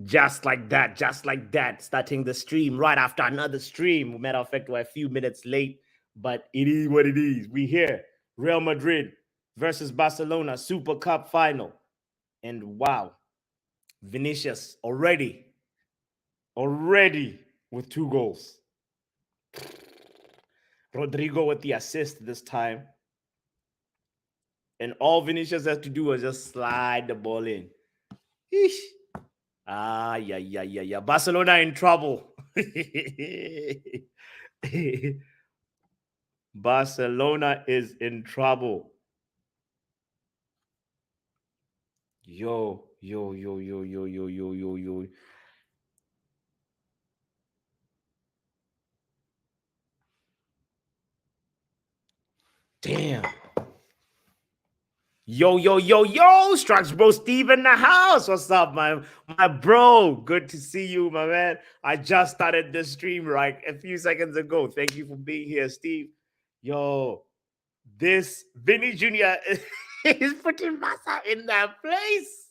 Just like that, starting the stream right after another stream. Matter of fact, we're a few minutes late, but it is what it is. We here, Real Madrid versus Barcelona Super Cup final. And wow, Vinicius already with 2 goals. Rodrigo with the assist this time. And all Vinicius has to do is just slide the ball in. Eesh. Yeah. Barcelona in trouble. Barcelona is in trouble. Yo. Damn. Yo. Strikes bro Steve in the house. What's up, my bro? Good to see you, my man. I just started this stream like a few seconds ago. Thank you for being here, Steve. Yo, this Vinny Jr. is putting Barca in that place.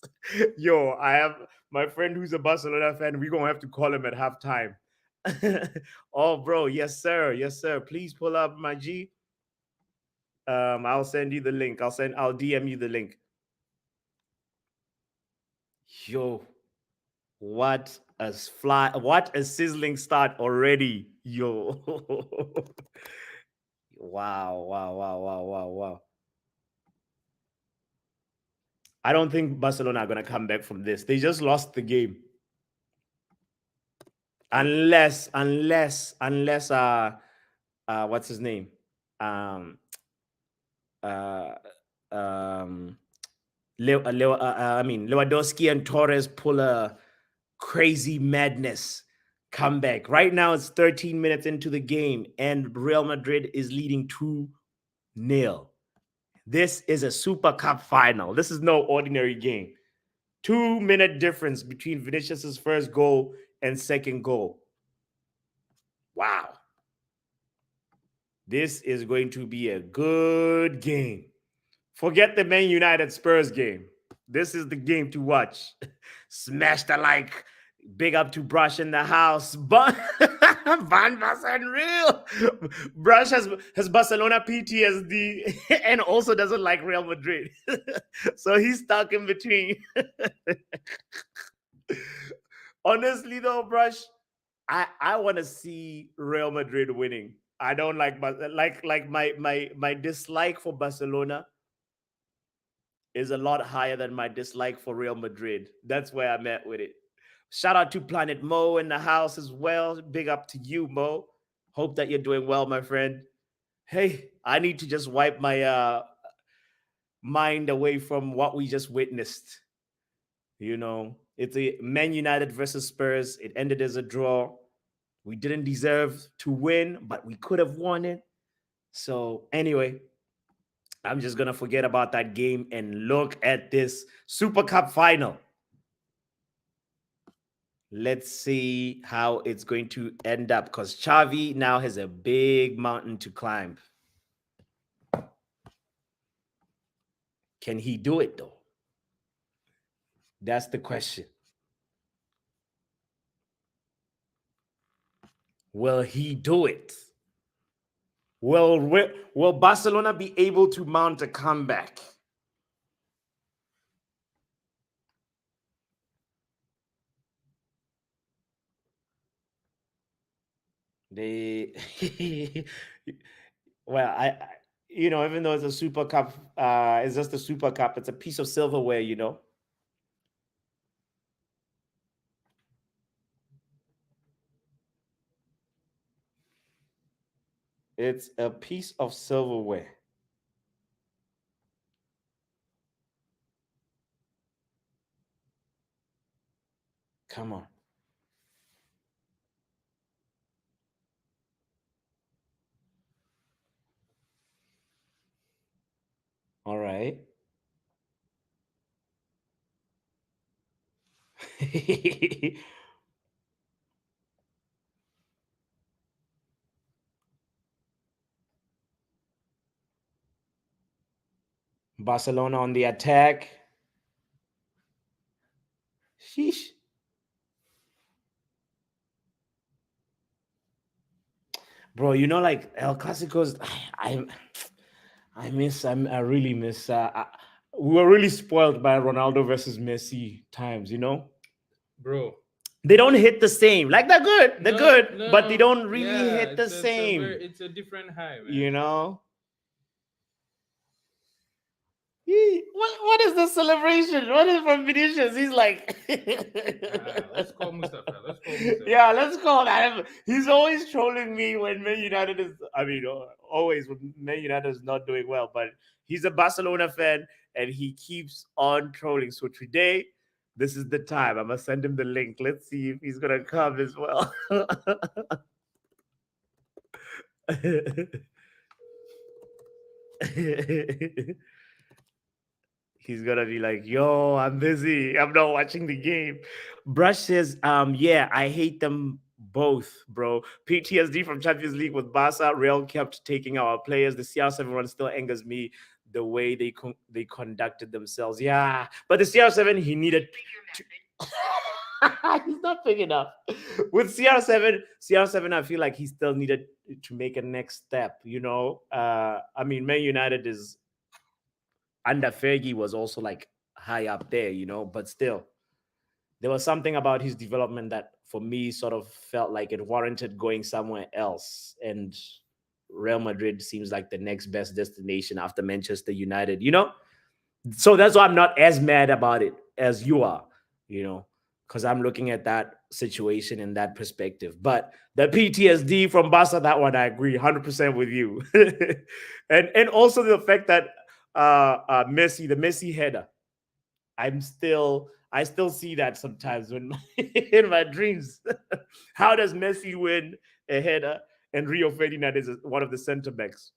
Yo, I have my friend who's a Barcelona fan. We're gonna have to call him at halftime. Oh, bro, yes, sir. Please pull up my G. I'll send you the link. I'll DM you the link. Yo, what a sizzling start already. Yo. Wow. I don't think Barcelona are gonna come back from this. They just lost the game. Unless what's his name? Lewandowski and Torres pull a crazy madness comeback. Right now, it's 13 minutes into the game, and Real Madrid is leading 2-0. This is a Super Cup final. This is no ordinary game. 2-minute difference between Vinicius's first goal and second goal. Wow. This is going to be a good game. Forget the Man United Spurs game. This is the game to watch. Smash the like. Big up to Brush in the house. But Van Basten real. Brush has Barcelona PTSD and also doesn't like Real Madrid. So he's stuck in between. Honestly though, Brush, I want to see Real Madrid winning. I don't like my dislike for Barcelona is a lot higher than my dislike for Real Madrid. That's where I'm at with it. Shout out to Planet Mo in the house as well. Big up to you, Mo. Hope that you're doing well, my friend. Hey, I need to just wipe my mind away from what we just witnessed. You know, it's a Man United versus Spurs. It ended as a draw. We didn't deserve to win, but we could have won it. So, anyway, I'm just going to forget about that game and look at this Super Cup final. Let's see how it's going to end up because Xavi now has a big mountain to climb. Can he do it, though? That's the question. Will he do it? Will Barcelona be able to mount a comeback? They, well, even though it's a Super Cup, it's just a Super Cup. It's a piece of silverware, It's a piece of silverware. Come on. All right. Barcelona on the attack. Sheesh. bro. You know, like El Clasico's. I I really miss. We were really spoiled by Ronaldo versus Messi times. You know, bro. they don't hit the same. Like they're No, good, but they no, don't really yeah, hit the it's a same. very it's a different high, man. You know. What is the celebration? What is from Vinicius? He's like, Let's call Mustafa. Let's call Mustafa. yeah, let's call that. He's always trolling me when Man United is. I mean, always when Man United is not doing well. But he's a Barcelona fan, and he keeps on trolling. So today, this is the time. I'm gonna send him the link. Let's see if he's gonna come as well. He's gonna be like, "Yo, I'm busy. I'm not watching the game." Brush says, yeah, I hate them both, bro. PTSD from Champions League with Barca. Real kept taking our players. The CR7 one still angers me the way they conducted themselves. Yeah, but the CR7 he needed. To... He's not big enough. With CR7, I feel like he still needed to make a next step. You know, I mean, Man United is under Fergie was also like high up there, you know, but still, there was something about his development that for me sort of felt like it warranted going somewhere else. And Real Madrid seems like the next best destination after Manchester United, you know? So that's why I'm not as mad about it as you are, you know, because I'm looking at that situation in that perspective. But the PTSD from Barca, that one I agree 100% with you. And also the fact that Messi, the Messi header, I still see that sometimes when in my dreams. How does Messi win a header and Rio Ferdinand is one of the center backs?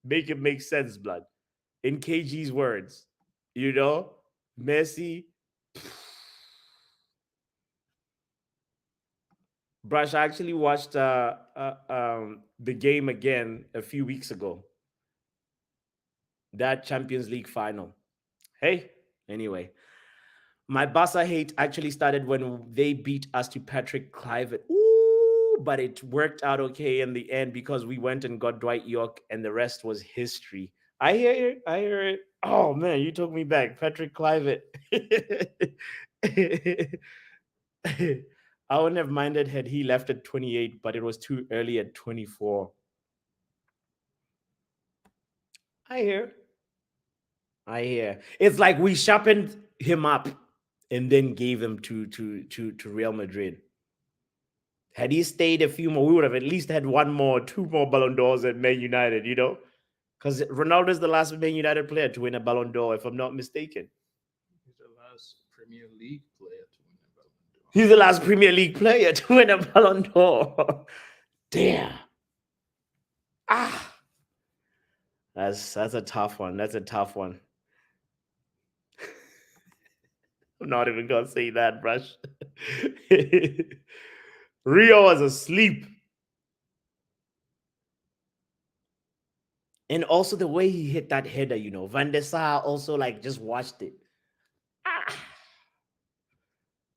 Make it make sense, blood. In KG's words, you know, Messi. Brush, I actually watched the game again a few weeks ago. That Champions League final. Hey, anyway, my Barca hate actually started when they beat us to Patrick Clive. Ooh, but it worked out okay in the end because we went and got Dwight York, and the rest was history. I hear it. I hear it. Oh man, you took me back, Patrick Clive. I wouldn't have minded had he left at 28, but it was too early at 24. I hear. I hear. It's like we sharpened him up and then gave him to Real Madrid. Had he stayed a few more, we would have at least had one more, two more Ballon d'Ors at Man United, you know? Because Ronaldo is the last Man United player to win a Ballon d'Or, if I'm not mistaken. He's the last Premier League player to win a Ballon d'Or. He's the last Premier League player to win a Ballon d'Or. Damn. Ah. That's a tough one. That's a tough one. I'm not even gonna say that, brush. Rio was asleep. And also the way he hit that header, you know, Van der Sar also like just watched it. Ah.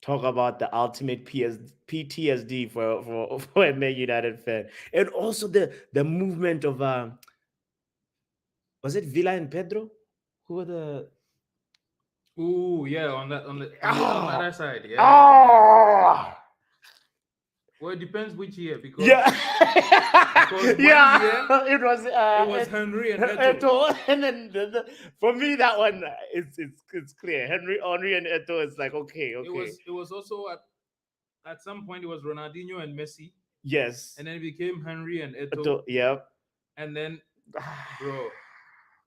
Talk about the ultimate PTSD for a Man United fan, and also the movement of was it Villa and Pedro, who were the Ooh, yeah, on the ah other side, yeah, yeah. ah Well, it depends which year because yeah one yeah year it was Henry and Eto. Eto, and then for me that one it's clear. Henry and Eto is like okay, It okay, was it was also at some point it was Ronaldinho and Messi, yes, and then it became Henry and Eto, Eto, yep. and then bro,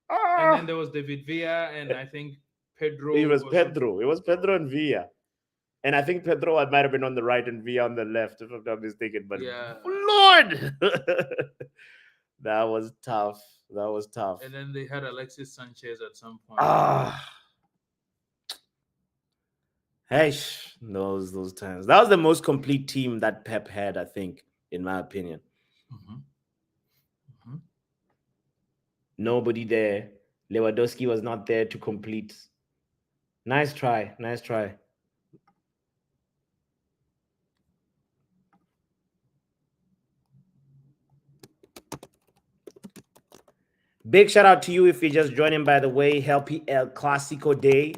and then Ah, there was David Villa, and I think Pedro it was was also, Pedro. It was Pedro and Villa. And I think Pedro might have been on the right and Villa on the left, if I'm not mistaken. But yeah, Lord, that was tough. That was tough. and then they had Alexis Sanchez at some point. Ah, hey, those times. That was the most complete team that Pep had, I think, in my opinion. Mhm, mhm. Nobody there. Lewandowski was not there to complete. Nice try. Nice try. Big shout out to you if you're just joining, by the way. Happy El Clasico Day.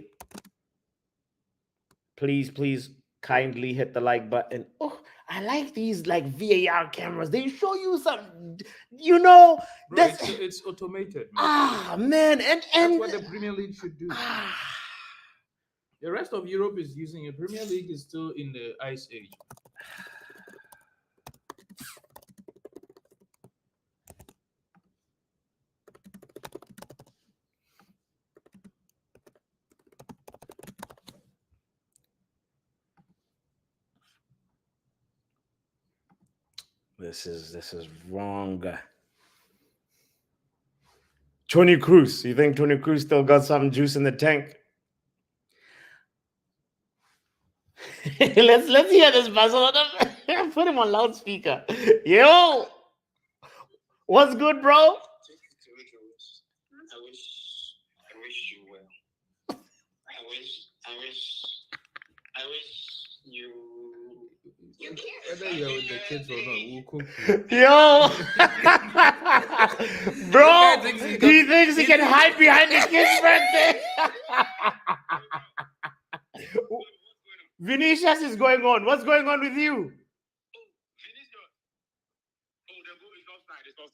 Please kindly hit the like button. Oh, I like these like VAR cameras. They show you some, Bro, that's it's automated, man. man, That's what the Premier League should do. ah. The rest of Europe is using it. Premier League is still in the ice age. This is wrong. Tony Cruz. You think Tony Cruz still got some juice in the tank? let's hear this, Barcelona. Put him on loudspeaker. Yo, what's good, bro? I wish you well. I wish you. You Whether you're with the kids or not, we'll cook you. Yo, bro, This guy thinks he thinks he can hide behind the kid's birthday. Vinicius is going on. What's going on with you?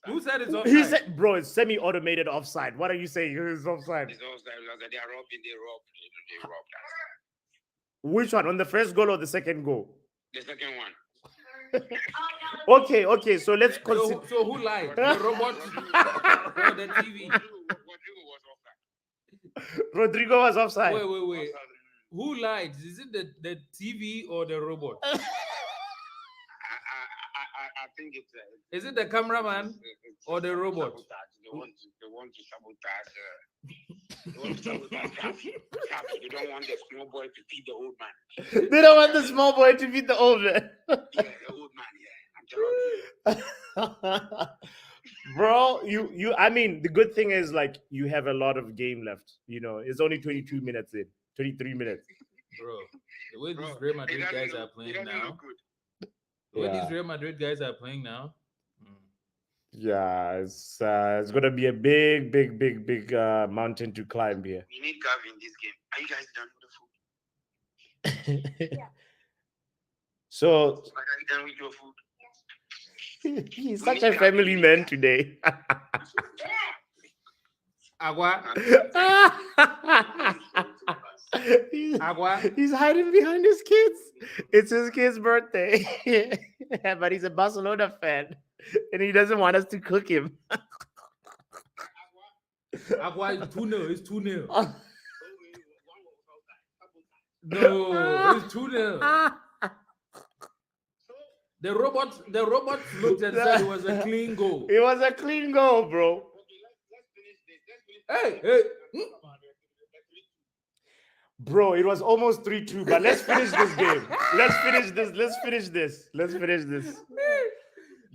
Who said it's offside? He said, bro, it's semi-automated offside. What are you saying? It's offside. It's offside. They are robbing. They robbed us. Which one? On the first goal or the second goal? The second one. Okay. So let's consider. So who lied? The robot or the TV? Rodrigo was offside. Rodrigo was offside. Wait. Who lied? Is it the TV or the robot? I think it's. Is it the cameraman or the robot? They want to sabotage. They want to sabotage traffic. They don't want the small boy to feed the old man. They don't want the small boy to beat the old man. Yeah, the old man. Yeah, I'm telling you. Bro, you. I mean, the good thing is like you have a lot of game left. You know, it's only 22 minutes in, 23 minutes. Bro, the way these Real Madrid guys are playing now. The way these Real Madrid guys are playing now. Yeah, it's gonna be a big mountain to climb here. We need Gavi in this game. Are you guys done with the food? So Like, are you done with your food? he's such a family man today. Agua. He's hiding behind his kids. It's his kid's birthday. But he's a Barcelona fan. And he doesn't want us to cook him. Agua is 2-0. It's 2-0. No, it's 2-0. The robot looked and said it was a clean goal. It was a clean goal, bro. Hey. Bro, it was almost 3-2, but let's finish this game. Let's finish this.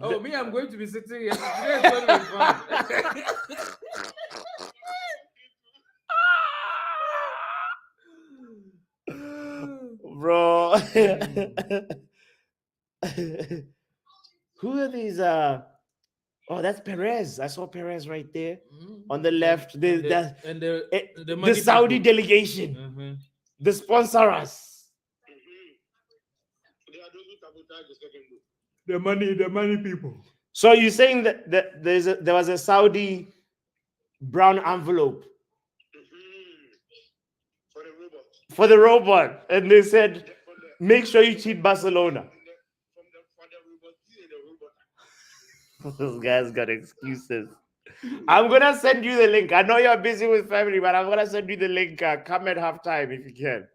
Oh, me, I'm going to be sitting here. Today is going to be fun. Bro. Who are these? Oh, that's Perez. I saw Perez right there on the left. The Saudi people. delegation. Mm-hmm. The sponsor us. The money people. So you're saying that there was a Saudi brown envelope for the robot, and they said, make sure you cheat Barcelona. This guy's got excuses. I'm gonna send you the link. I know you're busy with family, but I'm gonna send you the link. Come at halftime if you can.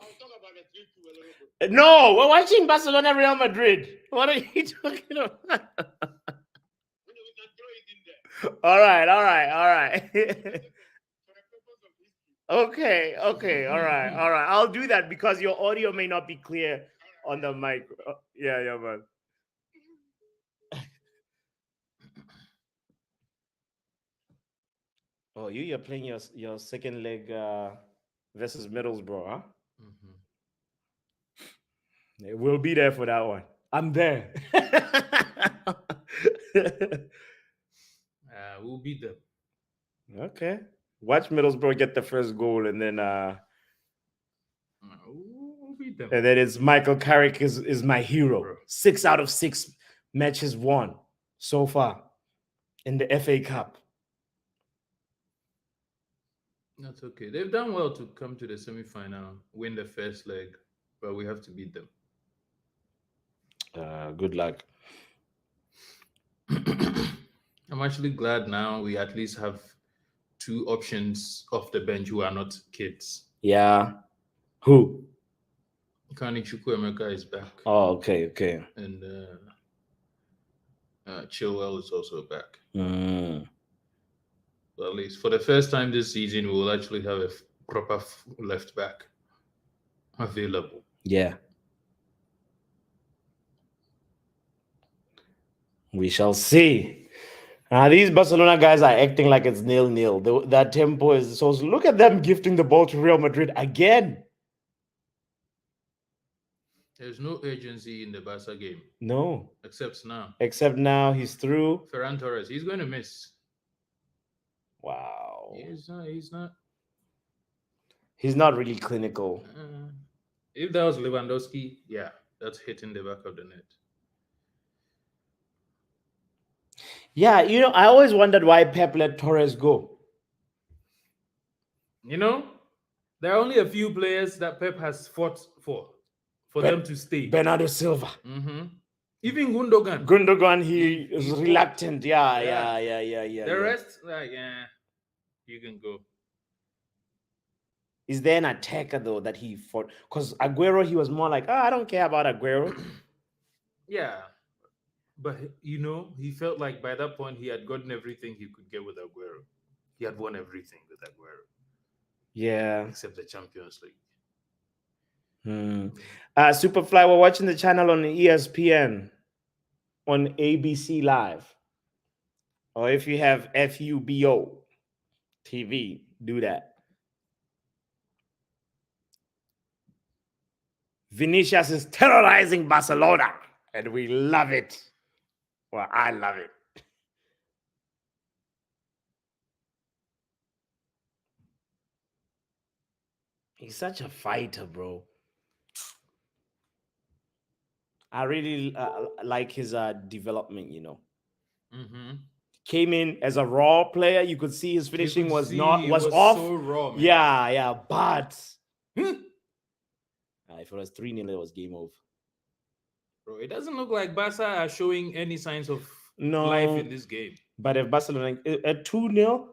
I'll talk about the 3-2 a little bit. No, we're watching Barcelona Real Madrid. What are you talking about? We can throw it in there. All right. Okay, all right. I'll do that because your audio may not be clear on the mic. Yeah, man. Oh, you're playing your second leg versus Middlesbrough, huh? Mm-hmm. We'll be there for that one. I'm there. We'll beat them. Okay. Watch Middlesbrough get the first goal, and then We'll beat them. it's Michael Carrick is my hero. Bro. 6 out of 6 matches won so far in the FA Cup. That's okay. They've done well to come to the semi-final, win the first leg, but we have to beat them. Good luck. I'm actually glad now we at least have 2 options off the bench who are not kids. Yeah. Who? Kani Chukwuemeka is back. Oh, okay. And Chilwell is also back. Well, at least for the first time this season, we will actually have a proper left back available. Yeah. We shall see. These Barcelona guys are acting like it's 0-0. That tempo is so. Look at them gifting the ball to Real Madrid again. There's no urgency in the Barca game. No. Except now he's through. Ferran Torres, he's going to miss. Wow. He's not really clinical. If that was Lewandowski, yeah, that's hitting the back of the net. Yeah, I always wondered why Pep let Torres go. There are only a few players that Pep has fought for them to stay. Bernardo Silva. Even Gundogan. Gundogan, he is reluctant. Yeah. The rest, you can go. Is there an attacker, though, that he fought? Because Aguero, he was more like, I don't care about Aguero. Yeah. But, he felt like by that point he had gotten everything he could get with Aguero. He had won everything with Aguero. Yeah. Except the Champions League. Superfly, we're watching the channel on ESPN on ABC Live. Or if you have FUBO TV, do that. Vinicius is terrorizing Barcelona, and we love it. Well, I love it. He's such a fighter, bro. I really like his development, Came in as a raw player. You could see his finishing was off. So raw, man. Yeah, but if it was 3-0, it was game over. Bro, it doesn't look like Barca are showing any signs of life in this game. But if Barcelona at 2-0,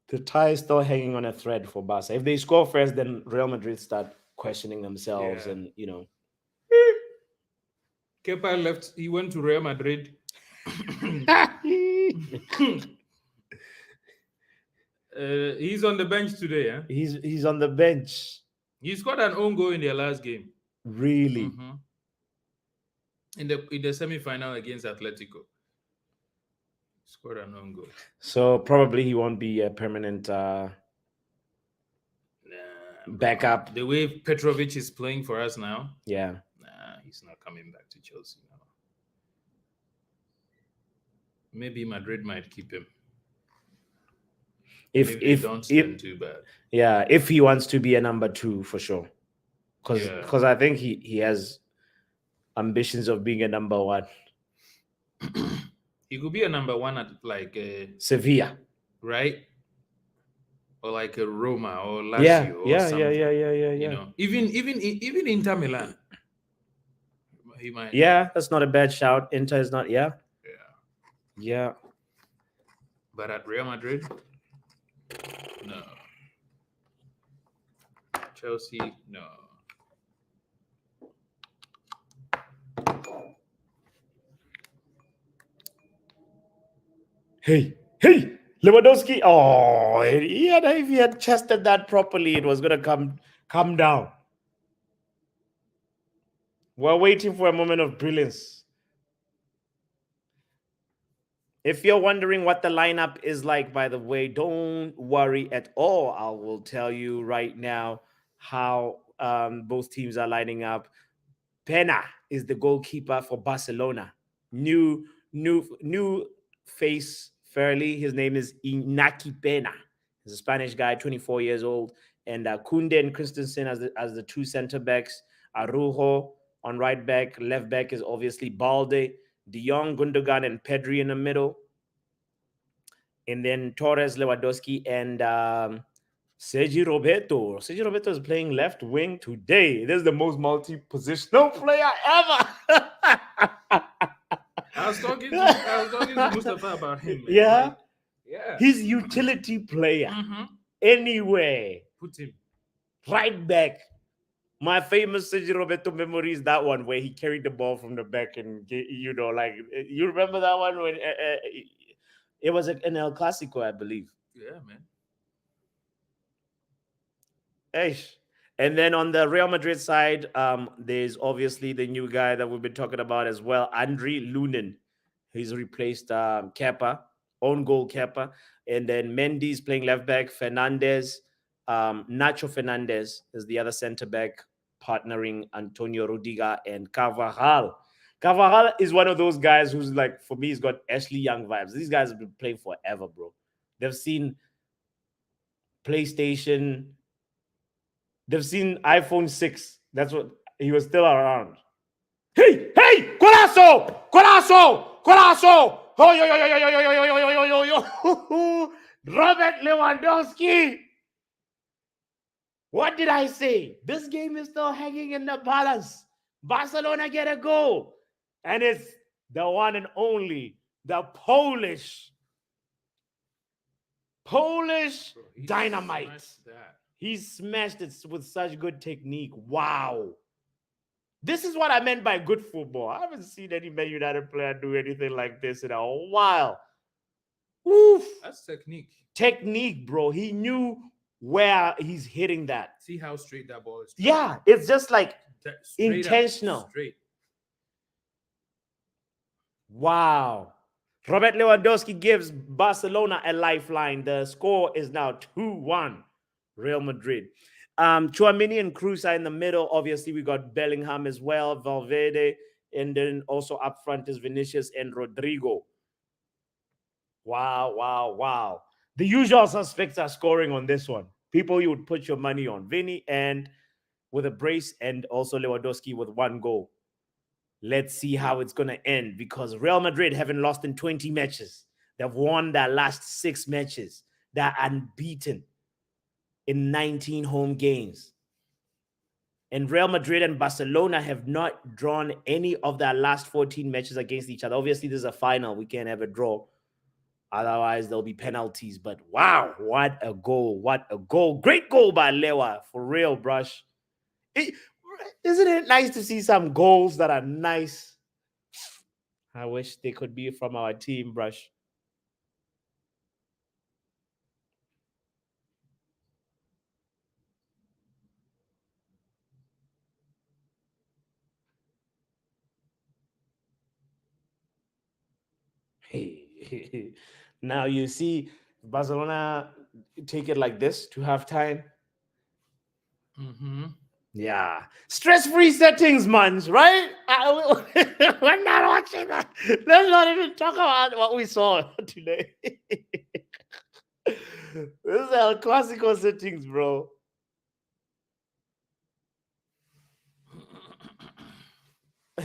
the tie is still hanging on a thread for Barca. If they score first, then Real Madrid start questioning themselves, and Kepa left. He went to Real Madrid. He's on the bench today. Eh? He's on the bench. He scored an own goal in their last game. Really? In the semi-final against Atletico. Scored an own goal. So probably he won't be a permanent backup. The way Petrovic is playing for us now. Yeah. He's not coming back to Chelsea now. Maybe Madrid might keep him. If they don't spend too bad. Yeah, if he wants to be a number 2 for sure. Because I think he has ambitions of being a number 1. He could be a number 1 at like Sevilla, right? Or like a Roma or Lazio or something. Yeah. Even Inter Milan. He might. Yeah, that's not a bad shout. Inter is not. Yeah. But at Real Madrid, no. Chelsea, no. Hey, Lewandowski. Oh, if he had chested that properly, it was gonna come down. We're waiting for a moment of brilliance. If you're wondering what the lineup is like, by the way, don't worry at all. I will tell you right now how both teams are lining up. Pena is the goalkeeper for Barcelona. New face fairly. His name is Inaki Pena. He's a Spanish guy, 24 years old. And Kunde and Christensen as the two center backs. Arujo on right back. Left back is obviously Balde. De Jong, Gundogan, and Pedri in the middle. And then Torres, Lewandowski, and Sergi Roberto. Sergi Roberto is playing left wing today. This is the most multi-positional player ever. I was talking to Mustafa about him, man. Yeah, Like, yeah. he's utility player. Mm-hmm. Anyway, Put him. right back. My famous Sergi Roberto memory is that one where he carried the ball from the back and like you remember that one when it was an El Clasico, I believe. Yeah, man. Eish. And then on the Real Madrid side, there's obviously the new guy that we've been talking about as well, Andre Lunin. He's replaced Kepa, own goal Kepa. And then Mendy's playing left back. Fernandez, Nacho Fernandez is the other center back, partnering Antonio Rudiger and Carvajal. Carvajal is one of those guys who's like, for me, he's got Ashley Young vibes. These guys have been playing forever, bro. They've seen PlayStation. They've seen iPhone 6. That's what he was still around. Hey, Golazo! Golazo! Golazo! Oh, yo, yo, yo, yo, yo, yo, yo, yo, yo, yo, yo. Robert Lewandowski. What did I say? This game is still hanging in the balance. Barcelona get a goal. And it's the one and only, the Polish Bro, he dynamite. smashed that. He smashed it with such good technique. Wow. This is what I meant by good football. I haven't seen any Man United player do anything like this in a while. Woof. That's technique. Technique, bro. He knew where he's hitting that. See how straight that ball is. Yeah, it's just like Straight up, intentional. straight. Wow. Robert Lewandowski gives Barcelona a lifeline. The score is now 2-1. Real Madrid. Chouamini and Cruz are in the middle. Obviously, we got Bellingham as well, Valverde, and then also up front is Vinicius and Rodrigo. Wow. The usual suspects are scoring on this one. People you would put your money on. Vinny and with a brace, and also Lewandowski with one goal. Let's see how it's going to end, because Real Madrid haven't lost in 20 matches. They've won their last 6 matches. They're unbeaten in 19 home games. And Real Madrid and Barcelona have not drawn any of their last 14 matches against each other. Obviously, this is a final. We can't have a draw. Otherwise, there'll be penalties. But wow, what a goal. What a goal. Great goal by Lewa. For real, brush. Isn't it nice to see some goals that are nice? I wish they could be from our team, brush. Hey, now you see Barcelona take it like this to halftime. Mm-hmm. Yeah, stress-free settings, man. Right? We're not watching that. Let's not even talk about what we saw today. This is El Clasico settings, bro.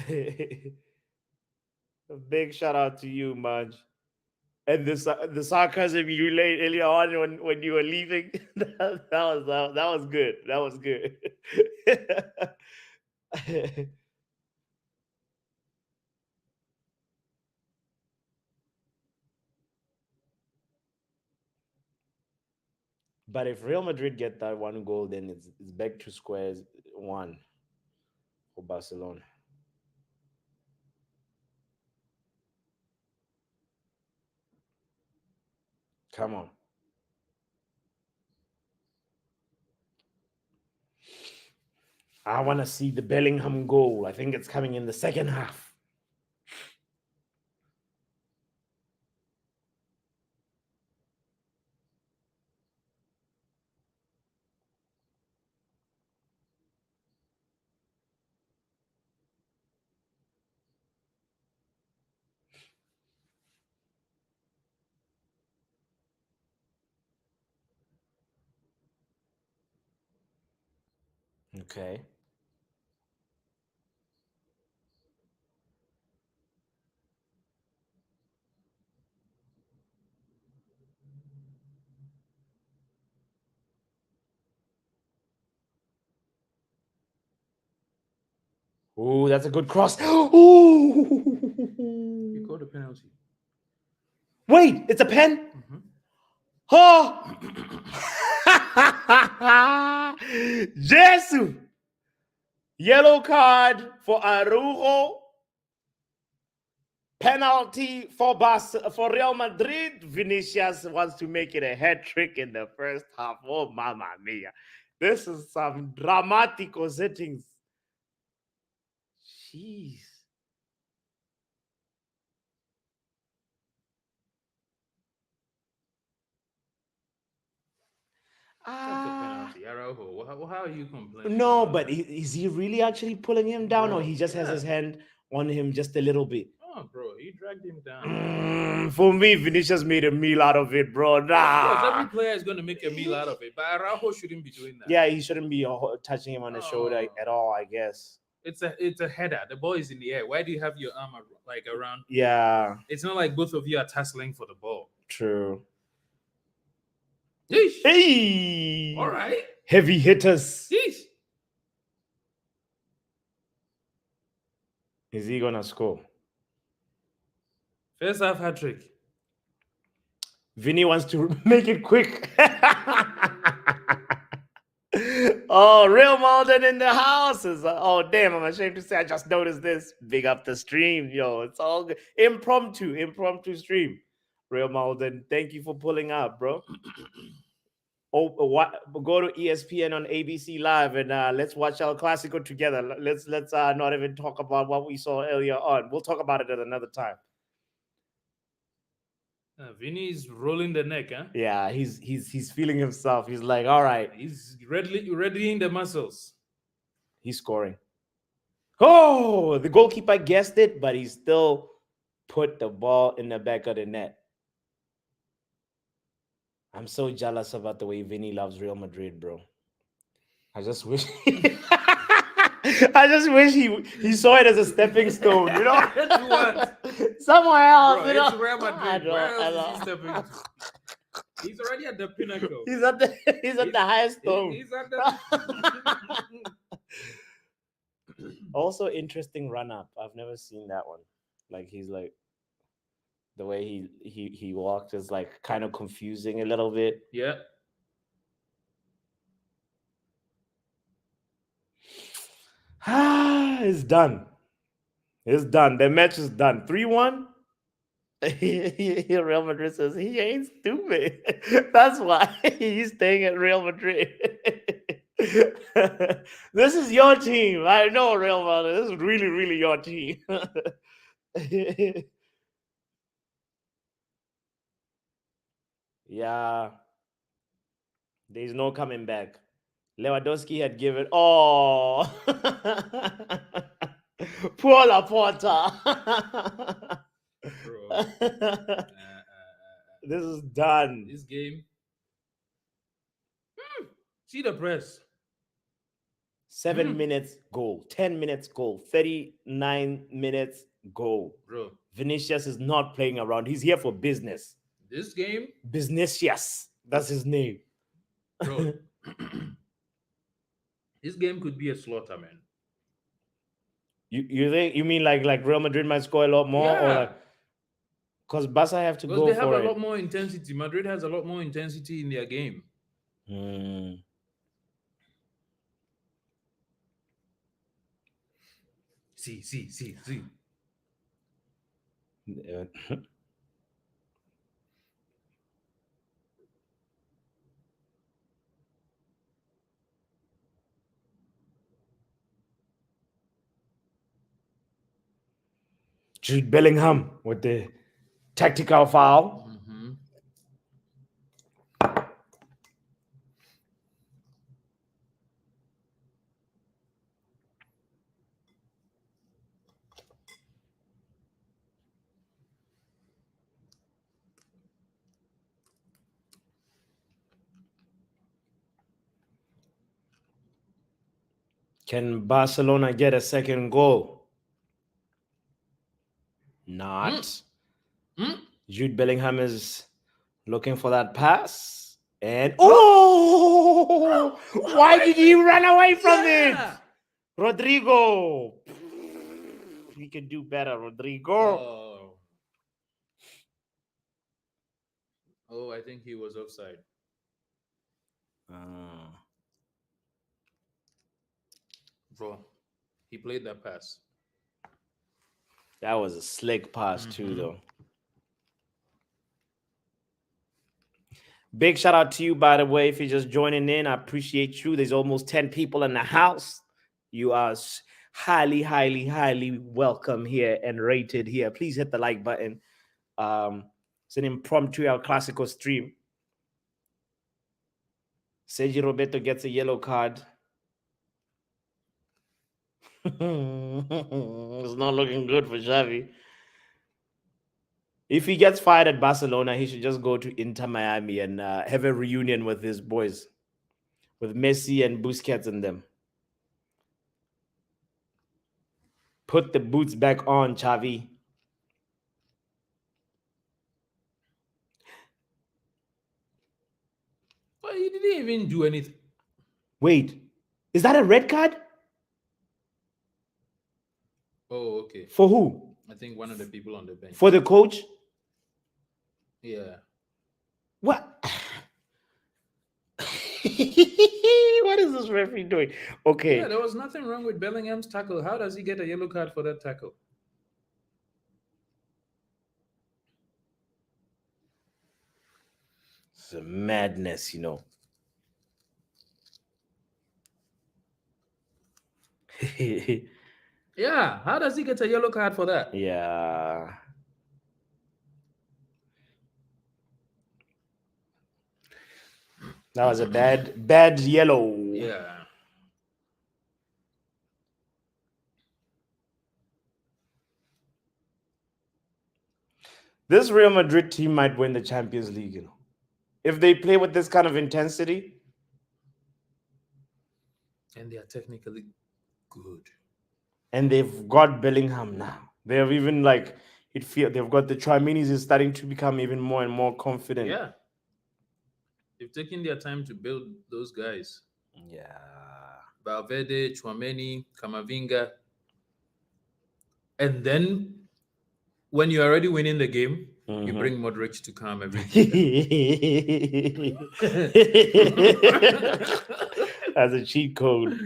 A big shout out to you, man. And the sarcasm you laid earlier on when you were leaving, that was good. That was good. But if Real Madrid get that one goal, then it's back to squares one for Barcelona. Come on. I want to see the Bellingham goal. I think it's coming in the second half. Okay. Oh, that's a good cross. He Oh, called a penalty. wait, it's a pen. Mm-hmm. Oh, Jesus! Yellow card for Arujo. Penalty for for Real Madrid. Vinicius wants to make it a hat trick in the first half. Oh, mamma mia. This is some dramatical settings. Jeez. That's a penalty. Araujo, how are you complaining? No, about but that? is he really actually pulling him down, or Bro, he just has yeah. his hand on him just a little bit? Oh, bro, he dragged him down. For me, Vinicius made a meal out of it, bro. Of course, every Nah. player is going to make a meal out of it, but Araujo shouldn't be doing that. Yeah, he shouldn't be touching him on the shoulder Oh. at all, I guess. It's a header. The ball is in the air. Why do you have your arm like around? Yeah, It's not like both of you are tussling for the ball. true. Yeesh. Hey! All right. Heavy hitters. Yeesh. Is he gonna score? First half hat trick. Vinny wants to make it quick. Oh, Real Malden in the house. Oh, damn, I'm ashamed to say I just noticed this. Big up the stream, yo. It's all good. Impromptu stream. Real Malden, thank you for pulling up, bro. Oh, go to ESPN on ABC Live and let's watch El Clasico together. Let's not even talk about what we saw earlier on. We'll talk about it at another time. Vinny's rolling the neck, huh? Yeah, he's feeling himself. He's like, all right, He's readying the muscles. he's scoring. Oh, the goalkeeper guessed it, but he still put the ball in the back of the net. I'm so jealous about the way Vinny loves Real Madrid, bro. I just wish I just wish he saw it as a stepping stone, you know? To what? Somewhere else, Bro, you know? it's Real Madrid. Where I else is he know. stepping to? He's already at the pinnacle. He's at the highest stone. He's at the. Also, interesting run up. I've never seen that one. Like he's like the way he walked is like kind of confusing a little bit. Yeah. It's done. It's done. The match is done. 3-1. Real Madrid says he ain't stupid. That's why he's staying at Real Madrid. This is your team. I know, Real Madrid. This is really, really your team. Yeah. There's no coming back. Lewandowski had given. Oh. Poor Laporta. Bro. This is done. This game. See the press. 7 minutes goal, 10 minutes goal, 39 minutes goal. Bro. Vinicius is not playing around. He's here for business. This game. Businessius. That's his name. Bro. This game could be a slaughter, man. You think you mean like Real Madrid might score a lot more, or Yeah. like because Barca have to Because go they have for a it? lot more intensity. Madrid has a lot more intensity in their game. See. Jude Bellingham with the tactical foul. Mm-hmm. Can Barcelona get a second goal? Not. Hmm? Jude Bellingham is looking for that pass. And oh, why did he run away from it? Yeah. Rodrigo. We can do better, Rodrigo. Oh. Oh, I think he was offside. Bro, he played that pass. That was a slick pass, too, Mhm. though. Big shout out to you, by the way, if you're just joining in. I appreciate you. There's almost 10 people in the house. You are highly, highly, highly welcome here and rated here. Please hit the like button. It's an impromptu El Clasico stream. Sergio Roberto gets a yellow card. It's not looking good for Xavi. If he gets fired at Barcelona, he should just go to Inter Miami and have a reunion with his boys, with Messi and Busquets and them. Put the boots back on, Xavi. But he didn't even do anything. Wait, is that a red card? Oh, okay. For who? I think one of the people on the bench. For the coach? Yeah. What? What is this referee doing? Okay. Yeah, there was nothing wrong with Bellingham's tackle. How does he get a yellow card for that tackle? It's a madness, you know. Yeah, how does he get a yellow card for that? Yeah. That was a bad yellow. Yeah. This Real Madrid team might win the Champions League, you know. If they play with this kind of intensity. And they are technically good. And they've got Bellingham now. They have even they've got the Tchouaménis is starting to become even more and more confident. Yeah. They've taken their time to build those guys. Yeah. Valverde, Tchouaméni, Camavinga. And then when you're already winning the game, you bring Modric to calm everything down. As a cheat code.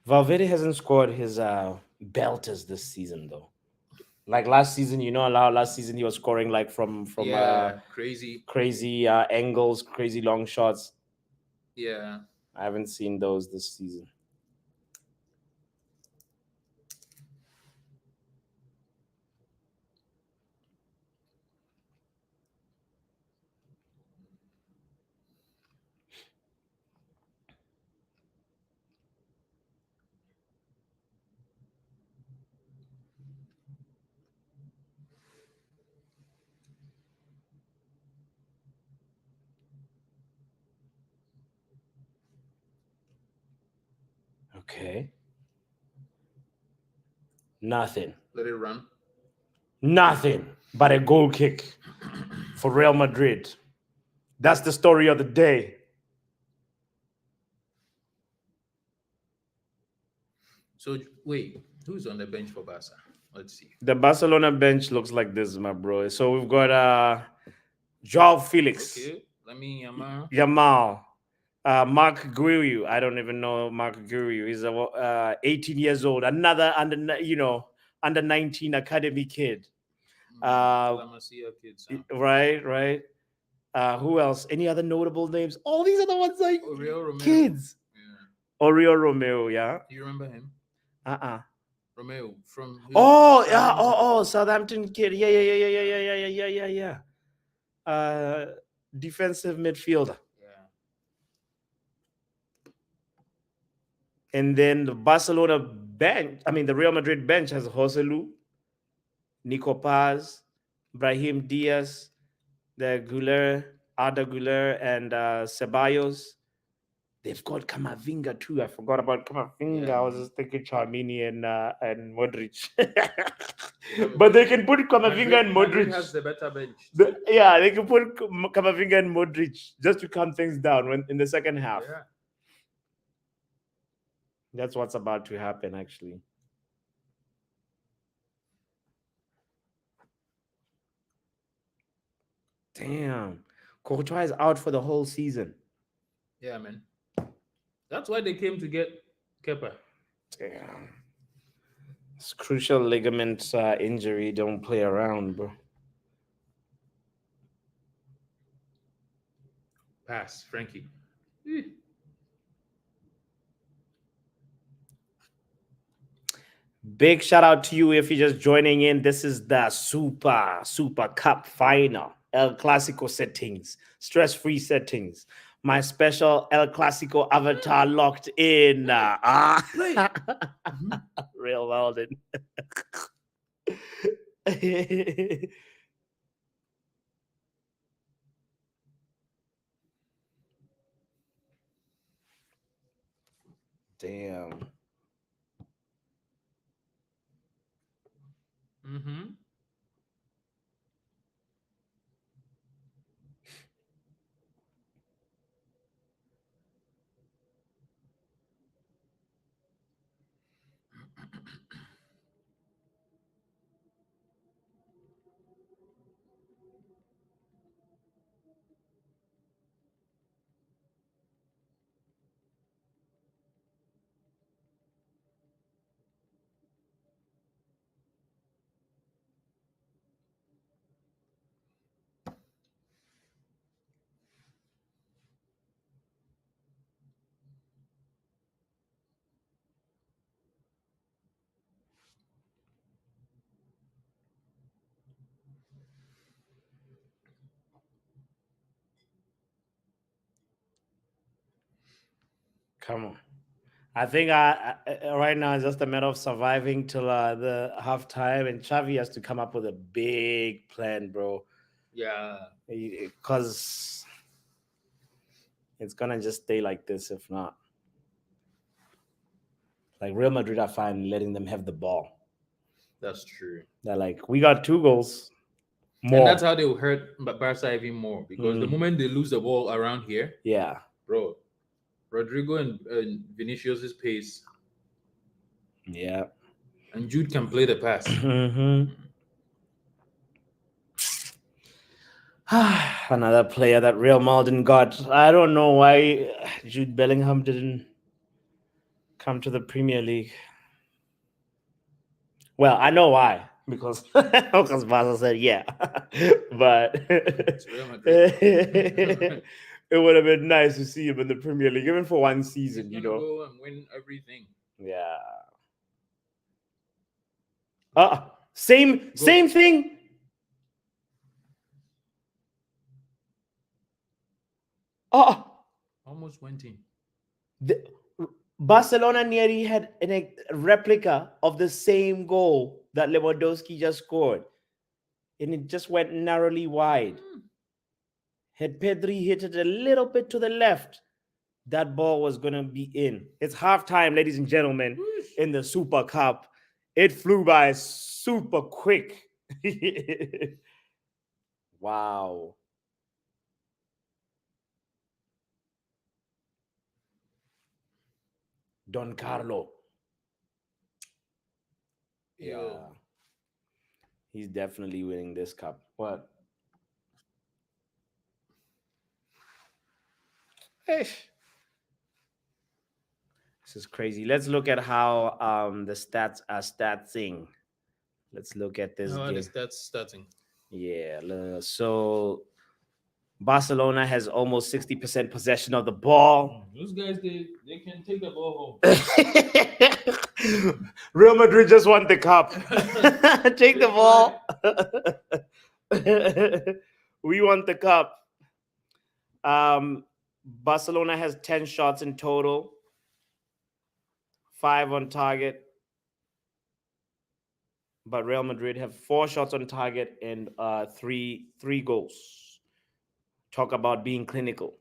Valverde hasn't scored his belters this season though. Like last season, last season he was scoring like from crazy angles, crazy long shots. Yeah. I haven't seen those this season. Okay. Nothing. Let it run. Nothing but a goal kick for Real Madrid. That's the story of the day. So wait, who's on the bench for Barca? Let's see. The Barcelona bench looks like this, my bro. So we've got Joao Felix. Okay, let me Yamal. Mark Guerrero. I don't even know Mark Guerrero. He's 18 years old. Another under 19 academy kid. kids, Right. Who else? Any other notable names? All these are the ones like kids. Yeah. Oriol Romeo, yeah. Do you remember him? Romeo from. Southampton kid. Yeah. Defensive midfielder. Yeah. And then the Barcelona bench, the Real Madrid bench has Joselu, Nico Paz, Brahim Diaz, the Guler, Arda Güler and Ceballos. They've got Kamavinga too. I forgot about Kamavinga. Yeah, I was man. just thinking Charmini and Modric. But they can put Kamavinga and Madrid Modric. has the better bench too. Yeah, they can put Kamavinga and Modric just to calm things down when in the second half. Yeah. That's what's about to happen, actually. Damn. Courtois is out for the whole season. Yeah, man. That's why they came to get Kepa. Damn. It's crucial ligament injury. Don't play around, bro. Pass, Frankie. Eh. Big shout out to you if you're just joining in. This is the Super Cup final. El Clasico settings, stress-free settings. My special El Clasico avatar locked in. Real Weldon. Damn. Mm-hmm. Come on. I think right now it's just a matter of surviving till the halftime, and Xavi has to come up with a big plan, bro. Yeah. Because it's gonna just stay like this if not. Like Real Madrid are fine letting them have the ball. That's true. They're like, we got 2 goals And more. that's how they will hurt Barca even more because the Mm. moment they lose the ball around here, Yeah. bro, Rodrigo and Vinicius's pace, Yeah. and Jude can play the pass. Mm-hmm. Another player that Real Madrid got. I don't know why Jude Bellingham didn't come to the Premier League. Well, I know why. Because Barca said yeah. But It's Real Madrid. it would have been nice to see him in the Premier League, even for one He's season, gonna go and win everything. Yeah. Go. Same thing. Almost went in. The, Barcelona nearly had a replica of the same goal that Lewandowski just scored, and it just went narrowly wide. Had Pedri hit it a little bit to the left, that ball was going to be in. It's halftime, ladies and gentlemen, in the Super Cup. It flew by super quick. Wow. Don Carlo. Yeah. He's definitely winning this cup. What? Ish. This is crazy. Let's look at how the stats are statsing. Let's look at this How are the game. stats starting? Yeah. So Barcelona has almost 60% possession of the ball. Those guys, they can take the ball home. Real Madrid just won the cup. Take the ball. We want the cup. Barcelona has 10 shots in total, 5 on target. But Real Madrid have 4 shots on target and three goals. Talk about being clinical.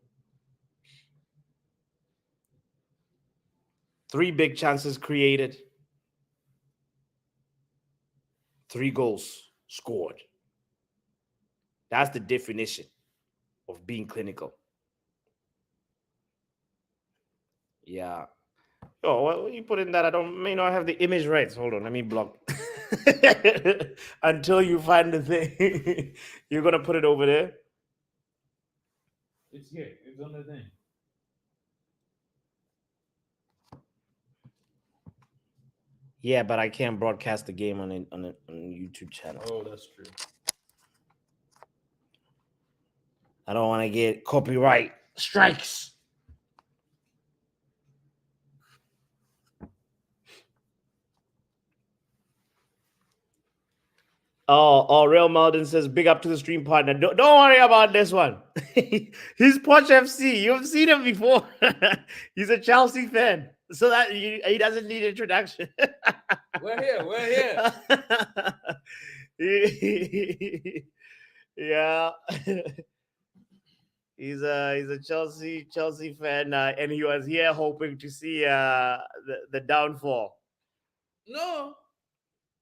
3 big chances created. 3 goals scored. That's the definition of being clinical. Yeah. Oh, what you put in that? I may not have the image right. Hold on, let me block. Until you find the thing, you're gonna put it over there. It's here. It's on the thing. Yeah, but I can't broadcast the game on a YouTube channel. Oh, that's true. I don't want to get copyright strikes. Oh, Real Malden says, big up to the stream partner. Don't worry about this one. He's Poch FC. You've seen him before. He's a Chelsea fan. So that he doesn't need introduction. We're here. Yeah. He's a Chelsea fan, and he was here hoping to see the downfall. No,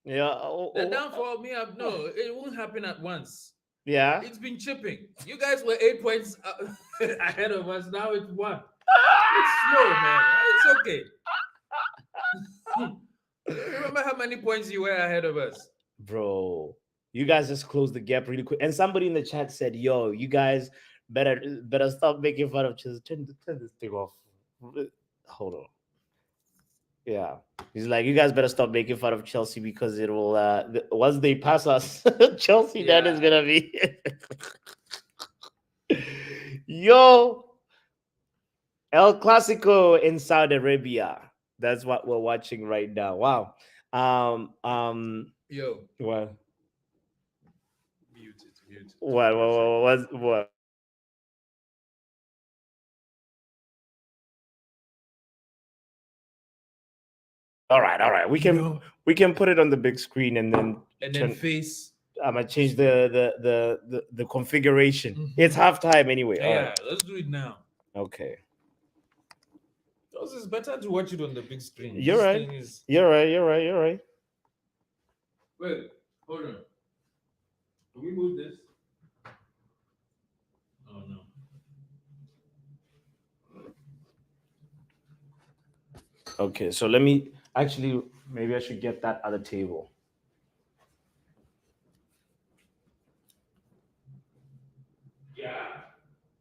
Yeah. the downfall no, it won't happen at once. Yeah. It's been chipping. You guys were 8 points ahead of us. Now it's 1. It's slow, man. It's okay. Remember how many points you were ahead of us? Bro, you guys just closed the gap really quick. And somebody in the chat said, yo, you guys better stop making fun of Chelsea. Turn this thing off. Hold on. Yeah. He's like, you guys better stop making fun of Chelsea because it will once they pass us, Chelsea then is gonna be yo. El Clasico in Saudi Arabia. That's what we're watching right now. Wow. Yo. What? Mute it. What? All right. We can put it on the big screen and then face. I'm gonna change the configuration. Mm-hmm. It's halftime anyway. Yeah, right. Let's do it now. Okay. Because it's better to watch it on the big screen. You're right. You're right. Wait, hold on. Can we move this? Oh no. Okay, so let me actually maybe I should get that other table.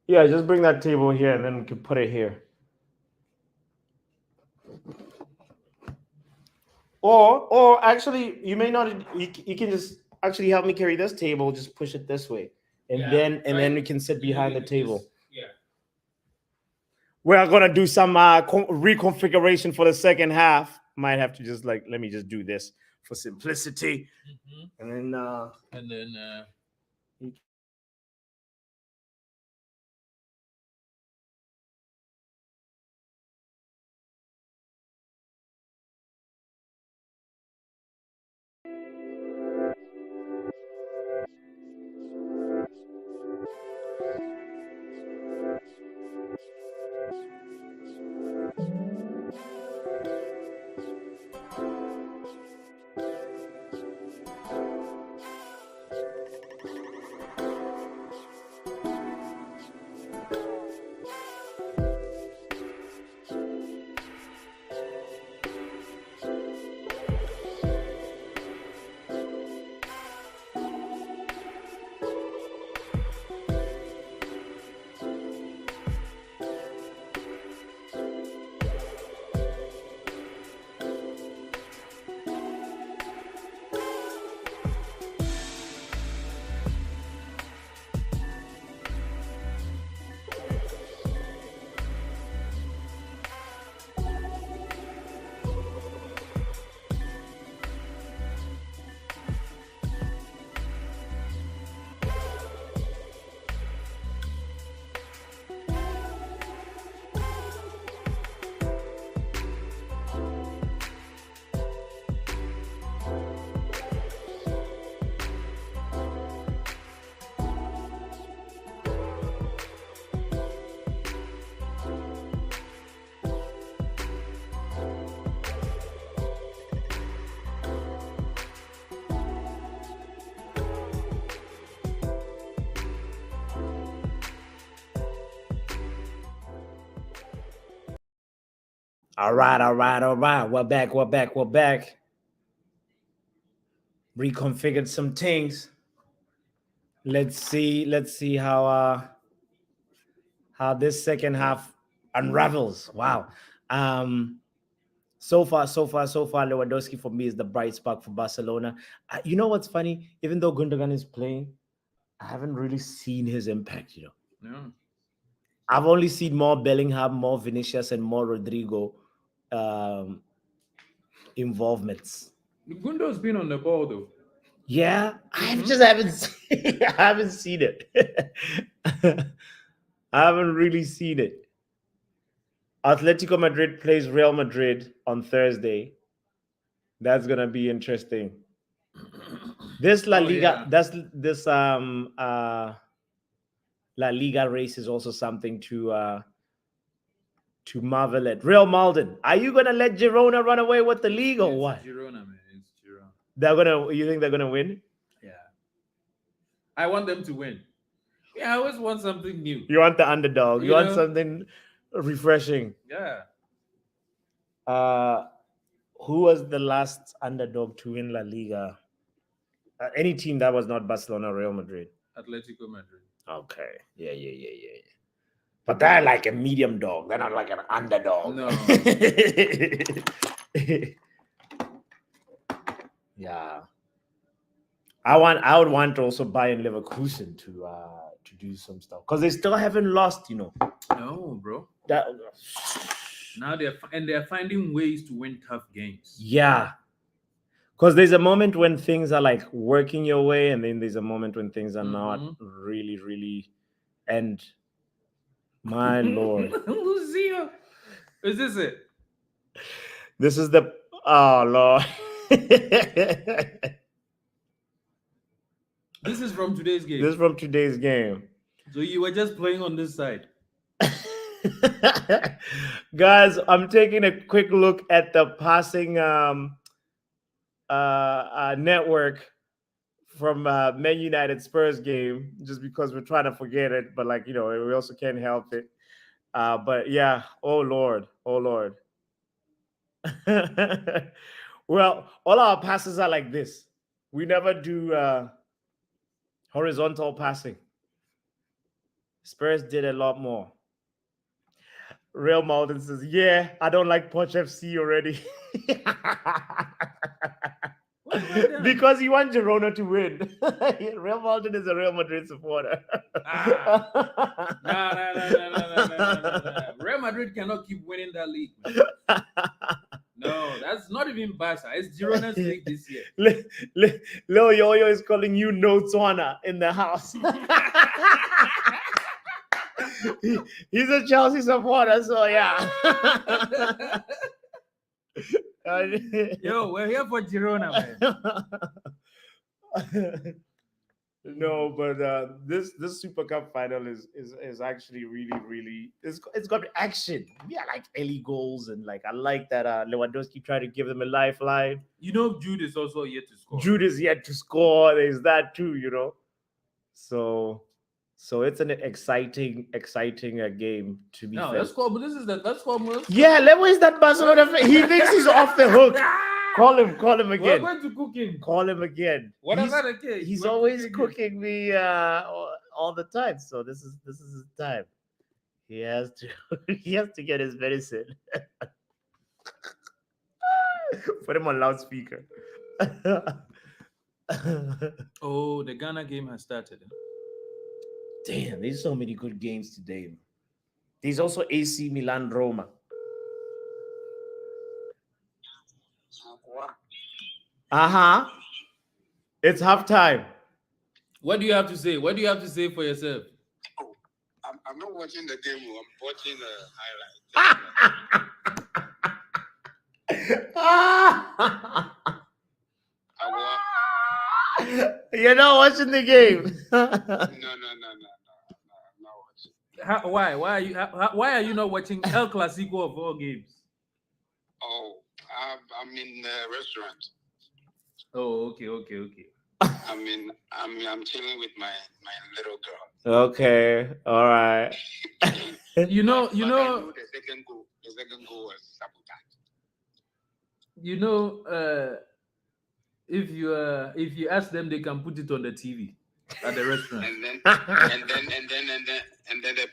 Yeah, just bring that table here and then we can put it here. Or actually, you may not. You can just actually help me carry this table. Just push it this way, and then we can sit behind the table. We're gonna do some reconfiguration for the second half. Might have to just let me just do this for simplicity, and then. All right, all right, all right. We're back. We're back. We're back. Reconfigured some things. Let's see. Let's see how this second half unravels. Wow. So far, Lewandowski for me is the bright spark for Barcelona. You know what's funny? Even though Gundogan is playing, I haven't really seen his impact. No. I've only seen more Bellingham, more Vinicius, and more Rodrigo involvements. Gundo's been on the ball though. Yeah, I Mhm. just haven't seen, I haven't seen it. I haven't really seen it. Atletico Madrid plays Real Madrid on Thursday. That's gonna be interesting. This La Oh Liga, yeah. that's this La Liga race is also something to marvel at. Real Malden, are you gonna let Girona run away with the league or It's what? Girona, man. It's Girona. They're gonna. You think they're gonna win? Yeah. I want them to win. Yeah, I always want something new. You want the underdog. You You want know? something refreshing. Yeah. Uh, who was the last underdog to win La Liga? Any team that was not Barcelona or Real Madrid. Atletico Madrid. Okay. Yeah. But they're like a medium dog. They're not like an underdog. No. Yeah. I would want also Bayern Leverkusen to do some stuff because they still haven't lost. No, bro. That. Now they're finding ways to win tough games. Yeah. Because there's a moment when things are like working your way, and then there's a moment when things are not really, really. And my lord, Lucia, is this it? this is the lord. This is from today's game. This is from today's game. So you were just playing on this side. Guys, I'm taking a quick look at the passing network from Man United Spurs game, just because we're trying to forget it, but we also can't help it. But yeah, oh lord. Well, all our passes are like this. We never do horizontal passing. Spurs did a lot more. Real Malden says, yeah, I don't like Poch FC already. Because you want Girona to win. Real Malden is a Real Madrid supporter. No. Real Madrid cannot keep winning that league. Man. No, that's not even Barca. It's Girona's league this year. Lil Yo-Yo is calling you no Tswana in the house. He's a Chelsea supporter, so yeah. Yo, we're here for Girona, man. No, but this Super Cup final is actually really it's got action. Yeah, like early goals, and I like that Lewandowski tried to give them a lifeline. You know, Jude is also yet to score. Jude is yet to score. There's that too, So it's an exciting game to be No, fair. let's score. But let's score. Yeah, where's that Barcelona? He thinks he's off the hook. Call him again. We're going to cook him. Call him again. Whatever the case. He's always cooking me all the time. So this is his time. He has to get his medicine. Put him on loudspeaker. Oh, the Ghana game has started. Damn, there's so many good games today. There's also AC Milan Roma. It's halftime. What do you have to say? What do you have to say for yourself? Oh, I'm not watching the game. I'm watching the highlights. You're not watching the game. No. I'm not watching. Why? Why are you not watching El Clasico of all games? Oh, I'm in the restaurant. Oh, okay. I'm chilling with my little girl. Okay, all right. You know, But I know the second goal was sabotage. you know. If you ask them, they can put it on the TV at the restaurant. And then the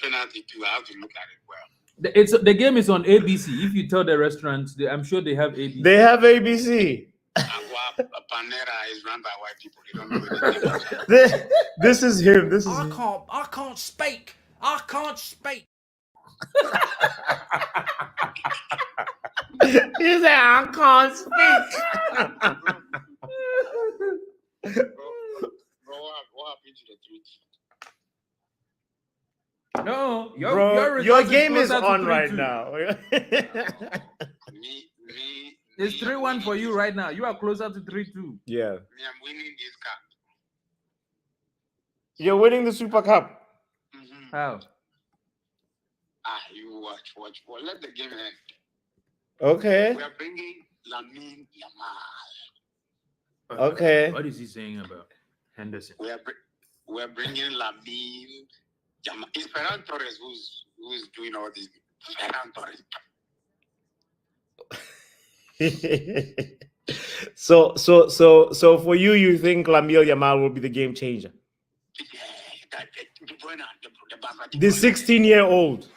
penalty too. I have to look at it well. The game is on ABC. If you tell the restaurants, I'm sure they have ABC. They have ABC. Panera is run by white people. They don't know anything about This is him. This is I him. can't speak. I can't speak. He said, I can't speak. Bro, what happened to the tweet? No, Bro, your game is on right now. Me, It's 3-1 for you right now. You are closer to 3-2. Yeah. I'm winning this cup. You're winning the Super Cup. Mm-hmm. How? You watch. Well, let the game end. Okay. We are bringing Lamine Yamal. Okay. What is he saying about Henderson? We're bringing Lamine Yamal. It's Ferran Torres who's doing all this. Ferran Torres. So for you think Lamine Yamal will be the game changer? The 16-year-old.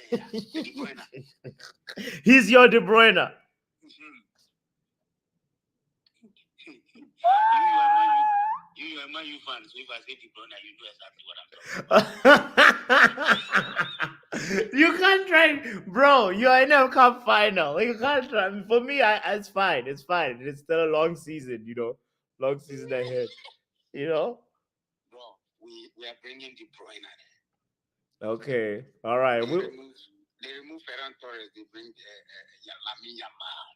Yeah, De Bruyne. He's your De Bruyne. You are Man U fans. So if I say De Bruyne, you know exactly what I'm talking You can't try, bro. You're in a cup final. You can't try. For me, it's fine. It's fine. It's still a long season, long season ahead. Bro, we are bringing De Bruyne. Okay, all right. They remove Ferran Torres. They bring Lamine Yamal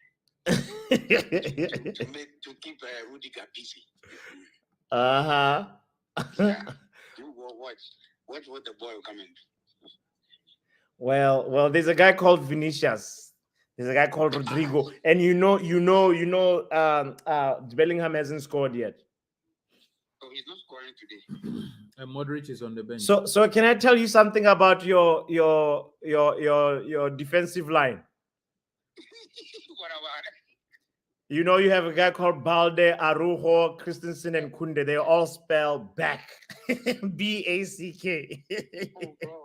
to keep Rudiger busy. Uh-huh. Yeah. Watch what the boy will come in. Well, there's a guy called Vinicius. There's a guy called Rodrigo, and Bellingham hasn't scored yet. Oh, he's not scoring today. And Modric is on the bench. So can I tell you something about your defensive line? What about it? You have a guy called Balde, Arujo, Christensen, and Kunde. They all spell back. B-A-C-K. Oh, bro.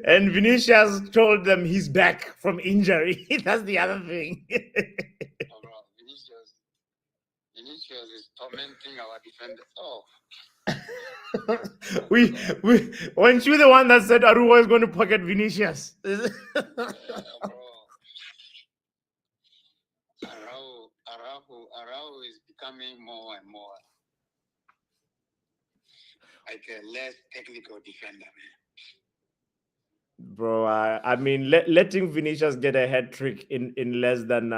And Vinicius told them he's back from injury. That's the other thing. Oh, bro. Vinicius is tormenting our defenders. Oh. Weren't you the one that said Arujo is going to pocket Vinicius? Yeah, bro. Araujo is becoming more and more like a less technical defender, man. Bro, I mean, letting Vinicius get a hat trick in less than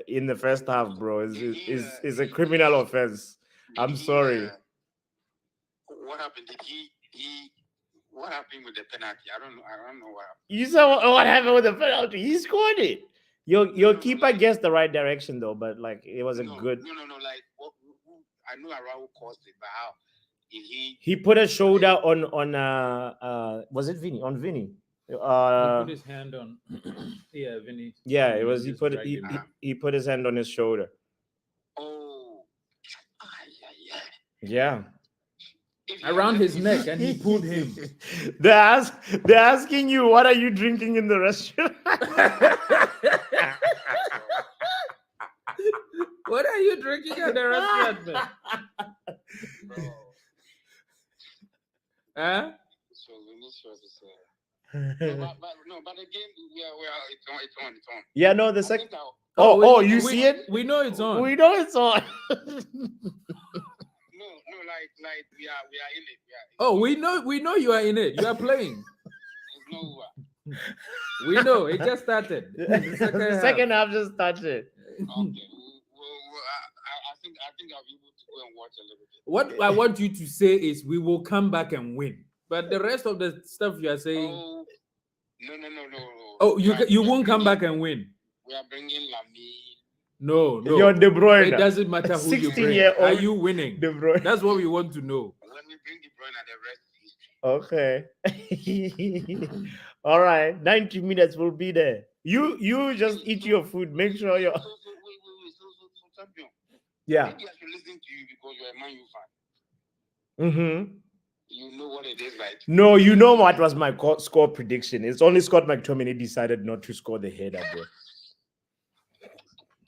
in the first half, bro, is a criminal offense. I'm sorry. What happened? What happened with the penalty? I don't know what happened. You saw what happened with the penalty. He scored it. Your keeper guessed the right direction though, but like it was good. No. Like I know Araujo caused it, but how? He put a shoulder on was it Vinny? On Vinny. He put his hand on Vinny. Yeah, it was. He put his hand on his shoulder. Oh, yeah. Around his neck, and he pulled him. They're asking you, what are you drinking in the restaurant? What are you drinking at the restaurant, man? bro. Huh? So Vinicius is but the game it's on. Yeah, no, the second. You see it? We know it's on. We know it's on. No, like we are in it. We know you are in it. You are playing. We know it just started. The second half just started. Okay. Well, I think I'll be able to go and watch a little bit. What I want you to say is we will come back and win. But the rest of the stuff you are saying. No. Oh, you won't come back and win. We are bringing Lamine No. You're De Bruyne. It doesn't matter who you bring. 16-year-old Are you winning? De Bruyne. That's what we want to know. When we bring the Bruyne and the rest is history. Okay. All right. 90 minutes will be there. You just eat your food. Make sure you're So, champion. yeah. Maybe I should listen to you because you're a Man U fan. Mm-hmm. You know what it is like. No, you know what was my score prediction. It's only Scott McTominay decided not to score the header, bro.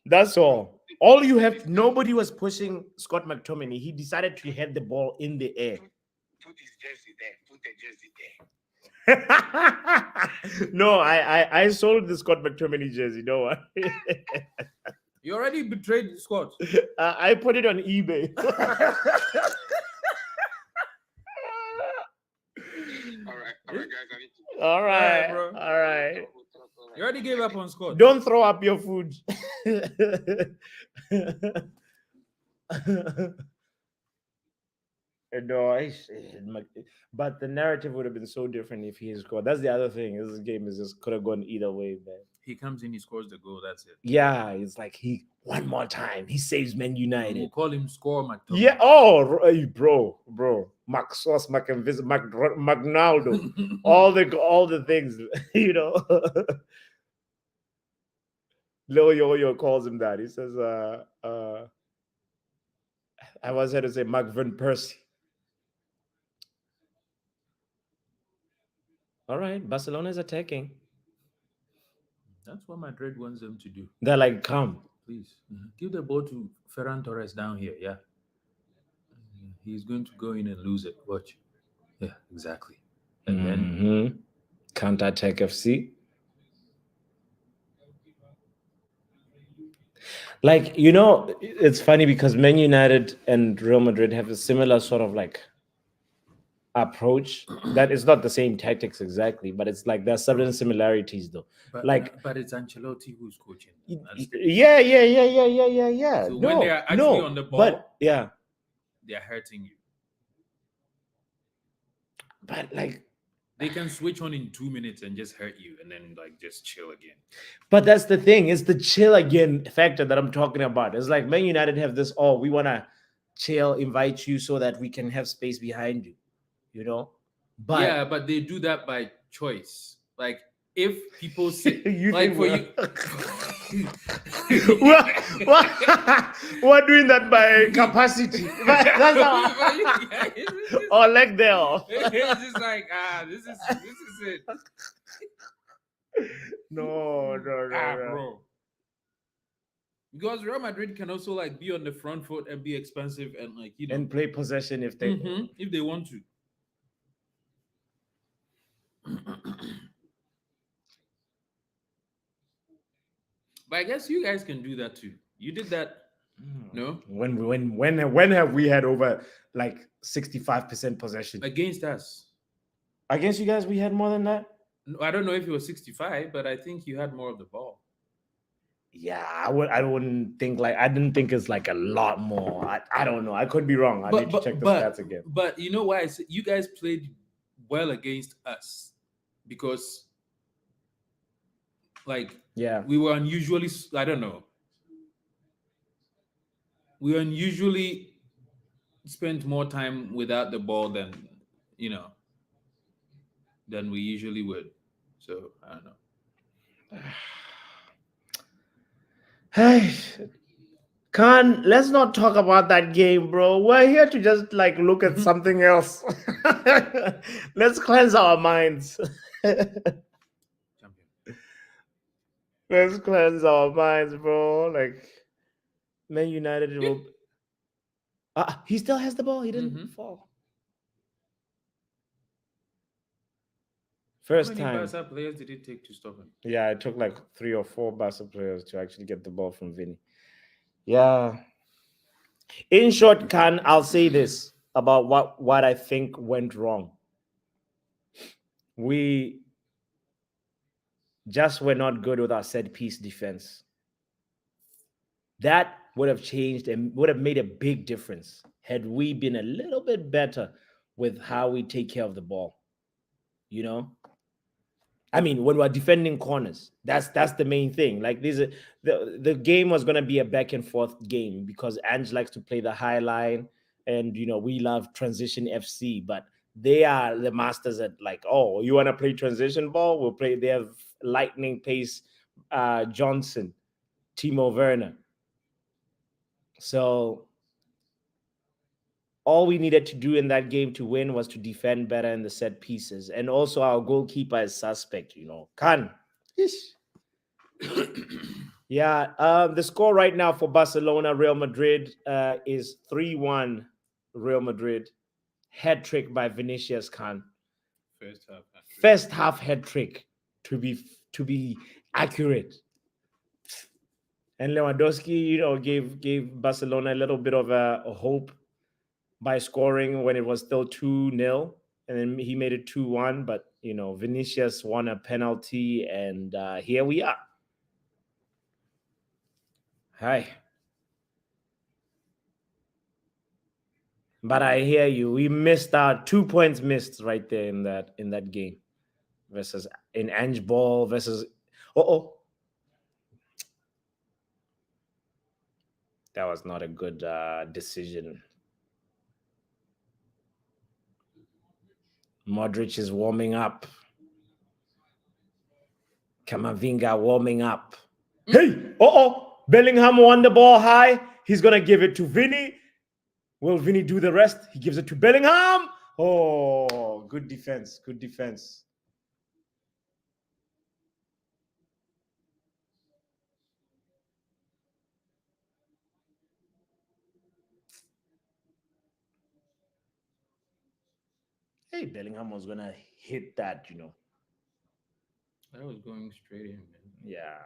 That's all. All you have, nobody was pushing Scott McTominay. He decided to head the ball in the air. Put his jersey there. Put the jersey there. No, I sold the Scott McTominay jersey. Don't worry. You already betrayed Scott. I put it on eBay. All right, guys. I need to. All right, bro. all right. You already gave up on Scott. Don't throw up your food. No, but the narrative would have been so different if he scored. That's the other thing. This game is just could have gone either way, man. He comes in, he scores the goal. That's it. Yeah, it's like he one more time he saves Man We'll United. call him Score McTominay. Yeah. Oh, bro. Mac Sauce, Mac Magnaldo. all the things, you know. Lil Yo calls him that. He says, I was here to say Mark Van Persie. All right, Barcelona is attacking. That's what Madrid wants them to do. They're like, come. Please give the ball to Ferran Torres down here. Yeah, he's going to go in and lose it. Watch. Yeah, exactly. And then counter attack FC. Like, you know, it's funny because Man United and Real Madrid have a similar sort of like approach. That is not the same tactics exactly, but it's like there's certain similarities though. but like- but it's Ancelotti who's coaching. That's the- Yeah. So when they are actually on the ball, but yeah, they're hurting you. but like, They can switch on in 2 minutes and just hurt you, and then like just chill again. but that's the thing. It's the chill again factor that I'm talking about. It's like Man United have this. Oh, we want to chill, invite you so that we can have space behind you. You know, but Yeah, but they do that by choice. Like if people say, you like think for you, we're doing that by capacity. That's how. Or leg there. it's just like this is it. No. Bro. Because Real Madrid can also like be on the front foot and be expensive and like And play possession if they. if they want to. But I guess you guys can do that too. You did that, no? When have we had over like 65% possession Against us. against you guys? We had more than that. No, I don't know if it was 65, but I think you had more of the ball. Yeah, I wouldn't think like I didn't think it's like a lot more. I don't know. I could be wrong. I need to check the stats again. But you know why? You guys played well against us because, like, Yeah. we were unusually. I don't know. We unusually spent more time without the ball than than we usually would. So I don't know. Hey, Khan, let's not talk about that game, bro. We're here to just like look at something else. Let's cleanse our minds. Champion. Let's cleanse our minds, bro. Like, Man United will. He still has the ball. He didn't fall. How First many time. Barca players did it take to stop him? Yeah, it took like 3 or 4 Barca players to actually get the ball from Vinny. Yeah. In short, Khan, I'll say this about what I think went wrong. We just were not good with our set piece defense. That would have changed and would have made a big difference had we been a little bit better with how we take care of the ball. You know? I mean, when we're defending corners, that's the main thing. Like the game was gonna be a back and forth game because Ange likes to play the high line, and we love transition FC, but they are the masters at like, oh, you want to play transition ball? We'll play. They have lightning pace, Johnson, Timo Werner. So all we needed to do in that game to win was to defend better in the set pieces. And also our goalkeeper is suspect, Khan. Yeah, the score right now for Barcelona, Real Madrid is 3-1 Real Madrid. Hat trick by Vinicius, Khan. First half hat trick to be accurate. And Lewandowski, gave Barcelona a little bit of a hope by scoring when it was still 2-0, and then he made it 2-1. But Vinicius won a penalty, and here we are. Hi. But I hear you. We missed out 2 points missed right there in that game versus in Ange Ball versus. That was not a good decision. Modric is warming up. Camavinga warming up. Hey! Bellingham won the ball high. He's going to give it to Vinny. Will Vinny do the rest? He gives it to Bellingham. Oh, good defense. Good defense. Hey, Bellingham was going to hit that, That was going straight in, man. Yeah.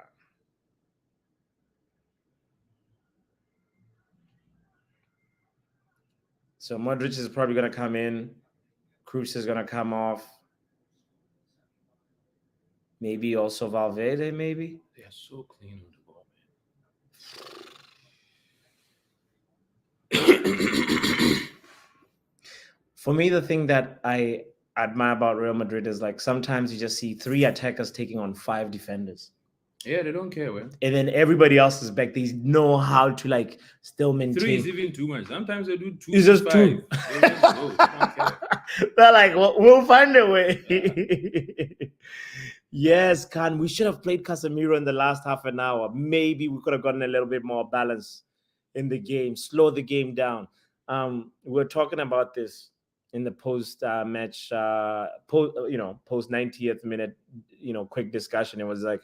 So Modric is probably going to come in. Cruz is going to come off. Maybe also Valverde, maybe. They are so clean with the ball, man. For me, the thing that I admire about Real Madrid is like sometimes you just see 3 attackers taking on 5 defenders. Yeah, they don't care, man. And then everybody else is back. They know how to like still maintain. 3 is even too much. Sometimes they do 2. It's just 5. 2. They just go. They don't care. They're like, well, we'll find a way. Yes, Khan. We should have played Casemiro in the last half an hour. Maybe we could have gotten a little bit more balance in the game, slow the game down. We're talking about this in the post-match, post 90th minute, quick discussion. It was like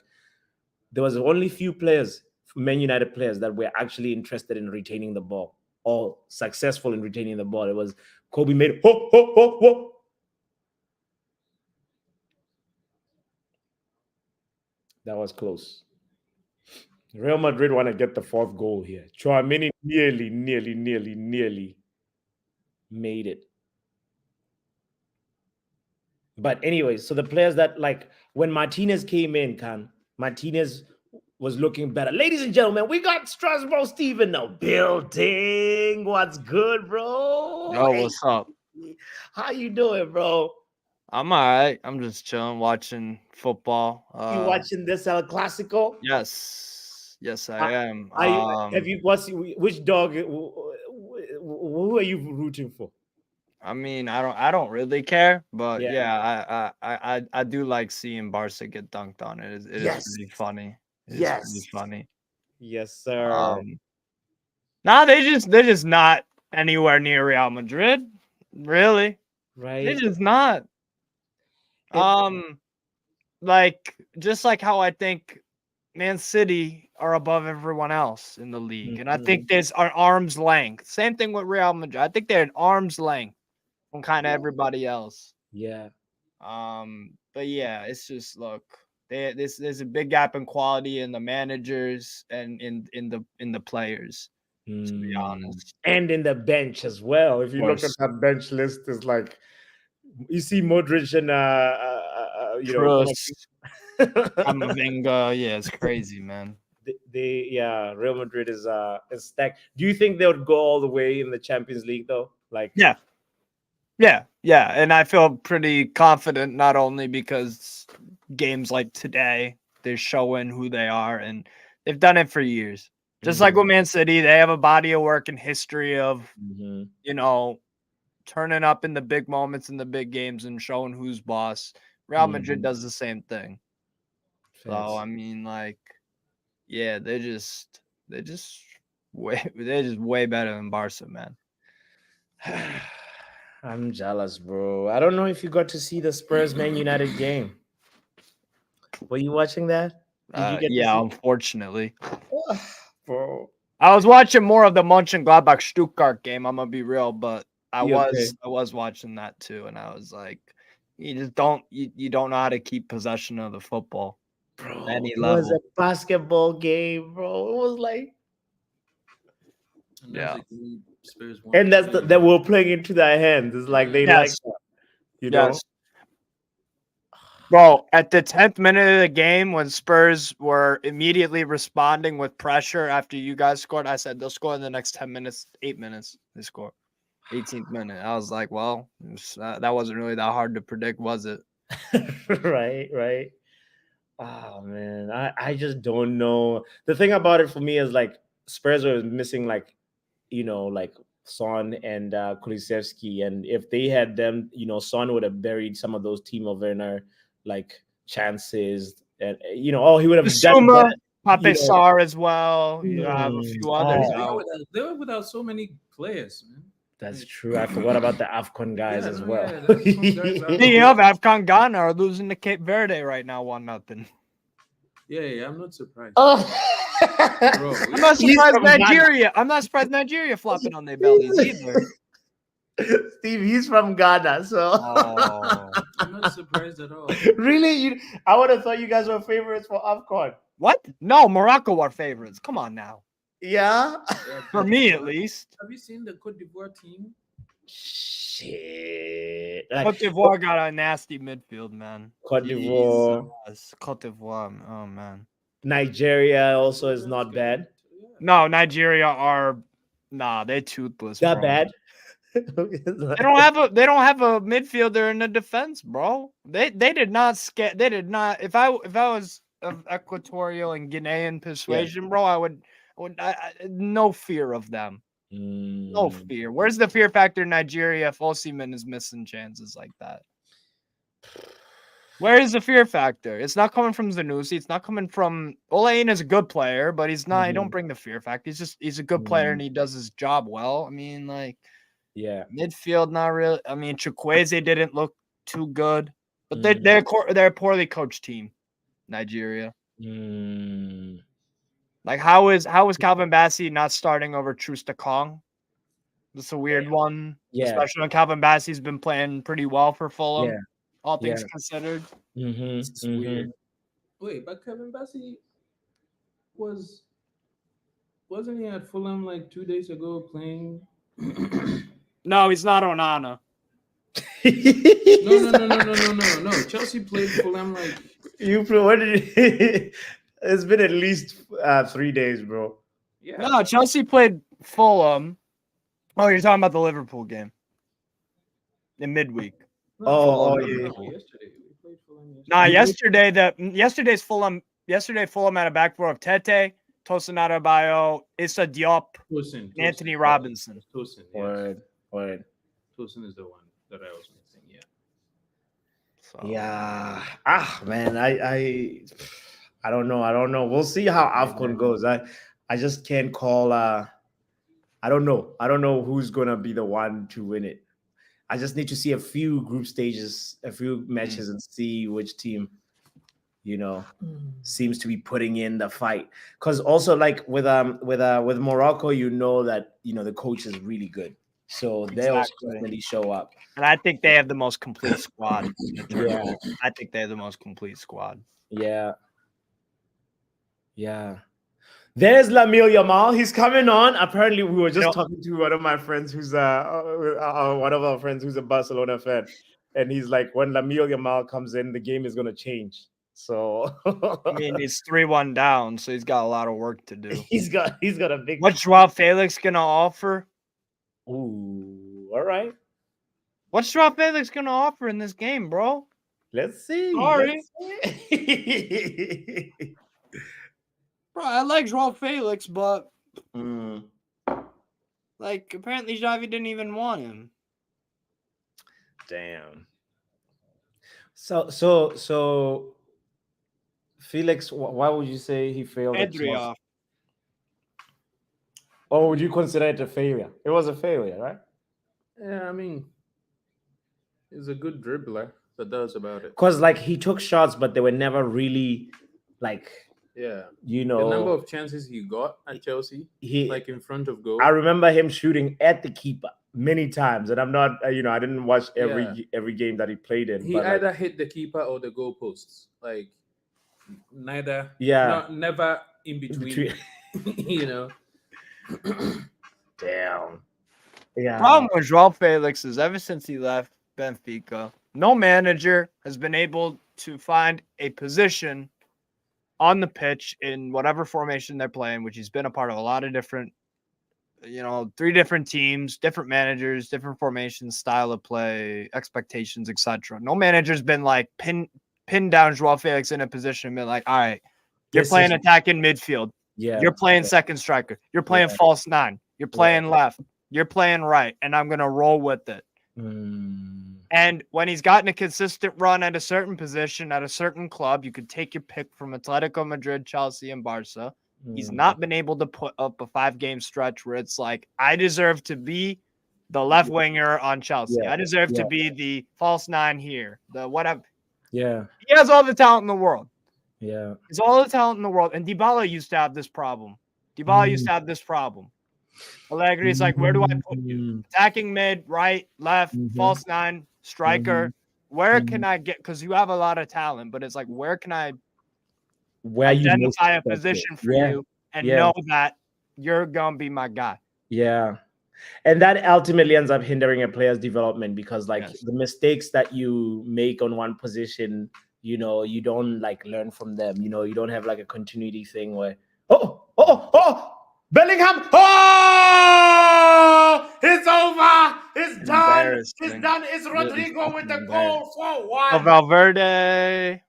there was only few players, Man United players, that were actually interested in retaining the ball or successful in retaining the ball. It was Kobe made That was close. Real Madrid want to get the 4th goal here. Chouameni nearly made it. But anyway, so the players that like when Martinez came in, Martinez was looking better. Ladies and gentlemen, we got Strasbourg Steven now building. What's good, bro? Yo, what's up? How you doing, bro? I'm all right. I'm just chilling, watching football. You watching this El Clasico? Yes, I am. Which dog? Who are you rooting for? I mean, I don't really care, but Yeah. I do like seeing Barca get dunked on. It is pretty funny. It's pretty funny. Yes, sir. Nah, they're just not anywhere near Real Madrid. Really, Right. they're just not. Like just like how I think Man City are above everyone else in the league, and I think there's an arm's length. Same thing with Real Madrid. I think they're an arm's length from kind of everybody else. Yeah. But yeah, it's just look, there's a big gap in quality in the managers and in the players. To be honest, and in the bench as well. If you look at that bench list, it's like you see Modric and Kroos, Camavinga. Yeah, it's crazy, man. Real Madrid is stacked. Do you think they would go all the way in the Champions League though? Like yeah, and I feel pretty confident not only because games like today. They're showing who they are, and they've done it for years. Just like with Man City, they have a body of work and history of, you know, turning up in the big moments in the big games and showing who's boss. Real Madrid does the same thing. So I mean, like, yeah, they're just way better than Barca, man. I'm jealous, bro. I don't know if you got to see the Spurs Man United game. Were you watching that? Did you get Yeah, to unfortunately. see? Bro. I was watching more of the Mönchengladbach Stuttgart game. I'm gonna be real, but I You was watching that too, and I was like, you just don't you don't know how to keep possession of the football. Bro, Any it was level. a basketball game, bro. It was like, And Yeah. that's a good Spurs want and to that's play. that we're playing into their hands. It's like they like Yes. that, you know. Yes. Bro, at the 10th minute of the game, when Spurs were immediately responding with pressure after you guys scored, I said they'll score in the next 10 minutes, 8 minutes. They score. 18th minute. I was like, well, that wasn't really that hard to predict, was it? Right. Oh man, I just don't know. The thing about it for me is like Spurs are missing like, you know, like Son and Kulusevski, and if they had them, you know, Son would have buried some of those Timo Werner like chances, and you know, he would have done Suma, better. Pape You know. Sarr as well. You have a few others Oh, They were out. without, they were without so many players, man. that's true. I forgot about the AFCON guys as well. Yeah, the AFCON guys are- Speaking of, Afghan Ghana are losing to Cape Verde right now, 1-0. Yeah, I'm not surprised. Oh. Bro, I'm not He's surprised from Ghana. Nigeria. I'm not surprised Nigeria flopping on their bellies either. Steve, he's from Ghana, so Oh. I'm not surprised at all. really, I would have thought you guys were favorites for AFCON. What? No, Morocco are favorites. Come on now. Yeah. Yeah, For but- me, at least. Have you seen the Cote d'Ivoire team? Shit. Cote d'Ivoire got a nasty midfield, man. Cote d'Ivoire. Jesus. Cote d'Ivoire. Oh, man. Nigeria also is not bad. No, Nigeria are they're toothless. That bro. bad. They don't have a midfielder in the defense, bro. They did not they did not. If I was of Equatorial and Guinean persuasion, bro, I would no fear of them. No fear. Where's the fear factor in Nigeria if Osimhen is missing chances like that? Where is the fear factor? It's not coming from Zanussi. It's not coming from Olaine is a good player, but he's not. He don't bring the fear factor. He's a good player and he does his job well. I mean, like, Yeah. midfield, not really. I mean, Chukwueze didn't look too good, but they're a poorly coached team, Nigeria. Like, how is Calvin Bassey not starting over Trusta Kong? That's a weird one. Yeah. Especially when Calvin Bassey's been playing pretty well for Fulham. Yeah. All things considered. It's weird. Wait, but Kevin Bassey wasn't he at Fulham like 2 days ago playing? No, he's not Onana. No. Chelsea played Fulham like What did it's been at least 3 days, bro. yeah. No, Chelsea played Fulham. Oh, you're talking about the Liverpool game in midweek. Yeah. Yesterday we played Fulham. Yesterday. Yesterday's Fulham. Yesterday Fulham had a back four of Tete, Tosin Adebayo, Issa Diop, Tosin, Anthony Robinson. Tosin, Word. Tosin is the one that I was missing. Yeah. So, Yeah. Man, I don't know. We'll see how AFCON goes. I just can't call. I don't know. I don't know who's gonna be the one to win it. I just need to see a few group stages, a few matches, and see which team, seems to be putting in the fight. Because also, like with Morocco, that the coach is really good, so they'll Exactly. definitely show up. and I think they have the most complete squad. in the Yeah. tournament. I think they have the most complete squad. Yeah. There's Lamil Yamal. He's coming on. Apparently, we were just talking to one of my friends who's one of our friends who's a Barcelona fan, and he's like, when Lamil Yamal comes in, the game is gonna change. So I mean, he's 3-1 down, so he's got a lot of work to do. he's got a big. What's Joao Felix gonna offer? Ooh, all right. What's Joao Felix gonna offer in this game, bro? Let's see. Sorry. Let's see. Bro, I like Joao Felix, but Mm, like apparently Xavi didn't even want him. damn. So Felix, why would you say he failed at Pedri Chelsea? off. Or would you consider it a failure? It was a failure, right? Yeah, I mean, he's a good dribbler, but that's about it. Because like he took shots, but they were never really like Yeah. you The number know of chances he got at Chelsea, he. like in front of goal. I remember him shooting at the keeper many times, and I'm not I didn't watch Yeah. every game that he played in. He but like, either hit the keeper or the goalposts. Like neither. Yeah. Not never in between. You know. Damn. Yeah. Problem with Joao Felix is ever since he left Benfica, no manager has been able to find a position on the pitch in whatever formation they're playing, which he's been a part of a lot of different, 3 different teams, different managers, different formations, style of play, expectations, etc. No manager's been like pin down Joao Felix in a position and been like, all right, you're This playing is- attacking midfield. Yeah. You're playing second striker. You're playing Yeah. false 9. You're playing left. You're playing right. And I'm going to roll with it. Mm, And when he's gotten a consistent run at a certain position, at a certain club, you could take your pick from Atletico Madrid, Chelsea, and Barca. He's not been able to put up a 5-game stretch where it's like, I deserve to be the left winger on Chelsea. Yeah. I deserve to Yeah. be the false 9 here. The whatever. Yeah. He has all the talent in the world. Yeah. He's all the talent in the world. And Dybala used to have this problem. Used to have this problem. Allegri's like, where do I put you? Attacking mid, right, left, false 9, striker. Where can I get? Because you have a lot of talent, but it's like, where can I Where you most identify a expect it. position for Yeah. you and Yeah. know that you're gonna be my guy? Yeah. And that ultimately ends up hindering a player's development because like Yes. the mistakes that you make on one position, you don't like learn from them. You don't have like a continuity thing where Bellingham. Oh, it's over. It's done. It's Embarrassing. done. It's Rodrigo with the goal for Oh, one. Valverde,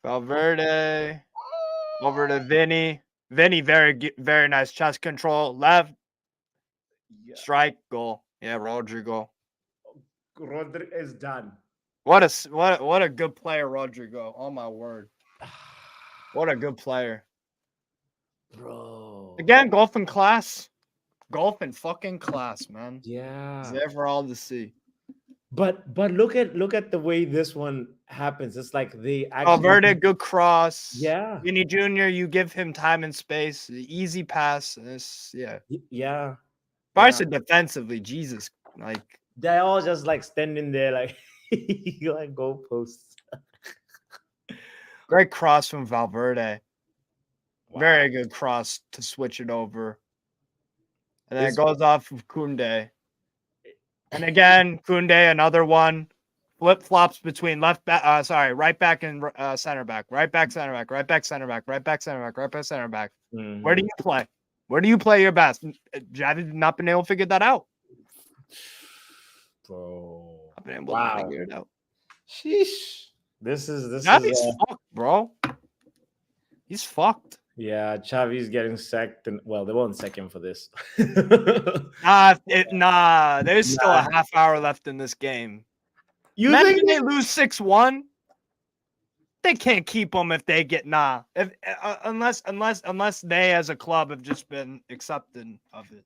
over to Vinny. Vinny, very nice chest control. Left, strike, goal. Yeah, Rodrigo. Rodrigo is done. What a good player, Rodrigo. Oh my word. What a good player. Bro. Again, golf in class. Golf in fucking class, man. Yeah. It's there for all to see. But look at the way this one happens. It's like they actually Valverde, good cross. Yeah. Vinny Jr., you give him time and space. Easy pass. Yeah. Barca defensively, Jesus. Like, They're all just like standing there like like goalposts. great cross from Valverde. Very good cross to switch it over. And then it goes off of Koundé. And again, Koundé, another one. Flip-flops between right back and center back. Right back, center back. Right back, center back. Right back, center back. Right back, center back. Where do you play? Where do you play your best? Xavi did not been able to figure that out. Bro. I've been able to figure it out. Sheesh. This is fucked, bro. He's fucked. yeah, Xavi's getting sacked and well, they won't sack him for this. There's still a half hour left in this game. You Imagine think they lose 6-1. They can't keep them if they get unless they as a club have just been accepting of it.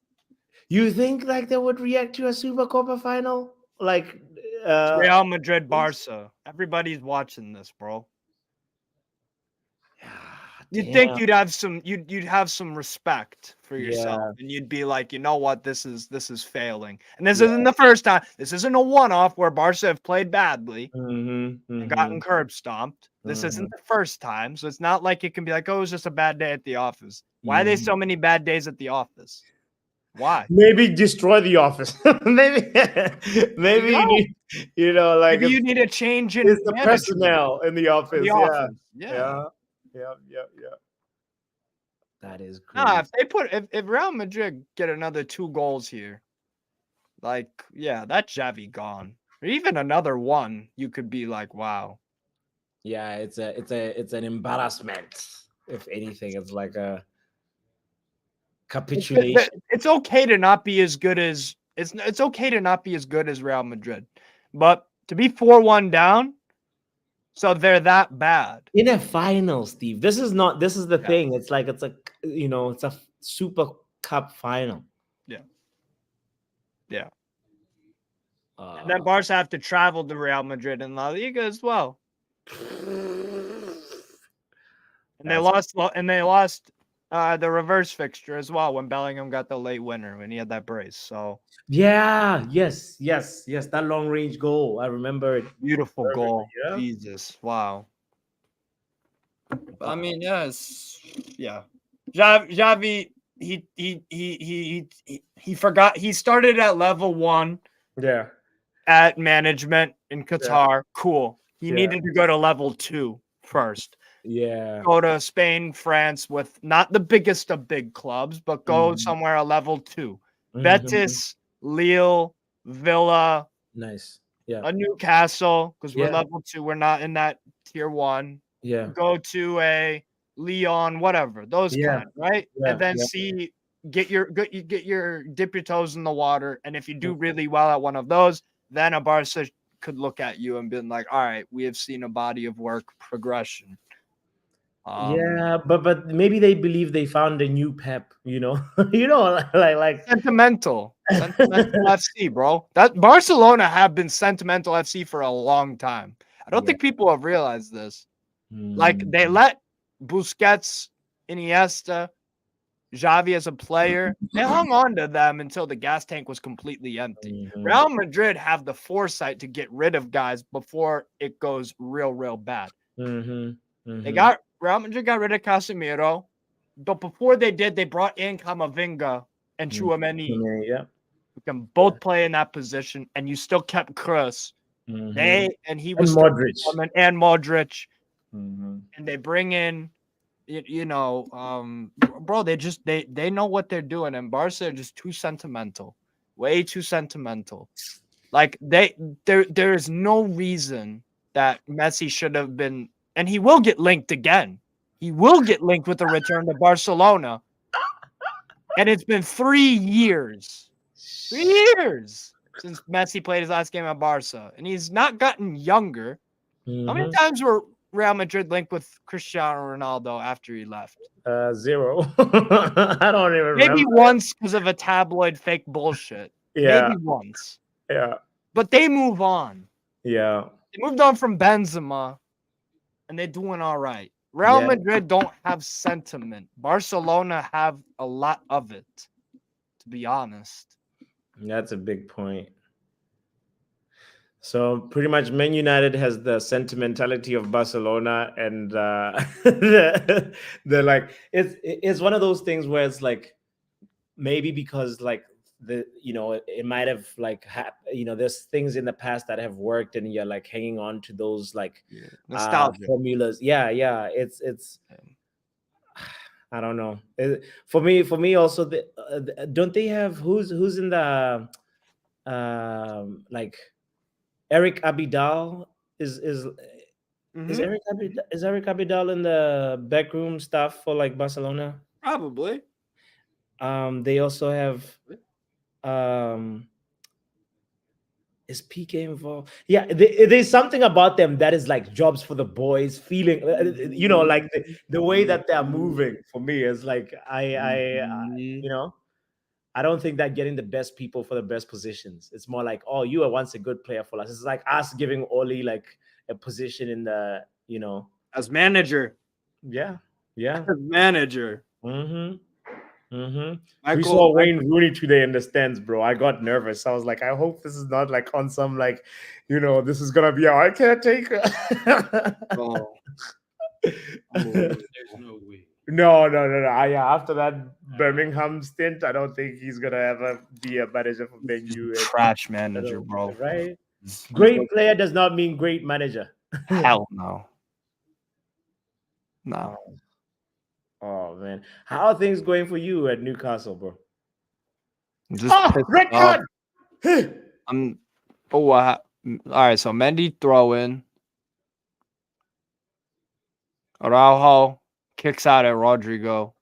you think like they would react to a Super Copa final? Like Real Madrid, Barca. Everybody's watching this, bro. You'd think you'd have some respect for yourself, and you'd be like, you know what, this is failing, and this isn't the first time. This isn't a one-off where Barca have played badly and gotten curb stomped. This isn't the first time, so it's not like it can be like, oh, it was just a bad day at the office. Why are there so many bad days at the office? Why? Maybe destroy the office. maybe you know, like Maybe you need a change in it's the management. personnel in the office. Yeah. Yeah. That is crazy. Nah, if Real Madrid get another 2 goals here, like, yeah, that's Xavi gone. Or even another one, you could be like, wow. Yeah, it's an embarrassment. If anything, it's like a capitulation. It's okay to not be as good as it's okay to not be as good as Real Madrid, but to be 4-1 down, so they're that bad. In a final, Steve. This is not. This is the Yeah. thing. It's like it's a it's a Super Cup final. Yeah. Yeah. Uh, And then Barca have to travel to Real Madrid in La Liga as well. And they lost the reverse fixture as well when Bellingham got the late winner when he had that brace. So yeah. Yes. That long range goal. I remember it. beautiful Perfect, goal. yeah. Jesus. Wow. I mean, yes. Yeah. Xavi, he forgot he started at level 1 Yeah. at management in Qatar. Cool. He Yeah. needed to go to level 2 first. Yeah. Go to Spain, France with not the biggest of big clubs, but go somewhere a level 2. Betis, Lille, Villa, Nice. Yeah. a Newcastle, because we're Yeah. level 2. We're not in that tier 1. Yeah. Go to a Leon, whatever, those Yeah. kind, right? Yeah. And then Yeah. dip your toes in the water. And if you do really well at one of those, then a Barca could look at you and be like, all right, we have seen a body of work progression. Yeah, but maybe they believe they found a new Pep, like Sentimental FC, bro. That Barcelona have been sentimental FC for a long time. I don't think people have realized this. Like they let Busquets, Iniesta, Xavi as a player, they hung on to them until the gas tank was completely empty. Real Madrid have the foresight to get rid of guys before it goes real bad. Real Madrid got rid of Casemiro, but before they did, they brought in Camavinga and Tchouaméni. Yeah. Who can both play in that position, and you still kept Kroos. He was Modric. And Modric. And they bring in, bro, they know what they're doing, and Barca are just too sentimental, way too sentimental. Like there is no reason that Messi should have been, and he will get linked again. He will get linked with the return to Barcelona, and it's been 3 years, 3 years since Messi played his last game at Barca, and he's not gotten younger. How many times were Real Madrid linked with Cristiano Ronaldo after he left? 0. I don't even remember. Maybe once because of a tabloid fake bullshit. Yeah. Maybe once. Yeah. But they move on. Yeah. They moved on from Benzema, and they're doing all right. Real Madrid don't have sentiment. Barcelona have a lot of it, to be honest. That's a big point. So pretty much Man United has the sentimentality of Barcelona, and they're like, it's one of those things where it's like, maybe because like it might have like there's things in the past that have worked, and you're like hanging on to those like nostalgia formulas. Yeah. It's I don't know. For me also, don't they have who's in the like Erik Abidal is Erik Abidal in the backroom stuff for like Barcelona? Probably. They also have is PK involved? Yeah, there's something about them that is like jobs for the boys, feeling like the way that they're moving. For me is like I don't think that getting the best people for the best positions. It's more like, oh, you were once a good player for us. It's like us giving Oli like a position in the, as manager. Yeah. As manager. We saw Wayne Rooney today in the stands, bro. I got nervous. I was like, I hope this is not like on some like, this is gonna be our caretaker. Oh. There's no way. No. Yeah, after that Birmingham stint, I don't think he's gonna ever be a manager for Man U. Trash manager, bro. Right? Great player does not mean great manager. Hell no. No. Oh man, how are things going for you at Newcastle, bro? Red card. All right. So Mendy throw in. Araujo kicks out at Rodrigo.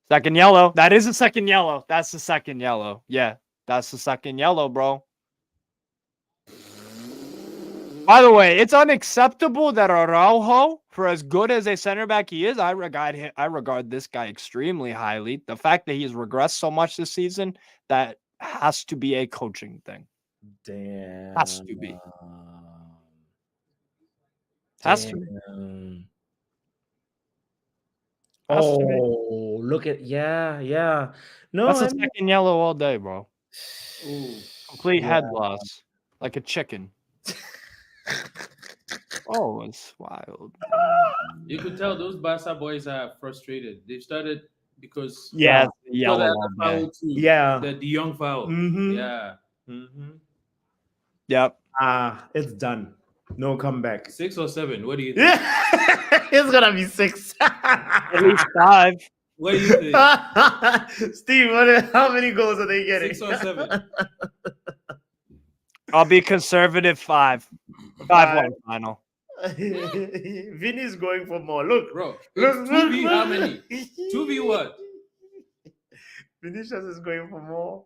Second yellow. That is a second yellow. That's the second yellow. Yeah, that's the second yellow, bro. By the way, it's unacceptable that Araujo, for as good as a center back he is, I regard this guy extremely highly. The fact that he's regressed so much this season, that has to be a coaching thing. Damn. Has to be. Has to be. Damn. Has to be. Oh, look at No, That's I a mean, second yellow all day, bro. Ooh. Complete Yeah. head loss, like a chicken. Oh, it's wild. You could tell those Barca boys are frustrated. They started because Yeah, Yeah. it's yellow because all of the day. foul too. Yeah. The De Jong foul. Mhm. Yeah. Yep. It's done. No comeback. 6 or 7. What do you think? Yeah. It's gonna be 6. At least 5. What do you think? Steve, how many goals are they getting? 6 or 7? I'll be conservative 5. 5-1 final. Vinny's going for more. Look, Bro, look, it's look, 2v look. how many? 2v what? Vinicius is going for more.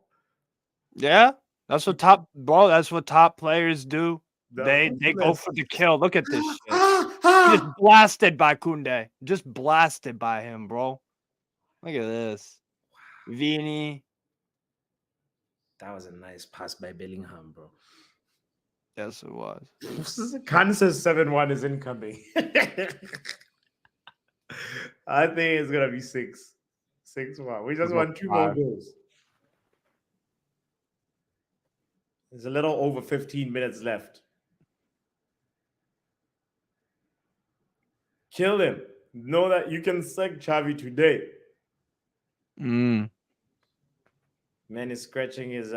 Yeah, that's what top players do. They go ruthless. for the kill. Look at this shit. Just blasted by Kunde. Just blasted by him, bro. Look at this. Vini. That was a nice pass by Bellingham, bro. Yes, it was. Khan says 7-1 is incoming. I think it's gonna be 6. 6-1. We just want 2 more 5. goals. There's a little over 15 minutes left. Kill him. Know that you can sack Xavi today. Mm. Man is scratching his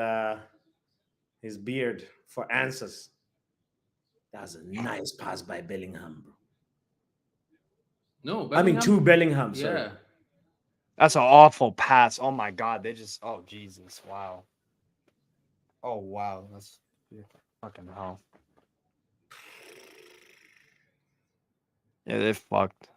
beard for answers. That was a nice pass by Bellingham, bro. No, I mean, Bellingham- to Bellingham, sorry. Yeah. That's an awful pass. Oh my god, oh Jesus, wow. Oh wow, that's fucking hell. Yeah, they fucked.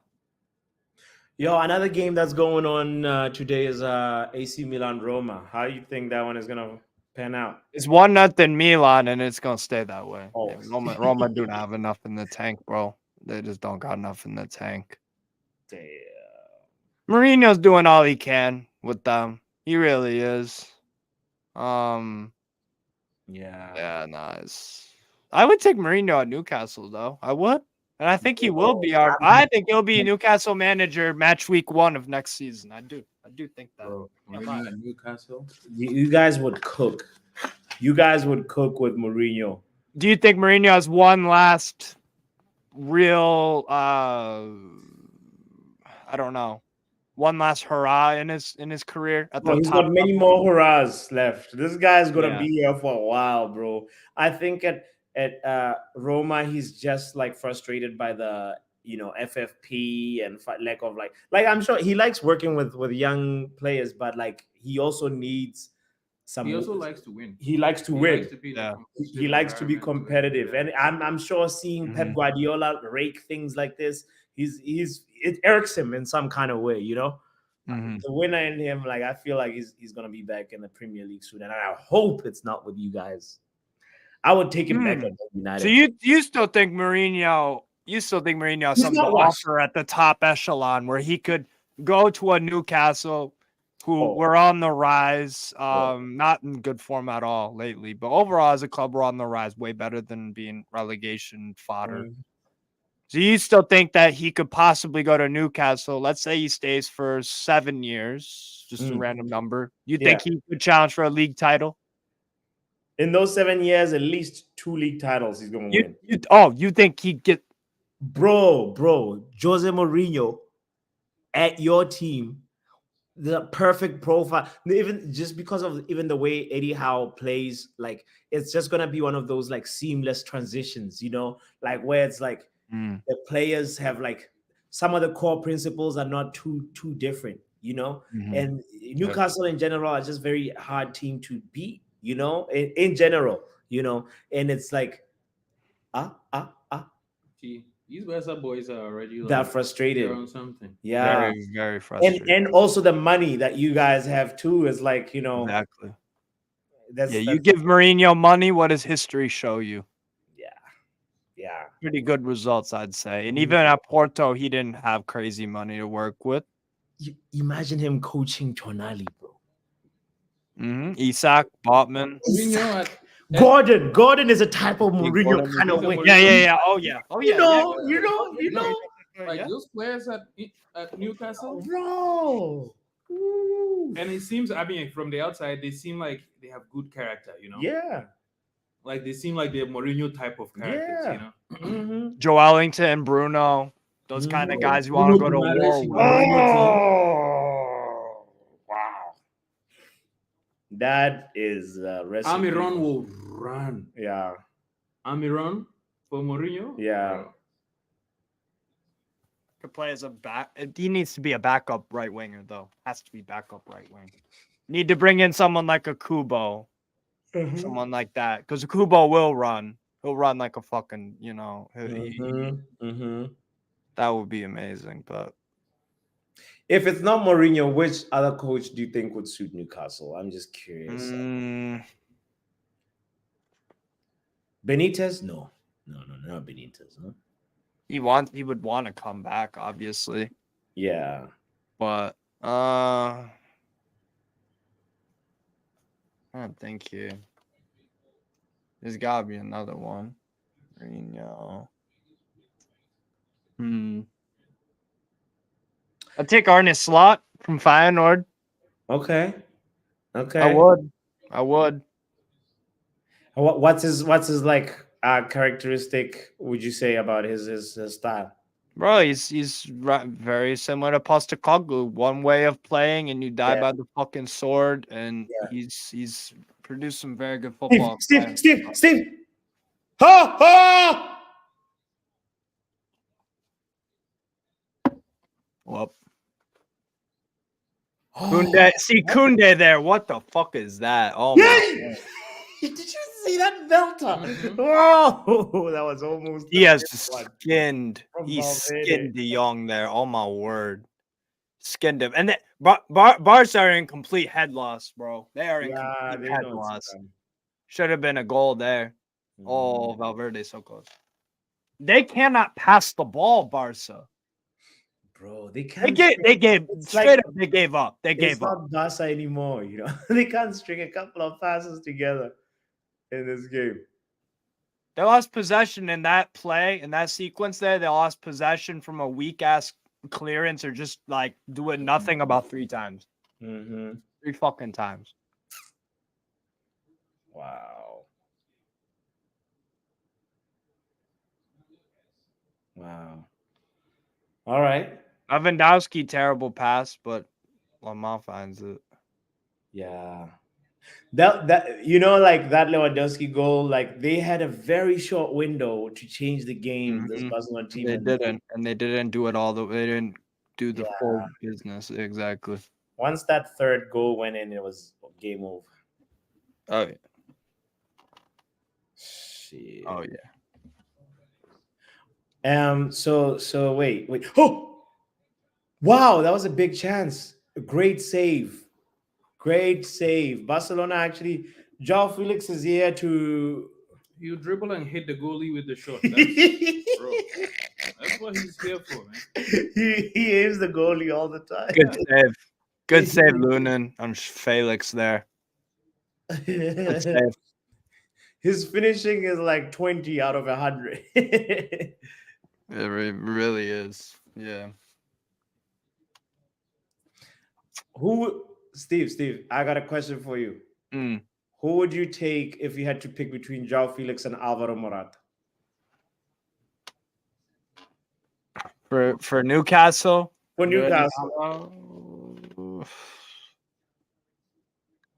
Yo, another game that's going on today is AC Milan Roma. How you think that one is gonna pan out? It's 1-0 Milan, and it's gonna stay that way. Oh. Yeah, Roma do not have enough in the tank, bro. They just don't got enough in the tank. Damn. Mourinho's doing all he can with them. He really is. Yeah, nice. I would take Mourinho at Newcastle, though. I would. And I think he will be I think he'll be Newcastle manager match week 1 of next season. I do think that. Bro, Mourinho at Newcastle. you guys would cook. You guys would cook with Mourinho. Do you think Mourinho has one last real I don't know, one last hurrah in his career at the He's top? got many more hurrahs left. This guy's gonna Yeah. be here for a while, bro. I think at Roma, he's just like frustrated by the FFP and lack of like I'm sure he likes working with young players, but like he also needs some. He also likes to win. He likes to He win. likes to be in a Yeah. competitive He likes to be environment. competitive, Yeah. and I'm sure seeing Pep Mhm. Guardiola rake things like this, it irks him in some kind of way, Mhm. The winner in him, like I feel like he's gonna be back in the Premier League soon, and I hope it's not with you guys. I would take him back at United. So you still think Mourinho? You still think Mourinho has He's something to not washed. offer at the top echelon where he could go to a Newcastle who Oh. were on the rise, not in good form at all lately, but overall as a club we're on the rise, way better than being relegation fodder. So you still think that he could possibly go to Newcastle? Let's say he stays for 7 years, just a random number. You think he could challenge for a league title? In those 7 years, at least 2 league titles he's gonna win. You think he get? Bro, Jose Mourinho at your team, the perfect profile. Even just because of even the way Eddie Howe plays, like it's just gonna be one of those like seamless transitions, like where it's like the players have like some of the core principles are not too different, and Newcastle in general are just very hard team to beat, in general, and it's like You These Barca boys are already like That frustrated. they're on something. Yeah. Very, very frustrating. And also the money that you guys have too is like, Exactly. that's You give Mourinho money, what does history show you? yeah. Pretty good results, I'd say. And Mhm. even at Porto, he didn't have crazy money to work with. Imagine him coaching Tonali, bro. Isak, Botman. Mourinho Gordon is a type of Mourinho Gordon kind of is a wing. Mourinho. Yeah. Oh, yeah. You know, like those players at Newcastle, bro. Ooh. and it seems, I mean, from the outside, they seem like they have good character, Yeah. Like they seem like they're Mourinho type of characters, Yeah. Mhm. Joe Ellington, Bruno, those kind of guys you want to go to Bruno war Guimaraes, with. Oh, wow. That is recipe. Almiron will run. Yeah. Almiron for Mourinho. Yeah. Bro. Could play as a back. He needs to be a backup right winger, though. Has to be backup right wing. Need to bring in someone like a Kubo, someone like that, because Kubo will run. He'll run like a fucking, that would be amazing. But If it's not Mourinho, which other coach do you think would suit Newcastle? I'm just curious. Benitez? No, not Benitez. No. he would want to come back, obviously. Yeah. But I don't think here. There's gotta be another one. Mourinho. I'd take Arne Slot from Feyenoord. Okay. I would. What's his like characteristic? Would you say about his style? Bro, he's very similar to Postecoglou. One way of playing, and you die by the fucking sword. And he's produced some very good football. Steve. Ha ha! Well, Kunde there. What the fuck is that? Oh my! Did you see that belter? Whoa, that was almost. He has skinned. He skinned De Jong there. Oh my word, skinned him. And then Barca are in complete head loss, bro. They are in complete head loss. Should have been a goal there. Oh, Valverde so close. They cannot pass the ball, Barca. Bro, they can't. They gave straight up. They gave up. They gave up. It's not Barca anymore. They can't string a couple of passes together in this game. They lost possession in that play, in that sequence there. They lost possession from a weak-ass clearance or just, like, doing nothing about 3 times. 3 fucking times. Wow. All right. Lewandowski, terrible pass, but Lamar finds it. Yeah. That like that Lewandowski goal, like they had a very short window to change the game. This Barcelona team. They didn't do it all. They didn't do the full business exactly. Once that third goal went in, it was game over. Oh yeah. Shit. Oh yeah. So wait. Oh, wow, that was a big chance. A great save. Barcelona actually. João Felix is here to. You dribble and hit the goalie with the shot. That's what he's here for, man. He aims the goalie all the time. Good save, Lunin on Felix there. Good save. His finishing is like 20 out of 100. It really is. Yeah. Steve, I got a question for you. Who would you take if you had to pick between João Felix and Alvaro Morata? For Newcastle? For Newcastle.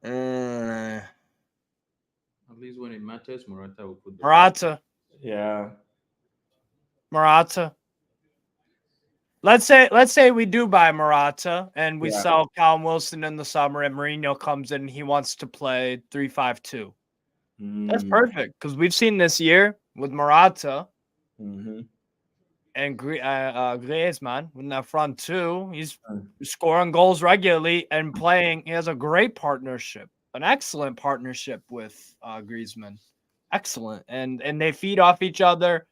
At least when it matters, Morata will put the Morata. Yeah. Morata. Let's say we do buy Morata and we sell Callum Wilson in the summer and Mourinho comes in and he wants to play 3-5-2. That's perfect because we've seen this year with Morata. Griezmann in that front two. He's scoring goals regularly and playing. He has a great partnership, an excellent partnership with Griezmann. Excellent, and they feed off each other,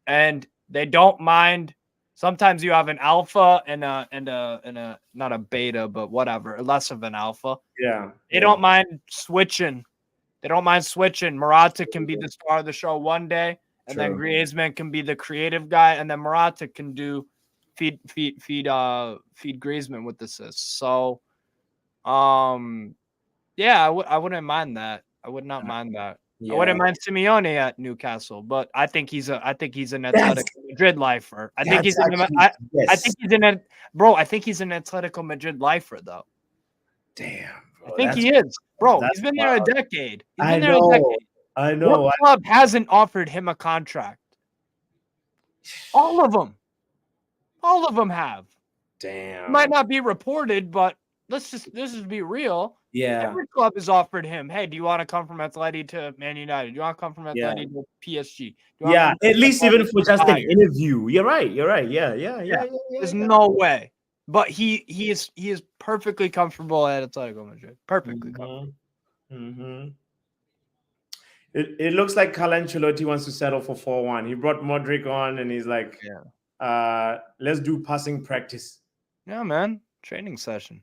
and they don't mind. Sometimes you have an alpha and a not a beta, but whatever, less of an alpha. Yeah. They don't mind switching. Morata can be the star of the show one day, and then Griezmann can be the creative guy, and then Morata can feed Griezmann with assists. So, yeah, I wouldn't mind that. I would not mind that. Yeah. I wouldn't mind Simeone at Newcastle, but I think he's an Atletico Madrid lifer. I think he's an Atletico Madrid lifer though. Damn, bro, I think he is, bro. He's been there a decade. I know. What club hasn't offered him a contract? All of them have. Damn. It might not be reported, but let's just be real. Yeah. Every club has offered him, hey, do you want to come from Atleti to Man United? Do you want to come from Atleti to PSG? Yeah, at least even for just an interview. You're right. Yeah. There's no way. But he is perfectly comfortable at Atletico Madrid. Perfectly comfortable. Mm-hmm. It looks like Carlo Ancelotti wants to settle for 4-1. He brought Modric on and he's like, let's do passing practice. Yeah, man. Training session.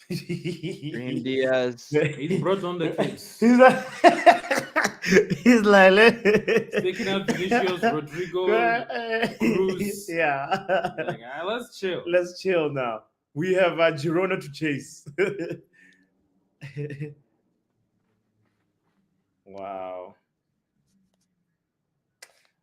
Green Diaz. He brought on the kids. He's like Speaking of Vinicius, Rodrigo, Cruz. Yeah. Like, let's chill. Let's chill now. We have Girona to chase. Wow.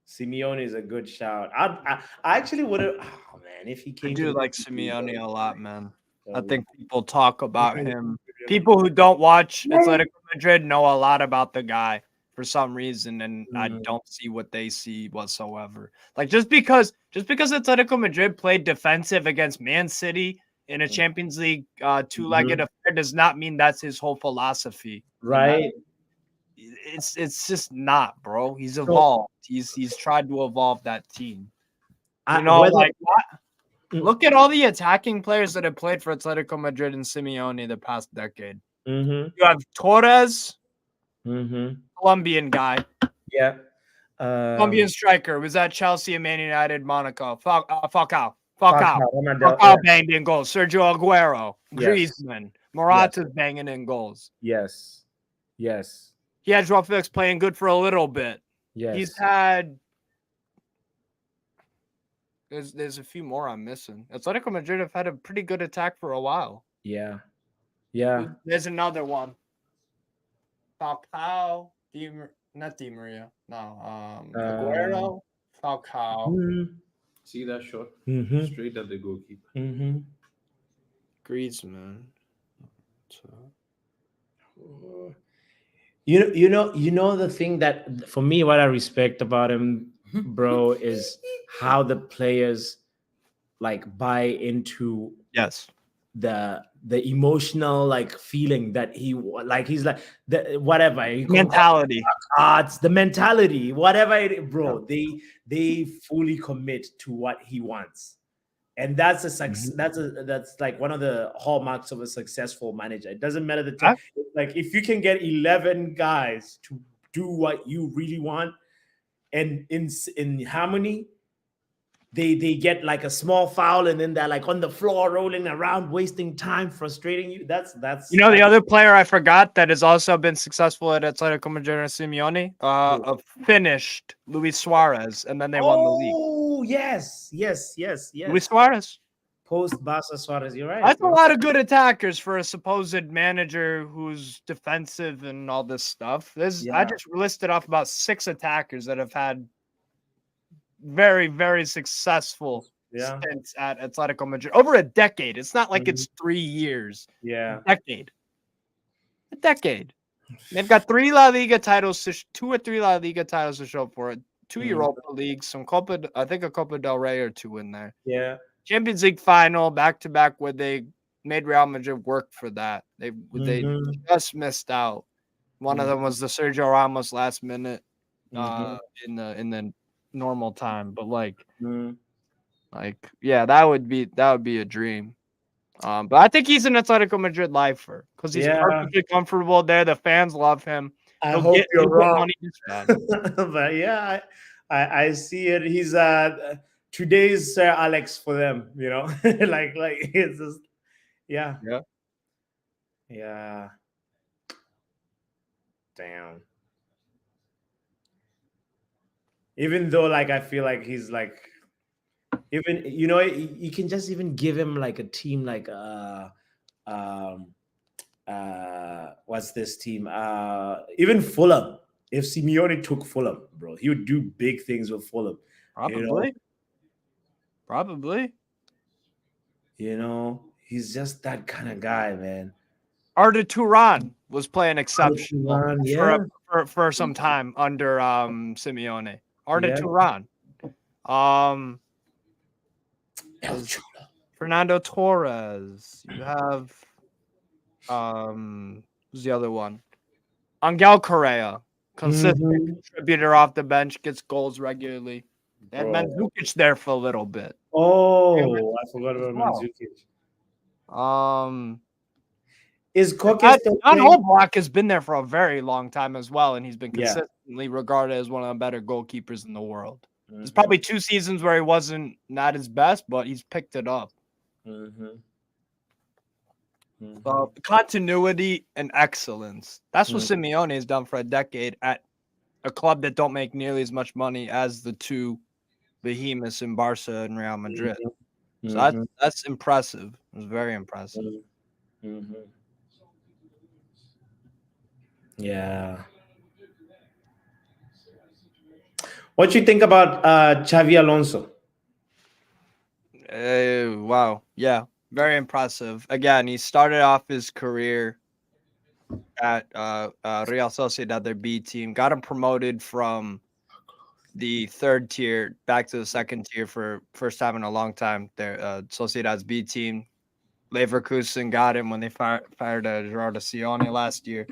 Simeone is a good shout. I actually would have. Oh man, if he came. I do like Simeone a lot, man. I think people talk about him. People who don't watch Atletico Madrid know a lot about the guy for some reason, and I don't see what they see whatsoever. Like just because Atletico Madrid played defensive against Man City in a Champions League two-legged affair does not mean that's his whole philosophy. Right. It's just not, bro. He's evolved. He's tried to evolve that team. Look at all the attacking players that have played for Atletico Madrid and Simeone the past decade. You have Torres, Colombian guy. Yeah. Colombian striker. Was at Chelsea and Man United, Monaco. Falcao banged in goals. Sergio Aguero. Griezmann. Morata's banging in goals. Yes. He had Joao Felix playing good for a little bit. Yes. He's had... There's a few more I'm missing. Atletico Madrid have had a pretty good attack for a while. Yeah. There's another one. Falcao, not Di Maria. No, Aguero, Falcao. See that shot? Straight at the goalkeeper. Griezmann. You know the thing that for me, what I respect about him, bro, is how the players like buy into the emotional like feeling that he's like the whatever mentality, the mentality, whatever it, bro. They fully commit to what he wants, and that's a success. That's like one of the hallmarks of a successful manager. It doesn't matter the time. Like if you can get 11 guys to do what you really want, and in harmony, they get like a small foul, and then they're like on the floor rolling around, wasting time, frustrating you. That's the other player I forgot that has also been successful at Atletico Madrid and Simeone, finished Luis Suarez, and then they won the league. Oh yes. Luis Suarez. Post Barca Suarez, you're right. That's a lot of good attackers for a supposed manager who's defensive and all this stuff. I just listed off about 6 attackers that have had very, very successful stints at Atletico Madrid over a decade. It's not like it's 3 years. Yeah, a decade. They've got 3 La Liga titles, 2 or 3 La Liga titles to show for it. 2 Europa Leagues, a Copa del Rey or 2 in there. Yeah. Champions League final back-to-back where they made Real Madrid work for that. They just missed out. One of them was the Sergio Ramos last minute in the normal time. But like Like, yeah, that would be a dream. But I think he's an Atletico Madrid lifer because he's Yeah. perfectly comfortable there. The fans love him. I He'll hope you're he'll get wrong. money to spend. But yeah, I see it. He's today's Sir Alex for them, you know. like it's just yeah. Yeah. Yeah. Damn. Even though like I feel like he's like even you know you can just even give him like a team like um what's this team? Even Fulham. If Simeone took Fulham, bro, he would do big things with Fulham. Probably. Probably. You know, he's just that kind of guy, man. Arda Turan was playing exceptional Turan, yeah. for some time under Simeone. Arda Yeah. Turan. El Chulo. Fernando Torres. You have who's the other one? Angel Correa. Consistent contributor off the bench, gets goals regularly. They had Bro. Mandzukic there for a little bit. Oh, I forgot about Wow. Mandzukic. Is Koke still Jan playing? Holbrook has been there for a very long time as well, and he's been Yeah. consistently regarded as one of the better goalkeepers in the world. There's probably 2 seasons where he wasn't not his best, but he's picked it up. So continuity and excellence. That's what Simeone has done for a decade at a club that don't make nearly as much money as the 2 behemoths in Barca and Real Madrid. So that's impressive. It's very impressive. Yeah. What you think about Xavi Alonso? Wow. Yeah. Very impressive. Again, he started off his career at Real Sociedad, their B team, got him promoted from the 3rd tier back to the 2nd tier for first time in a long time. Their Sociedad's B team. Leverkusen got him when they fired Gerardo Sione last year.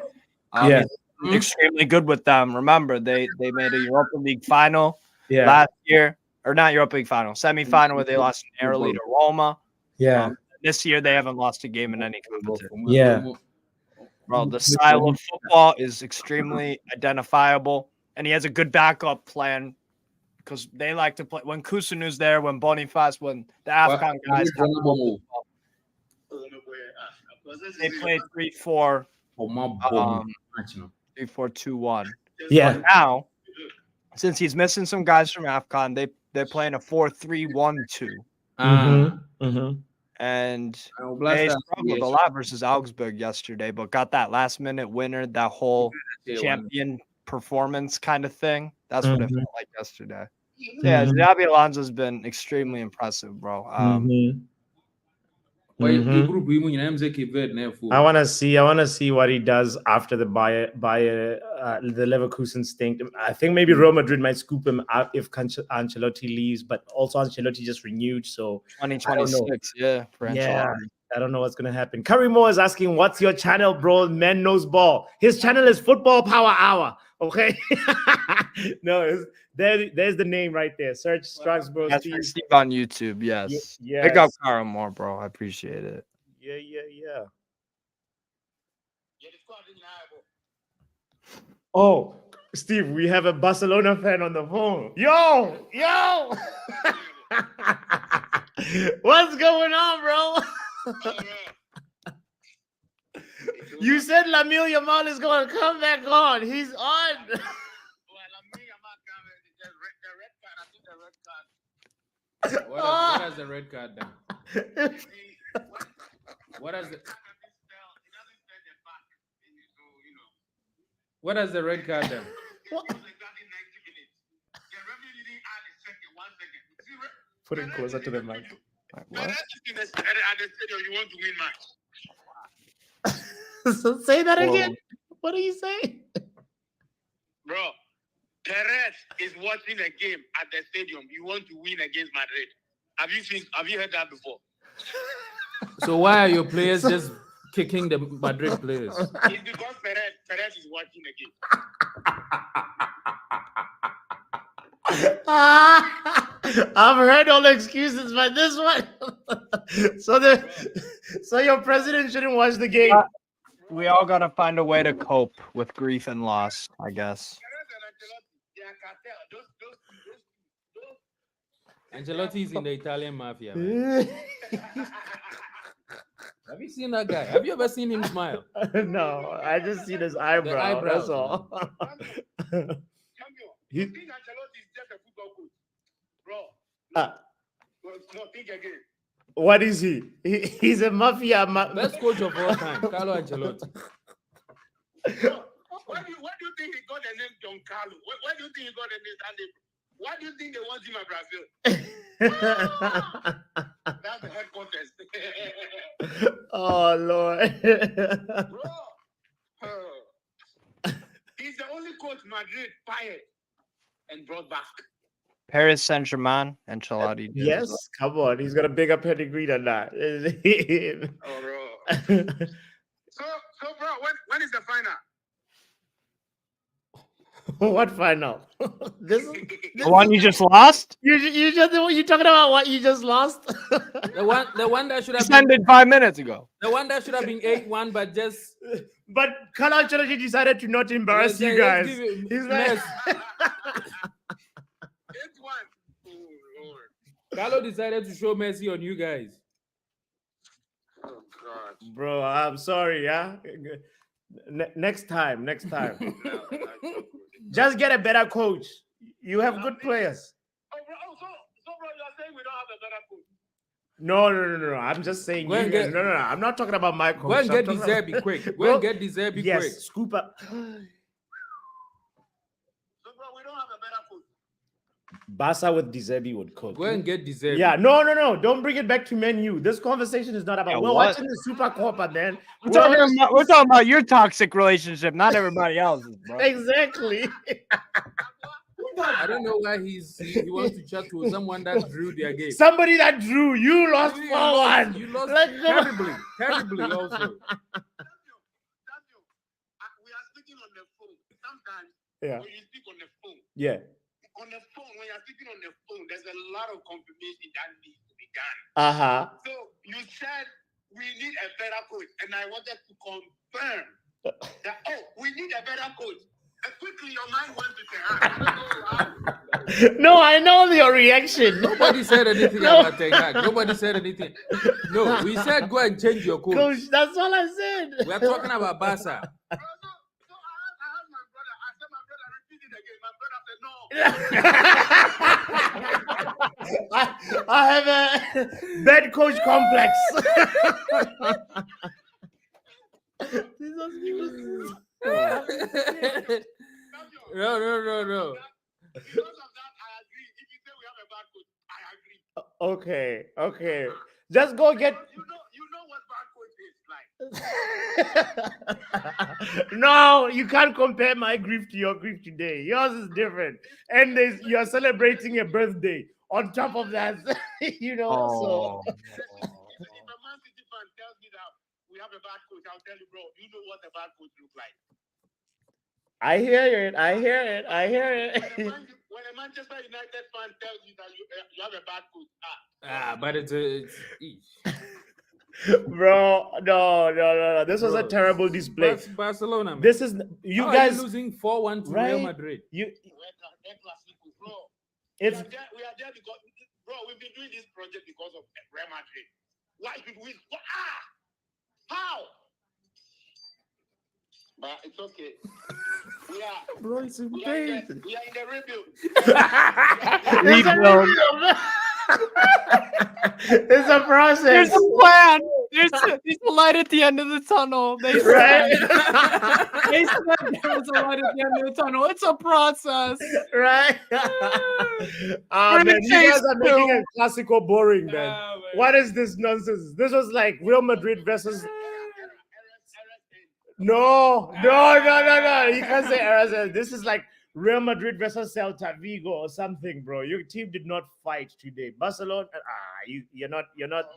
Yeah. He's extremely good with them. Remember, they made a Europa League final Yeah. last year, or not Europa League final, semifinal where they lost narrowly to Roma. Yeah. This year they haven't lost a game in any competition. Yeah. Bro, the style of football is extremely identifiable, and he has a good backup plan because they like to play when Kusunu's there, when Boniface, when the Afghan guys come out, they play 3-4, 3-4-2-1. Yeah. But now, since he's missing some guys from Afghan, they're playing a 4-3-1-2. And they struggled a lot versus Augsburg yesterday, but got that last minute winner, that whole champion performance kind of thing. That's what it felt like yesterday. Yeah, Xabi Alonso's been extremely impressive, bro. I want to see what he does after the the Leverkusen stink. I think maybe Real Madrid might scoop him out if Ancelotti leaves, but also Ancelotti just renewed, so 2026, yeah, for Ancelotti. I don't know what's gonna happen. Curry Moore is asking, "What's your channel, bro?" Man knows ball. His channel is Football Power Hour. Okay, no, there's the name right there. Search Strasbourg. That's for Steve on YouTube. Yes. Pick up Curry Moore, bro. I appreciate it. Yeah. Oh, Steve, we have a Barcelona fan on the phone. Yo. What's going on, bro? You said Lamine Yamal is going to come back on. He's on. What has the red card done? What has the red card done? Put it closer to the mic. What? At the stadium, you want to win match. So say that again. What do you say? Bro, Perez is watching a game at the stadium. You want to win against Madrid. Have you heard that before? So why are your players just kicking the Madrid players? It's because Perez is watching the game. I've heard all the excuses, but this one. So your president shouldn't watch the game. We all got to find a way to cope with grief and loss, I guess. Ancelotti's in the Italian mafia, man. Have you seen that guy? Have you ever seen him smile? No, I just see his eyebrow. eyebrows, That's all. You think Ancelotti is just a football coach, bro? No, think again. What is he? He's a mafia. Best coach of all time, Carlo Ancelotti. Why do you think he got the name Don Carlo? Why do you think he got the name? Why do you think they want him at Brazil? That's the headquarters. Oh Lord. Bro, he's the only coach Madrid fired and brought back. Paris Saint-Germain, Ancelotti. did as Yes, well. come on. He's got a bigger pedigree than that. Oh, bro. So, bro, when is the final? What final? This The one you just lost? you talking about what you just lost? The one that should have Just been, ended 5 minutes ago. the one that should have been 8-1, but just But Carlo Ancelotti decided to not embarrass you guys. He's like, It's one. Oh, Lord. Carlo decided to show mercy on you guys. Oh, God. bro, I'm sorry, yeah. Next time. Just get a better coach. You have good players. Oh, bro, so, bro, you're saying we don't have a better coach? No. I'm just saying. Go and get- No. I'm not talking about my coach. Go and I'm get talking De about- Zerbi quick. Go Bro, and get De Zerbi quick. Yes, scoop up. So, bro, we don't have a better coach. Barca with De Zerbi would cook. Go and get De Zerbi. Yeah, no. Don't bring it back to Man U. This conversation is not about. Yeah, We're what? watching the Super Copa, man. We're talking about your toxic relationship, not everybody else's, bro. Exactly. I don't know why he wants to chat to someone that drew their game. Somebody that drew. You lost You 4-1. You lost Let's go. terribly also. Daniel, we are speaking on the phone. Sometimes Yeah. when you speak on the phone, Yeah. when you're speaking on the phone, there's a lot of confirmation that needs to be done. Uh-huh. So you said we need a better coach, and I wanted to confirm that we need a better coach. And quickly your mind went to say, I don't know how. No, I know your reaction. Nobody said anything No. about Ten Hag. Nobody said anything. No, we said go and change your coach. Coach, that's all I said. We are talking about Barca. So I asked my brother, I said, my brother, repeat it again. My brother said, no. I have a bad coach complex. No. Because of that, I agree. If you say we have a bad coach, I agree. Okay. Just go get. You know what bad coach is like. No, you can't compare my grief to your grief today. Yours is different, and you're celebrating a birthday on top of that. Oh. So If a Man City fan tells me that we have a bad coach, I'll tell you, bro, you know what a bad coach looks like. I hear it. When a Manchester United fan tells you that you have a bad coach, But it's Bro, no. This was a Bro, terrible display. Barcelona, man. This is you How guys. are you losing 4-1 to Right? Real Madrid. You. bro. It's We are there because, bro, we've been doing this project because of Real Madrid. Why should we? How? But it's okay. bro. It's We are in the rebuild. Rebuild. It's a process. There's a plan. There's a light at the end of the tunnel. They said, Right. they said there was a light at the end of the tunnel. It's a process. Right? We're Man, in you guys phase are making two. a classical boring, man. Ah, man. What is this nonsense? This was like Real Madrid versus. No. You can't say Eriksen. This is like Real Madrid versus Celta Vigo or something, bro. Your team did not fight today. Barcelona, you're not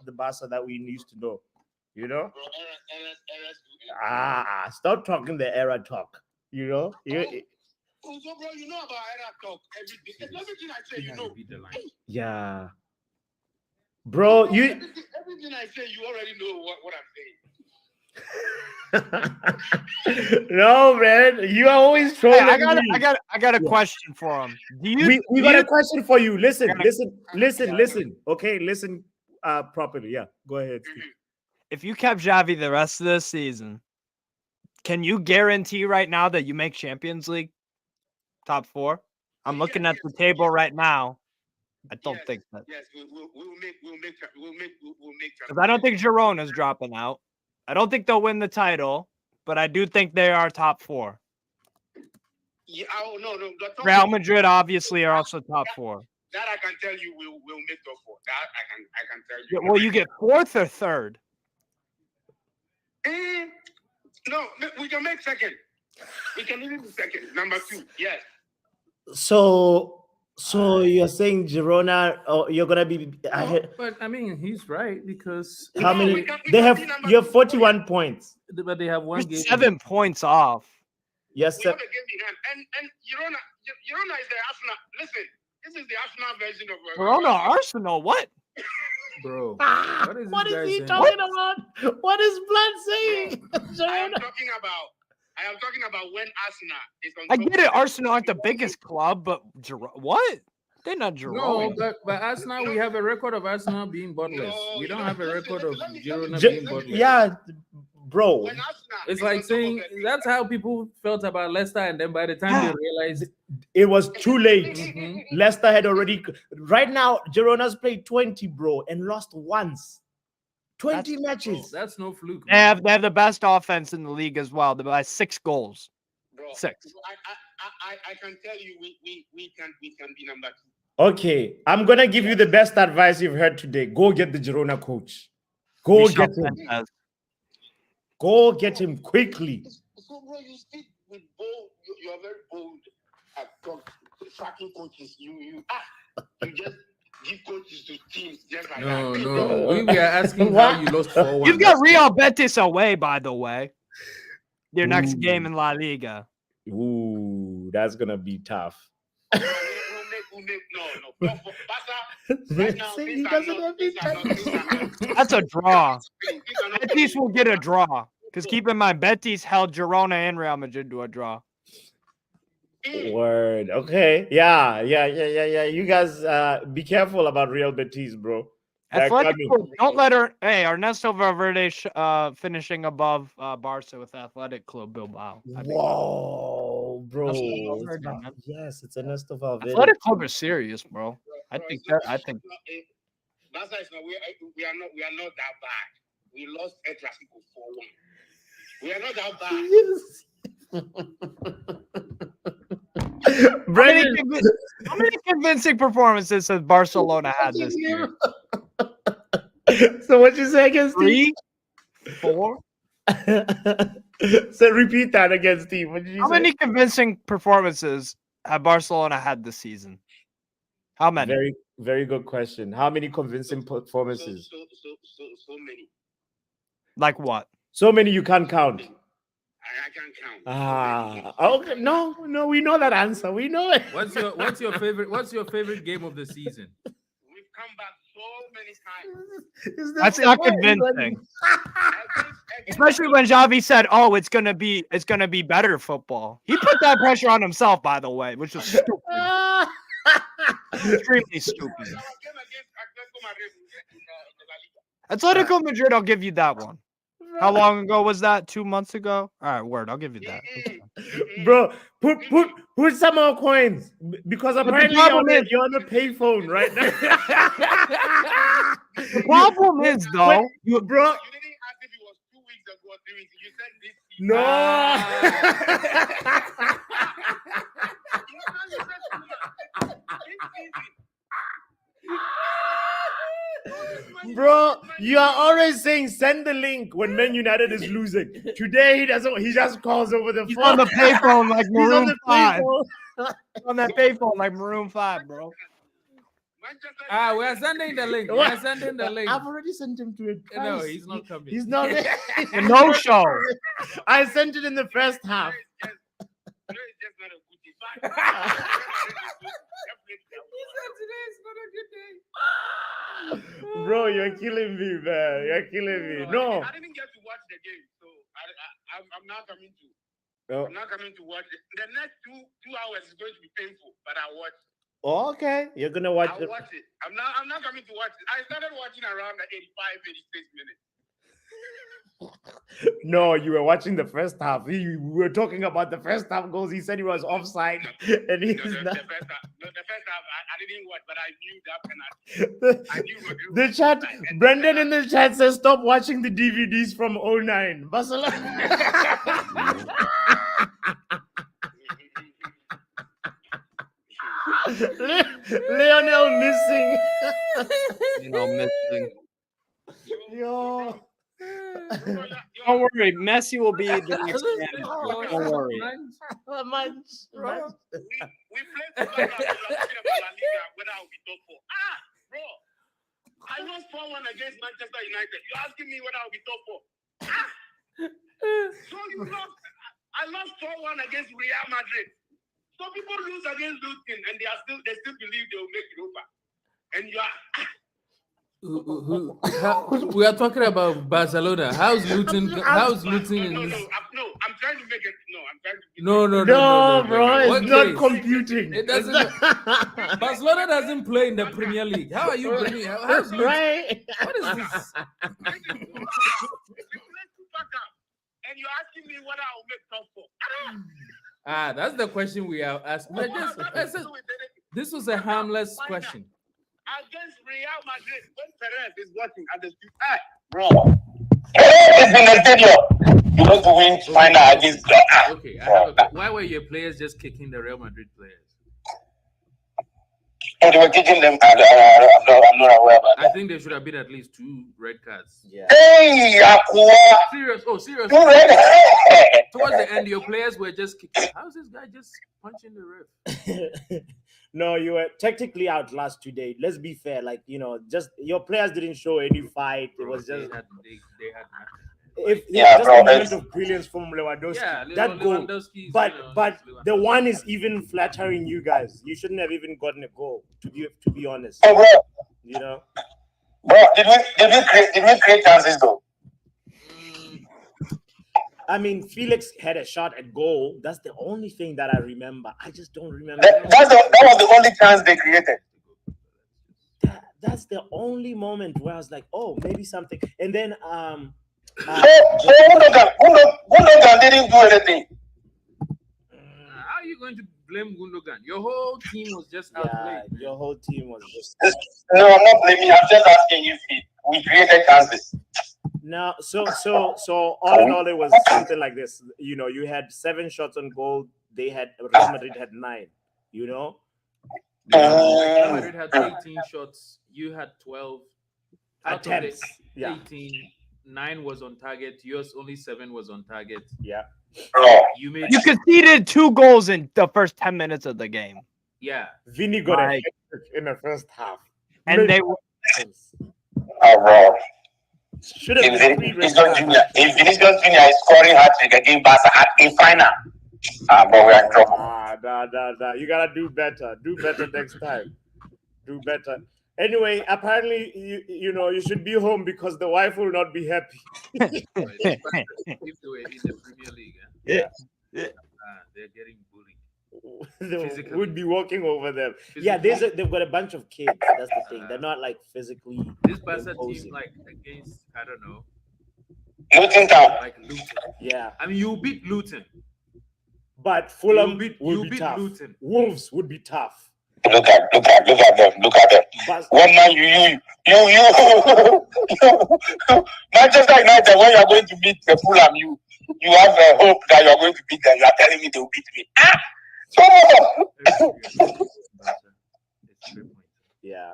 the Barca that we used to know. You know? Bro, Stop talking the era talk. You know? So, bro, you know about era talk. Everything I say, He you had to know. beat the line. Yeah. Bro, you Everything I say, you already know what I'm saying. no, man. You are always Hey, trolling I got me. a question for him. Do you? We got a question for you. Listen. Yeah. Okay, listen properly. Yeah, go ahead, Steve. If you kept Xavi the rest of this season, can you guarantee right now that you make Champions League top 4? I'm looking at the table right now. I don't think that. Yes, we'll make. Because I don't think Girona's dropping out. I don't think they'll win the title, but I do think they are top 4. Yeah, no. Real Madrid obviously are also top 4. That I can tell you, we'll make top 4. That I can tell Yeah, you. well, you get 4th or 3rd. No, we can make second. We can even be second. Number 2, yes. So you're saying Girona? Oh, you're gonna be ahead. But I mean, he's right because How No, many? we can They have. be number You have 2. 41 points. but they have one You're game. 7 points off. Yes, We sir. have a game behind. And Girona is the Arsenal. Listen, this is the Arsenal version of Verona, Arsenal, what? Bro. What is What this is guy he saying? talking about? What is Blood saying? I am talking about when Arsenal is on I top get it. of Arsenal aren't the biggest club, but what? They're not No, Girona. but Arsenal, we have a record of Arsenal being bottless. No, we don't you have a don't- record listen, of let me- Girona J- being bottless. yeah, bro. when Arsenal It's is like on top of saying the- that's how people felt about Leicester, and then by the time they realized, It was too late. Mhm. Leicester had already. Right now, Girona's played 20, bro, and lost once. 20 matches. that's no fluke. They have the best offense in the league as well. They're by 6 goals. Bro, 6. I can tell you we can be number 2. Okay, I'm gonna give you the best advice you've heard today. Go get the Girona coach. Go Michel get him. Sanchez. Go get him quickly. So, bro, you speak with bold. You are very bold at tracking coaches. You just give coaches to teams just like No, that. no. We were asking What? how you lost 4-1. You've got Real Betis away, by the way. Your next Ooh. game in La Liga. Ooh, that's gonna be tough. We'll make no. Barca, right now, See, things he are doesn't not- have things are not- things are not- That's a draw. things are not- Betis will get a draw. Because keep in mind, Betis held Girona and Real Madrid to a draw. Word. Okay. Yeah. You guys be careful about Real Betis, bro. They're Athletic coming. Club, don't let her. Hey, Ernesto Valverde finishing above Barca with Athletic Club Bilbao. I mean, Whoa, bro. Ernesto It's Valverde, Val- man. yes, it's Ernesto Valverde. Athletic Club is serious, bro. I Bro, think it's not- that. I think. Barca is not. We are not that bad. We lost El Clasico 4-1. We are not that bad. Yes. Brendan, How many convincing performances has Barcelona had this year? so what you say against Steve? 3, 4. So repeat that again, Steve. What did you How say? many convincing performances have Barcelona had this season? How many? Very, very good question. How many convincing performances? So many. Like what? So many you can't count. I can't count. Okay. No, we know that answer. We know it. What's your favorite game of the season? We've come back so many times. Is this That's the not way? convincing. Against- Especially when Xavi said, "Oh, it's gonna be better football." He put that pressure on himself, by the way, which was stupid, extremely stupid. Our game against Atletico Madrid in the La Liga. Atletico Madrid, I'll give you that one. How long ago was that? 2 months ago? All right, word. I'll give you that. Bro, put some more coins because the apparently problem is- you're on a payphone right now. The problem is, though, bro. You didn't ask if it was 2 weeks ago or 3 weeks. You said this. No. Bro, you are always saying send the link when Man United is losing. Today he doesn't. He just calls over the he's phone. on the payphone like He's on Maroon the 5. payphone. On that payphone like Maroon 5, bro. We are sending the link. We are sending the link. I've already sent him to it. No, twice. he's not coming. He's not. A no show. I sent it in the first half. Today is just not a good day. But today is not a good day. Bro, you're killing me, man. You're killing me. No. I didn't get to watch the game, so I'm not coming to. Oh. I'm not coming to watch it. The next two hours is going to be painful, but I watch. Oh, okay, you're gonna watch I'll watch it. I'm not coming to watch it. I started watching around the 85, 86 minutes. No, you were watching the first half. We were talking about the first half goals. He said he was offside, and he's The not. first half, I didn't watch, but I knew that penalty. I knew Madrid The was chat, offside, and Brendan in the chat says, "Stop watching the DVDs from 09 Barcelona." Lionel missing. Missing. Yo. Don't worry, Messi will be the next man. Don't worry. We played the talking about La Liga, whether I'll be top 4. Bro, I lost 4-1 against Manchester United. You're asking me whether I'll be top 4. So you lost. I lost 4-1 against Real Madrid. So people lose against Luton, and they still believe they will make it over. And you are. We are talking about Barcelona. How's Luton? How's Luton in this? No, I'm trying to make it. No, I'm trying to. No, bro, it's not computing. It doesn't. Barcelona doesn't play in the Premier League. How are you bringing? How's Luton? Right? What is this? We play Super Cup, and you're asking me whether I'll make top 4. That's the question we are asking. This was a harmless question. Against Real Madrid, when Perez is watching at the street, Bro, it's in the stadium. You want to win final against. Okay, why were your players just kicking the Real Madrid players? And they were kicking them. I'm not aware about that. I think there should have been at least 2 red cards. Yeah. Hey, Aqua. Serious? Oh, serious. 2 red. Towards the end, your players were just kicking. How's this guy just punching the ref? No, you were technically out last 2 days. Let's be fair. Like, just your players didn't show any fight. It was just they had nothing. just a moment of brilliance from Lewandowski. Yeah, that goal. But the one is even flattering you guys. You shouldn't have even gotten a goal, to be honest. Oh, bro. Bro, did we create chances though? I mean, Felix had a shot at goal. That's the only thing that I remember. I just don't remember. That was the only chance they created. That's the only moment where I was like, oh, maybe something. And then So Gundogan didn't do anything. How are you going to blame Gundogan? Your whole team was just outplayed. Your whole team was just. No, I'm not blaming. I'm just asking if we created chances. No, so all in all, it was something like this. You had 7 shots on goal. Real Madrid had 9. Real Madrid had 18 shots. You had 12 attempts. 18, 9 was on target. Yours only 7 was on target. Yeah. You conceded 2 goals in the first 10 minutes of the game. Yeah. Vinny got a hat-trick in the first half, and they were. Oh, bro. Should have been if Vinicius Junior is scoring hat-trick against Barca at a final, but we are in trouble. Nah. You gotta do better. Do better next time. Do better. Anyway, apparently, you should be home because the wife will not be happy. If they were in the Premier League, they're getting bullied. They would be walking over them. Yeah, they've got a bunch of kids. That's the thing. They're not like physically. This Barca team, like against, I don't know, Luton Town. like Luton. Yeah. I mean, you beat Luton, but Fulham will be beat tough. Luton. Wolves would be tough. Look at them. One man, you. Manchester United, when you are going to meet the Fulham, you have a hope that you are going to beat them. You are telling me they will beat me. Yeah.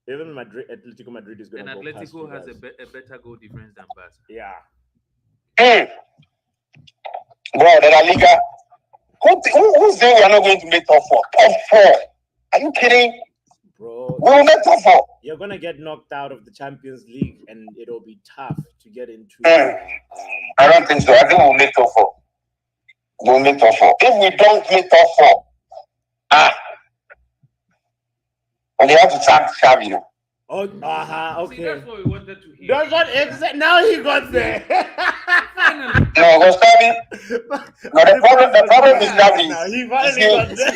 Even Atletico Madrid is going to go past Atletico you has guys. a better goal difference than Barca. Yeah. Bro, the La Liga. Who's saying we are not going to make top 4? Top 4? Are you kidding? Bro, we will make top 4. You're going to get knocked out of the Champions League and it'll be tough to get into. I don't think so. I think we'll make top 4. we'll make top 4. If we don't make top 4, and they have to sack Xavi now. Oh, See, okay. that's what we wanted to hear. That's what exactly. Now he got there. Finally. No, because Xavi. No, the problem is Xavi. Now he You finally see, got there.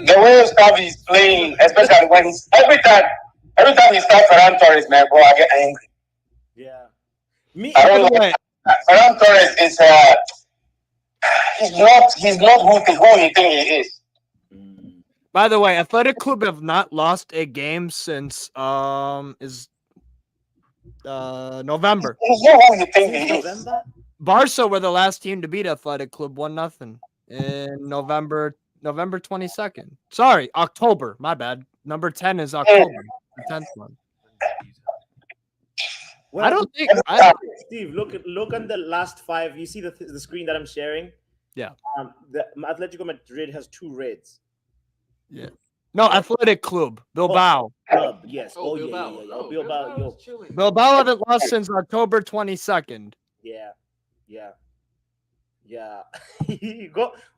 the way Xavi is playing, especially when he's every time he starts Ferran Torres, man, bro, I get angry. Yeah. Me. I don't like Ferran Torres is he's not who he think he is. By the way, Athletic Club have not lost a game since November. He's not who you think he is. November? Barca were the last team to beat Athletic Club 1-0 in November 22nd. Sorry, October. My bad. Number 10 is October. The 10th one. Well, I don't think Steve, look at the last 5. You see the screen that I'm sharing? Yeah. The Atletico Madrid has 2 reds. Yeah. No, Athletic Club. Bilbao. Club, yes. Oh, Yeah. Oh, Bilbao, yo. chilling. Bilbao haven't lost since October 22nd. Yeah.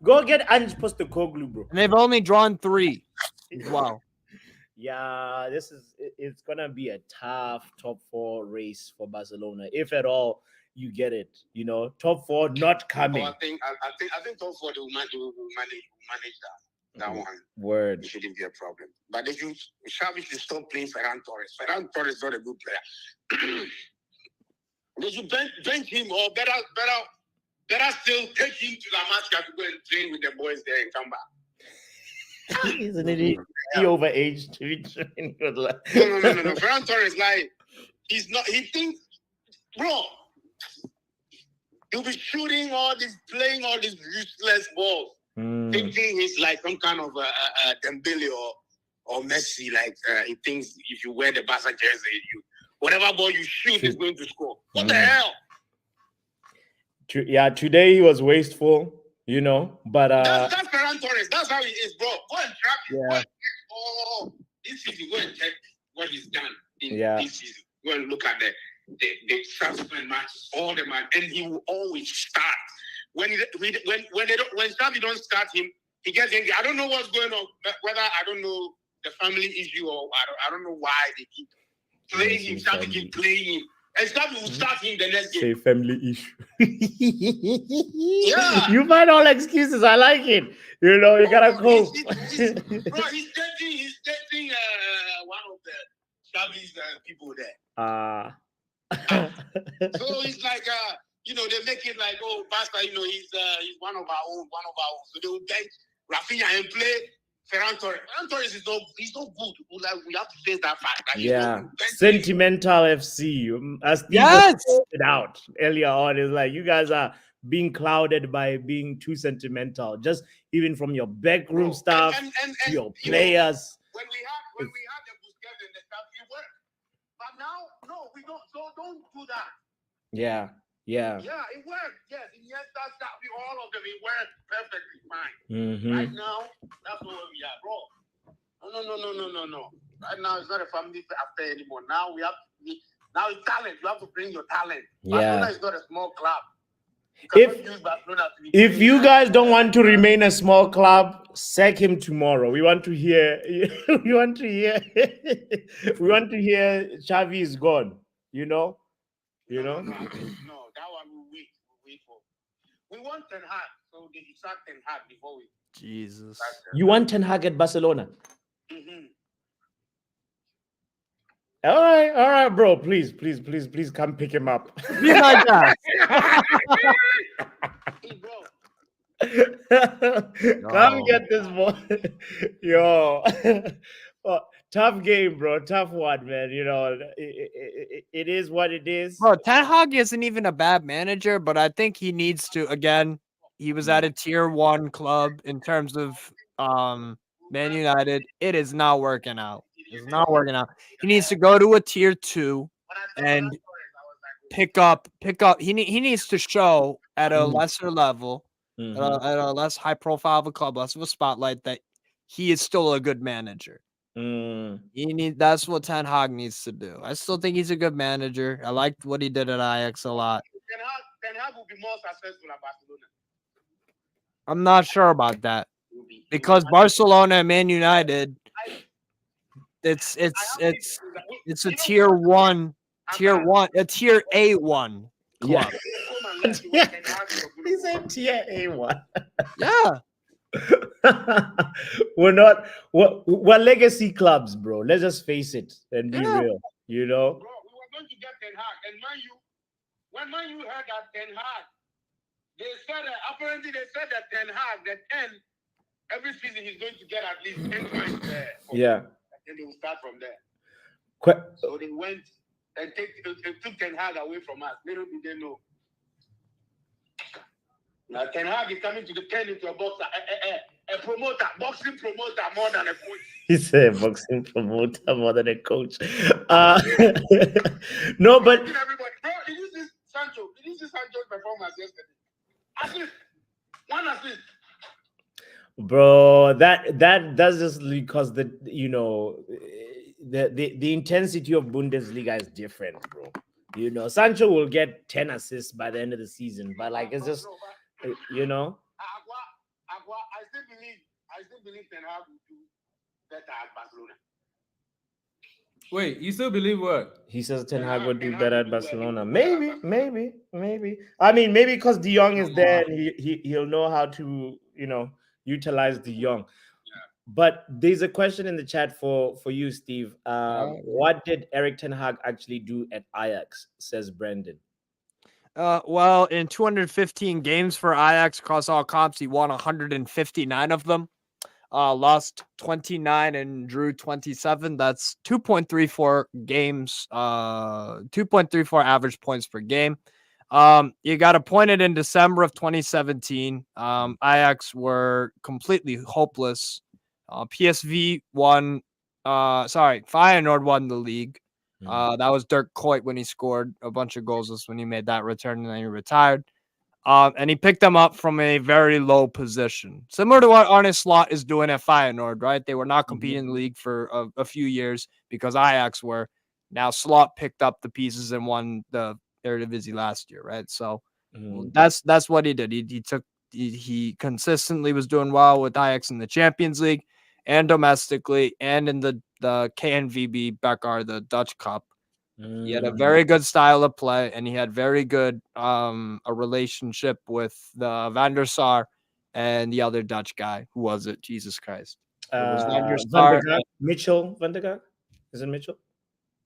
Go get Ange Postecoglou, bro. And they've only drawn 3. Wow. Yeah, it's gonna be a tough top 4 race for Barcelona, if at all you get it. You know, top 4 not coming. I think top 4 will manage that one. Word. It shouldn't be a problem. But if you Xavi should stop playing Ferran Torres. Ferran Torres is not a good player. They should bench him, or better still take him to La Masia to go and train with the boys there and come back. Isn't it? He overaged to be training with No. Ferran Torres, like, he's not. He thinks, bro, he'll be shooting playing all these useless balls, thinking he's like some kind of a Dembele or Messi. Like, he thinks if you wear the Barca jersey, whatever ball you shoot is going to score. What the hell? Yeah, today he was wasteful, you know, but that's Ferran Torres. That's how he is, bro. Go and trap him. Yeah. This season, go and check what he's done in this season. Go and look at the transfer matches, all the man, and he will always start. When Xavi don't start him, he gets angry. I don't know what's going on. Whether I don't know the family issue or I don't know why they keep playing him. Xavi keep playing him. And Xavi will start him the next game. Say family issue. Yeah. You find all excuses. I like it. You know, you gotta cope. Bro, he's dating one of the Xavi's people there. So he's like, they make it like, oh, Pastor, he's one of our own. So they will bench Rafinha and play Ferran Torres. Ferran Torres is he's not good. We have to face that fact. Yeah, sentimental FC. As Steve pointed out earlier on, is like you guys are being clouded by being too sentimental. Just even from your backroom staff to your players. When we had the Busquets and the stuff, it worked. But now, no, we don't. So don't do that. Yeah, it worked. Yes, all of them, it worked perfectly fine. Right now, that's where we are, bro. No. Right now, it's not a family affair anymore. Now now it's talent. You have to bring your talent. Barcelona is not a small club. If you guys don't want to remain a small club, sack him tomorrow. We want to hear. We want to hear Xavi is gone. You know. No, that one we'll wait for. We want Ten Hag, so they sack Ten Hag before we. Jesus. You want Ten Hag at Barcelona? All right, bro. Please come pick him up. Be like that. Hey, bro. Come get this boy. Yo. Tough game, bro. Tough one, man. You know, it is what it is. Bro, Ten Hag isn't even a bad manager, but I think he needs to, again, he was at a tier 1 club in terms of Man United. It is not working out. It's not working out. He needs to go to a tier 2 and pick up. He needs to show at a lesser level, at a less high profile of a club, less of a spotlight, that he is still a good manager. That's what Ten Hag needs to do. I still think he's a good manager. I liked what he did at Ajax a lot. Ten Hag will be more successful at Barcelona. I'm not sure about that because Barcelona and Man United, it's a tier one, a tier A1 Yeah. club. He said tier A1. Yeah. We're legacy clubs, bro. Let's just face it and be Yeah. real. You know? Bro, we were going to get Ten Hag, and when Man U heard that Ten Hag, they said that apparently they said that Ten Hag, that 10 every season he's going to get at least 10 points there. Yeah. And they will start from there. Que- So they went and took Ten Hag away from us. Little did they know. Now Ten Hag is coming to turn into a boxer, a promoter, boxing promoter more than a coach. He's a boxing promoter more than a coach. No, but Everybody, bro, did you see Sancho? Did you see Sancho's performance yesterday? Assist, one assist. bro, that's just because the intensity of Bundesliga is different, bro. You know, Sancho will get 10 assists by the end of the season, but like it's just you know. I still believe Ten Hag will do better at Barcelona. Wait, you still believe what? He says Ten Hag would do better at Barcelona. Maybe. I mean, maybe because De Jong is there and he'll know how to, utilize De Jong. But there's a question in the chat for you, Steve. What did eriktenhag actually do at Ajax? Says Brendan. Well, in 215 games for Ajax across all comps, he won 159 of them. Lost 29 and drew 27. That's 2.34 games, 2.34 average points per game. You got appointed in December of 2017. Ajax were completely hopeless. PSV won, Feyenoord won the league. That was Dirk Kuyt when he scored a bunch of goals. That's when he made that return and then he retired. And he picked them up from a very low position, similar to what Arne Slot is doing at Feyenoord, right? They were not competing in the league for a few years because Ajax were. Now Slot picked up the pieces and won the Eredivisie last year, right? So that's what he did. He consistently was doing well with Ajax in the Champions League and domestically and in the KNVB Beker, the Dutch Cup. He had a very good style of play, and he had very good a relationship with the Van der Sar and the other Dutch guy. Who was it? Jesus Christ! It was Van der Sar. Mitchell Van der Gaag? Is it Mitchell?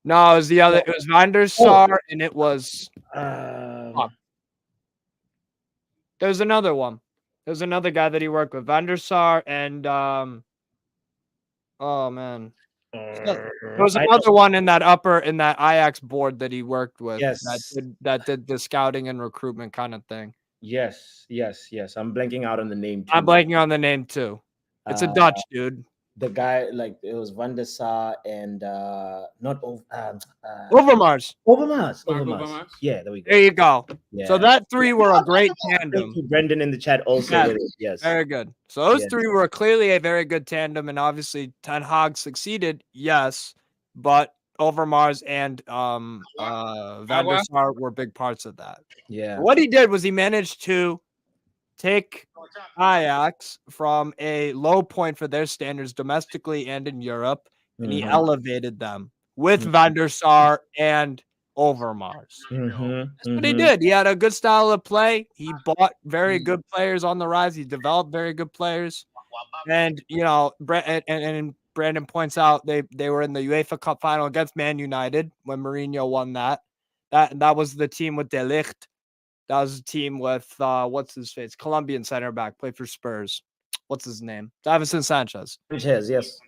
No, it was the other. It was Van der Sar, and it was. There was another one. There was another guy that he worked with, Van der Sar, and oh man. There was another one in that Ajax board that he worked with. Yes. That did the scouting and recruitment kind of thing. Yes. I'm blanking out on the name too. I'm blanking on the name too. It's a Dutch dude. The guy, like, it was Van der Sar and not Overmars. Overmars. Yeah, there we go. There you go. Yeah. So that three were a great tandem. Thank you, Brendan, in the chat also. Yes. Very good. So those three were clearly a very good tandem, and obviously Ten Hag succeeded, yes, but Overmars and Van der Sar were big parts of that. Yeah. What he did was he managed to take Ajax from a low point for their standards domestically and in Europe, and he elevated them with Van der Sar and Overmars. That's what he did. He had a good style of play. He bought very good players on the rise. He developed very good players. And, and Brandon points out they were in the UEFA Cup final against Man United when Mourinho won that. That was the team with De Ligt. That was a team with what's his face? Colombian center back, played for Spurs. What's his name? Davinson Sanchez. Yes.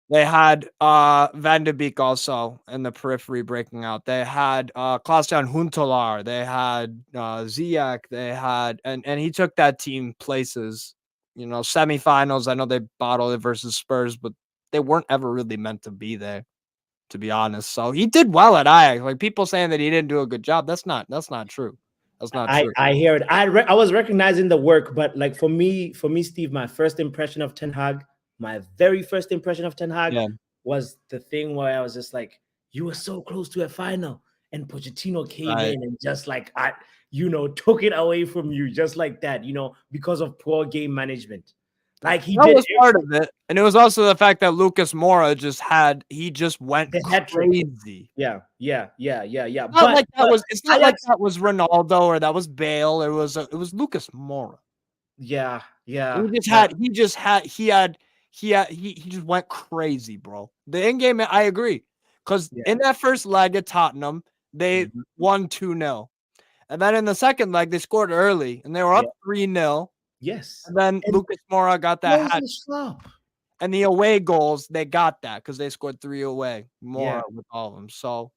They had Van de Beek also in the periphery breaking out. They had Klaas-Jan Huntelaar. They had Ziyech. They had and he took that team places. Semifinals. I know they bottled it versus Spurs, but they weren't ever really meant to be there, to be honest. So he did well at Ajax. Like people saying that he didn't do a good job. That's not true. That's not true. I hear it. I was recognizing the work, but like for me, Steve, my first impression of Ten Hag, my very first impression of Ten Hag was the thing where I was just like, you were so close to a final, and Pochettino came in and just like took it away from you just like that, because of poor game management. Like he That did was part of it. And it was also the fact that Lucas Moura just went the hat trick. crazy. Yeah. Not like that but was it's not like Ajax, that was Ronaldo or that was Bale. It was Lucas Moura. yeah. He just went crazy, bro. The in-game, I agree. Because Yeah. in that first leg at Tottenham, they Mhm. won 2-0. And then in the second leg, they scored early and they were up 3-0. Yes. And then And Lucas Moura got that hat. close up. And the away goals, they got that because they scored 3 away. Yeah. Moura with all of them. So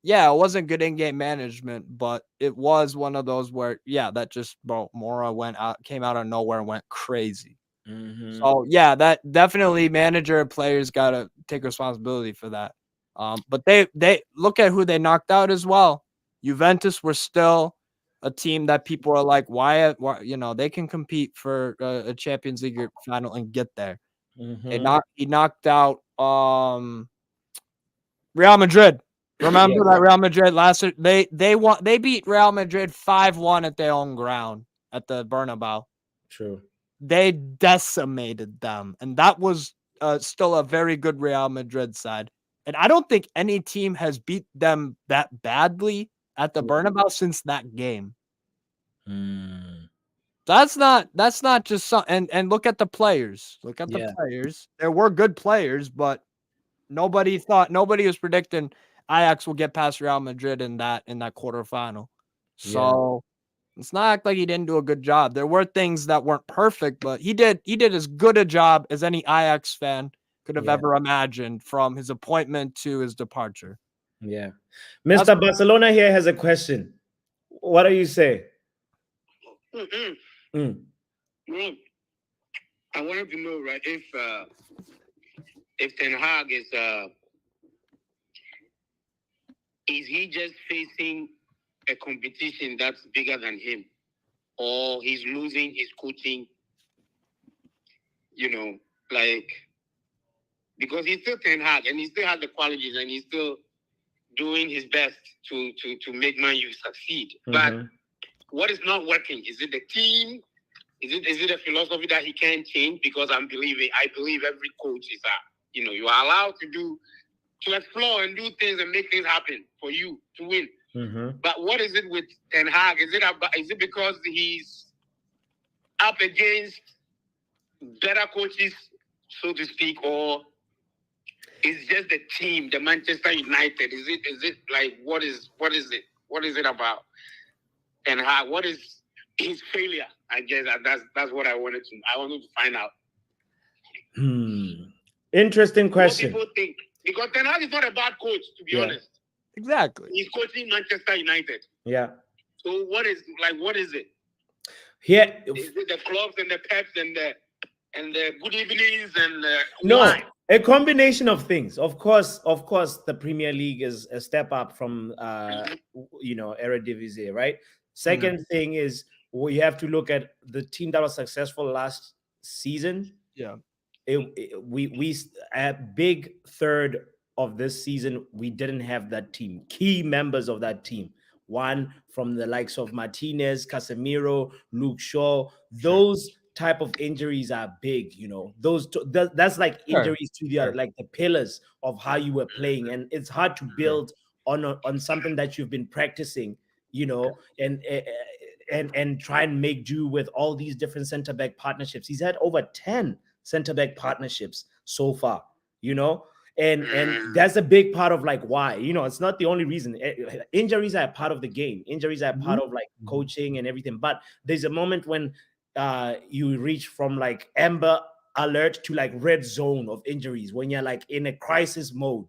yeah, it wasn't good in-game management, but it was one of those where, that just, bro, Moura came out of nowhere and went crazy. Mhm. So yeah, that definitely manager and players got to take responsibility for that. But they look at who they knocked out as well. Juventus were still a team that people are like, why they can compete for a Champions League final and get there. Mhm. He knocked out Real Madrid. Remember that Real Madrid last year? They beat Real Madrid 5-1 at their own ground at the Bernabeu. True. They decimated them, and that was still a very good Real Madrid side. And I don't think any team has beat them that badly at the Bernabeu since that game. Mm. That's not just some. And look at the players. Look at the players. There were good players, but nobody was predicting Ajax will get past Real Madrid in that quarterfinal. So it's not act like he didn't do a good job. There were things that weren't perfect, but he did as good a job as any Ajax fan could have ever imagined from his appointment to his departure. Yeah. Mr. Barcelona here has a question. What do you say? Well, I wanted to know, right, if Ten Hag is he just facing a competition that's bigger than him, or he's losing his coaching? Because he's still Ten Hag and he still has the qualities and he's still doing his best to make Man U succeed. But what is not working? Is it the team? Is it a philosophy that he can't change? Because I believe every coach is you are allowed to explore and do things and make things happen for you to win. But what is it with Ten Hag? Is it because he's up against better coaches, so to speak, or is just the team, the Manchester United? Is it like what is it? What is it about Ten Hag? What is his failure? I guess that's what I wanted to find out. Interesting question. What people think, because Ten Hag is not a bad coach, to be honest. Exactly. He's coaching Manchester United. Yeah. So what is it? Here, Is it the clubs and the peps and the good evenings and no, why? a combination of things. Of course, the Premier League is a step up from Eredivisie, right? Second thing is we have to look at the team that was successful last season. Yeah. We a big third of this season we didn't have that team, key members of that team. One from the likes of Martinez, Casemiro, Luke Shaw. Those type of injuries are big, that's like injuries to the like the pillars of how you were playing, and it's hard to build on something that you've been practicing, and try and make do with all these different center back partnerships. He's had over 10 center back partnerships so far, and that's a big part of like why, it's not the only reason. Injuries are a part of the game. Injuries are a part of like coaching and everything, but there's a moment when you reach from like amber alert to like red zone of injuries when you're like in a crisis mode,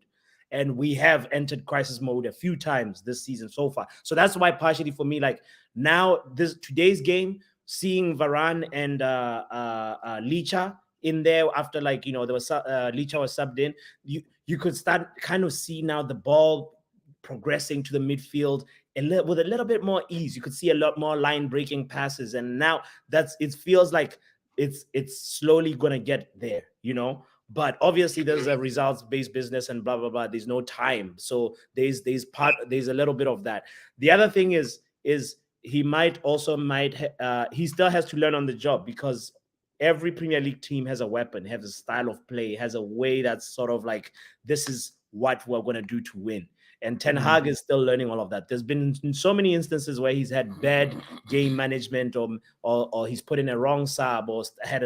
and we have entered crisis mode a few times this season so far. So that's why partially for me, like now today's game, seeing Varane and Licha in there after there was Licha was subbed in, you could start kind of see now the ball progressing to the midfield with a little bit more ease. You could see a lot more line breaking passes, and now it feels like it's slowly gonna get there, But obviously there's a results-based business and blah blah blah. There's no time, so there's a little bit of that. The other thing is he might he still has to learn on the job, because every Premier League team has a weapon, has a style of play, has a way that's sort of like, this is what we're going to do to win. And Ten Hag is still learning all of that. There's been so many instances where he's had bad game management, or he's put in a wrong sub, or had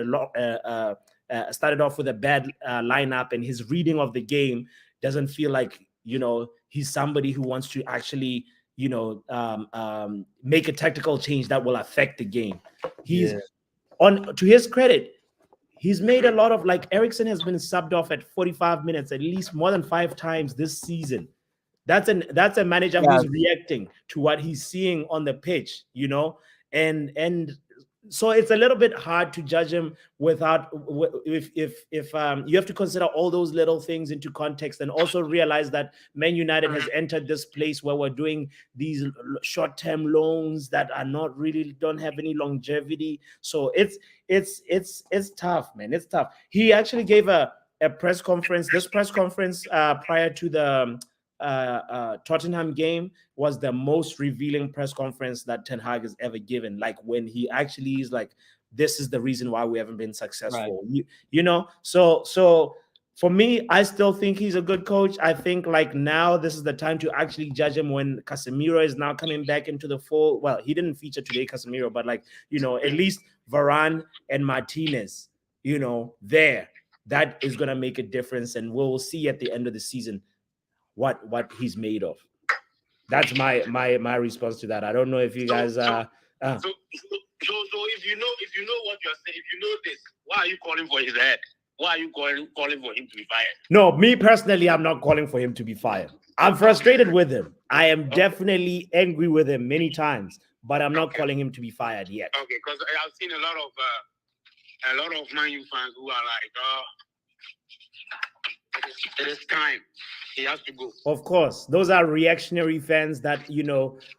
started off with a bad lineup, and his reading of the game doesn't feel like, he's somebody who wants to actually, make a tactical change that will affect the game. He's to his credit, he's made a lot of, like, Eriksen has been subbed off at 45 minutes at least more than 5 times this season. That's a manager who's reacting to what he's seeing on the pitch, and so it's a little bit hard to judge him if you have to consider all those little things into context, and also realize that Man United has entered this place where we're doing these short-term loans that are not really, don't have any longevity. So it's tough, man. It's tough. He actually gave a press conference. This press conference prior to the Tottenham game was the most revealing press conference that Ten Hag has ever given. Like, when he actually is like, this is the reason why we haven't been successful. Right. So for me, I still think he's a good coach. I think, like, now this is the time to actually judge him, when Casemiro is now coming back into the fold. Well, he didn't feature today, Casemiro, but, like, at least Varane and Martinez, there, that is going to make a difference. And we'll see at the end of the season what he's made of. That's my response to that. I don't know if you guys So if you know what you're saying, if you know this, why are you calling for his head? Why are you calling for him to be fired? No, me personally, I'm not calling for him to be fired. I'm frustrated with him. I am definitely angry with him many times, but I'm not calling him to be fired yet. Okay, because I've seen a lot of Man U fans who are like, it is time. He has to go. Of course, those are reactionary fans that,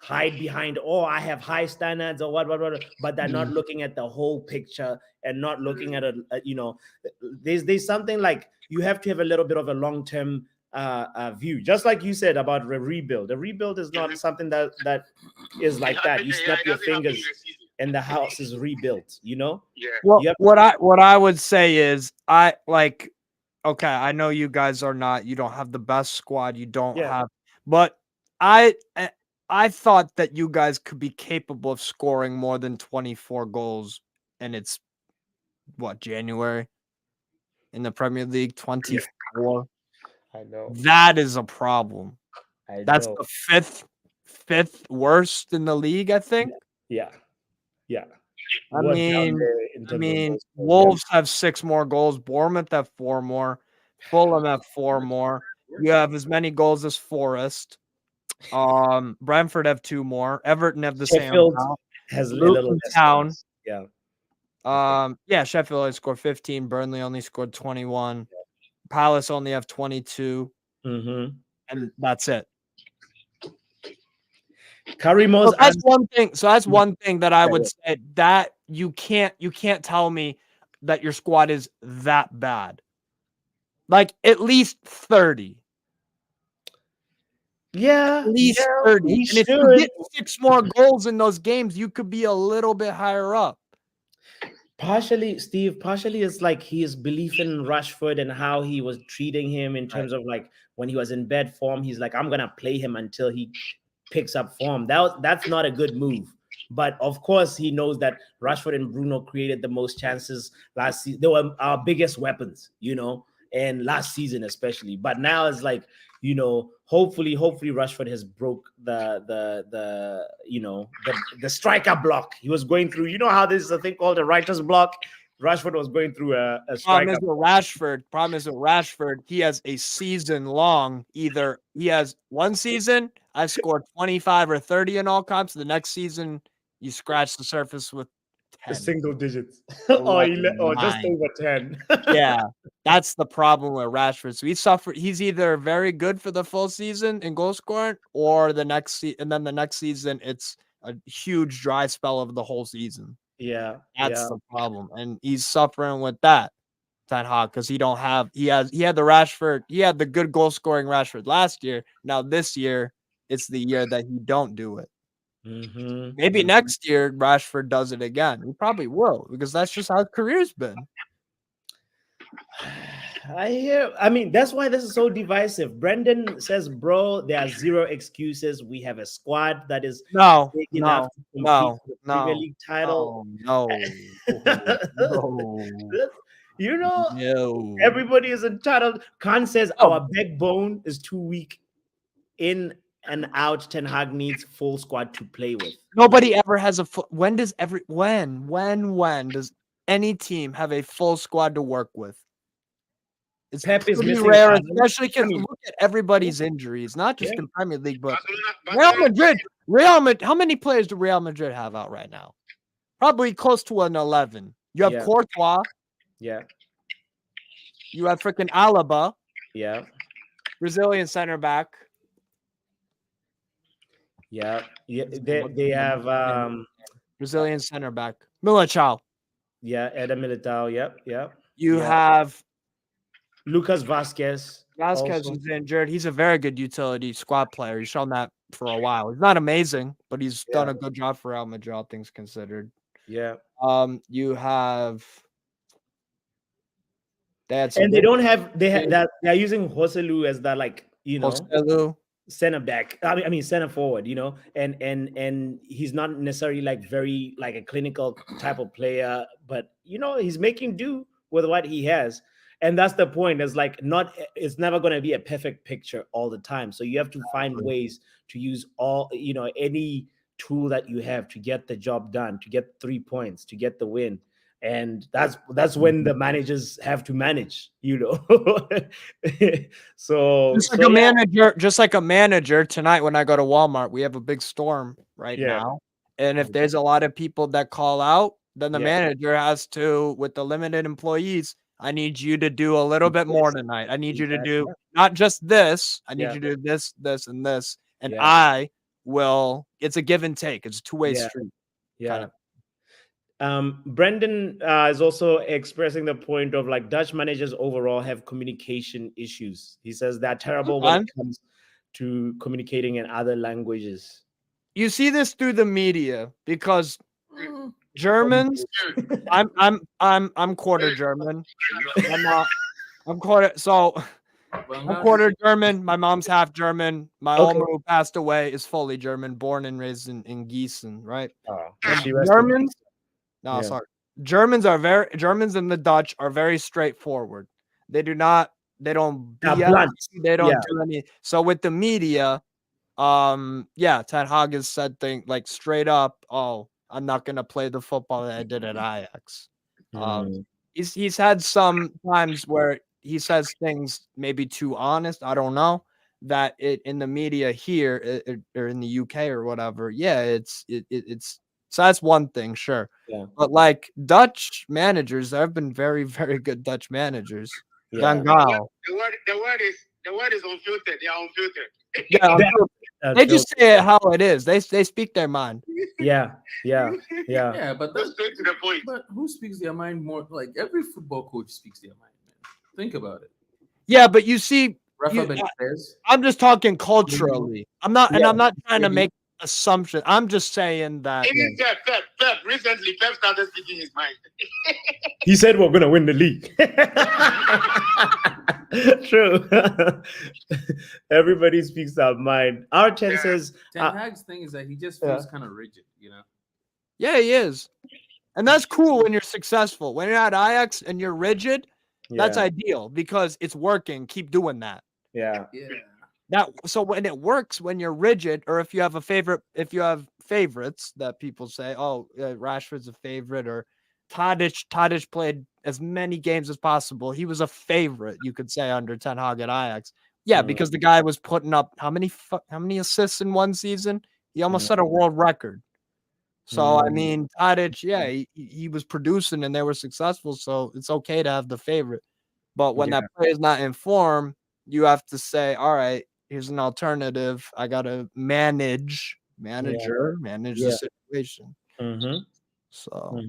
hide behind, I have high standards or what, but they're not looking at the whole picture, and not looking at there's something like, you have to have a little bit of a long-term view, just like you said about the rebuild. The rebuild is not something that is like that. You snap your fingers and the house is rebuilt. Yeah. Well, what I would say is, okay, I know you guys you don't have the best squad. You don't have, but I thought that you guys could be capable of scoring more than 24 goals, and it's January in the Premier League, 24. I know. That is a problem. That's the fifth worst in the league, I think. Yeah. I mean, Wolves have 6 more goals. Bournemouth have 4 more. Fulham have 4 more. You have as many goals as Forest. Brentford have 2 more. Everton have the Sheffield same amount. Has a Luton little Town. Yeah. Sheffield only scored 15. Burnley only scored 21. Palace only have 22. Mm-hmm. And that's it. So that's one thing. So that's one thing that I would say, that you can't tell me that your squad is that bad. Like, at least 30. Yeah. At least 30. And if you get 6 more goals in those games, you could be a little bit higher up. Partially, Steve, it's like his belief in Rashford and how he was treating him in terms of, like, when he was in bad form, he's like, I'm going to play him until he picks up form. That's not a good move. But of course, he knows that Rashford and Bruno created the most chances last season. They were our biggest weapons, and last season especially. But now it's like, hopefully Rashford has broke the striker block he was going through. You know how this is a thing called a writer's block? Rashford was going through a striker. Problem is with Rashford, he has a season long. Either he has one season, I scored 25 or 30 in all comps. The next season, you scratch the surface with 10. Single digits. or just over 10. Yeah, that's the problem with Rashford. So he's either very good for the full season in goal scoring, or and then the next season it's a huge dry spell of the whole season. Yeah, that's the problem, and he's suffering with that, Ten Hag, because he had the good goal scoring Rashford last year. Now this year, it's the year that he don't do it. Maybe next year Rashford does it again. He probably will because that's just how his career's been. I mean, that's why this is so divisive. Brendan says, bro, there are zero excuses. We have a squad that is No, big no, enough to compete no, for the Premier no, League title. no, no, You know, no. everybody is entitled. Khan says No. our backbone is too weak. In and out, Ten Hag needs full squad to play with. Nobody ever has a full. When does any team have a full squad to work with? It's Pep is pretty missing rare, Haaland. especially because I mean, look at everybody's injuries, not just in Premier League, but Barcelona, Real Madrid. How many players do Real Madrid have out right now? Probably close to an 11. You have Yeah. Courtois. Yeah, You have freaking Alaba, yeah, Brazilian center back. yeah. They have Brazilian center back. Militao. Eder Militao. Yep, yep. You Yeah. have Lucas Vasquez. Vasquez also. is injured. He's a very good utility squad player. He's shown that for a while. He's not amazing, but he's done a good job for Real Madrid, all things considered. Yeah. You have And they don't have that they're using Joselu as that, like, Joselu. center back. I mean center forward, and he's not necessarily like very like a clinical type of player, but he's making do with what he has. And that's the point. It's like it's never going to be a perfect picture all the time. So you have to find ways to use any tool that you have to get the job done, to get 3 points, to get the win. And that's when the managers have to manage, so just like a manager tonight when I go to Walmart, we have a big storm right now. And if there's a lot of people that call out, then the manager has to, with the limited employees, I need you to do a little bit more tonight. I need you to do not just this. I need you to do this, this, and this. And I will, it's a give and take. It's a two-way street. Yeah. Brendan is also expressing the point of like Dutch managers overall have communication issues. He says they're terrible when it comes to communicating in other languages. You see this through the media because Germans, I'm quarter German. I'm quarter German. My mom's half German. My Oma who passed away is fully German, born and raised in Gießen, right? Germans. No, sorry. Germans and the Dutch are very straightforward. They don't BS, they don't do any. So with the media, Ten Hag has said things like straight up, oh, I'm not gonna play the football that I did at Ajax. He's had some times where he says things maybe too honest. I don't know that in the media here or in the UK or whatever. Yeah, it's so that's one thing, sure. Yeah. But like Dutch managers, there have been very, very good Dutch managers. Van Gaal. The word is unfiltered. They are unfiltered. Yeah, they just say it how it is. They speak their mind. Yeah, but That's straight to the point. But who speaks their mind more? Like every football coach speaks their mind, man. Think about it. Yeah, but you see, Rafa Benitez. I'm just talking culturally. I'm not trying to make assumption. I'm just saying that. Even Pep, recently Pep started speaking his mind. He said we're gonna win the league. True. Everybody speaks their mind. Arten says Ten Hag's thing is that he just feels kind of rigid, Yeah, he is. And that's cool when you're successful. When you're at Ajax and you're rigid, that's ideal because it's working. Keep doing that. Yeah. So when it works, when you're rigid, or if you have favorites that people say, oh, Rashford's a favorite, or Tadic played as many games as possible. He was a favorite, you could say, under Ten Hag at Ajax. Yeah, because the guy was putting up how many assists in one season? He almost set a world record. So I mean, Tadic, he was producing and they were successful. So it's okay to have the favorite. But when that player is not in form, you have to say, all right, here's an alternative. I gotta manage the situation. So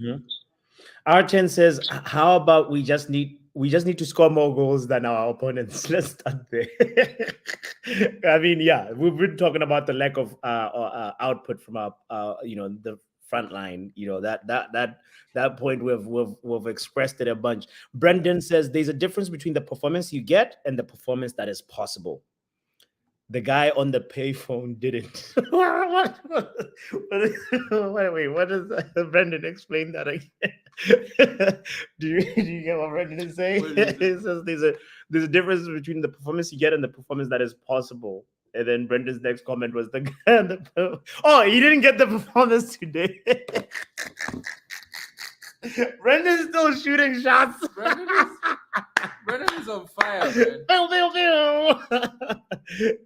Arten says, how about we just need we just need to score more goals than our opponents. Let's start there. I mean, yeah, we've been talking about the lack of output from our, the front line. That point we've expressed it a bunch. Brendan says there's a difference between the performance you get and the performance that is possible. The guy on the payphone didn't. Wait, what is that? Brendan, explain that again. do you get what Brendan is saying? He says there's a difference between the performance you get and the performance that is possible. And then Brendan's next comment was the guy on the oh, he didn't get the performance today. Brendan's still shooting shots. Brendan is on fire, man.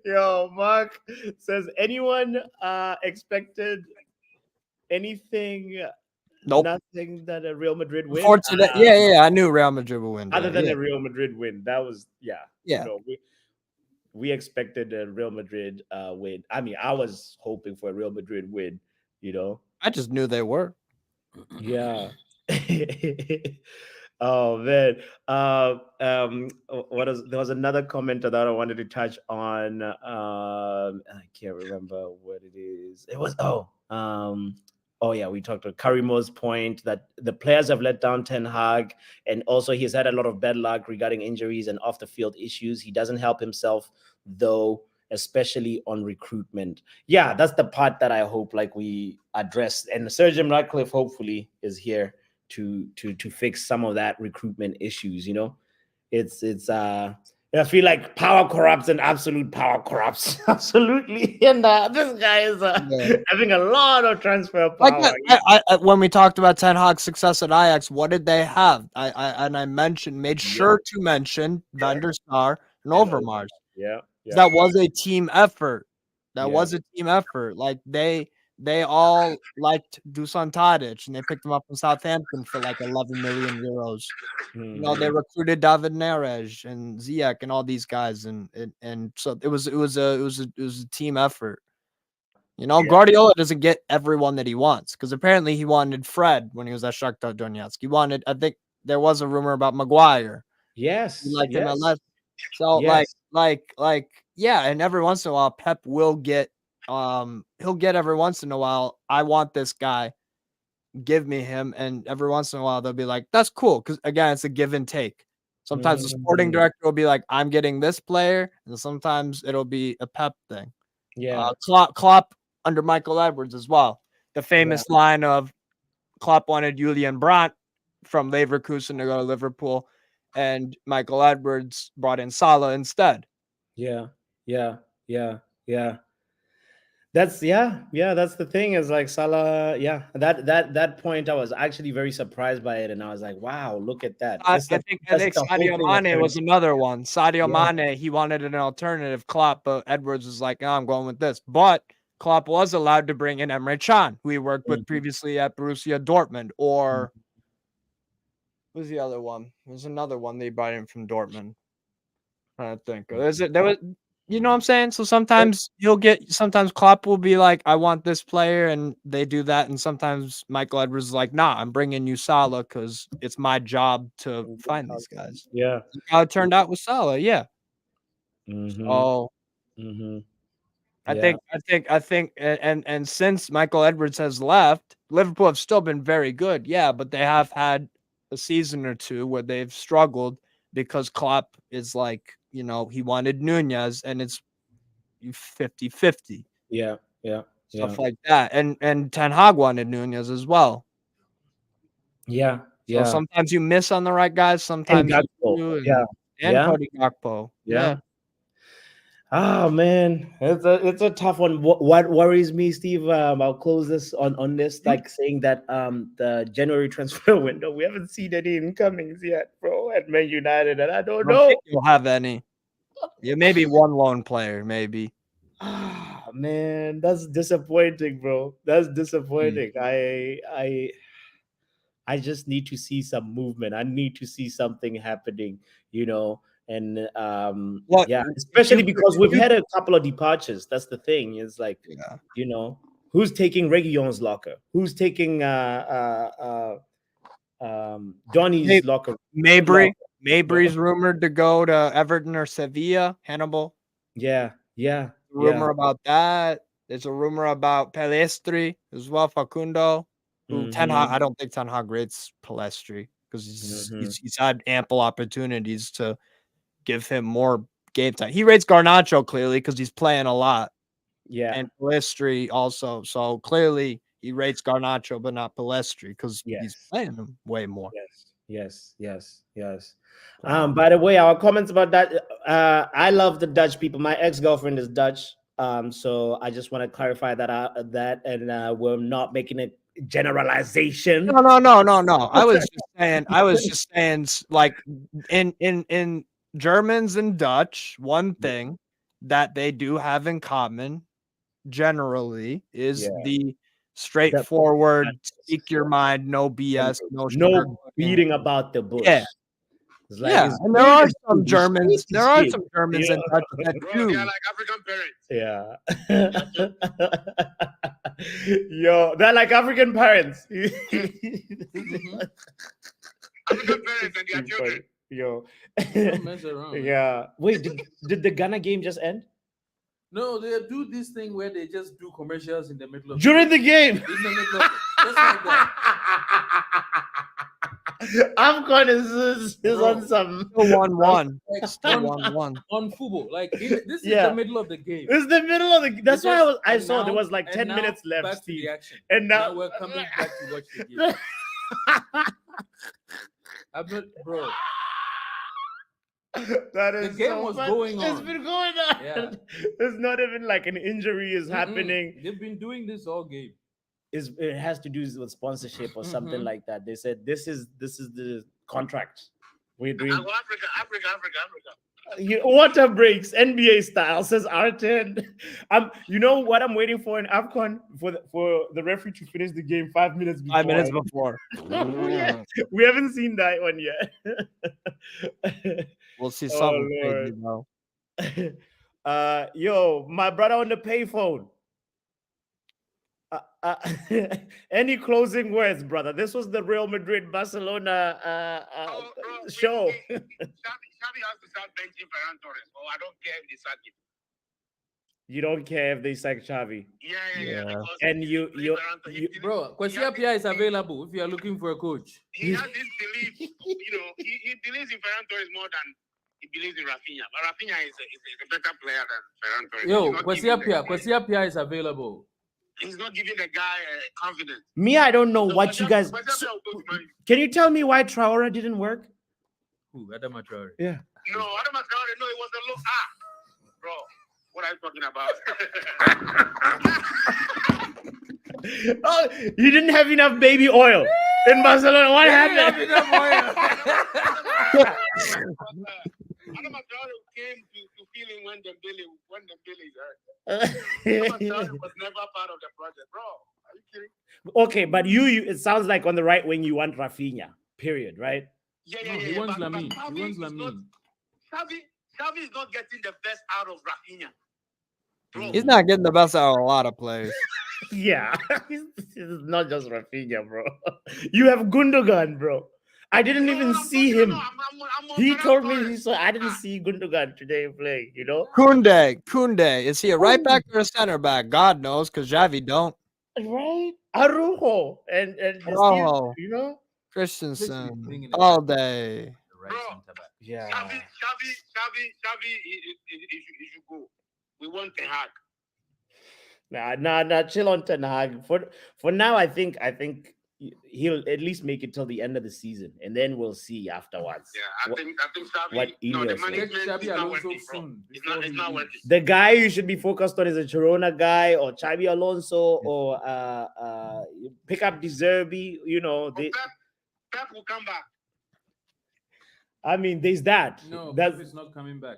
Yo, Mark says, anyone expected anything? Nope. Nothing that a Real Madrid win. Before today, yeah, I knew Real Madrid would win. Other than yeah. a Real Madrid win, that was Yeah. We expected a Real Madrid win. I mean, I was hoping for a Real Madrid win. I just knew they were. Yeah. Oh man. There was another comment that I wanted to touch on. I can't remember what it is. It was we talked about Karimo's point that the players have let down Ten Hag, and also he's had a lot of bad luck regarding injuries and off the field issues. He doesn't help himself though, especially on recruitment. Yeah, that's the part that I hope we address. And Sergeant Radcliffe hopefully is here to fix some of that recruitment issues. It's I feel like power corrupts and absolute power corrupts. Absolutely. And this guy is having a lot of transfer power. When we talked about Ten Hag's success at Ajax, what did they have? I made sure to mention Van der Sar and Overmars. Yeah. That was a team effort. Like they all liked Dusan Tadic, and they picked him up from Southampton for 11 million euros. They recruited David Neres and Ziyech and all these guys, and so it was a team effort. Guardiola doesn't get everyone that he wants, because apparently he wanted Fred when he was at Shakhtar Donetsk. I think there was a rumor about Maguire. Yes, he liked him at left. So and every once in a while Pep will get he'll get every once in a while, I want this guy, give me him, and every once in a while they'll be like, that's cool, because again, it's a give and take. Sometimes the sporting director will be like, I'm getting this player, and sometimes it'll be a Pep thing. Klopp under Michael Edwards as well. The famous line of Klopp wanted Julian Brandt from Leverkusen to go to Liverpool, and Michael Edwards brought in Salah instead. Yeah. That's the thing, is Salah. That point I was actually very surprised by it, and I was like, wow, look at that. I think Sadio Mane was another one. Sadio Mane, he wanted an alternative Klopp, but Edwards was like, I'm going with this. But Klopp was allowed to bring in Emre Can, who he worked with previously at Borussia Dortmund, or who's the other one? There's another one they brought in from Dortmund. I think there was, you know what I'm saying? So sometimes sometimes Klopp will be like, I want this player, and they do that. And sometimes Michael Edwards is like, nah, I'm bringing you Salah because it's my job to find these guys. Yeah. How it turned out with Salah. Yeah. So I think, and since Michael Edwards has left, Liverpool have still been very good. Yeah, but they have had a season or two where they've struggled because Klopp is like, he wanted Nunez, and it's 50-50. Yeah. Stuff like that. And Ten Hag wanted Nunez as well. Yeah. So sometimes you miss on the right guys, sometimes you do. And Cody Gakpo. Yeah. Oh man, it's a tough one. What worries me, Steve? I'll close this on this, saying that the January transfer window, we haven't seen any incomings yet, bro, at Man United, and I don't know if you'll have any. Yeah, maybe one lone player, maybe. Ah, man, that's disappointing, bro. That's disappointing. I just need to see some movement. I need to see something happening, and especially because we've had a couple of departures. That's the thing. It's like, who's taking Reguilon's locker? Who's taking Donny's locker? Mabry. Mabry's rumored to go to Everton or Sevilla. Hannibal. Yeah. Rumor about that. There's a rumor about Palestri as well, Facundo. Who Ten Hag, I don't think Ten Hag rates Palestri because he's had ample opportunities to give him more game time. He rates Garnacho clearly because he's playing a lot. Yeah. And Palestri also. So clearly he rates Garnacho, but not Palestri because he's playing him way more. Yes. By the way, our comments about that. I love the Dutch people. My ex-girlfriend is Dutch. So I just want to clarify and we're not making a generalization. No. I was just saying like in Germans and Dutch, one thing that they do have in common generally is the straightforward, speak your mind, no BS, no beating about the bush. Yeah. It's like, And there are some Germans. There are some Germans and Dutch that Bro, do. they're like African parents. Yeah. Yo, they're like African parents. African parents and their children. Yo. Don't mess around. Yeah. Wait, did the Ghana game just end? No, they do this thing where they just do commercials in the middle of During the game. In the middle of it. Just like that. AFCON is on some 1-1. Like, 1-1. on football. Like this is the middle of the game. It's the middle of the. That's why I saw there was like 10 now minutes left. Back to Steve. the action. And now we're coming back to watch the game. Bro. That is the game so was fun. going on. It's been going on. Yeah. It's not even like an injury is happening. They've been doing this all game. It has to do with sponsorship or something like that. They said this is the contract we're doing. Africa. Water breaks, NBA style, says Arten. You know what I'm waiting for in AFCON for the referee to finish the game 5 minutes before. 5 minutes before. We haven't seen that one yet. We'll see something crazy though. Yo, my brother on the payphone. Any closing words, brother? This was the Real Madrid Barcelona show. Xavi has to start benching Ferran Torres. Oh, I don't care if they sack him. You don't care if they sack Xavi. Yeah. And you Bro, Kwesiapia is available if you are looking for a coach. He has this belief, he believes in Ferran Torres more than he believes in Rafinha. But Rafinha is a better player than Ferran Torres. Yo, Kwesiapia is available. He's not giving the guy confidence. Me, I don't know what you guys. Can you tell me why Traore didn't work? Who? Adama Traore. Yeah. No, Adama Traore. No, it was a look. Bro, what are you talking about? Oh, you didn't have enough baby oil in Barcelona. What happened? Adama Traore came to feeling when the Billy is hurt. Adama Traore was never part of the project, bro. Are you kidding? Okay, but you it sounds like on the right wing you want Rafinha. Period, right? Yeah. He wants Lamine. Xavi is not getting the best out of Rafinha. Bro. He's not getting the best out of a lot of players. Yeah, it's not just Rafinha, bro. You have Gundogan, bro. I didn't even see him. He told me I didn't see Gundogan today playing, you know? Kunde. Is he a right back or a center back? God knows, because Xavi don't. Right? Arujo and Araujo. you know? Christensen. All day. Yeah. Xavi, he should go. We want Ten Hag. Nah, chill on Ten Hag. For now, I think he'll at least make it till the end of the season, and then we'll see afterwards. Yeah, I think Xavi. What The Ilias management is not working, bro. It's not working. The guy you should be focused on is a Girona guy or Xabi Alonso or pick up De Zerbi. You know, Pep will come back. I mean, there's that. No, That's Pep is not coming back.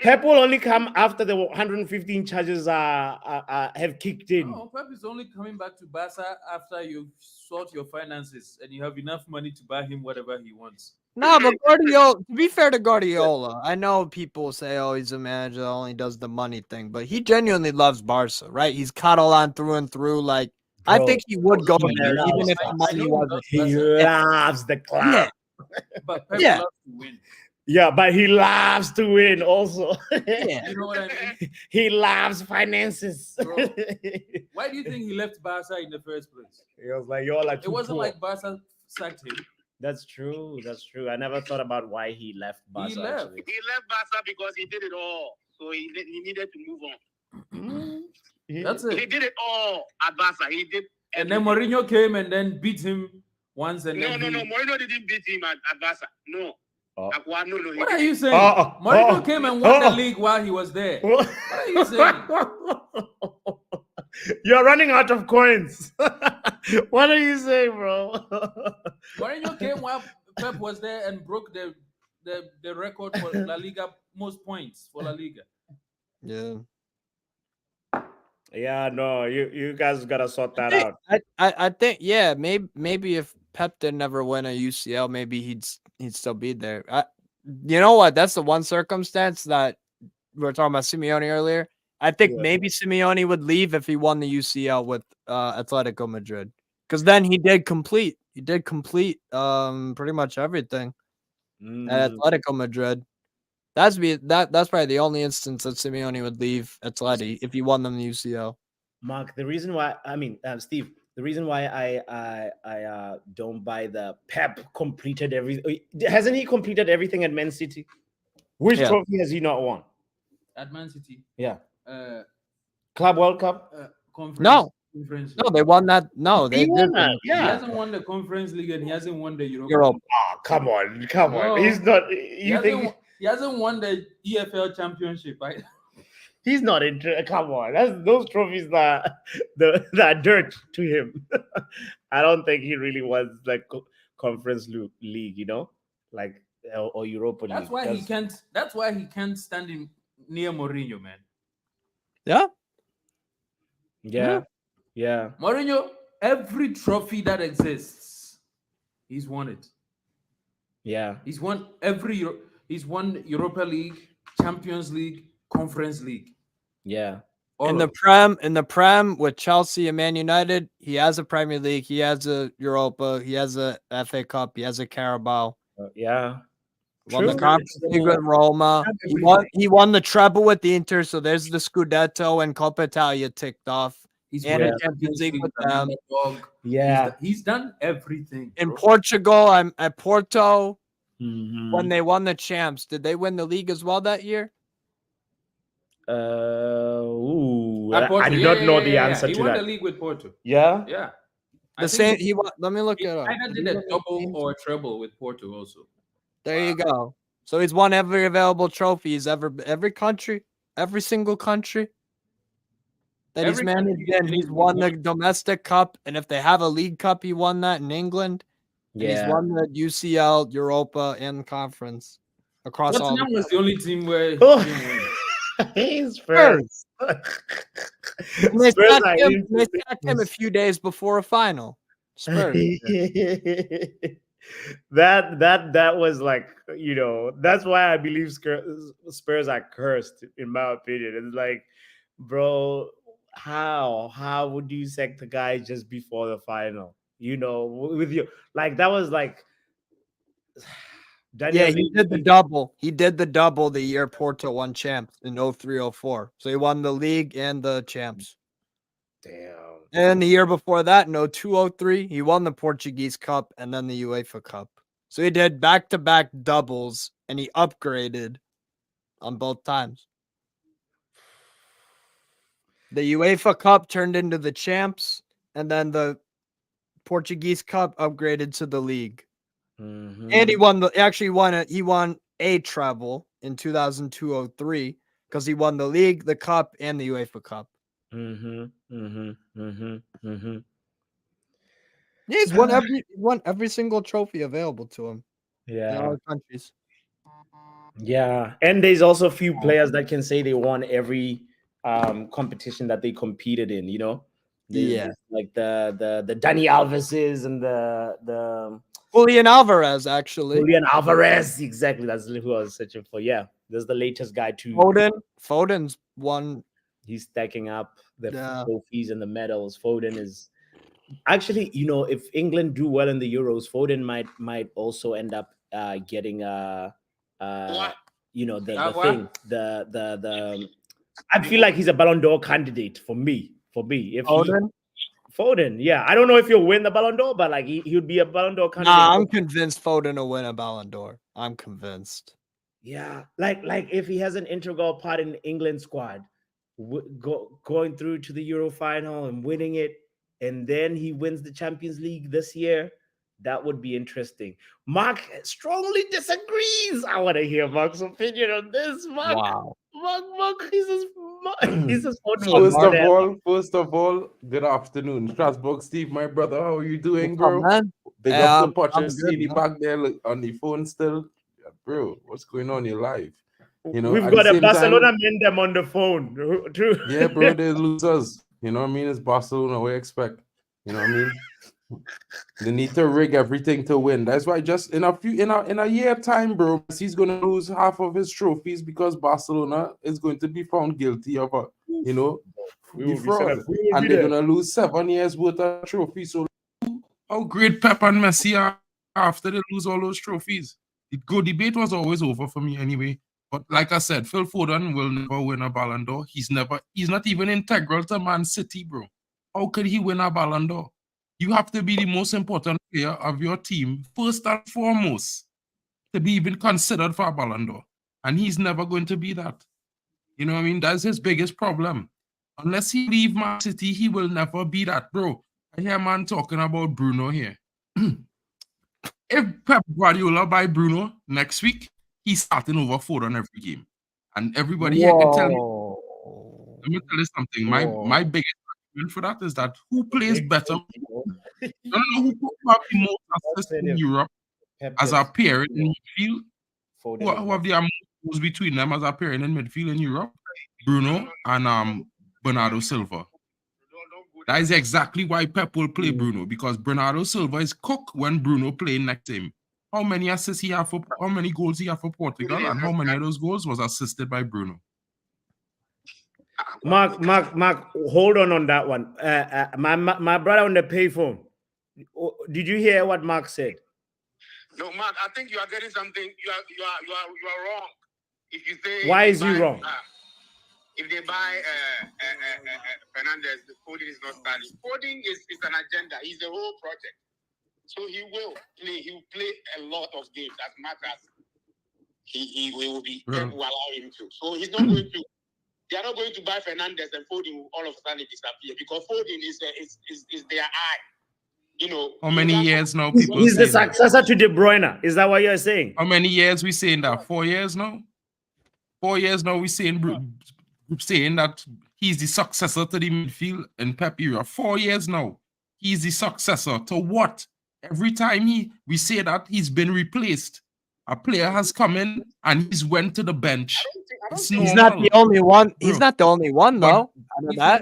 Pep will only come after the 115 charges have kicked in. No, Pep is only coming back to Barca after you sort your finances and you have enough money to buy him whatever he wants. No, but Guardiola, to be fair to Guardiola, I know people say, oh, he's a manager that only does the money thing, but he genuinely loves Barca, right? He's Catalan through and through. Like, I think he would go there even if the money wasn't. He loves the club. Yeah. But Pep Yeah. loves to win. Yeah, but he loves to win also. Yeah. You know what I mean? He loves finances. Bro. Why do you think he left Barca in the first place? He was like, y'all are It too wasn't poor. like Barca sacked him. That's true. That's true. I never thought about why he left Barca. He left. Actually. He left Barca because he did it all. So he needed to move on. That's He it. did it all at Barca. He did. And then everything. Mourinho came and then beat him once. And No, then no, no. Mourinho didn't beat him at Barca. No. Oh. Aqua, no, no. He What are didn't. you saying? Oh, oh, Mourinho oh, came and won oh. the league while he was there. What are you saying? You're running out of coins. What are you saying, bro? Mourinho came while Pep was there and broke the record for La Liga, most points for La Liga. Yeah. Yeah, no, you guys gotta sort that out. I think yeah, maybe if Pep did never win a UCL, maybe he'd still be there. You know what? That's the one circumstance that we were talking about Simeone earlier. I think maybe Simeone would leave if he won the UCL with Atletico Madrid, because then he did complete pretty much everything at Atletico Madrid. That's probably the only instance that Simeone would leave Atleti if he won them the UCL. Mark, the reason why Steve, the reason why I don't buy the Pep completed everything. Hasn't he completed everything at Man City? Which trophy has he not won? At Man City. Yeah. Club World Cup? Conference. No, they won that. No, they won did. that. He Yeah. hasn't won the Conference League and he hasn't won the Europa. Oh, come on. No. He's not. He hasn't won the EFL Championship, right? He's not interested. Come on, those trophies that dirt to him. I don't think he really wants like Conference League, you know, like or Europa League. That's why he can't. That's why he can't stand in near Mourinho, man. Yeah. Yeah. Mourinho, every trophy that exists, he's won it. Yeah. He's won He's won Europa League, Champions League, Conference League. Yeah. In the Prem with Chelsea and Man United, he has a Premier League, he has a Europa, he has a FA Cup, he has a Carabao. Yeah. Won the Conference League with Roma. He won the treble with the Inter, so there's the Scudetto and Coppa Italia ticked off. He's and won a Champions League with them. Yeah. He's done everything. In Portugal, I'm at Porto. Mm-hmm. When they won the champs, did they win the league as well that year? I do not know the answer he to won that. the league with Porto. Yeah. Yeah. The same. He won. Let me look it up. I did a double or a treble with Porto also. There you go. So he's won every available trophy he's every country, every single country that he's managed in. He's won the domestic cup, and if they have a league cup, he won that in England. And he's won the UCL, Europa, and conference across all. Tottenham was the only team where he didn't win. He's Spurs. They sacked him a few days before a final. Spurs. that was like, you know, that's why I believe Spurs are cursed, in my opinion. It's like, bro, how would you sack the guy just before the final? You know, with you, like that was like. He did the double. He did the double the year Porto won champs in 03-04. So he won the league and the champs. Damn. And the year before that, in 02-03, he won the Portuguese Cup and then the UEFA Cup. So he did back-to-back doubles, and he upgraded on both times. The UEFA Cup turned into the champs, and then the Portuguese Cup upgraded to the league. Mm-hmm. And he won a treble in 2002-03 because he won the league, the cup, and the UEFA Cup. He's won every single trophy available to him. Yeah. In all countries. Yeah. And there's also a few players that can say they won every competition that they competed in, you know? There's like the Dani Alveses and the Julian Alvarez, actually. Julian Alvarez, exactly. That's who I was searching for. Yeah, there's the latest guy too. Foden's won. He's stacking up the trophies and the medals. Foden is Actually, if England do well in the Euros, Foden might also end up getting What? the What? thing, the I feel like he's a Ballon d'Or candidate for me. If Foden? Foden, yeah, I don't know if he'll win the Ballon d'Or, but like he would be a Ballon d'Or candidate. Nah, I'm convinced Foden will win a Ballon d'Or. I'm convinced. Yeah, like if he has an integral part in the England squad, going through to the Euro final and winning it, and then he wins the Champions League this year, that would be interesting. Mark strongly disagrees. I want to hear Mark's opinion on this. Wow. Mark, he's his First of all, good afternoon. Strasbourg Steve, my brother, how are you doing, What's up, bro? man? Big Yeah, up to I'm good, Pochettino man. back there on the phone still. Yeah, bro, what's going on in your life? We've at got the a same Barcelona time, man them on the phone. True. yeah, bro, they're losers. You know what I mean? It's Barcelona, we expect. You know what I mean? They need to rig everything to win. That's why just in a year time, bro, he's gonna lose half of his trophies because Barcelona is going to be found guilty of We will be set fraud. up. We will And be they're there. gonna lose 7 years worth of trophies. So how great Pep and Messi are after they lose all those trophies. The good debate was always over for me anyway. But like I said, Phil Foden will never win a Ballon d'Or. He's not even integral to Man City, bro. How could he win a Ballon d'Or? You have to be the most important player of your team, first and foremost, to be even considered for a Ballon d'Or. And he's never going to be that. You know what I mean? That's his biggest problem. Unless he leave Man City, he will never be that, bro. I hear man talking about Bruno here. If Pep Guardiola buy Bruno next week, he's starting over Foden every game. And everybody here can tell me, let me tell you something. My biggest argument for that is that who plays better? I don't know who have the most assists in Europe as a pair in midfield. Who have the most goals between them as a pair in midfield in Europe? Bruno and Bernardo Silva. That is exactly why Pep will play Bruno, because Bernardo Silva is cooked when Bruno playing next to him. How many assists he have how many goals he have for Portugal, and how many of those goals was assisted by Bruno? Mark, hold on that one. My brother on the payphone. Did you hear what Mark said? No, Mark, I think you are getting something. You are wrong. If you say why is he wrong? If they buy Fernandez, Foden is not starting. Foden is an agenda. He's a whole project. So he will play. He will play a lot of games as much as he will be will allow him to. So he's not going to. They are not going to buy Fernandez and Foden will all of a sudden disappear because Foden is their eye. You know. How many years now? People He's the successor to De Bruyne. Is that what you're saying? How many years we saying that? 4 years now. 4 years now. We saying that he's the successor to the midfield in Pep era. 4 years now. He's the successor to what? Every time we say that, he's been replaced. A player has come in and he's went to the bench. He's not the only one. He's not the only one, though.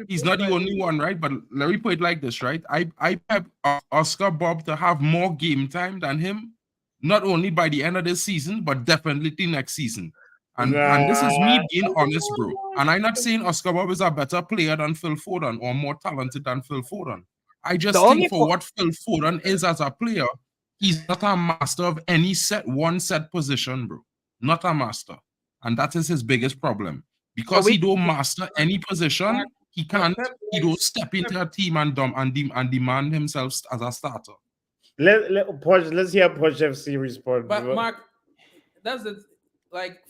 He's not the only one, right? But let me put it like this, right? I Pep Oscar Bob to have more game time than him, not only by the end of this season, but definitely next season. And this is me being honest, bro. And I'm not saying Oscar Bob is a better player than Phil Foden or more talented than Phil Foden. I just think for what Phil Foden is as a player, he's not a master of any one set position, bro. Not a master. And that is his biggest problem. Because he don't master any position, he don't step into a team and demand himself as a starter. Let's hear Poch FC respond. But Mark, that's the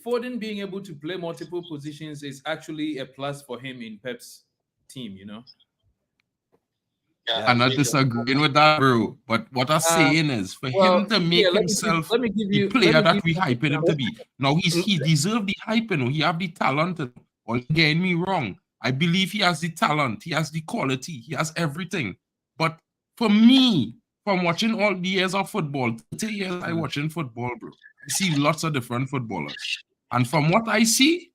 Foden being able to play multiple positions is actually a plus for him in Pep's team, you know. Yeah, I'm not disagreeing with that, bro. But what I'm saying is for him to make himself the player that we hyping him to be. Now he deserves the hype, you know. He have the talent. Or get me wrong. I believe he has the talent, he has the quality, he has everything. But for me, from watching all the years of football, 30 years I watching football, bro. I see lots of different footballers. And from what I see,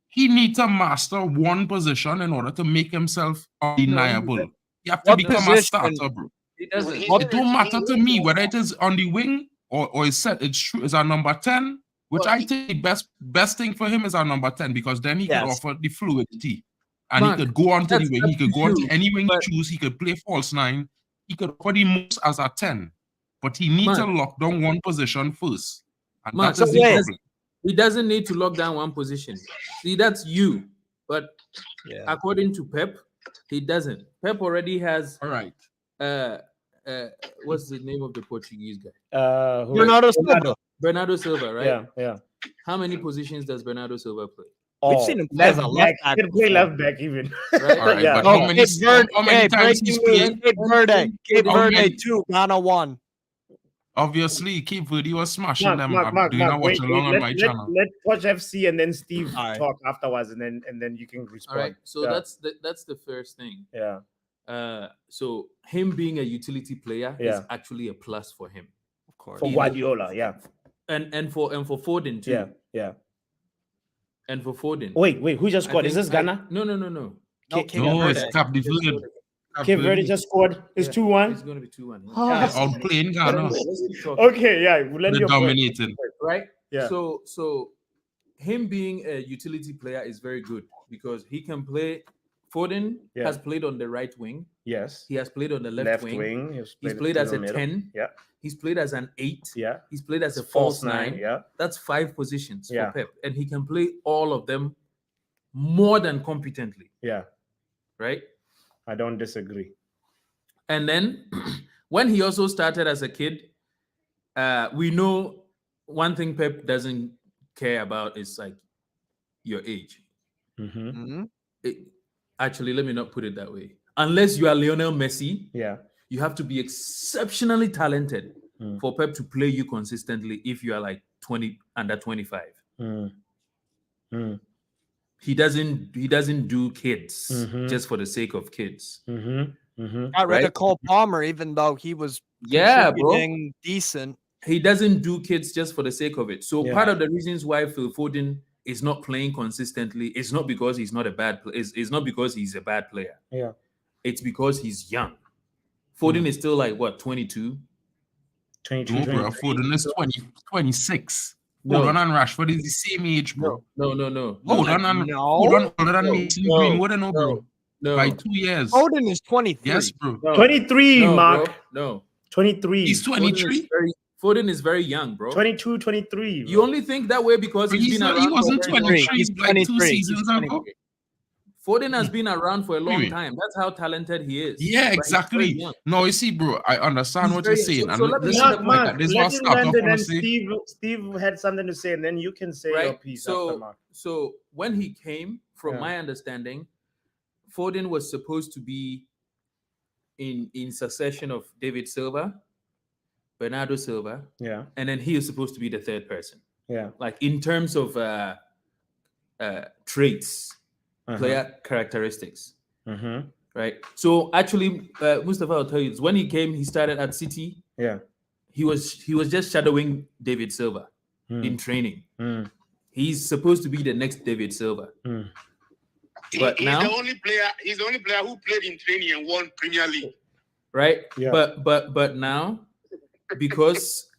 he needs to master one position in order to make himself undeniable. You have to become a starter, bro. It don't matter to me whether it is on the wing or it's set. It's true. It's our number 10, which I think the best thing for him is our number 10 because then he could offer the fluidity and he could go on to the wing. He could go on to any wing he choose. He could play false 9. he could offer the most as a 10, but he needs to lock down one position first. And Man, that is the wait. problem. He doesn't need to lock down one position. See, that's you. But Yeah. according to Pep, he doesn't. Pep already has All right. what's the name of the Portuguese guy? Bernardo Silva. Bernardo Silva, right? Yeah, yeah. How many positions does Bernardo Silva play? We've seen him play as a left back. He can play left back even. Right? All right. Yeah. But Oh, how many times he's played? Cape Verde. Cape How Verde many- 2, Ghana 1. Obviously, Cape Verde was smashing them. Mark, Do you not watch wait, along on my channel? let Watch FC and then Steve All right. talk afterwards, and then you can respond. All right. So Yeah. that's the first thing. Yeah. So him being a utility player is Yeah. actually a plus for him. Of course. For Guardiola, yeah. And for Foden too. Yeah, yeah. And for Foden. Wait, who just I scored? Is think this Ghana? No. No, Cape Cape No, Verde. it's Cap de Verde. Cape Verde just scored. It's 2-1. It's going to be 2-1. Ah. Outplaying But Ghana. anyway, let's keep talking. Okay, yeah. We'll let They're your point. dominating. Right? Yeah. So him being a utility player is very good because he can play. Foden Yeah. has played on the right wing. Yes. He has played on the left, Left wing. wing. He's played as a in the middle. 10. Yeah. He's played as an 8. Yeah. He's played as a False false 9. Yeah. That's 5 positions Yeah. for Pep. And he can play all of them more than competently. Yeah. Right? I don't disagree. And then when he also started as a kid, we know one thing Pep doesn't care about is like your age. Mm-hmm. Mhm. Actually, let me not put it that way. Unless you are Lionel Messi, Yeah. you have to be exceptionally talented Mm. for Pep to play you consistently if you are like 20 under 25. Mm. Mm. He doesn't do kids Mhm. just for the sake of kids. Mm-hmm. Mm-hmm. Got rid Right? of Cole Palmer, even though he was Yeah, bro. contributing decent. He doesn't do kids just for the sake of it. So Yeah. part of the reasons why Phil Foden is not playing consistently is not because he's not a bad player. It's not because he's a bad player. Yeah. It's because he's young. Foden is still like what, 22? 22, No, bro. 23. Foden is 26. No. Foden and Rashford is the same age, bro. No. Hold on, No. older than Mason No. Greenwood, no, bro. No. By 2 years. Foden is 23. Yes, bro. No. 23, No, Mark. bro. No. 23. He's 23. Foden is very young, bro. 22, 23. You only think that way because But he's been around. he wasn't for a very long 23 time. He's like 2 23. seasons ago. Foden has been around for a long Wait. time. That's how talented he is. Yeah, But he's exactly. very young. No, you see, bro, I understand He's what you're very- saying. so And let me- listen, Mark, Mark, this let was him start land off and on then say, Steve had something to say, and then you can say your Right. piece after Mark. So when he came, from Yeah. my understanding, Foden was supposed to be in succession of David Silva, Bernardo Silva, Yeah. and then he is supposed to be the third person. Yeah. Like in terms of traits, Uh-huh. player characteristics, Mm-hmm. right? So actually, Mustafa will tell you this. When he came, he started at City. Yeah. He was just shadowing David Silva Mm. in training. Mm. He's supposed to be the next David Silva. Mm. But He's now, the only player. He's the only player who played in training and won Premier League. right? Yeah. But now, because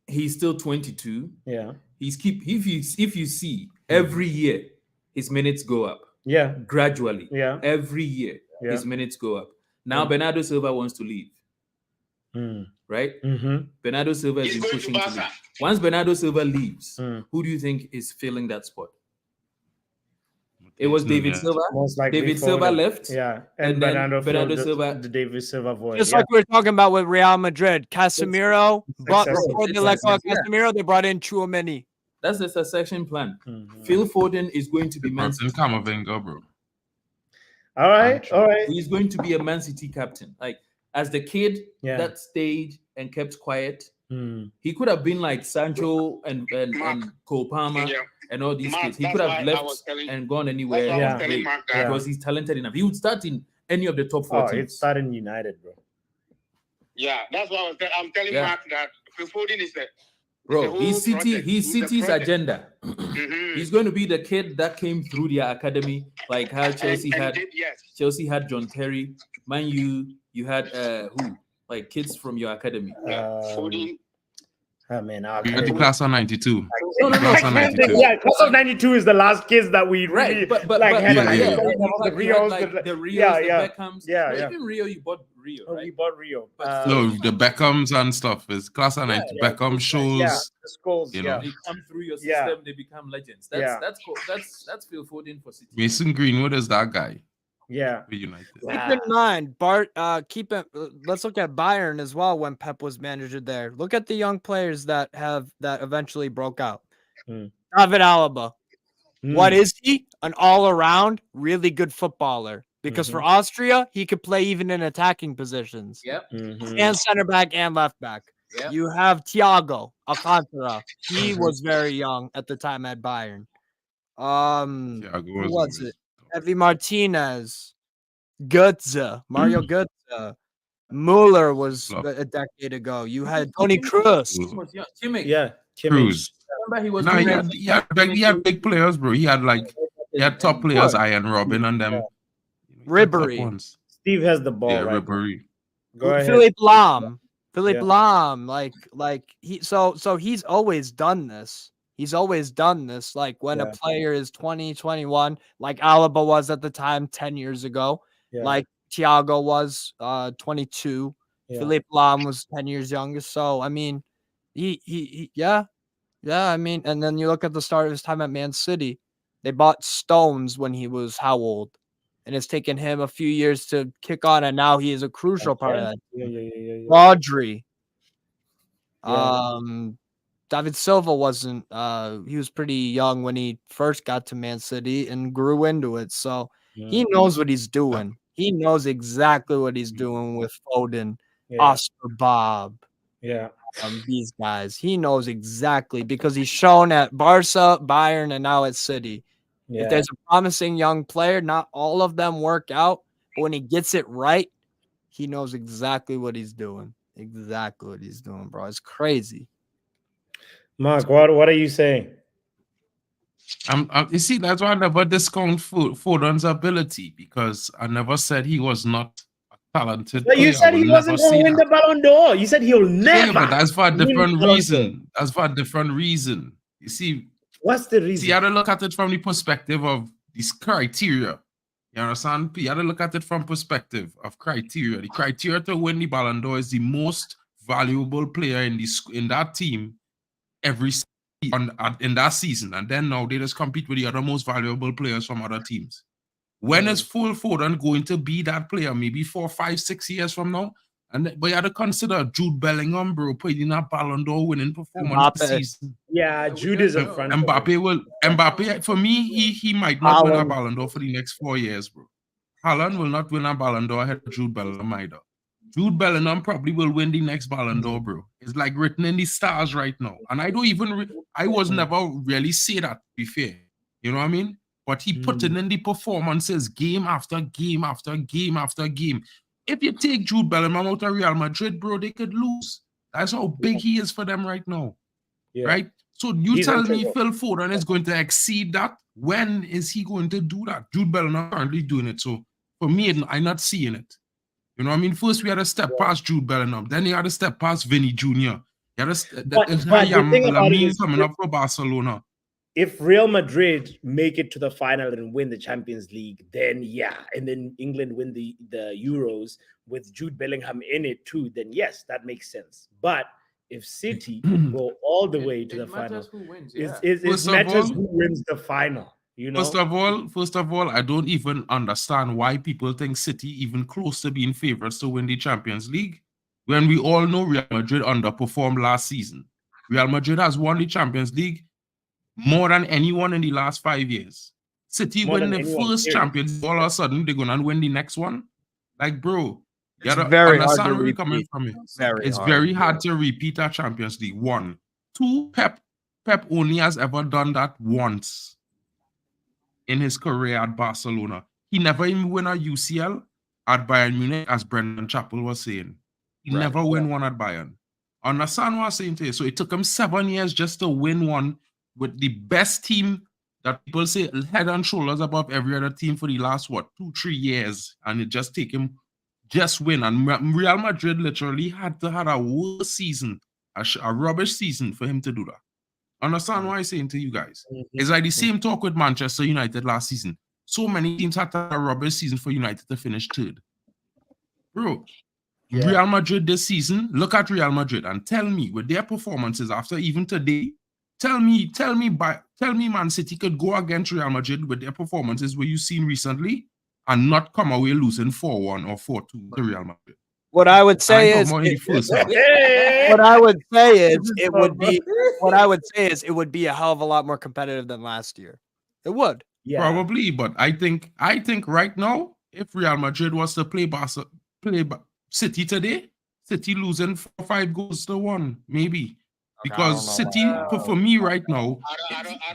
he's still 22, Yeah. if you see every year his minutes go up Yeah. gradually. Yeah. Every year Yeah. his minutes go up. Now Mm. Bernardo Silva wants to leave, Mm. right? Mm-hmm. Bernardo Silva is He's going to pushing to Barca. leave. Once Bernardo Silva leaves, Mm. who do you think is filling that spot? It was David Yeah. Silva. Most likely David Silva Foden. left. Yeah. and then Bernardo Bernardo filled Silva- the David Silva void. Just Yeah. like we were talking about with Real Madrid, Casemiro, brought successful. before they let go of Yeah. Casemiro, they brought in Chouameni. That's the succession plan. Mhm. Phil Foden is going to be Man Martin City. Kamavinga, bro. All right. All right. He's going to be a Man City captain. Like as the kid Yeah. that stayed and kept quiet, Mm. he could have been like Sancho and Mark. Cole Palmer Yeah. and all these Mark, kids. He that's could why have I left was telling- and gone That's anywhere why I Yeah. was telling Mark that. Yeah. because he's talented enough. He would start in any of the top 4 Oh, teams. it's starting United, bro. Yeah, that's what I'm telling Yeah. Mark that Phil Foden is the Bro, whole he's project. He's the City's project. agenda. Mhm. He's going to be the kid that came through their academy, like how Chelsea And had did, yes. Chelsea had John Terry. Man, you had who? Like kids from your academy. Foden. Oh man, We got the class of 92. No, Class of 92. yeah, class of '92 is the last kids that we really Right, but like. but had yeah, yeah, like, yeah. the you Rios, had, like, the Rios, yeah, the yeah. Beckhams. Yeah, No, yeah. even Rio, you bought Rio, Oh, right? we bought Rio. But No, the Beckhams and stuff is class and Yeah, Beckham those guys, shows. Yeah, the scores. You know. Yeah, they come through your Yeah. system, they become legends. That's Yeah. that's cool. That's Phil Foden for City. Mason Greenwood is that guy yeah. for United. Keep in mind, let's look at Bayern as well when Pep was manager there. Look at the young players that eventually broke out. Mm. David Alaba. Mm. What is he? An all-around really good footballer. Because for Austria, he could play even in attacking positions. Yep. And center back and left back. Yep. You have Thiago Alcantara. He was very young at the time at Bayern. Thiago Who was was always it? Evie Martinez, Götze, Mario Götze, Mueller was Love. a decade ago. You had Tony Kroos. He was young. Kimmich. Yeah, Kimmich. Cruz. Remember he was No, doing he had big players, bro. He had top players, Ian Robin and them. Ribery. Top ones. Steve has the ball Yeah, right now. Ribery. Go ahead. Philippe Lahm. Philippe Yeah. Lahm. Like he so he's always done this. He's always done this. Like when a Yeah. player is 20, 21, like Alaba was at the time 10 years ago. Yeah. Like Thiago was 22. Yeah. Philippe Lahm was 10 years younger. So I mean, he yeah. I mean, and then you look at the start of his time at Man City. They bought Stones when he was how old? And it's taken him a few years to kick on, and now he is a crucial part of that. Yeah. Rodri. Yeah. David Silva wasn't he was pretty young when he first got to Man City and grew into it. So he knows what he's doing. He knows exactly what he's doing with Foden, Yeah. Oscar Bob, Yeah. these guys. He knows exactly because he's shown at Barca, Bayern, and now at City. Yeah. If there's a promising young player, not all of them work out, but when he gets it right, he knows exactly what he's doing. Exactly what he's doing, bro. It's crazy. Mark, what are you saying? You see, that's why I never discount Foden's ability because I never said he was not a talented But player. you said I will he wasn't never going to say win that. the Ballon d'Or. You said he'll never. Yeah, but that's for a win different the Ballon d'Or. reason. That's for a different reason. You see, What's the reason? you have to look at it from the perspective of these criteria. You understand? You have to look at it from perspective of criteria. The criteria to win the Ballon d'Or is the most valuable player in that team every season, in that season. And then now they just compete with the other most valuable players from other teams. When is Phil Foden going to be that player? Maybe 4, 5, 6 years from now? But you have to consider Jude Bellingham, bro, putting that Ballon d'Or winning performance this season. Yeah, Jude is in front. Mbappe, for me, he might not win a Haaland. Ballon d'Or for the next 4 years, bro. Haaland will not win a Ballon d'Or ahead of Jude Bellingham either. Jude Bellingham probably will win the next Ballon d'Or, bro. It's like written in the stars right now. And I don't even, I was never really say that, to be fair. You know what I mean? But he put it in the performances game after game after game after game. If you take Jude Bellingham out of Real Madrid, bro, they could lose. That's how big he is for them right now. Yeah. Right? So you He's tell me integral. Phil Foden is going to exceed that? When is he going to do that? Jude Bellingham currently doing it. So for me, I'm not seeing it. You know what I mean? First, we had to step past Jude Bellingham. Then you had to step past Vinny Jr. You had to But the thing about it is, coming up for Barcelona. if Real Madrid make it to the final and win the Champions League, then yeah, and then England win the Euros with Jude Bellingham in it too, then yes, that makes sense. But if City go all the way to the final, who wins, it First of matters all- who wins the final. You know, First of all, I don't even understand why people think City even close to being favorites to win the Champions League when we all know Real Madrid underperformed last season. Real Madrid has won the Champions League more than anyone in the last 5 years. City More win than the anyone, first period. Champions League, all of a sudden they're going to win the next one. Like, bro, you It's gotta very hard understand to where we're coming repeat. from. It's Very hard to repeat a Champions League. 1. 2, Pep only has ever done that once in his career at Barcelona. He never even won a UCL at Bayern Munich, as Brendan Chappell was saying. He never win one at Bayern. Understand what I'm saying to you? So it took him 7 years just to win one with the best team that people say head and shoulders above every other team for the last, 2-3 years. And it just take him just win. And Real Madrid literally had to have a worse season, a rubbish season for him to do that. Understand what I'm saying to you guys? It's like the same talk with Manchester United last season. So many teams had to have a rubbish season for United to finish third. Bro, Real Madrid this season, look at Real Madrid and tell me with their performances after even today, tell me Man City could go against Real Madrid with their performances where you've seen recently and not come away losing 4-1 or 4-2 to Real Madrid. What I would say is, in the first half. what I would say is, it would be a hell of a lot more competitive than last year. It would. Yeah. Probably, but I think right now, if Real Madrid was to play City today, City losing 4-5 goals to 1, maybe. Because City, for me right now,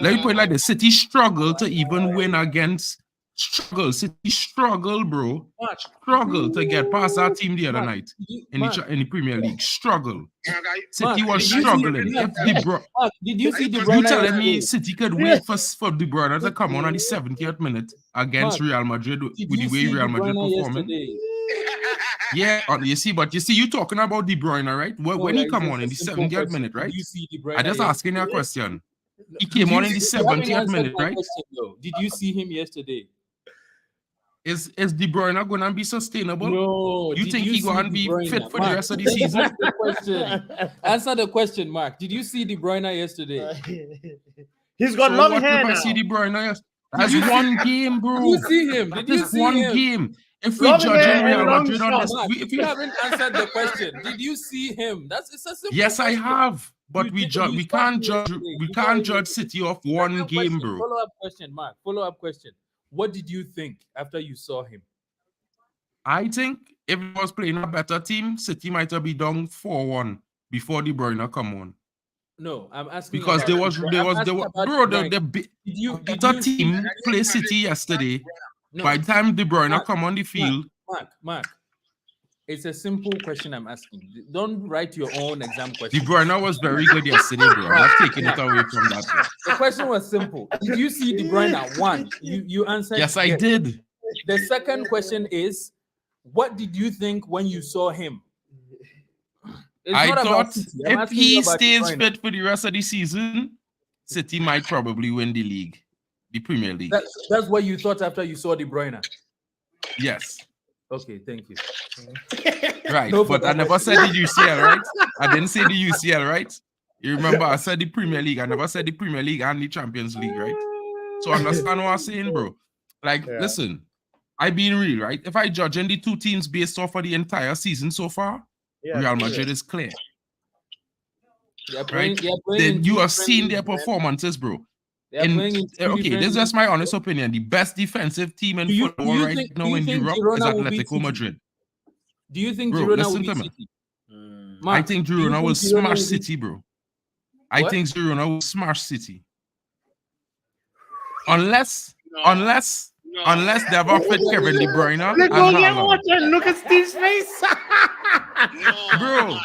let me put it like this, City struggle to even win against City struggle, bro. Struggle to get past that team the other night in the Premier League. Struggle. City was struggling. Did you see De You Bruyne telling me yesterday? City could wait for De Bruyne to come on at the 70th minute against Real Madrid with Did the you way see Real De Madrid Bruyne performing? yesterday? Yeah, you talking about De Bruyne, right? When he come on in the 70th minute, right? Did you see De Bruyne I just asking you a question. He came on in the You haven't 70th answered minute, my right? question, though. Did you see him yesterday? Is De Bruyne going to be sustainable? No. You Did think you he see going to De be Bruyne? fit for Mark, the rest of the season? Answer the question. Answer the question, Mark. Did you see De Bruyne yesterday? He's got So long what hair if I now. see De Bruyne? That's one game, bro. Did you see him? Did you That's see one him? game. If we Long judging hair and Real long Madrid on shot. this, Mark, if you we, haven't answered the question. Did you see him? It's a simple yes, I question. have, but You we did- you saw can't him judge yesterday. we You saw can't him judge yesterday. City off one Second game, question, bro. Follow-up question, Mark. Follow-up question. What did you think after you saw him? I think if he was playing a better team, City might have been down 4-1 before De Bruyne come on. No, I'm asking Because about there was bro, Did you better see team play City yesterday. No. By the time De Bruyne Mark, come on the field, Mark, it's a simple question I'm asking. Don't write your own exam De question. Bruyne was very good yesterday, bro. I'm not taking it away from that, bro. The question was simple. Did you see De Bruyne? One, you answered. Yes, I did. The second question is, what did you think when you saw him? It's I not about thought City. I'm if asking you he about De stays Bruyne. fit for the rest of the season, City might probably win the league, the Premier League. That's what you thought after you saw De Bruyne. Yes. Okay, thank you. Right. No But I further never said the UCL, right? I didn't say the UCL, right? You remember I said the Premier League. I never said the Premier League and the Champions League, right? So understand what I'm saying, bro. Like, listen, I being real, right? If I judging the two teams based off of the entire season so far, Real Madrid is clear. Right? Then you have seen their performances, bro. Okay, this is just my honest opinion. The best defensive team in football right now in Europe is Atletico Madrid. Do you think Bro, Girona will listen beat to me. City? I think Girona will smash beat City, bro. I What? think Girona will smash City. Unless they have offered Kevin De Bruyne and Haaland. Look at Steve's face. Bro,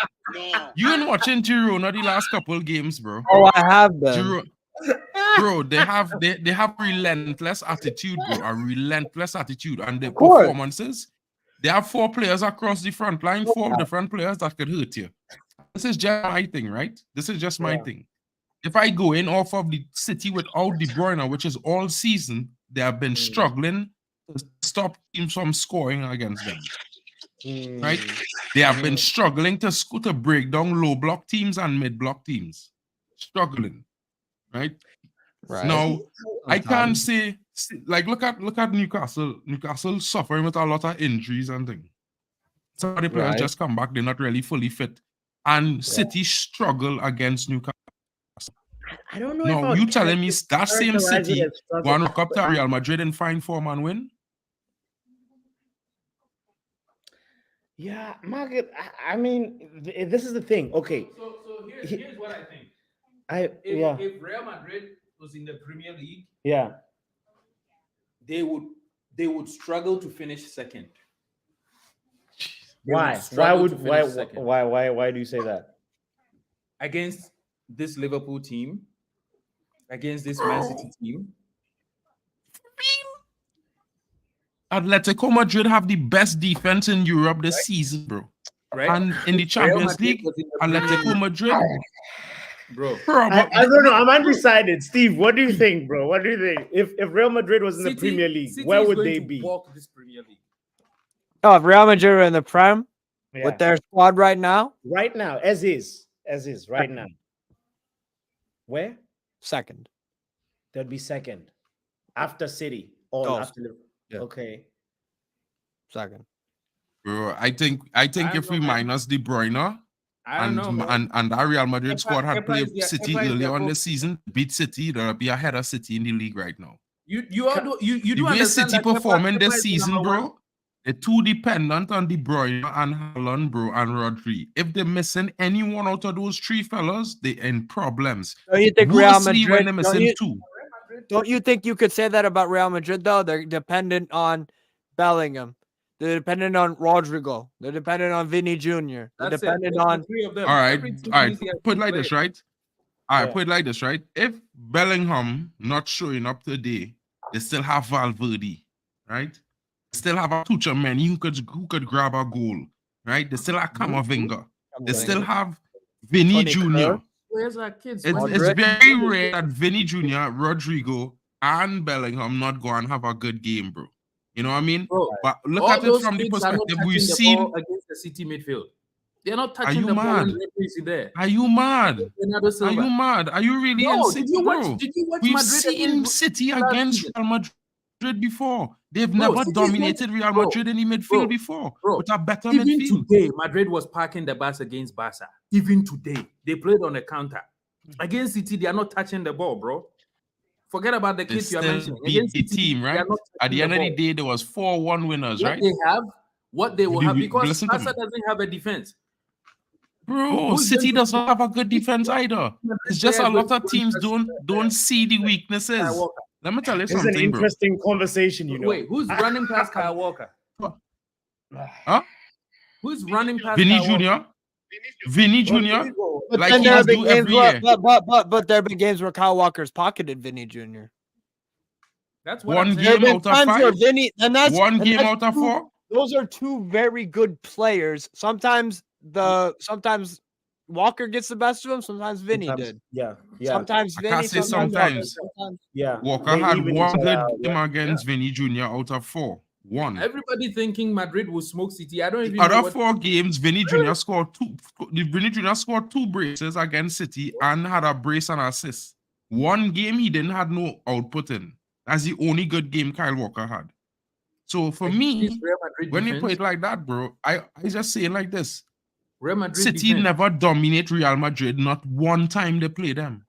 you ain't watching Girona the last couple games, bro. Oh, I have been. Bro, they have relentless attitude, bro. A relentless attitude. And the course. performances, they have 4 players across the front line, 4 different players that could hurt you. This is just my thing, right? This is just my thing. If I go in off of the City without De Bruyne, which is all season, they have been struggling to stop teams from scoring against them. Right? They have been struggling to break down low block teams and mid block teams. Struggling. Right? Now, I can't say, like, look at Newcastle. Newcastle suffering with a lot of injuries and things. Some of the players just come back, they're not really fully fit. And City struggle against Newcastle. I don't know. No, you telling me that same City want to come to Real Madrid and find form and win? Yeah, Margaret. I mean, this is the thing. Okay. So here's what I think. If Real Madrid was in the Premier League, they would struggle to finish second. Why? Why do you say that? Against this Liverpool team, against this mancity team. Atletico Madrid have the best defense in Europe this season, bro. Right? And in the Champions League, Atletico Madrid, bro. I don't know. I'm undecided. Steve, what do you think, bro? What do you think? If Real Madrid was in the Premier League, City where is would going they to be? walk this Premier League. Oh, if Real Madrid were in the Prem, Yeah. with their squad right now. Right now, as is, right now. Where? Second. That'd be second after City or Oh, after Liverpool. yeah. Okay. Second. Bro, I think don't if we know, man. minus De Bruyne I don't know, man. and that Real Madrid squad had Kepa played is their- City Kepa is earlier their on goal- this season, beat City, they'll be ahead of City in the league right now. You all do you The do way understand City that performing Kepa this is the season, number one? bro, they're too dependent on De Bruyne and Haaland, bro, and Rodri. If they're missing any one out of those three fellas, they're in problems. Don't you think Real Worstly when Madrid? they're Don't missing you, two. don't you think you could say that about Real Madrid though? They're dependent on Bellingham. They're dependent on Rodrigo. They're dependent on Vinny Jr. They're That's it. dependent Just the on. three of them. All right, Every team all right. needs their Put key like this, players. right? All right, Yeah. put it like this, right? If Bellingham not showing up today, they still have Valverde, right? They still have a Tuchemeni who could grab a goal, right? They still have Camavinga. They still have Vinny Tony Jr. Kroos. Where's our kids? It's Modric. very rare that Vinny Jr., Rodrigo, and Bellingham not go and have a good game, bro. You know what I mean? Bro, But look all at it those from the kids are not perspective touching we've the seen. ball against the City midfield. They're not touching you the ball when mad? Referee is there. Are you mad? Bernardo Are Silva. you mad? Are you really in No, City, did you bro? watch We've Madrid seen against City last against season? Real Madrid before. They've Bro, never City is not- dominated Real bro, Madrid in the midfield bro, before bro. with a better Even midfield. today, Madrid was parking the bus against Barca. Even today, they played on the counter. Against City, they are not touching the ball, bro. Forget about the They kids you are still mentioning. beat Against the City, team, they are right? not At the touching end of the ball. day, there was 4-1 winners, What right? they have, what they will have, because Listen to Barca me. doesn't have a defense. Bro, Who's City going to- doesn't have a good defense either. It's just a lot of teams don't see the weaknesses. Kyle Walker. Let me tell you It's an something, bro. interesting conversation, you know. Wait, who's running past Kyle Walker? Huh? Who's running past Vinny Kyle Walker? Jr. Vinny Jr. Rodrigo. But Like then he there must have been do games every where, year. but there have been games where Kyle Walker's pocketed Vinny Jr. That's what One I'm There saying. have game been out of times where 5. Vinny, and that's One and game that's out of two- 4. Those are two very good players. Sometimes Walker gets the best of him. Sometimes Vinny Sometimes- did. Yeah, yeah, Sometimes I Vinny. can't say Sometimes Walker, sometimes. sometimes. yeah. Walker They had even one each other good out, game yeah. against Vinny Jr. out of 4. One. Everybody thinking Madrid will smoke City. I don't even Out know of what 4 games, Vinny Jr. scored 2. Vinny Jr. scored 2 braces against City and had a brace and assist. One game he didn't have no output in. That's the only good game Kyle Walker had. So for me, against Real Madrid when you defense. put it like that, bro, I just say it like this. Real Madrid City defense. never dominate Real Madrid, not one time they play them.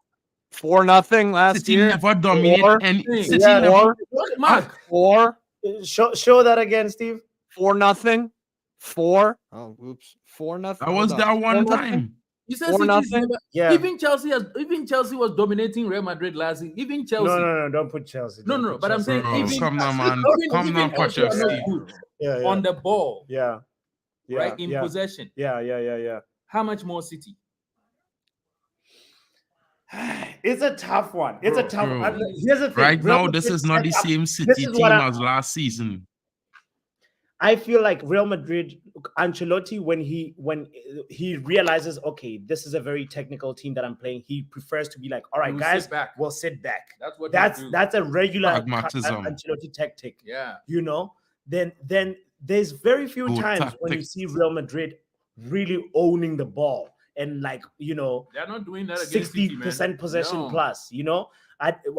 4-0 last City year. never dominate Or- any. Hey, City yeah, never. Mark, Or Show that again, Steve. 4-0. 4. Oh, oops. 4-0. That was that one 4-0. time. you said 4-0. City is never- Yeah. Even Chelsea was dominating Real Madrid last season. Even Chelsea. No, don't put Chelsea. No, Don't no, put but I'm Chelsea. saying Bro, even- come on, man. even- Come even on, put Chelsea your are not Steve. good Yeah, on the ball, yeah, yeah, right? In yeah, possession. yeah. How much more City? It's a tough one. It's a Bro, tough. bro. Here's the thing. Right Real now, this Madrid is not the set up- same this City is team what I- as last season. I feel like Real Madrid, Ancelotti, when he realizes, okay, this is a very technical team that I'm playing, he prefers to be like, all right, We'll guys, sit back. we'll sit back. That's what That's they do. that's a regular Pragmatism. Ancelotti tactic. Yeah. You know, then there's very few Good times when you tactics. see Real Madrid really owning the ball and like They're not doing that against City, man. 60% possession No. plus.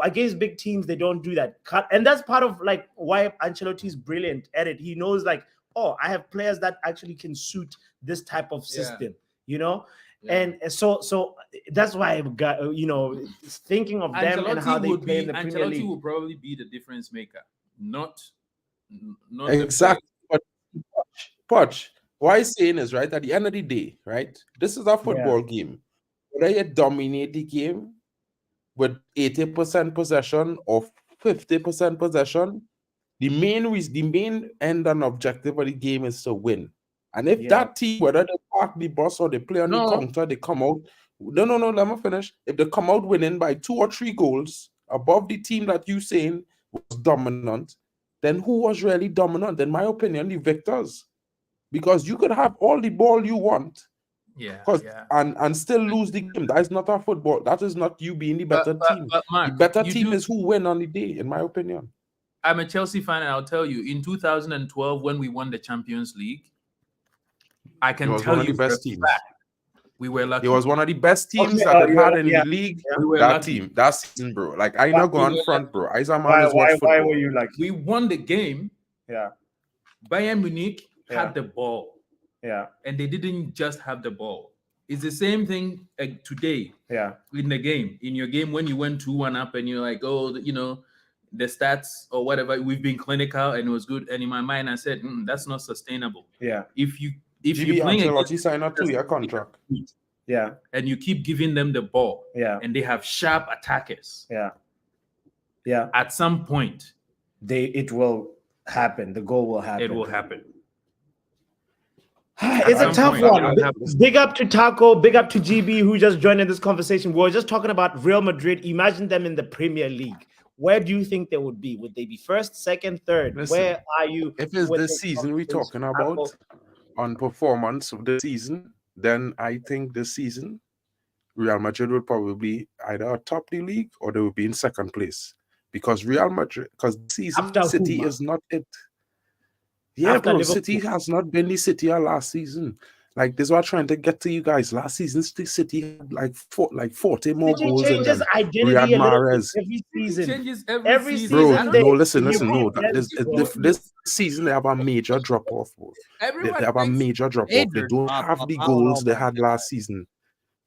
Against big teams, they don't do that. And that's part of like why Ancelotti is brilliant at it. He knows like, oh, I have players that actually can suit this type of Yeah. system, Yeah. And so that's why I got thinking of them and how they play in the Premier Ancelotti League. will probably be the difference maker, not Exactly. But Poch, what I'm saying is, right, at the end of the day, right, this is a football game. Whether you dominate the game with 80% possession or 50% possession, the main end and objective of the game is to win. And if Yeah. that team, whether they park the bus or they play on the No. counter, they come out. No, let me finish. If they come out winning by 2 or 3 goals above the team that you saying was dominant, then who was really dominant? In my opinion, the victors. Because you could have all the ball you want yeah, and still lose the game. That is not a football. That is not you being the better team. But The Mark, better you team do- is who win on the day, in my opinion. I'm a Chelsea fan, and I'll tell you, in 2012, when we won the Champions League, I can It was tell one of you the for a best teams. fact, we were lucky. It was one of the best teams Okay, that it yeah, had in yeah, the league. We were That lucky. team, that season, bro. Like I not go on front, bro. I man Why, is watch why football. were you like? We won the game. Yeah, Bayern Munich Yeah. had the ball, yeah, and they didn't just have the ball. It's the same thing today yeah, in the game. In your game, when you went 2-1 up, and you're like, oh, the stats or whatever, we've been clinical and it was good. And in my mind, I said, that's not sustainable. yeah, If you're GB playing Ancelotti against signed a 2-year contract. yeah, and you keep giving them the ball, yeah, and they have sharp attackers, yeah, yeah. at some point It will happen. The goal will happen. it will happen. It's a At some tough point, it one. will happen. Big up to Taco. Big up to GB who just joined in this conversation. We were just talking about Real Madrid. Imagine them in the Premier League. Where do you think they would be? Would they be first, second, third? Listen, Where are you? If it's with this the season we're confidence, talking Taco? about on performance of the season, then I think this season Real Madrid will probably either top the league or they will be in second place. Because Real Madrid, because this season After City who, is not it. Yeah, After bro, Liverpool. City has not been the City of last season. Like this is what I'm trying to get to you guys. Last season, City had like 40 more City goals than changes them. identity Riyad a little bit Mahrez. every season. Changes Every every season. Bro, season no, listen, you no. beat them, This season they have a major drop off, bro. Everyone They have a thinks major drop off. They Major don't drop have off. the I don't know goals they about had that. last season.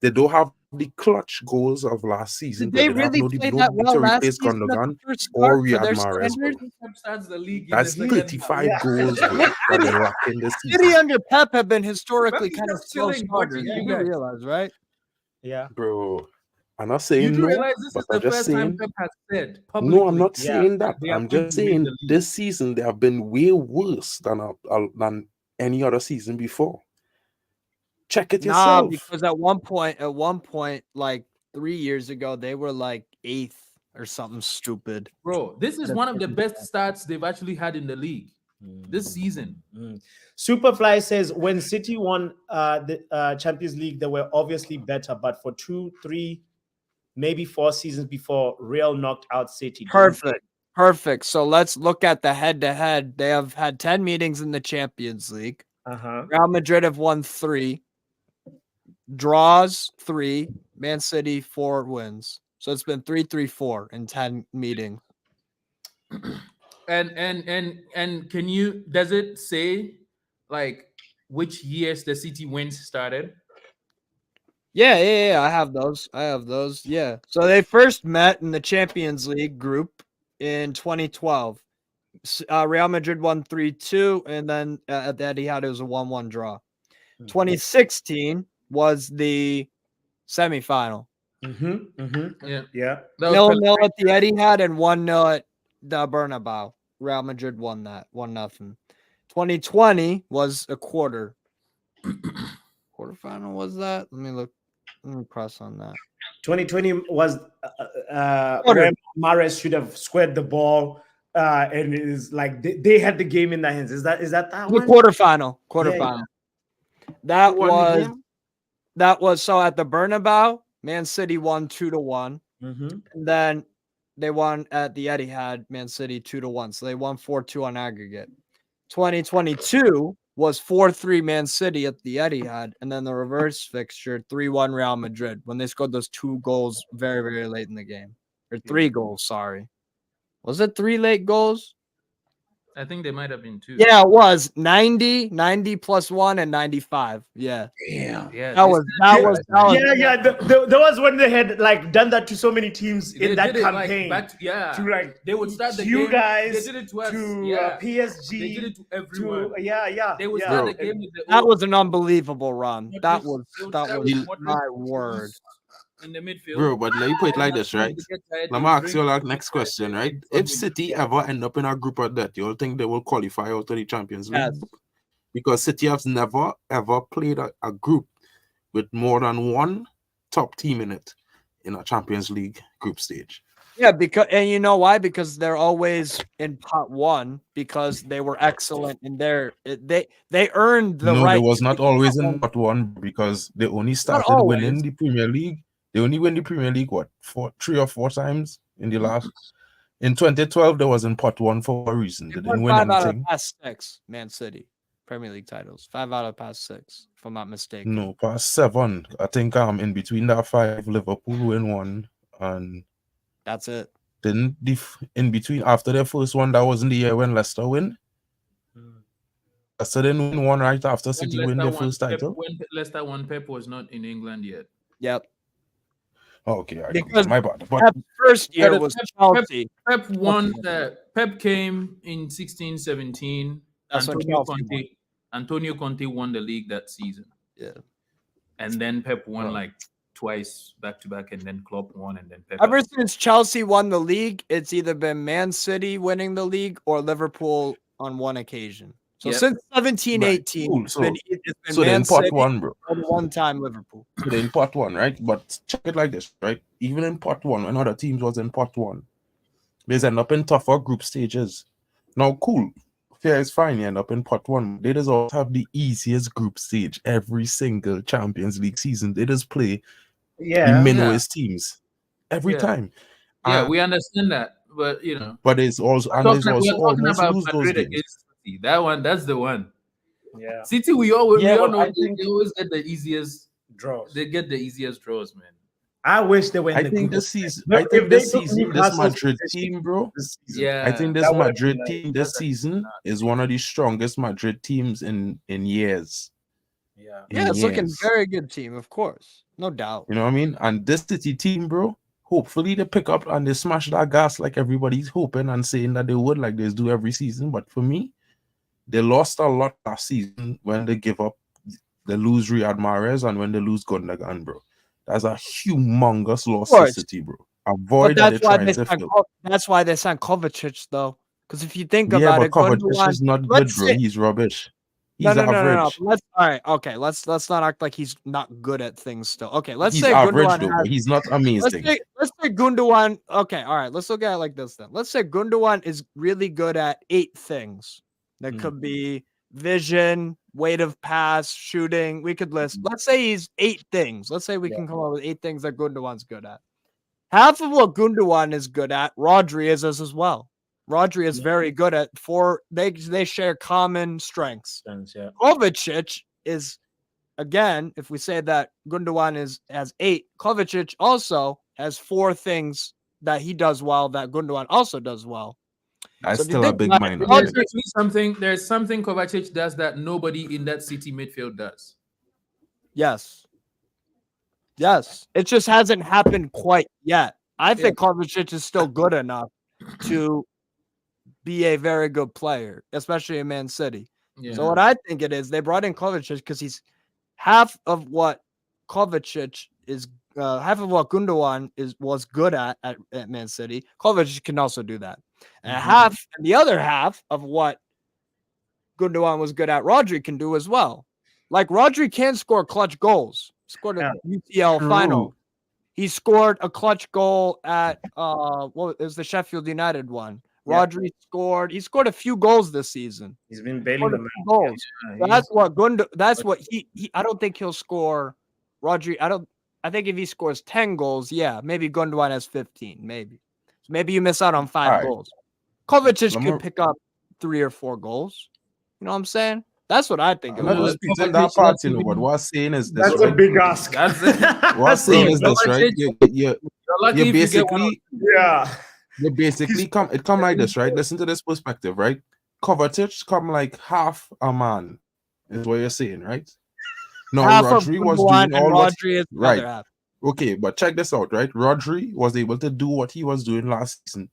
They don't have the clutch goals of last season. Did they have really play that well to last replace season at the Gundogan first or start for Riyad their Mahrez, bro. standards? starts the league That's in the second half. 35 goals, bro, that they lacking this City season. under Pep have been historically Remember, kind of just slow chilling, starters. watching You you do guys. realize, right? Yeah. Bro, I'm not You saying do no, realize this but is I'm the just first time saying Pep has said publicly. no, I'm not Yeah. saying that. They are I'm going just to win saying the league. this season they have been way worse than any other season before. Check it Nah, yourself. because at one point, like 3 years ago, they were like 8th or something stupid. Bro, this is one of the best stats they've actually had in the league this season. Superfly says when City won the Champions League, they were obviously better, but for 2, 3, maybe 4 seasons before, Real knocked out City. Perfect. So let's look at the head-to-head. They have had 10 meetings in the Champions League. Real Madrid have won 3. Draws 3, Man City 4 wins. So it's been 3-3-4 in 10 meetings. And can you, does it say like which years the City wins started? Yeah. I have those. Yeah. So they first met in the Champions League group in 2012. Real Madrid won 3-2, and then at the Etihad it was a 1-1 draw. 2016 was the semifinal. Yeah. 0-0 at the Etihad and 1-0 at the Bernabeu. Real Madrid won that 1-0. 2020 was a quarterfinal. Was that? Let me look. Let me press on that. 2020 was where Mahrez should have squared the ball, and it is like they had the game in their hands. Is that The one? quarterfinal. Yeah. That was so at the Bernabeu, Man City won 2-1. And then they won at the Etihad, Man City 2-1. So they won 4-2 on aggregate. 2022 was 4-3 Man City at the Etihad, and then the reverse fixture 3-1 Real Madrid when they scored those 2 goals very, very late in the game. Or 3 goals, sorry. Was it 3 late goals? I think they might have been 2. Yeah, it was 90 plus 1, and 95. Yeah. Yeah. That was Yeah. There was when they had like done that to so many teams in that campaign. To like they would start the you game. guys They did it to us. to PSG. They did it to everyone. They would start the game with the that was an unbelievable run. That was Modric my word. in the midfield. Bro, but let me put it like this, right? Let me ask you like next question, right? If City ever end up in a group of that, you'll think they will qualify out of the Champions League? Yes. Because City has never ever played a group with more than one top team in it in a Champions League group stage. Yeah, and you know why? Because they're always in pot 1 because they were excellent in they earned the right. No, they was not always in pot 1 because they only started winning the Premier League. They only win the Premier League, 3 or 4 times in the last. In 2012, they was in pot 1 for a reason. They didn't win 5 out of anything. the past 6, Man City. Premier League titles. 5 out of the past 6, if I'm not mistaken. No, past 7. I think in between that 5, Liverpool win 1, and That's it. then in between after their first one, that wasn't the year when Leicester win. Leicester didn't win 1 right after City win their first title. When Leicester won, Pep was not in England yet. Yep. Oh, okay, Because my bad. But Pep's first year was Chelsea. Pep won. Pep came in 16-17. That's when Antonio Conte won the league that season. Yeah. And then Pep won like twice back to back, and then Klopp won, and then Pep. Ever since Chelsea won the league, it's either been Man City winning the league or Liverpool on one occasion. So since 17-18, cool. it's been so Man in part City 1, bro. and one time Liverpool. So in part 1, right? But check it like this, right? Even in part 1, when other teams was in part 1, they end up in tougher group stages. Now, cool. Fair is fine, you end up in part 1. They just all have the easiest group stage every single Champions League season. They just play the minnowiest teams every time. Yeah, we understand that, but but it's also almost lose those games. City. That's the one. Yeah. City, we all know they always get the easiest draws. They get the easiest draws, man. I wish they were. I think this season, this Madrid team, bro. Yeah, I think this Madrid team this season is one of the strongest Madrid teams in years. Yeah, it's looking very good team, of course, no doubt. You know what I mean? And this City team, bro. Hopefully they pick up and they smash that gas like everybody's hoping and saying that they would, like they do every season. But for me, they lost a lot last season when they give up, they lose Riyad Mahrez and when they lose Gundogan, bro. That's a humongous loss to City, bro. Avoid that. That's why they signed Kovacic, though. Because if you think about it, Kovacic is not good, bro. He's rubbish. He's average. No. Let's not act like he's not good at things still. Okay, let's he's say average, Gundogan though, but he's not amazing. Let's say Gundogan. Okay, all right. Let's look at it like this then. Let's say Gundogan is really good at 8 things. That could be vision, weight of pass, shooting. We could list. Let's say he's 8 things. Let's say we can come up with 8 things that Gundogan's good at. Half of what Gundogan is good at, Rodri is as well. Rodri is very good at 4. They share common strengths. Kovacic is, again, if we say that Gundogan has 8, Kovacic also has 4 things that he does well that Gundogan also does well. That's still a big minus. There's something Kovacic does that nobody in that City midfield does. Yes. It just hasn't happened quite yet. I think Kovacic is still good enough to be a very good player, especially in Man City. Yeah. So what I think it is, they brought in Kovacic because he's half of what Kovacic is, half of what Gundogan was good at Man City. Kovacic can also do that. And the other half of what Gundogan was good at, Rodri can do as well. Like Rodri can score clutch goals. Scored a UCL final. He scored a clutch goal at it was the Sheffield United one. Rodri scored. He scored a few goals this season. He's been bailing them out. Goals. So that's what he. I don't think he'll score. Rodri. I think if he scores 10 goals, maybe Gundogan has 15. Maybe. So maybe you miss out on 5 goals. Kovacic could pick up 3 or 4 goals. You know what I'm saying? That's what I think. Not just picking that part, but what I'm saying is this. That's a big ask. What I'm saying is this, right? You basically, you basically come like this, right? Listen to this perspective, right? Kovacic come like half a man, is what you're saying, right? No, Rodri was doing all Rodri is right. Half. Okay, but check this out, right? Rodri was able to do what he was doing last season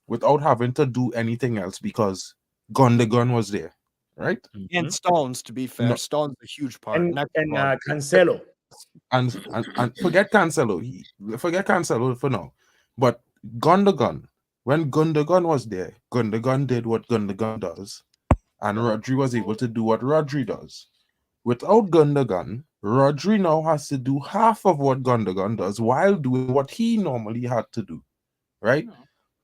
without having to do anything else because Gundogan was there, right? And Stones, to be fair, Stones a huge part. And Cancelo. And forget Cancelo. Forget Cancelo for now. But Gundogan, when Gundogan was there, Gundogan did what Gundogan does, and Rodri was able to do what Rodri does. Without Gundogan, Rodri now has to do half of what Gundogan does while doing what he normally had to do, right?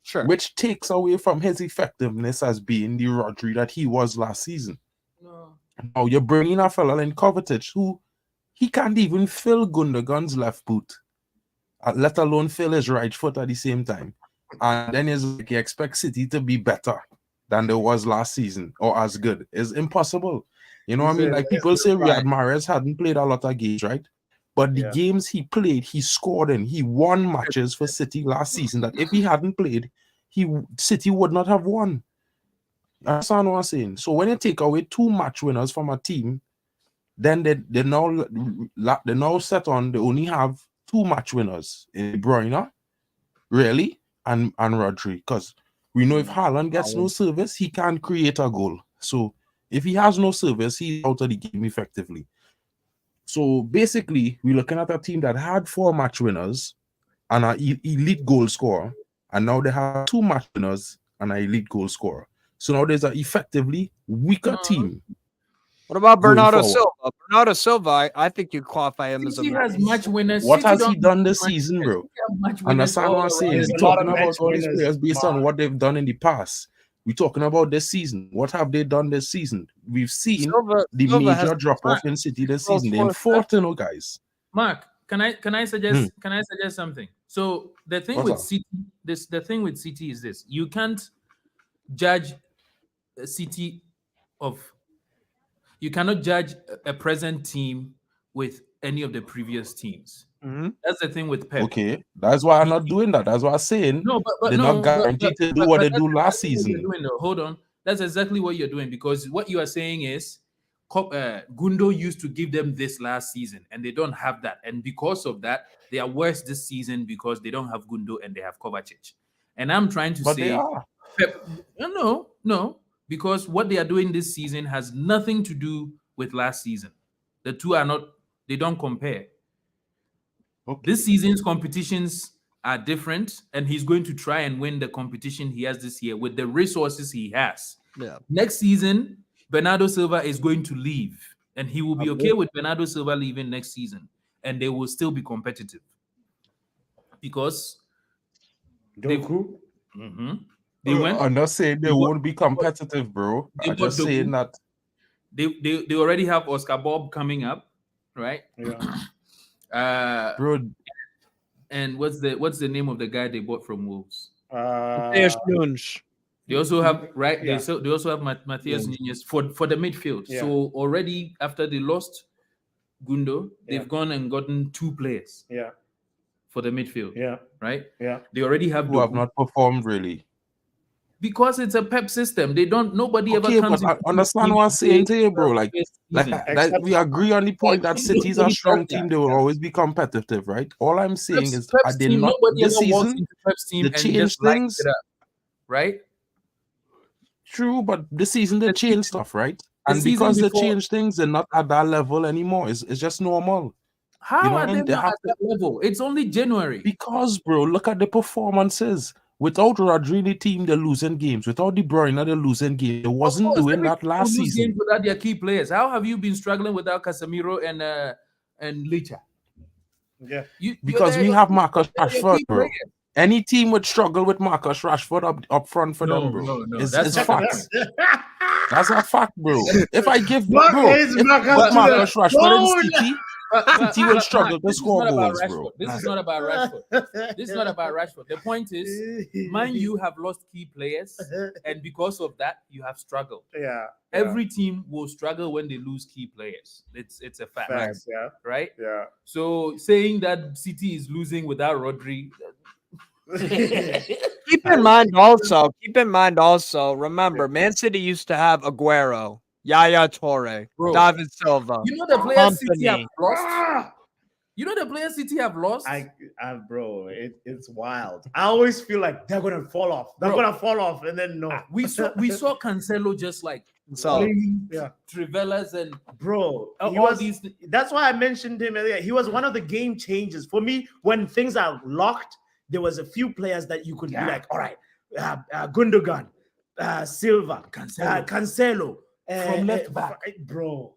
Sure. Which takes away from his effectiveness as being the Rodri that he was last season. Now you're bringing a fella like Kovacic who he can't even fill Gundogan's left boot, let alone fill his right foot at the same time. And then it's like you expect City to be better than they was last season or as good. It's impossible. You know what I mean? Like people say Riyad Mahrez hadn't played a lot of games, right? But the games he played, he scored in. He won matches for City last season that if he hadn't played, City would not have won. That's what I'm saying. So when you take away 2 match winners from a team, then they now set on they only have 2 match winners in De Bruyne, really, and Rodri. Because we know if Haaland gets no service, he can't create a goal. So if he has no service, he's out of the game effectively. So basically, we're looking at a team that had 4 match winners and an elite goal scorer, and now they have 2 match winners and an elite goal scorer. So now there's an effectively weaker team. What about Bernardo Silva? Bernardo Silva, I think you qualify him as a match winners. What has he done this season, bro? Understand what I'm saying? We're talking about all these players based on what they've done in the past. We're talking about this season. What have they done this season? We've seen the major drop-off in City this season. They're in 4th, guys. Mark, can I suggest something? So the thing with City, the thing with City is this: you can't judge City you cannot judge a present team with any of the previous teams. That's the thing with Pep. Okay, that's why I'm not doing that. That's what I'm saying. No, but they're not guaranteed to do what they do last season. Hold on, that's exactly what you're doing, because what you are saying is Gundo used to give them this last season, and they don't have that, and because of that, they are worse this season because they don't have Gundo and they have Kovacic. And I'm trying to say, they are. Pep, no. Because what they are doing this season has nothing to do with last season. The two are not, they don't compare. Okay. This season's competitions are different, and he's going to try and win the competition he has this year with the resources he has. Yeah. Next season, Bernardo Silva is going to leave, and he will be okay with Bernardo Silva leaving next season, and they will still be competitive. Because I'm not saying they won't be competitive, bro. I'm just saying that they already have Oscar Bob coming up, right? Yeah. Bro. And what's the name of the guy they bought from Wolves? Matheus Nunes. They also have they also have Matheus Nunes for the midfield. Yeah. So already after they lost Gundo, they've gone and gotten 2 players. Yeah. For the midfield. Yeah. Right? Yeah. They already have who have not performed really. Because it's a Pep system. Nobody ever comes. But I understand what I'm saying to you, bro. Like we agree on the point that City's a strong team. They will always be competitive, right? All I'm saying is I did not this season they changed things. Right? True, but this season they changed stuff, right? And because they changed things, they're not at that level anymore. It's just normal. How are they not at that level? It's only January. Because, bro, look at the performances. Without Rodri, the team, they're losing games. Without De Bruyne, they're losing games. They wasn't doing that last season. Without their key players, how have you been struggling without Casemiro and Licha? Yeah, because we have Marcus Rashford, bro. Any team would struggle with Marcus Rashford up front for them, bro. No, it's facts. That's a fact, bro. If I give Marcus Rashford in City, City will struggle to score goals, bro. This is not about Rashford. This is not about Rashford. The point is, Man U have lost key players, and because of that, you have struggled. Yeah. Every team will struggle when they lose key players. It's a fact. Facts, yeah. Right? Yeah. So saying that City is losing without Rodri. Keep in mind also, remember, Man City used to have Aguero, Yaya Toure, David Silva. You know the players City have lost? You know the players City have lost? Bro, it's wild. I always feel like they're gonna fall off. They're gonna fall off, and then no. We saw Cancelo just like Trivelas and that's why I mentioned him earlier. He was one of the game changers for me. When things are locked, there was a few players that you could be like, all right, Gundogan, Silva, Cancelo from left back, bro.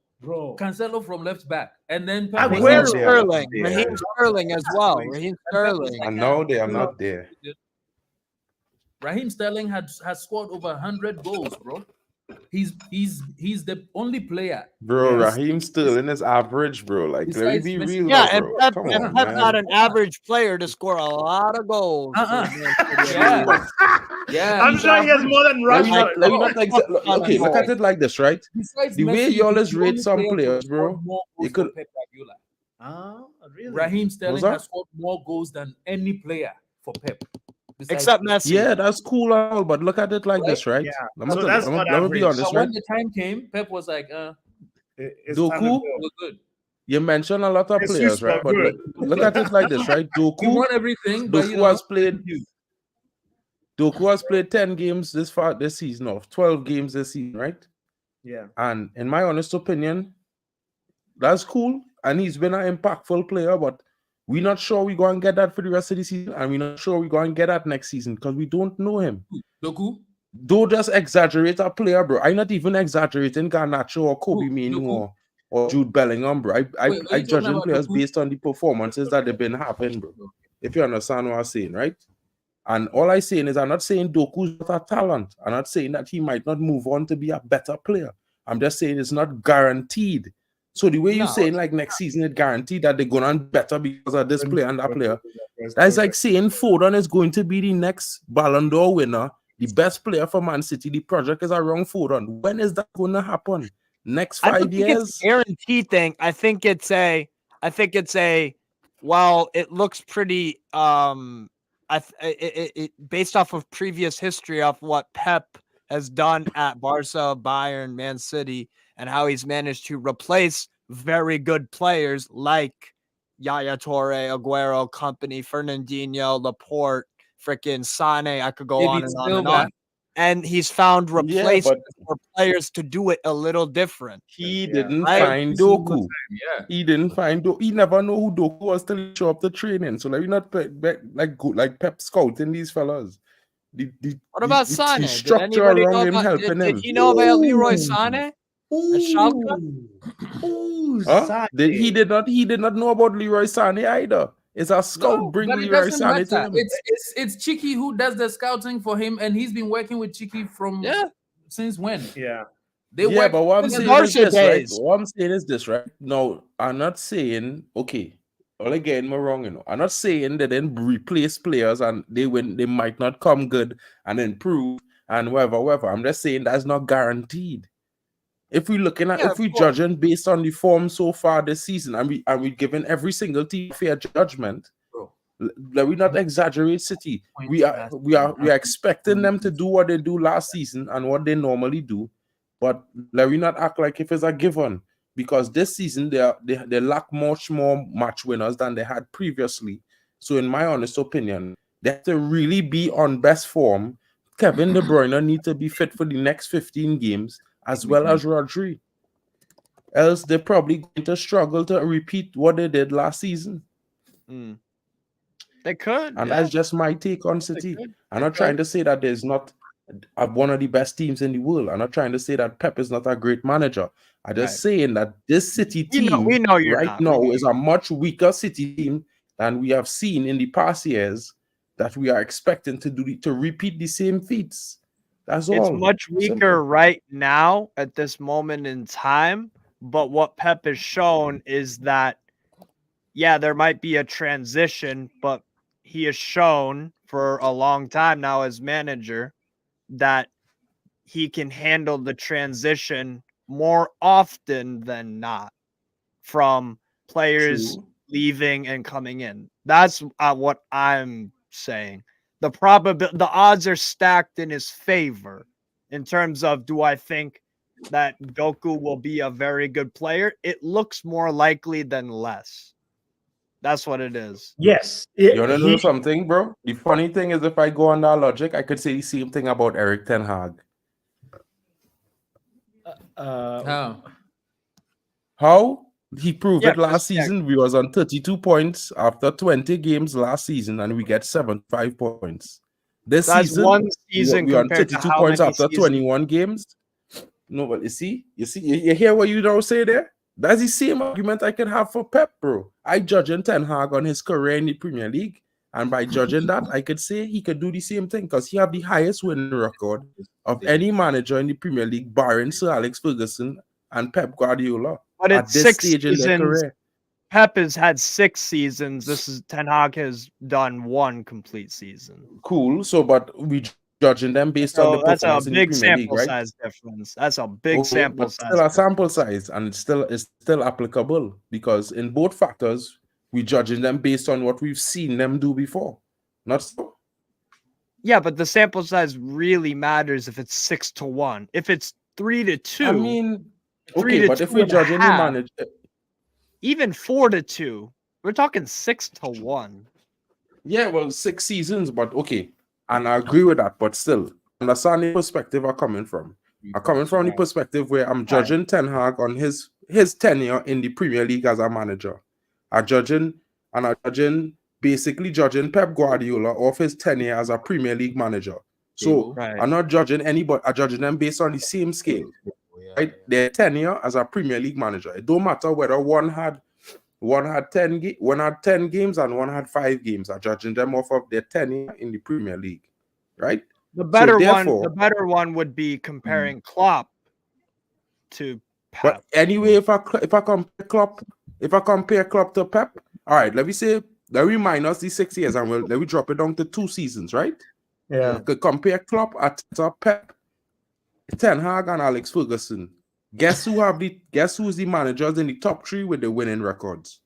Cancelo from left back, and then Raheem Sterling as well. Raheem Sterling. I know they are not there. Raheem Sterling has scored over 100 goals, bro. He's the only player. Bro, Raheem Sterling is average, bro. Like, let me be real. Yeah, bro. and Pep's not an average player to score a lot of goals. Yeah, I'm he's sure he has average. more than Let me Rashford. not, let me not okay, look at it like this, right? Besides The way Messi, you always he's the rate only some player to players, score bro, more you goals could. for Pep Guardiola. Ah, really? Raheem Sterling that? has scored more goals than any player for Pep. Besides Except Messi. Messi. Yeah, that's cool and all, but look at it like Right? this, right? Yeah. Let me So tell- that's let not me- let me be average. honest, But right? when the time came, Pep was like, It's time to Doku, go. we're good. you mentioned a lot of Jesus, players, right? you're But good. look at it like this, right? We Doku, won everything, but Doku has played. thank you. Doku has played 10 games this season, of 12 games this season, right? Yeah. And in my honest opinion, that's cool. And he's been an impactful player, but we're not sure we're going to get that for the rest of the season. And we're not sure we're going to get that next season because we don't know him. Doku? Don't just exaggerate a player, bro. I'm not even exaggerating Garnacho or Kobe Mainoo or Jude Bellingham, bro. I judging players based on the performances that they've been having, bro. If you understand what I'm saying, right? And all I'm saying is I'm not saying Doku's not a talent. I'm not saying that he might not move on to be a better player. I'm just saying it's not guaranteed. So the way you're saying like next season it's guaranteed that they're going to be better because of this player and that player, that's like saying Foden is going to be the next Ballon d'Or winner, the best player for Man City. The project is around Foden. When is that going to happen? Next 5 years? It's a guarantee thing. I think it's a well, it looks pretty based off of previous history of what Pep has done at Barca, Bayern, Man City, and how he's managed to replace very good players like Yaya Toure, Aguero, company, Fernandinho, Laporte, freaking Sane. I could go on and on and on. And he's found replacements for players to do it a little different. He didn't find Doku. He didn't find Doku. He never know who Doku was till he show up to training. So let me not like Pep scouting these fellas. What about Sane? The structure around him helping him. Did he know about Leroy Sane? He did not know about Leroy Sane either. It's a scout bring Leroy Sane to him. It's Chicky who does the scouting for him, and he's been working with Chicky from since when? Yeah. But what I'm saying is this, right? What I'm saying is this, right? No, I'm not saying Well, again, we're wrong, I'm not saying they didn't replace players and they might not come good and improve and whatever. I'm just saying that's not guaranteed. If we're looking at, if we're judging based on the form so far this season, and we giving every single team fair judgment, let we not exaggerate City. We are expecting them to do what they do last season and what they normally do, but let we not act like if it's a given. Because this season they lack much more match winners than they had previously. So in my honest opinion, they have to really be on best form. Kevin De Bruyne needs to be fit for the next 15 games, as well as Rodri. Else they're probably going to struggle to repeat what they did last season. They could. And that's just my take on City. I'm not trying to say that there's not one of the best teams in the world. I'm not trying to say that Pep is not a great manager. I'm just saying that this City team now is a much weaker City team than we have seen in the past years, that we are expecting to repeat the same feats. That's all. It's much weaker right now at this moment in time. But what Pep has shown is that, there might be a transition, but he has shown for a long time now as manager that he can handle the transition more often than not from players leaving and coming in. That's what I'm saying. The odds are stacked in his favor in terms of, do I think that Doku will be a very good player? It looks more likely than less. That's what it is. Yes. You want to know something, bro? The funny thing is, if I go on that logic, I could say the same thing about Eriktenhag. How? He proved it last season. We was on 32 points after 20 games last season, and we get 75 points. This season, one season we on 32 points after 21 games. No, but you hear what you don't say there? That's the same argument I can have for Pep, bro. I judging Ten Hag on his career in the Premier League, and by judging that, I could say he could do the same thing because he have the highest winning record of any manager in the Premier League, barring Sir Alex Ferguson and Pep Guardiola. But at this stage in their career. Pep has had 6 seasons. Ten Hag has done 1 complete season. Cool. So, but we judging them based on the So that's a performance in the big Premier League, sample right? size difference. That's a big Okay, sample but size. still a sample size, and it's still applicable because in both factors we're judging them based on what we've seen them do before. Not so. Yeah, but the sample size really matters if it's 6-1. If it's 3-2, I mean, 3 okay, to but if 2 we and a judge any half, manager, even 4-2, we're talking 6-1. yeah, well, 6 seasons, but okay, and I agree with that, but still, understand the perspective I'm coming from. I'm coming from the perspective where I'm judging Ten Hag on his tenure in the Premier League as a manager. I'm judging basically judging Pep Guardiola off his tenure as a Premier League manager. So Right. I'm not judging anybody, I'm judging them based on the same scale. Right? Their tenure as a Premier League manager. It don't matter whether one had 10 games and one had 5 games. I'm judging them off of their tenure in the Premier League. Right? The better therefore, one would be comparing Klopp to Pep. But anyway, if I compare Klopp to Pep, all right, let me minus these 6 years and let me drop it down to 2 seasons, right? Yeah. Could compare Klopp, Arteta, Pep, Ten Hag, and Alex Ferguson. Guess who's the managers in the top 3 with the winning records?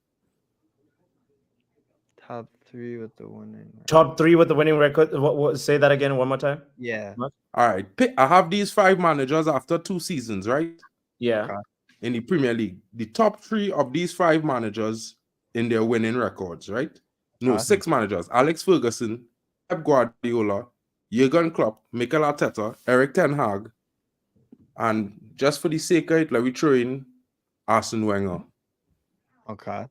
Top 3 with the winning. Top 3 with the winning record. What, say that again one more time. Yeah. All right, I have these 5 managers after 2 seasons, right? Yeah. Okay. In the Premier League, the top 3 of these 5 managers in their winning records, right? No, 6 managers: Alex Ferguson, Pep Guardiola, Jurgen Klopp, Mikel Arteta, Eriktenhag, and just for the sake of it, let me throw in Arsene Wenger. Okay.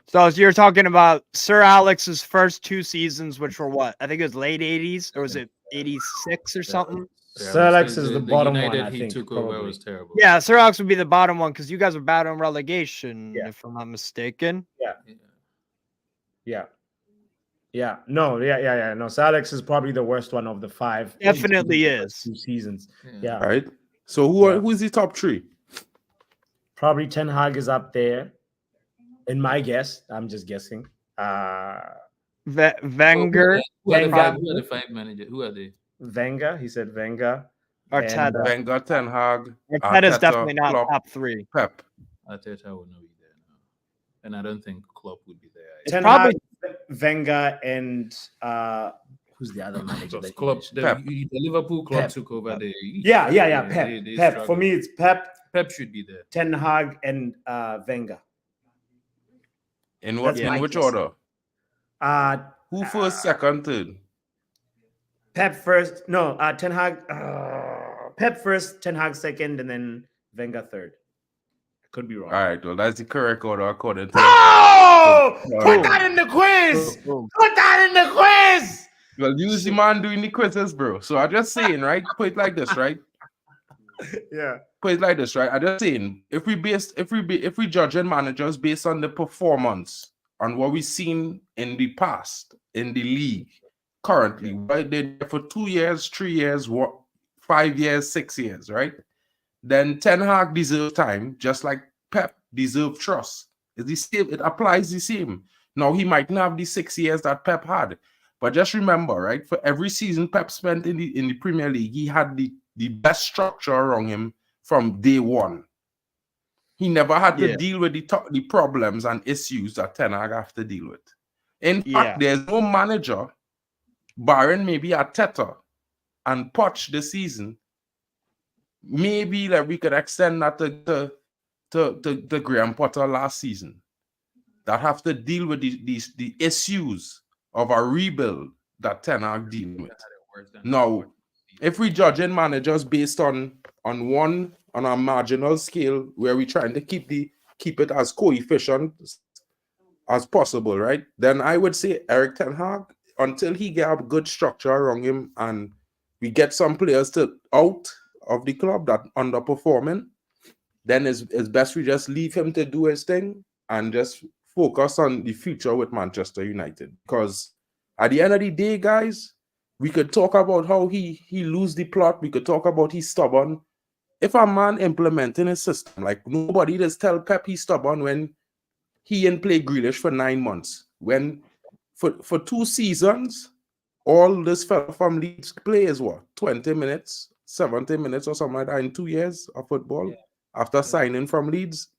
So you're talking about Sir Alex's first 2 seasons, which were what? I think it was late 80s, or was it 86 or something? Sir Alex is the bottom United one, I he think. took over Probably. was terrible. Yeah, Sir Alex would be the bottom one because you guys were battling relegation, Yeah. if I'm not mistaken. Yeah. No, Sir Alex is probably the worst one of the 5. Definitely in the is. 2 seasons. Yeah. All right. So who's the top 3? Probably Ten Hag is up there. In my guess, I'm just guessing. Wenger, Who are Wenger. the 5 managers? Who are they? Wenger. He said Wenger. Arteta. And, Wenger, Ten Hag, Arteta's Arteta, definitely not Klopp, top 3. Pep. Arteta will not be there now, and I don't think Klopp would be there. It's Ten probably Hag, Wenger, and who's the other manager? Because that you Klopp, mentioned? the Liverpool club Pep. took over the. Yeah. Pep. They Pep. struggled. For me, it's Pep, Pep should be there. Ten Hag, and Wenger. In what? That's my In which guess. order? Uh, Who first, second, third? Pep first. No, Ten Hag. Pep first, Ten Hag second, and then Wenger third. Could be wrong. All right, well, that's the correct order according to. Oh! Put Boom. that in the quiz! Boom. Put that in the quiz! Well, use the man doing the quizzes, bro. So I'm just saying, right? Put it like this, right? Yeah. Put it like this, right? I'm just saying, if we judging managers based on the performance on what we've seen in the past in the league currently, right? They're there for 2 years, 3 years, 5 years, 6 years, right? Then Ten Hag deserves time, just like Pep deserves trust. It's the same, it applies the same. Now, he might not have the 6 years that Pep had, but just remember, right? For every season Pep spent in the Premier League, he had the best structure around him from day one. He never had to deal with the problems and issues that Ten Hag have to deal with. In fact, there's no manager, barring maybe Arteta and Poch this season. Maybe that we could extend that to Graham Potter last season, that have to deal with the issues of a rebuild that Ten Hag dealing with. Now, if we judging managers based on a marginal scale where we're trying to keep it as coefficient as possible, right? Then I would say Eriktenhag, until he get a good structure around him and we get some players out of the club that underperforming, then it's best we just leave him to do his thing and just focus on the future with Manchester United. Because at the end of the day, guys, we could talk about how he lose the plot. We could talk about he's stubborn. If a man implementing his system, like nobody just tell Pep he's stubborn when he ain't play Grealish for 9 months. When for 2 seasons, all this fella from Leeds play is what 20 minutes, 70 minutes, or something like that in 2 years of football after signing from Leeds.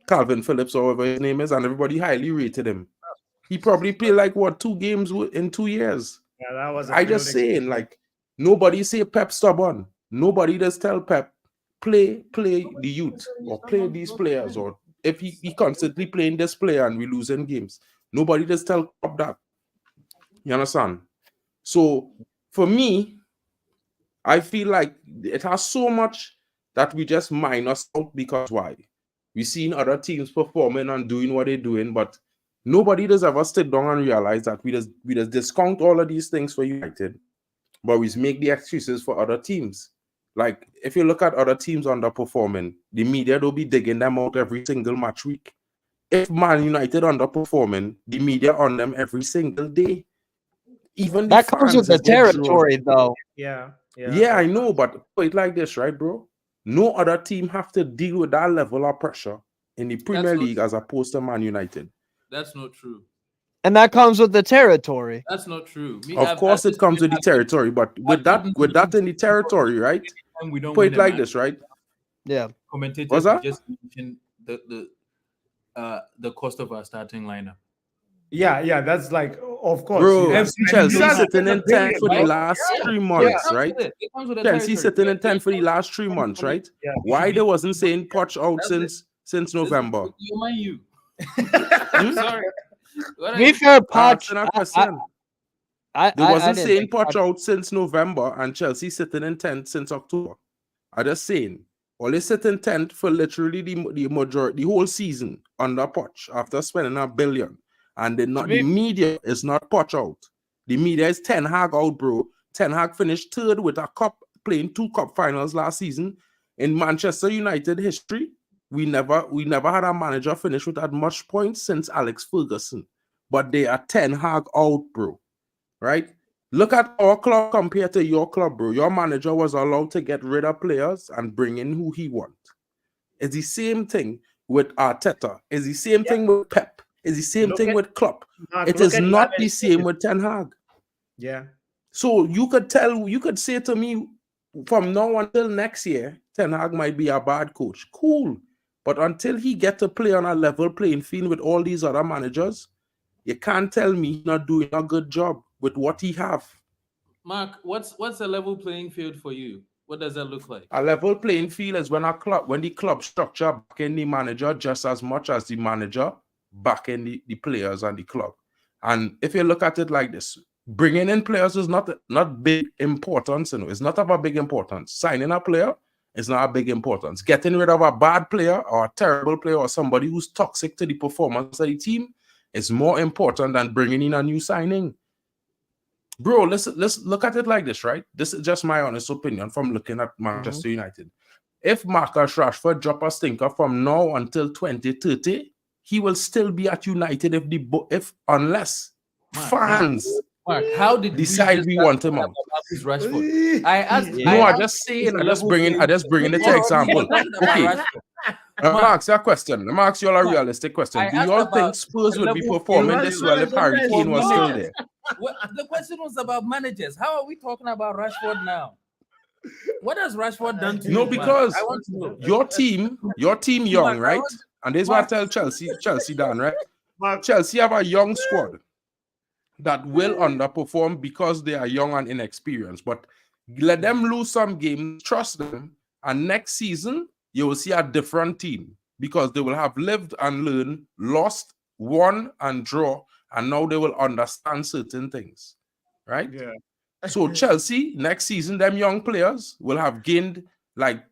Calvin Phillips, or whatever his name is, and everybody highly rated him. He probably played like what 2 games in 2 years. Yeah, that was. I just saying, like, nobody say Pep stubborn. Nobody just tell Pep play the youth or play these players, or if he constantly playing this player and we losing games. Nobody just tell Pep that. You understand? So for me, I feel like it has so much that we just minus out because why? We've seen other teams performing and doing what they're doing, but nobody does ever sit down and realize that we just discount all of these things for United, but we make the excuses for other teams. Like, if you look at other teams underperforming, the media will be digging them out every single match week. If Man United underperforming, the media on them every single day. Even that comes with the territory, though. Yeah. Yeah, I know, but it's like this, right, bro? No other team have to deal with that level of pressure in the Premier League as opposed to Man United. That's not true. And that comes with the territory. That's not true. Of course, it comes with the territory, but with that in the territory, right? We don't put it like this, right? Yeah. Commentators just mentioned the cost of our starting lineup. Yeah, that's like, of course. Bro, Chelsea sitting in 10th for the last 3 months, right? Chelsea sitting in 10th for the last 3 months, right? Yeah. Why they wasn't saying Poch out since November? You. Sorry. Be fair, Poch. They wasn't saying Poch out since November, and Chelsea sitting in 10th since October. I just saying, well, they sit in 10th for literally the whole season under Poch after spending $1 billion. And the media is not Poch out. The media is Ten Hag out, bro. Ten Hag finished 3rd with a cup, playing 2 cup finals last season. In Manchester United history, we never had a manager finish with that much points since Alex Ferguson. But they are Ten Hag out, bro. Right? Look at our club compared to your club, bro. Your manager was allowed to get rid of players and bring in who he wants. It's the same thing with Arteta. It's the same thing with Pep. It's the same thing with Klopp. It is not the same with Ten Hag. Yeah. So you could say to me, from now until next year, Ten Hag might be a bad coach. Cool. But until he gets to play on a level playing field with all these other managers, you can't tell me he's not doing a good job with what he have. Mark, what's a level playing field for you? What does that look like? A level playing field is when the club structure back in the manager just as much as the manager back in the players and the club. And if you look at it like this, bringing in players is not big importance. It's not of a big importance. Signing a player is not a big importance. Getting rid of a bad player or a terrible player or somebody who's toxic to the performance of the team is more important than bringing in a new signing. Bro, let's look at it like this, right? This is just my honest opinion from looking at Manchester United. If Marcus Rashford drop a stinker from now until 2030, he will still be at United unless fans decide we want him out. Rashford. I just saying. I just bringing it to example. Okay. Let me ask you a question. Let me ask you all a realistic question. Do you all think Spurs would be performing this well if Harry Kane was still there? The question was about managers. How are we talking about Rashford now? What has Rashford done to you? No, because your team young, right? And this is what I tell Chelsea Dan, right? Chelsea have a young squad that will underperform because they are young and inexperienced. But let them lose some games, trust them, and next season you will see a different team because they will have lived and learned, lost, won, and draw, and now they will understand certain things, right? Yeah. So Chelsea next season, them young players will have gained like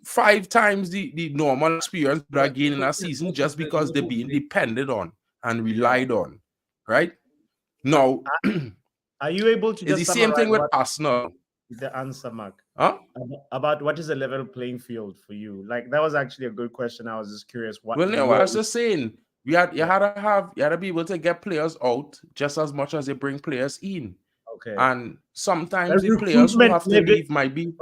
5 times the normal experience that are gained in a season just because they're being depended on and relied on, right? Now, are you able to? It's the same thing with Arsenal. The answer, Mark. Huh? About what is a level playing field for you? Like, that was actually a good question. I was just curious. Well, no, I was just saying you had to be able to get players out just as much as they bring players in. Okay. And sometimes the players who have to leave might be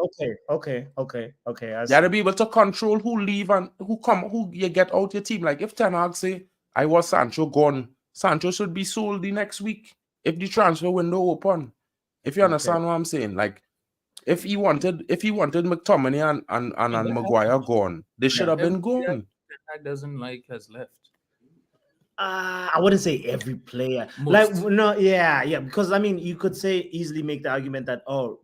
okay. You got to be able to control who leave and who you get out your team. Like if Ten Hag say, I want Sancho gone, Sancho should be sold the next week. if the transfer window open. If you understand what I'm saying, like if he wanted McTominay and Maguire gone, they should have been gone. That doesn't like has left. I wouldn't say every player. Most. Like no, yeah, because I mean, you could easily make the argument that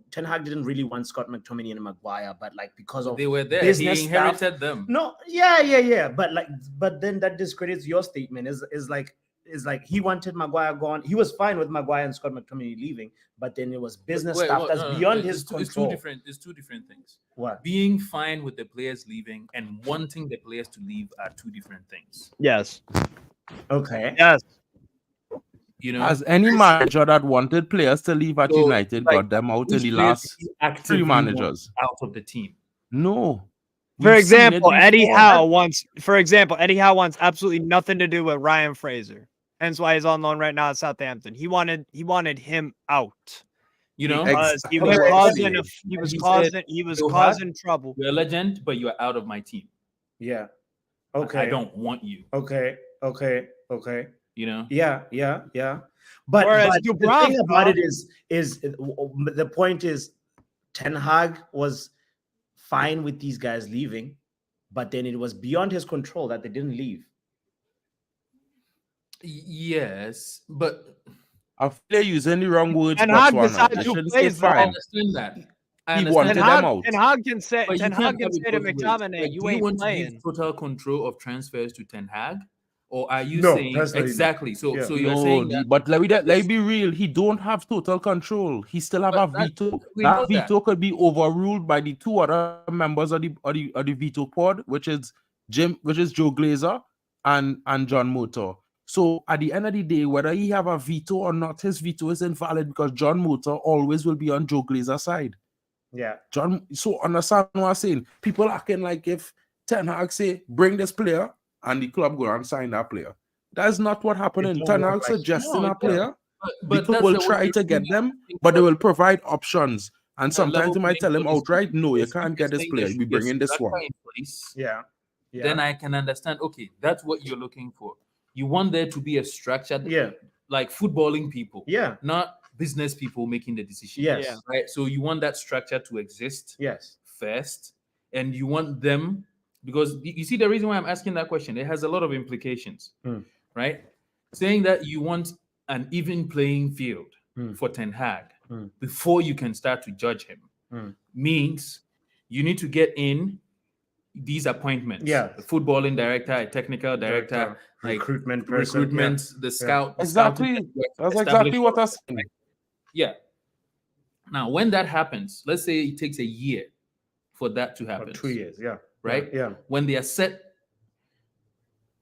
Ten Hag didn't really want Scott McTominay and Maguire, but like because of They were there, business he inherited stuff, them. No, yeah, but then that discredits your statement. Is like he wanted Maguire gone. He was fine with Maguire and Scott McTominay leaving, but then it was business stuff that's beyond his control. It's two different things. What? Being fine with the players leaving and wanting the players to leave are two different things. Yes. Okay. Yes. You know, as any manager that wanted players to leave at United got them out in the last 3 managers out of the team. No. For example, Eddie Howe wants absolutely nothing to do with Ryan Fraser. Hence why he's on loan right now at Southampton. He wanted him out. You know, because he was causing trouble. You're a legend, but you are out of my team. Yeah. Okay. I don't want you. Okay. You know. Yeah. But the thing about it is the point is Ten Hag was fine with these guys leaving, but then it was beyond his control that they didn't leave. Yes, but I feel they're using the wrong words. And Hag decided to play I understand that. He wanted them out. And Hag can say to McTominay, you ain't want playing. to give total control of transfers to Ten Hag? Or are you No, saying exactly? So Yeah. so you're saying that, but let me be real. He don't have total control. He still have a veto. That veto could be overruled by the 2 other members of the veto pod, which is Joe Glazer and John Motor. So at the end of the day, whether he have a veto or not, his veto is invalid because John Motor always will be on Joe Glazer's side. Yeah. So understand what I'm saying? People acting like if Ten Hag say bring this player and the club go and sign that player. That's not what happened. Ten Hag suggesting a player. The club will try to get them, but they will provide options. And sometimes they might tell him outright, no, you can't get this player. We bring in this one. Yeah. Then I can understand. Okay, that's what you're looking for. You want there to be a structure, like footballing people, not business people making the decision. Yes. Right. So you want that structure to exist. Yes. First, and you want them, because you see the reason why I'm asking that question. It has a lot of implications, right? Saying that you want an even playing field for Ten Hag before you can start to judge him means you need to get in these appointments. Yeah, a footballing director, a technical director, like recruitment, the scout. Exactly. That's exactly what I said. Yeah. Now, when that happens, let's say it takes a year for that to happen. 2 years, yeah. Right? Yeah. When they are set,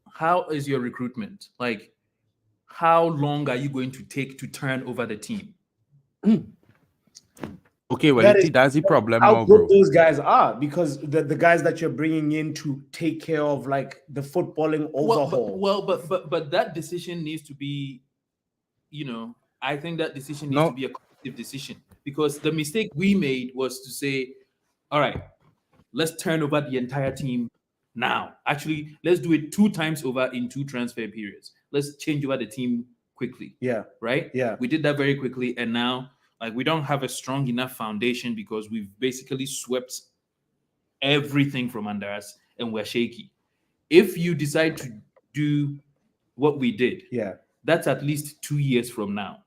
how is your recruitment? Like, how long are you going to take to turn over the team? Okay, well, that's the problem how now, good bro. those guys are, because the guys that you're bringing in to take care of like the footballing overhaul. But that decision needs to be, I think that decision needs to be a collective decision, because the mistake we made was to say, all right, let's turn over the entire team now. Actually, let's do it 2 times over in 2 transfer periods. Let's change over the team quickly. Yeah. Right? Yeah. We did that very quickly, and now we don't have a strong enough foundation because we've basically swept everything from under us and we're shaky. If you decide to do what we did, that's at least 2 years from now.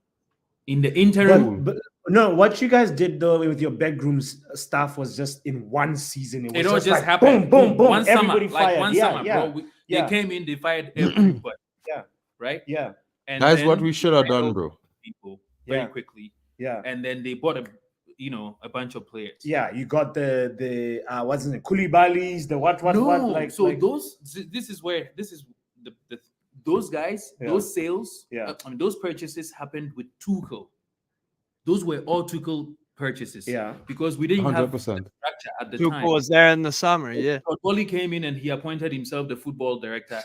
In the interim, but no, what you guys did though with your bedroom staff was just in 1 season. It was just like, happened. Boom. One Everybody summer, fired. One summer, bro. They came in, they fired everybody. Right? Yeah. And that's what we should have done, bro. People very quickly. Yeah. And then they bought a bunch of players. Yeah, you got the what's in it? Koulibaly's, the what this is those guys, those sales, those purchases happened with Tuchel. Those were all Tuchel purchases. Yeah. Because we didn't 100%. Have the structure at the time. Tuchel was there in the summer, yeah. So Oli came in and he appointed himself the football director.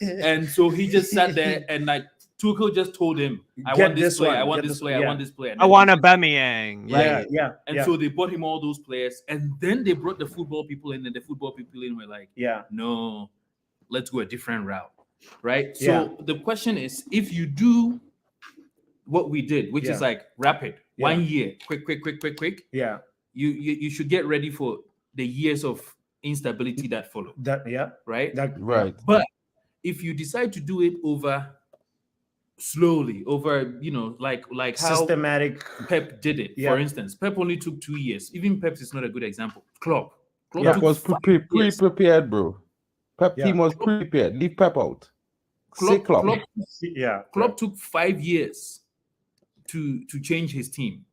And so he just sat there and Tuchel just told him, I want this player, I want this player, I want this player. I want a Aubameyang. Yeah. And so they bought him all those players, and then they brought the football people in, and the football people were like, no, let's go a different route. Right? So the question is, if you do what we did, which is Yeah. like rapid, Yeah. 1 year, quick. Yeah. You should get ready for the years of instability that follow, right? Right. But if you decide to do it over slowly, over like how Systematic. Pep did it, Yeah. for instance, Pep only took 2 years. Even Pep is not a good example. Klopp Pep took was 5 years. pre-prepared, bro. Pep Yeah. team was prepared. Leave Pep out. Say Klopp Yeah. Klopp took 5 years to change his team,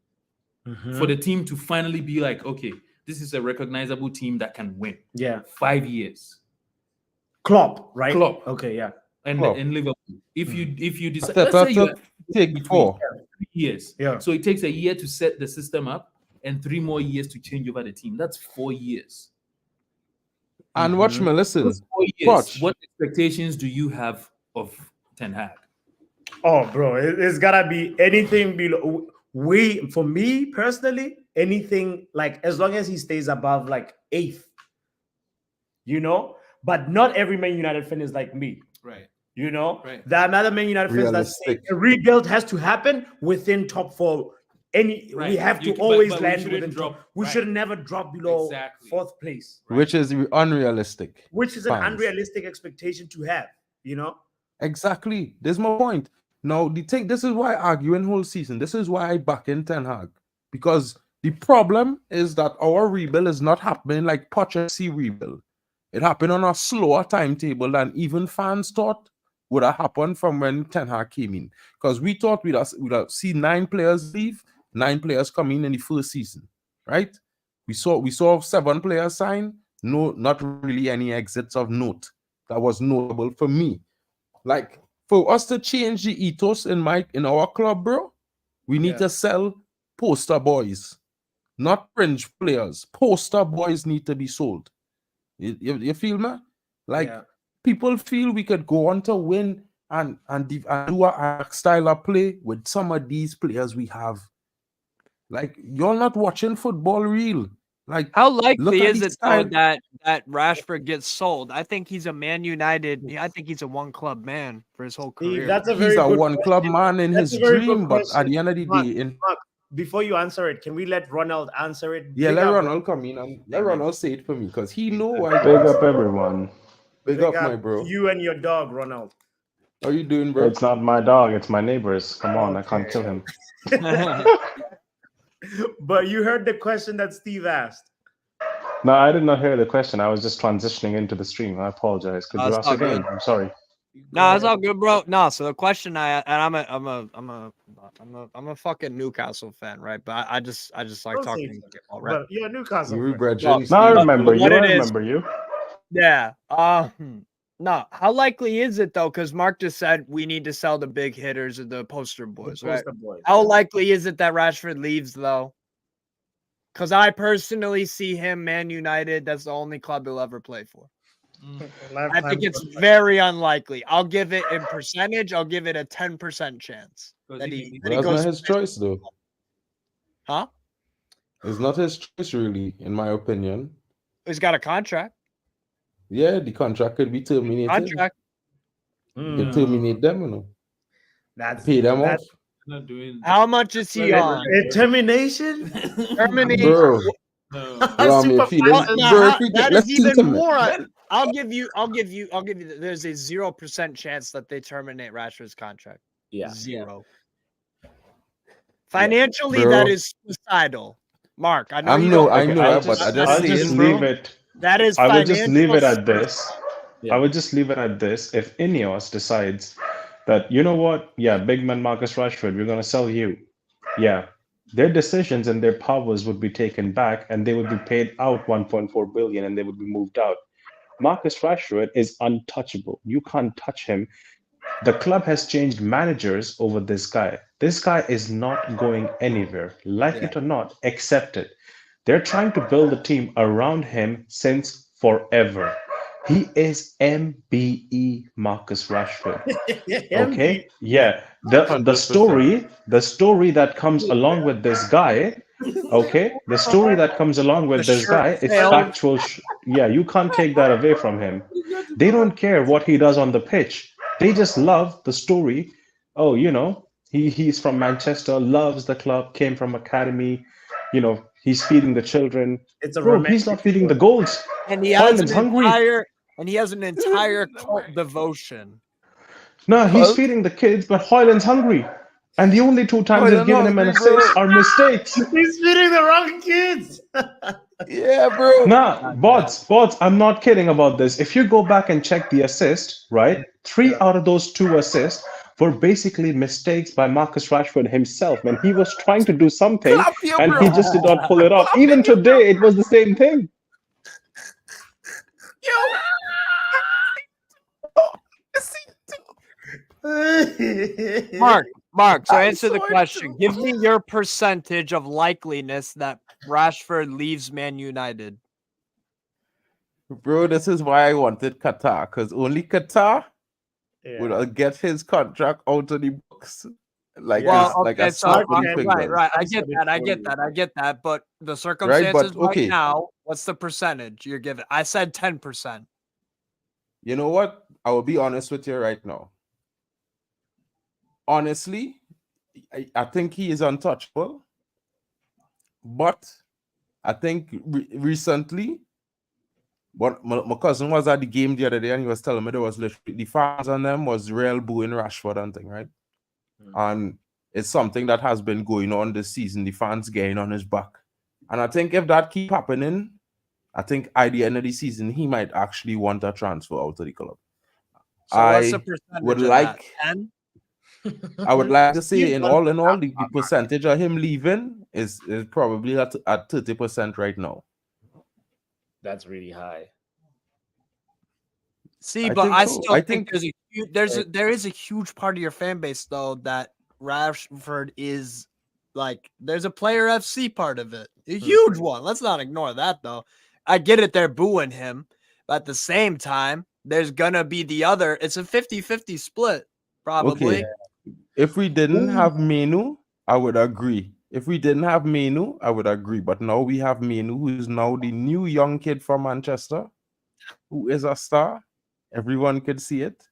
Mhm. for the team to finally be like, okay, this is a recognizable team that can win. Yeah. 5 years. Klopp, right? Klopp. Okay, yeah. And Klopp. in Liverpool, if you decide, Arteta let's say you took take between 4. 3 years, Yeah. so it takes a year to set the system up and 3 more years to change over the team. That's 4 years. And watch me, listen. Those 4 years, Watch. what expectations do you have of Ten Hag? Oh, bro, it's gotta be anything below. For me personally, anything like as long as he stays above like 8th, But not every Man United fan is like me. Right. There are another Man United fans that say Realistic. a rebuild has to happen within top 4. We Right. have to But always we land shouldn't within drop- top. We right. should never drop below Exactly. 4th place, Which is unrealistic. which is an Fans. unrealistic expectation to have. Exactly. There's my point. Now, this is why I argue in whole season. This is why I back in Ten Hag. Because the problem is that our rebuild is not happening like Pochettino rebuild. It happened on a slower timetable than even fans thought would have happened from when Ten Hag came in. Because we thought we'd have seen 9 players leave, 9 players come in the first season, right? We saw 7 players sign. No, not really any exits of note. That was notable for me. Like, for us to change the ethos in our club, bro, we need to sell poster boys, not fringe players. Poster boys need to be sold. You feel me? Like, people feel we could go on to win and do a style of play with some of these players we have. Like, you're not watching football real. Like, How look likely at is the it though style. that Rashford gets sold? I think he's a Man United. I think he's a one club man for his whole See, career. that's a very He's a good one club man in That's his a very good dream, but at question. the end of the Mark, day, before you answer it, can we let Ronald answer it? yeah, Big let up, Ronald come in and let Ronald say it for me because he know why. Big up everyone. Big up, my bro. You and your dog, Ronald. How you doing, bro? It's not my dog, it's my neighbor's. Come on, I can't kill him. But you heard the question that Steve asked. No, I did not hear the question. I was just transitioning into the stream. I apologize. Could you That's ask all again? good. I'm sorry. No, it's all good, bro. No, so the question I'm a fucking Newcastle fan, right? But I just like Don't talking say football, right? But you're a Newcastle You fan. brethren, No, I Steve. remember you. what I it is- remember you. Yeah. No, how likely is it though? Because Mark just said we need to sell the big hitters of the poster boys, right? Poster boys. How likely is it that Rashford leaves though? Because I personally see him Man United. That's the only club he'll ever play for. I think it's very unlikely. I'll give it in percentage. I'll give it a 10% chance that he That's goes. not his choice, though. Huh? It's not his choice, really, in my opinion. He's got a contract. Yeah, the contract could be terminated. Contract. You terminate them, That's pay them off. Not doing How much is he on? Termination? Termination. Bro, no. Ram, you feel Well, it? no, Bro, if we that let's is even think of it. more. I'll give you. There's a 0% chance that they terminate Rashford's contract. Yeah. 0. Financially, Bro. that is suicidal. Mark, I know you don't. I know, I'll but just, I just I'll say just it, leave bro. it. That is. I would just leave it financial at this. Yeah. I would just leave it at this. If Ineos decides that, you know what, yeah, big man Marcus Rashford, we're going to sell you. Yeah, their decisions and their powers would be taken back and they would be paid out 1.4 billion and they would be moved out. Marcus Rashford is untouchable. You can't touch him. The club has changed managers over this guy. This guy is not going anywhere. Like it or not, accept it. They're trying to build a team around him since forever. He is MBE Marcus Rashford. Okay? Yeah. The story that comes along with this guy, okay? The story that comes along with this guy is factual. Yeah, you can't take that away from him. They don't care what he does on the pitch. They just love the story. Oh, He's from Manchester, loves the club, came from academy. He's feeding the children. It's a Bro, he's romantic not feeding the story. goals. And he has Haaland's hungry. an entire cult devotion. No, he's Cult? feeding the kids, but Haaland's hungry. And the only 2 times he's Haaland given him an hungry, bro. assist are mistakes. He's feeding the wrong kids. Yeah, bro. Nah, bots, I'm not kidding about this. If you go back and check the assist, right? 3 out of those 2 assists were basically mistakes by Marcus Rashford himself when he was trying to do something Clap you, and bro. he just did not pull it off. Even today, it was the same thing. Mark, so I answer the saw it question. too. Give me your percentage of likeliness that Rashford leaves Man United. Bro, this is why I wanted Qatar, because only Qatar will get his contract out of the books. Like, Well, like okay, a so snap of the Mark, fingers. right. I I get said it that. I for get you. that. I get that. But the circumstances okay. now, what's the percentage you're giving? I said 10%. You know what? I will be honest with you right now. Honestly, I think he is untouchable. But I think recently, but my cousin was at the game the other day and he was telling me there was literally the fans on them was real booing Rashford and thing, right? And it's something that has been going on this season. The fans getting on his back. And I think if that keep happening, I think at the end of the season, he might actually want a transfer out of the club. So what's the I percentage would of like that? 10? I would like to say Steve in wants all, the percentage of him leaving is probably at 30% right now. That's really high. See, I but think I so. still I think think- there is a huge part of your fan base though that Rashford is like there's a player FC part of it. A huge one. Let's not ignore that though. I get it, they're booing him, but at the same time, there's gonna be the other. It's a 50-50 split, probably. Okay. If we didn't have Menu, I would agree. If we didn't have Menu, I would agree. But now we have Menu, who is now the new young kid from Manchester, who is a star. Everyone could see it.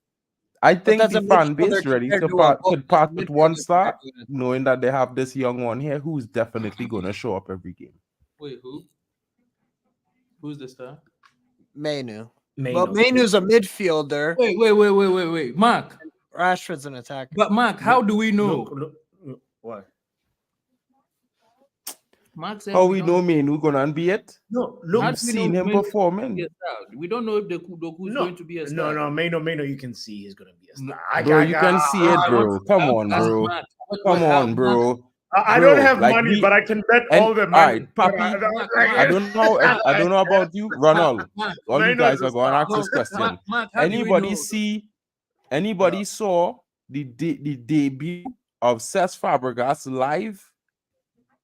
I think that's the a fan midfielder base ready compared to to a could part with one midfielder star, compared to knowing that they have this young one here who's definitely going to show up every game. Wait, who? Who's the star? Menu. Meno. But Menu's a midfielder. Wait, Mark. Rashford's an attacker. But Mark, how do we know? Look, what? Mark said How we don't know Menu gonna be it? No, How look. do You've we seen know him Menu is performing. be a star? We don't know if the Kudoku is No, going to be a star. no, Meno. You can see he's gonna be a star. Bro, you can see it, I bro. want- Come I on, ask bro. Mark, Come on, bro. I don't Bro, have like money, we- but I can bet and- all the all money. right, Papi, I don't know about you, Ronald. All you Meno's guys a are going to ask star. this question. Mark, how do we know? Anybody saw the debut of Cesc Fabregas live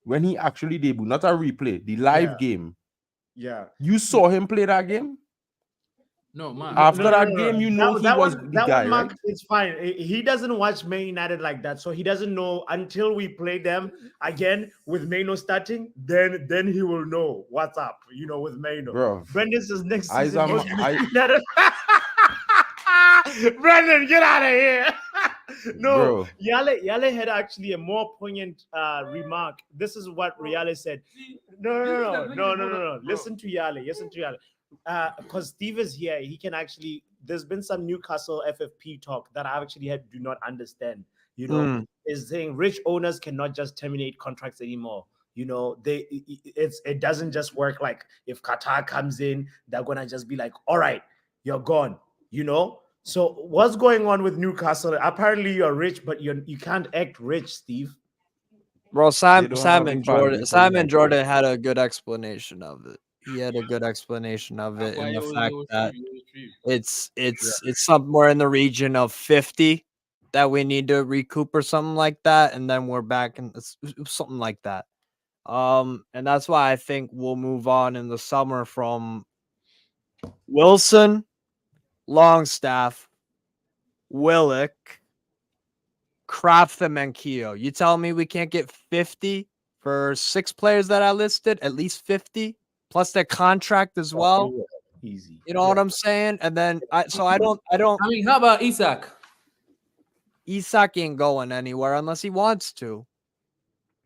when he actually debuted, not a replay, the live game. Yeah. You saw him play that game? No, Mark. After that game, you know he was the that guy, one, Mark, right? it's fine. He doesn't watch Man United like that, so he doesn't know until we play them again with Meno starting. Then he will know what's up, with Meno. Bro, Brendan says next I- season. I'm- most I- United. Brendan, get out of here. No, Bro. Yale had actually a more poignant remark. This is what Yale said. No. Listen to Yale. Because Steve is here, he can actually. There's been some Newcastle FFP talk that I actually do not understand. Is saying rich owners cannot just terminate contracts anymore. It doesn't just work like if Qatar comes in, they're gonna just be like, all right, you're gone. So what's going on with Newcastle? Apparently you're rich, but you can't act rich, Steve. Bro, They don't have Simon the Jordan. bandwidth Simon anymore. Jordan had a good explanation of it. He had a good explanation of it in the fact that it's somewhere in the region of 50 that we need to recoup or something like that, and then we're back in something like that. And that's why I think we'll move on in the summer from Wilson, Longstaff, Willock, Kraft, and Keogh. You tell me we can't get 50 for 6 players that I listed, at least 50 plus their contract as well. Easy. You know what I'm saying? And then I don't. I mean, how about Isak? Isak ain't going anywhere unless he wants to.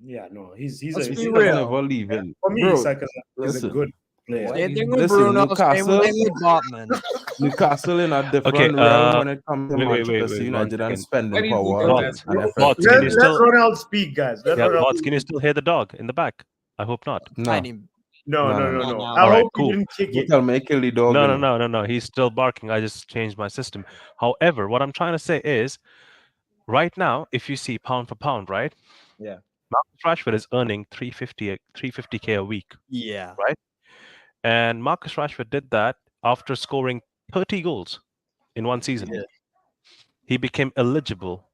Yeah, no, he's Let's a be He's real. never leaving. for me. Bro, Isak is a listen. good player. Same he's- thing with listen, Bruno. Newcastle- Same with Botman. Newcastle in a different realm when it comes to wait, Manchester one United and second. spending Why do you think power that and is? effort. Bots, can you Let still? Ronald speak, guys. Let Yeah, Ronald Bots, can you still hear the dog in the back? I hope not. No, Tiny. No. no. I All right, hope cool. you didn't kick don't it. tell me kill the dog. you know. No. He's still barking. I just changed my system. However, what I'm trying to say is, right now, if you see pound for pound, right? Yeah. Marcus Rashford is earning 350k a week, Yeah. right? And Marcus Rashford did that after scoring 30 goals in one season. Yeah. He became eligible.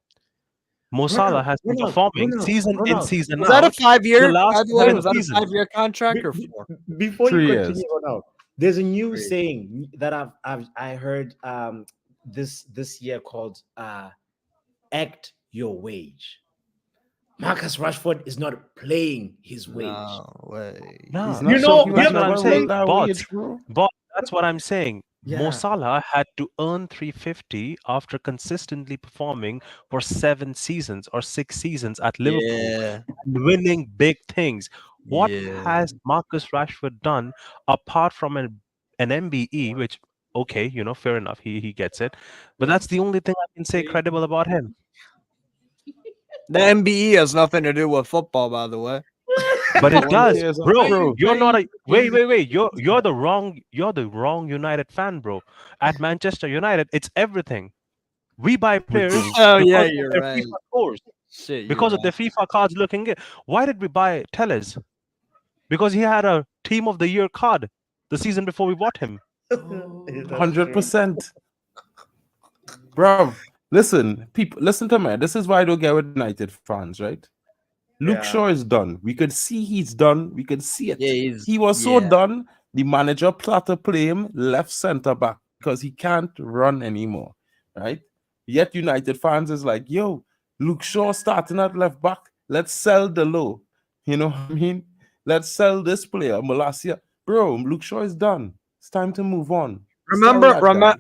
Mo Salah has been Ronald, performing Ronald, season in, Ronald. season Was that a out. 5-year? the last By the way, seven was that a seasons. 5-year contract or Be- 4? Before 3 you years. continue on out, there's a new 3. saying that I heard this year called act your wage. Marcus Rashford is not playing his wage. No way. No, He's You not- know- he you was that's know- what I'm never saying. worth that Bots, wage, bro. But that's what I'm saying. Yeah. Mo Salah had to earn 350 after consistently performing for 7 seasons or 6 seasons at Liverpool Yeah. and winning big things. What Yeah. has Marcus Rashford done apart from an MBE, which okay, fair enough, he gets it, but that's the only thing I can say credible about him. The MBE has nothing to do with football, by the way. But it One does, cares, bro. bro. You're not a wait. You're the wrong United fan, bro. At Manchester United, it's everything. We buy players Oh, yeah, because of you're their right. FIFA scores, Shit, because of their FIFA cards looking good. Why did we buy Tellez? Because he had a Team of the Year card the season before we bought him. 100%. Bro, listen, people, listen to me. This is why I don't get with United fans, right? Luke Yeah. Shaw is done. We could see he's done. We could see it. Yeah, He was so done. The manager planned to play him left center back because he can't run anymore, right? Yet United fans is like, yo, Luke Shaw starting at left back. Let's sell the low. You know what I mean? Let's sell this player, Malacia. Bro, Luke Shaw is done. It's time to move on. Remember, Sell that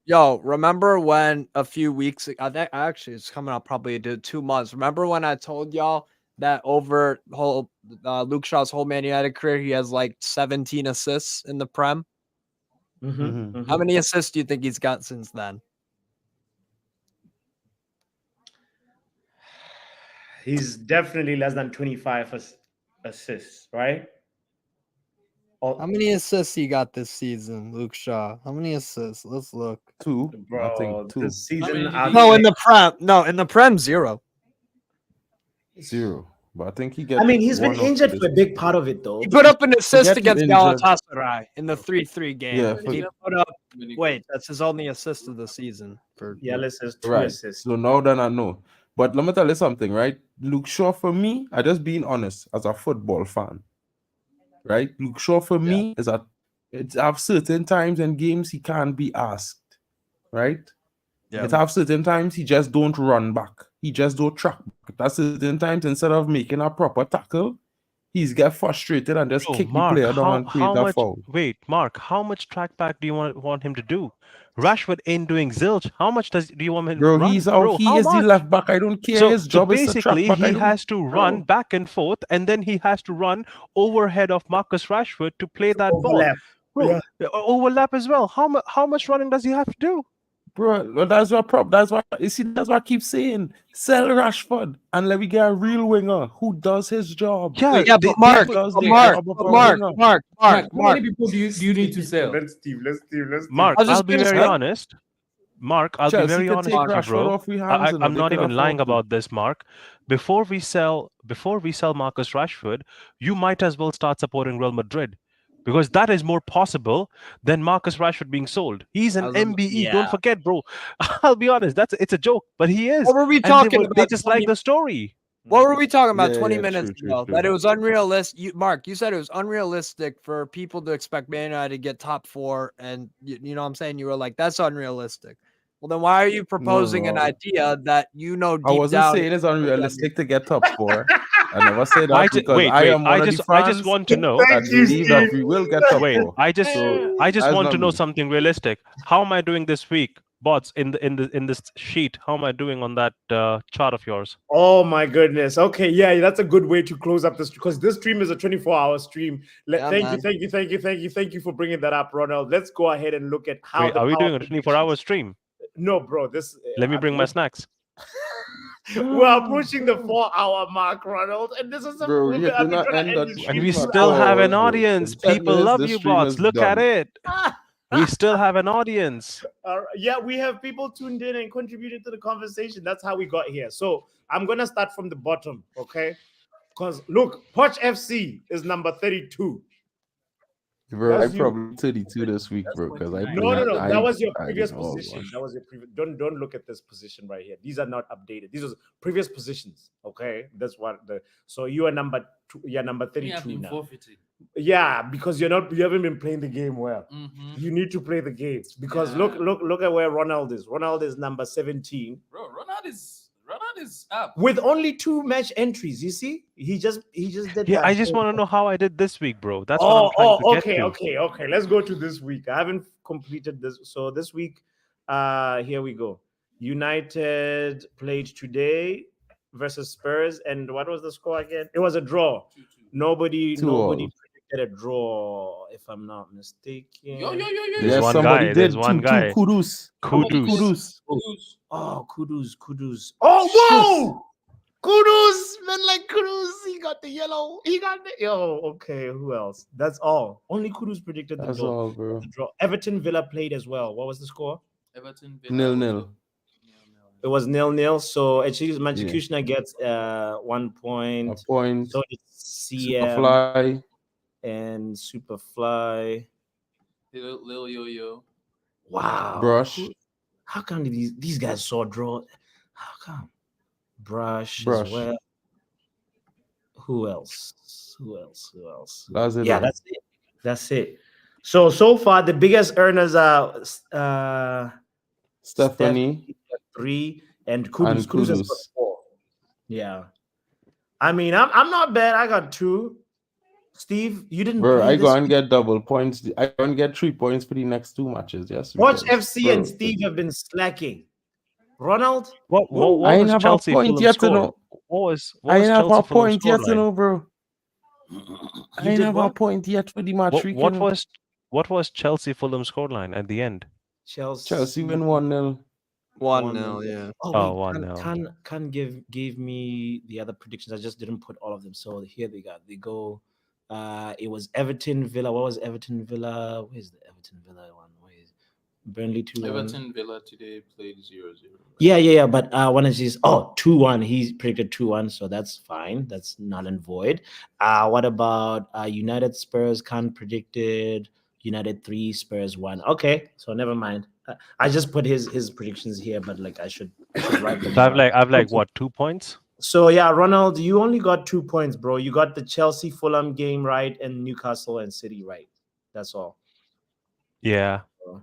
guy. remember when a few weeks ago, actually it's coming up probably to 2 months. Remember when I told y'all that over whole Luke Shaw's whole Man United career, he has like 17 assists in the Prem? How many assists do you think he's got since then? He's definitely less than 25 assists, right? How many assists he got this season, Luke Shaw? How many assists? Let's look. 2. Bro, I think 2. this season, many did I've he- No, in the Prem. No, in the Prem, 0. 0. But I think he gets. I mean, he's been injured for a big part of it, though. He put up an assist Forget against he's injured. Galatasaray in the 3-3 game. Yeah, He put up. Wait, that's his only assist of the season. For Yeah, let's say 2 Right. assists. So now then I know. But let me tell you something, right? Luke Shaw for me, I just being honest as a football fan, right? Luke Shaw for me is it's have certain times and games he can't be asked, right? Yeah. It have certain times he just don't run back. He just don't track back. That's certain times instead of making a proper tackle, he's get frustrated and just Bro, kick Mark, the player down and create a much? foul. Wait, Mark, how much track back do you want him to do? Rashford ain't doing zilch. How much do you want him to Bro, run? he's out. Bro, He how is the much? left back. I don't care. So, His job is to track basically, back. I he don't- has to run Bro. back and forth, and then he has to run overhead of Marcus Rashford to play that Overlap. ball. Bro, Yeah. overlap as well. How much running does he have to do? Bro, well, that's what that's what you see. That's what I keep saying. Sell Rashford and let me get a real winger who does his job. Yeah, Yeah, they- but Mark, does but the Mark, job of but a Mark, winger. Mark, How Mark. many people do you need to sell? Let's Steve. Mark, I was just I'll be gonna very say- honest. Mark, I'll be Chelsea very could honest take with you, Rashford bro. off we hands, you know, I'm they not could even lying afford to. about this, Mark. Before we sell Marcus Rashford, you might as well start supporting Real Madrid, because that is more possible than Marcus Rashford being sold. He's an I was- MBE. yeah. Don't forget, bro. I'll be honest. It's a joke, but he is. What were we And talking they about? just 20 like the story. What were we talking about Yeah, 20 yeah, minutes true, ago? true. That it was unrealistic. Mark, you said it was unrealistic for people to expect Man United to get top 4, and you know what I'm saying? You were like, that's unrealistic. Well, then why are you proposing an no. idea that you know deep I wasn't down? saying it's unrealistic to get top 4. I never said that because wait. I am one of the I fans just want to know. that Thank you, believe that Steve. we will get top Wait, 4. I just So, want that's to not know me. something realistic. How am I doing this week? Bots in this sheet. How am I doing on that chart of yours? Oh my goodness. Okay, yeah, that's a good way to close up this because this stream is a 24-hour stream. Yeah, Thank man. you for bringing that up, Ronald. Let's go ahead and look at how Wait, the are we power doing a 24-hour stream? No, bro. This Let me bring my snacks. we're approaching the 4-hour mark, Ronald, and this is Bro, we're you gonna do be not trying to end end at the And stream we in 2 still have hours. an audience. In 10 People minutes, love the you, stream bots. is Look at done. it. We still have an audience. Yeah, we have people tuned in and contributed to the conversation. That's how we got here. So I'm gonna start from the bottom, okay? Because look, Poch FC is number 32. Bro, I That's you. probably 32 this week, bro, because I No. That was your I previous oh, position. gosh. That was your previous. Don't look at this position right here. These are not updated. These are previous positions. Okay, that's what the. So you are number 2. You're number 32 now. Forfeited. Yeah, because you haven't been playing the game well. Mm-hmm. You need to play the games because Yeah. look at where Ronald is. Ronald is number 17 Bro, Ronald is up. with only 2 match entries. You see, he just did. Yeah, that. I just want to know how I did this week, bro. That's what I'm trying to get to. Okay. Let's go to this week. I haven't completed this. So this week, here we go. United played today versus Spurs, and what was the score again? It was a draw. 2-2. Nobody 2-all. predicted a draw, if I'm not mistaken. Yo. There's Yes, one somebody guy, did. there's one two guy. kudos. Kudus. Oh, Kudus. Oh, whoa! Kudus, man, like Kudus. He got the yellow. Okay. Who else? That's all. Only Kudus predicted the That's draw. all, bro. Everton Villa played as well. What was the score? Everton. 0-0. It was 0-0. So actually, Manchesterunited gets 1 point. A point. So did CM Superfly. and Superfly. Lil Yo. Wow. Brush. How come these guys saw draw? How come? Brush as well. Who else? That's it. Yeah, that's it. So far, the biggest earners are Stephanie 3 and Kudus. and Kudus has got Kudus. 4. Yeah. I mean, I'm not bad. I got 2. Steve, you didn't Bro, play I this go and week. get double points. I go and get 3 points for the next 2 matches. Yes. Watch because, FC bro, and Steve have been slacking. Ronald, What I ain't was have a Chelsea point Fulham yet to score? know. What was I ain't have Chelsea a Fulham point yet to scoreline? know, bro. I ain't did have a what? point yet for the match. What was Chelsea Fulham scoreline at the end? Chelsea win 1-0. 1-0, yeah. Oh, wait, 1-0. Can gave me the other predictions. I just didn't put all of them. So here they go. It was Everton Villa. What was Everton Villa? Where's the Everton Villa one? Where is Burnley 2-1? Everton Villa today played 0-0. Yeah. But one of these. 2-1. He predicted 2-1, so that's fine. That's null and void. What about United Spurs? Khan predicted United 3, Spurs 1. Okay, so never mind. I just put his predictions here, but like I should write them So down. I've like what, 2 points? So yeah, Ronald, you only got 2 points, bro. You got the Chelsea Fulham game right and Newcastle and City right. That's all. Yeah.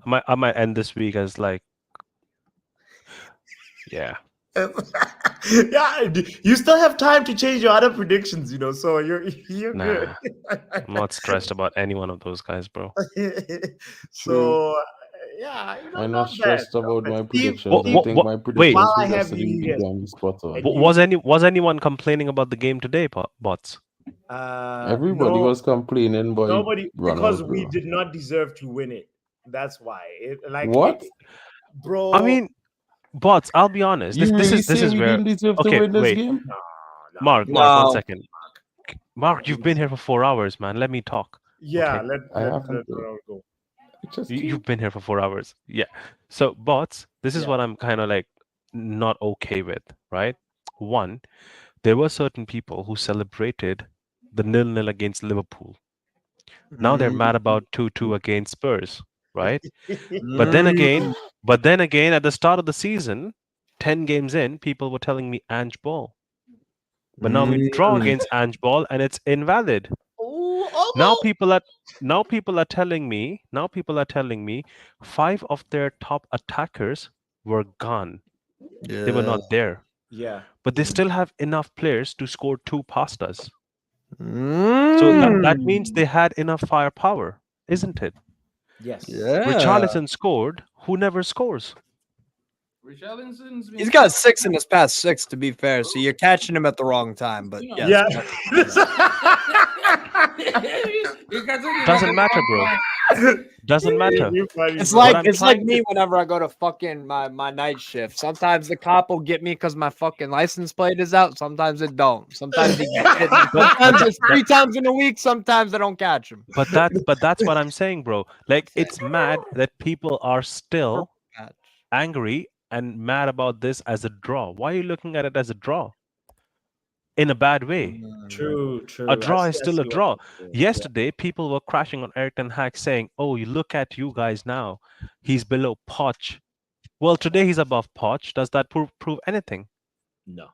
I might end this week as like, yeah. Yeah, you still have time to change your other predictions, so you're Nah, good. I'm not stressed about any one of those guys, bro. So yeah, I'm not stressed about my predictions. What- I what- think what- my wait. predictions While I for have you yesterday here- began spot on. Was anyone complaining about the game today, bots? Everybody no, was complaining, but nobody, Ronald, because we bro. did not deserve to win it. That's why. What? Bro? I mean, bots, I'll be honest. You This really is say we where didn't deserve to okay, win this wait. game? no. Mark, No. 1 second. Mark, you've been here for 4 hours, man. Let me talk. Yeah, Okay. I let haven't, though. Ronald go. Just You've been here for 4 hours. Yeah. So, bots, this is Yeah. what I'm kind of like not okay with, right? One, there were certain people who celebrated the 0-0 against Liverpool. Now they're mad about 2-2 against Spurs, right? But then again, at the start of the season, 10 games in, people were telling me Ange Ball. But now we draw against Ange Ball and it's invalid. Now people are telling me 5 of their top attackers were gone. They were not there. Yeah. But they still have enough players to score 2 past us. So that means they had enough firepower, isn't it? Yes. Yeah. Richarlison scored, who never scores. Richarlison's been He's got 6 in his past 6, to be fair. So you're catching him at the wrong time. But yes, Doesn't matter, bro. Doesn't matter. It's What like I'm it's like trying me whenever I go to fucking my night shift. Sometimes the cop will get me because my fucking license plate is out. Sometimes it don't. Sometimes he gets it. Sometimes it's 3 times in a week. Sometimes I don't catch him. But that's what I'm saying, bro. Like, it's mad that people are still angry and mad about this as a draw. Why are you looking at it as a draw? In a bad way. True. A draw is still a I see what draw. you're saying. Yesterday, people were crashing on eriktenhag saying, "Oh, you look at you guys now. He's below Poch." Well, today he's above Poch. Does that prove anything? No.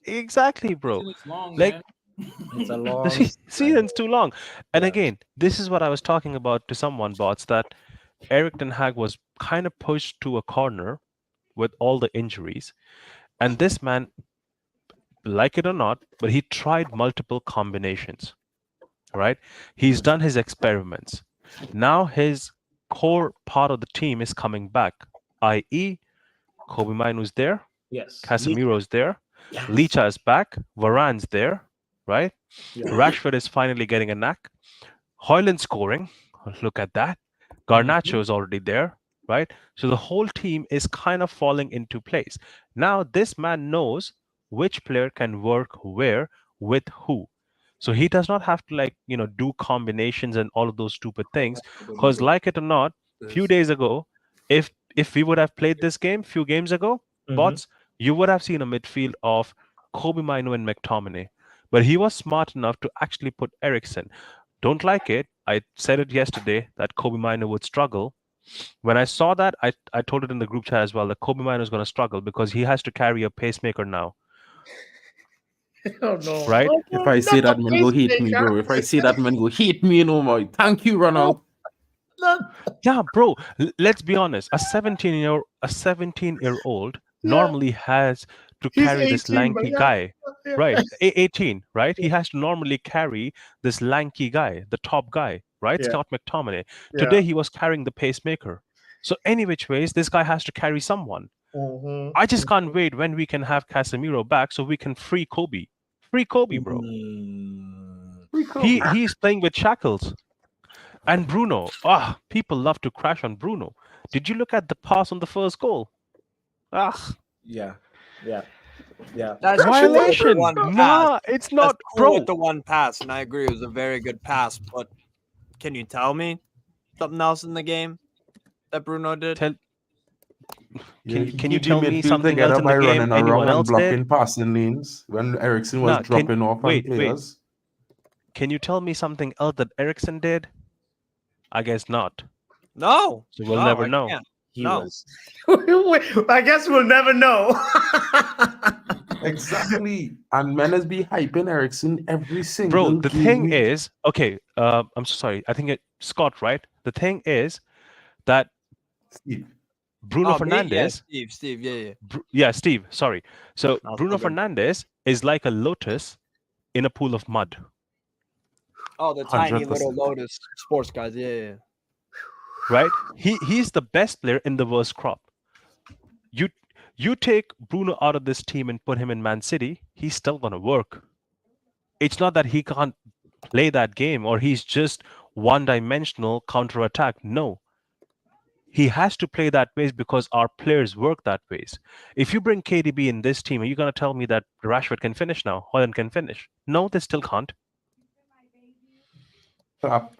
Exactly, bro. It's long, Like, man. It's a the long season's too long. And Yeah. again, this is what I was talking about to someone, bots, that eriktenhag was kind of pushed to a corner with all the injuries. And this man, like it or not, but he tried multiple combinations, right? He's done his experiments. Now his core part of the team is coming back, i.e. Kobe Mainoo's there, Yes. Casemiro's there, Yes. Licha is back, Varane's there, right? Yeah. Rashford is finally getting a knack. Haaland scoring, look at that. Garnacho is already there, right? So the whole team is kind of falling into place. Now this man knows which player can work where with who. So he does not have to, like, do combinations and all of those stupid things. Because like it or not, a few days ago, if we would have played this game few games ago, bots, you would have seen a midfield of Kobe Mainoo and McTominay. But he was smart enough to actually put Eriksen. Don't like it. I said it yesterday that Kobe Mainoo would struggle. When I saw that, I told it in the group chat as well that Kobe Mainoo is going to struggle because he has to carry a pacemaker now. Oh no. Right? If I say that, man, go hate me, bro. If I say that, man, go hate me, no more. Thank you, Ronald. Yeah, bro. Let's be honest. A 17-year-old normally has to He's carry this 18, but lanky yeah. guy. Yeah. Right. 18, right? He has to normally carry this lanky guy, the top guy, right? Yeah. Scott McTominay. Yeah. Today he was carrying the pacemaker. So any which ways, this guy has to carry someone. I just can't wait when we can have Casemiro back so we can free Kobe. Free Kobe, bro. He's playing with shackles. And Bruno. People love to crash on Bruno. Did you look at the pass on the first goal? Yeah. That's Violation. cool with the one Nah, pass. it's not, That's cool bro. with the one pass, and I agree it was a very good pass. But can you tell me something else in the game that Bruno did? Can you Keep the tell me midfield something else together in by the game running anyone around and else blocking did? passing lanes when Eriksen was Nah, dropping off on wait. players. Can you tell me something else that Eriksen did? I guess not. No. So we'll no, never I know. can't. He No. was. I guess we'll never know. Exactly. And men be hyping Eriksen every single Bro, the game. thing is, okay, I'm so sorry. I think Scott, right? The thing is that Steve. Bruno Oh, me? Yeah, Fernandes. Steve. Yeah. Yeah, Steve. Sorry. So No, Bruno it's all good. Fernandes is like a lotus in a pool of mud. Oh, the tiny little 100%. Lotus sports guys. Yeah. Right? He's the best player in the worst crop. You take Bruno out of this team and put him in Man City, he's still gonna work. It's not that he can't play that game or he's just one-dimensional counter-attack. No. He has to play that ways because our players work that ways. If you bring KDB in this team, are you gonna tell me that Rashford can finish now? Haaland can finish? No, they still can't. Clap.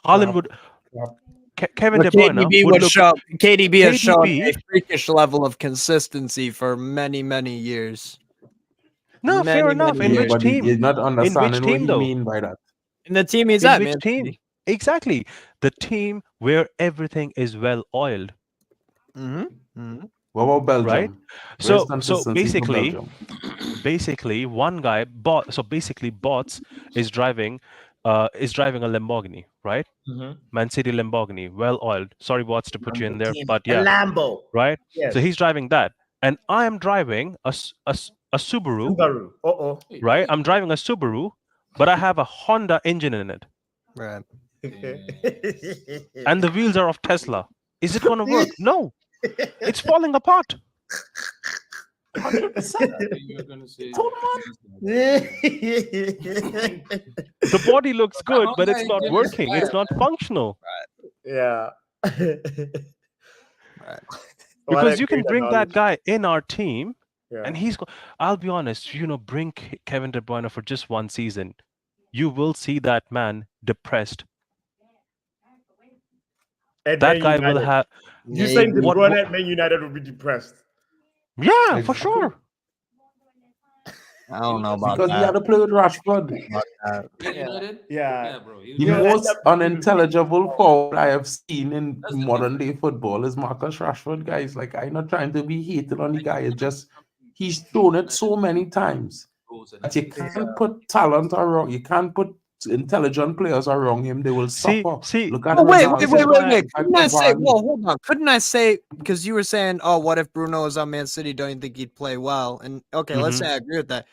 Haaland would. Kevin De But Bruyne KDB would look. KDB has shown KDB a freakish level of consistency for many years. No, fair enough. In which But team? he's not understanding what team, he though? mean by that. In the team he's In at, which man. team? Exactly. The team where everything is well oiled. What about Belgium? Right? Where's So consistency for basically, Belgium? one guy Bots is driving a Lamborghini, right? Mancity Lamborghini, well oiled. Sorry, Bots, to put you in there, but yeah, A Lambo. right. Yes. So he's driving that, and I am driving a Subaru, Subaru. right? I'm driving a Subaru, but I have a Honda engine in it, Right. and the wheels are of Tesla. Is it going to work? No. It's falling apart. 100%. You're gonna say The body looks good, but it's not working. It's not functional. Yeah. What Because a you can great bring that analogy. guy in our team, Yeah. and I'll be honest, bring Kevin De Bruyne for just one season. You will see that man depressed. At That Man guy will United. have. You saying De What- Bruyne what- at Man United will be depressed? Yeah, for Exactly. sure. I don't know about Because he had that. to play with Rashford. United? Yeah. bro. The He'll end most up being the unintelligible forward I have seen in That's the modern day football is Marcus Rashford, guys. Like, I'm not trying to be hated on the guy. It's just he's shown it so many times that you can't put talent around. You can't put intelligent players around him. They will suffer. See. Look at Oh, wait, Ronaldo. wait. Look Couldn't at I say, Cavani. well, hold on. Couldn't I say, because you were saying, oh, what if Bruno was on Man City? Don't you think he'd play well? And okay, let's say I agree with that.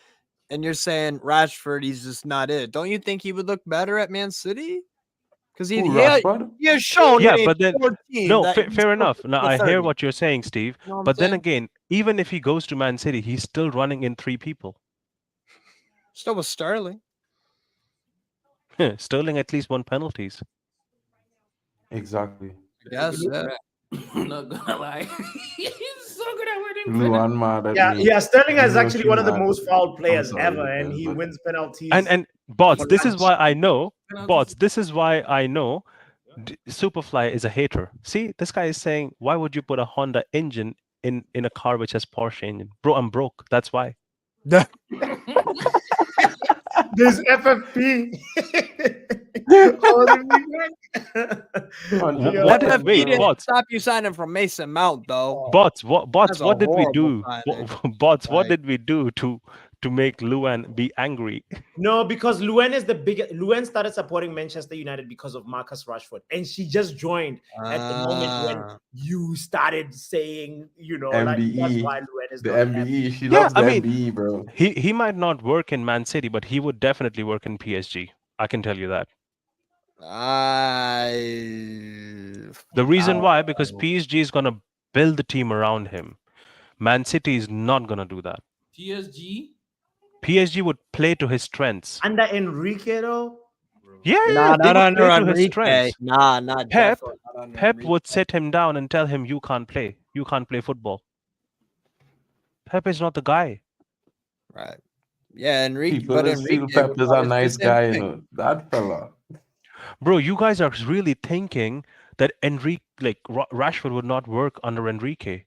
And you're saying Rashford, he's just not it. Don't you think he would look better at Man City? Because he Rashford? has shown Yeah, in but then 14 no, that he's fair enough. Now I hear 30. what you're saying, Steve. You know what I'm But then saying? again, even if he goes to Man City, he's still running in 3 people. Still with Sterling. Sterling at least 1 penalties. Exactly. Yes, yeah. I'm not gonna lie. He's so good at winning Luan mad at Yeah, me. yeah. Sterling is Luan actually one of the mad. most fouled players sorry, ever, and guys, he but- wins penalties. And Bots, for this is lunch. why I know. Bots, this is why I know Superfly is a hater. See, this guy is saying, why would you put a Honda engine in a car which has Porsche engine? Bro, I'm broke. That's why. There's FFP. Wait, didn't Bots. stop you signing from Mason Mount, though. Bots, That's a what did we horrible do? signing. Bots, what Like- did we do to make Luan be angry? No, because Luan is the biggest. Luan started supporting Manchester United because of Marcus Rashford, and she just joined at the moment when you started saying, like that's MBE. why Luan is The not happy. MBE. She Yeah, loves the I mean, MBE, bro. He might not work in Man City, but he would definitely work in PSG. I can tell you that. The reason why, because PSG is gonna build the team around him. Man City is not gonna do that. PSG would play to his strengths. Under Enrique, though. Yeah, Nah, they not would under play to his Enrique. strengths. Nah, not Pep, definitely not under Pep Enrique. would sit him down and tell him, "You can't play. You can't play football." Pep is not the guy. Right. Yeah, Enrique. People But just feel Enrique Pep would is a probably nice do the same guy, thing. That fella. Bro, you guys are really thinking that Rashford would not work under Enrique.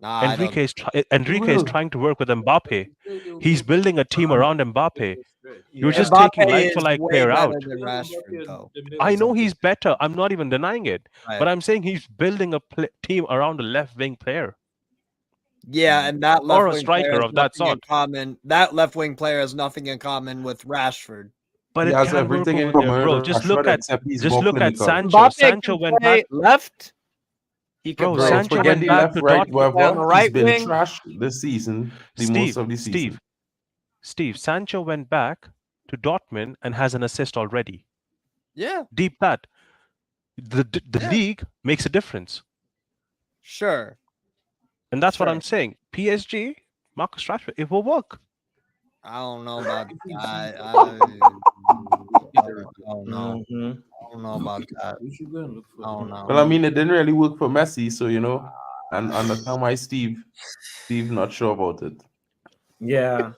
Nah, I don't. Enrique is trying to work with Mbappe. He's building a team around Mbappe. You're just Mbappe taking like for is like way player better out. than Rashford, though. I know he's better. I'm not even denying it. Right. But I'm saying he's building a team around a left wing player. Yeah, and that Or left a wing striker player has of that nothing in sort. common. That left wing player has nothing in common with Rashford. But He it has can work everything in over there, common bro. with Just Rashford look at except he's more clinical. Sancho. Mbappe Sancho can went play back. left. He can Bro, play Sancho Forget went the back left, to right, Dortmund. Play on the whoever. right He's been wing. trash this season, most of the season. Steve, Sancho went back to Dortmund and has an assist already. Yeah, Deep that. The league makes a difference. sure. And that's what Sure. I'm saying. PSG, Marcus Rashford, it will work. I don't know about that. I don't know. I don't know about that. We should go and look for I don't know. Well, I mean, it didn't really work for Messi, so and understand why Steve not sure about it. Yeah,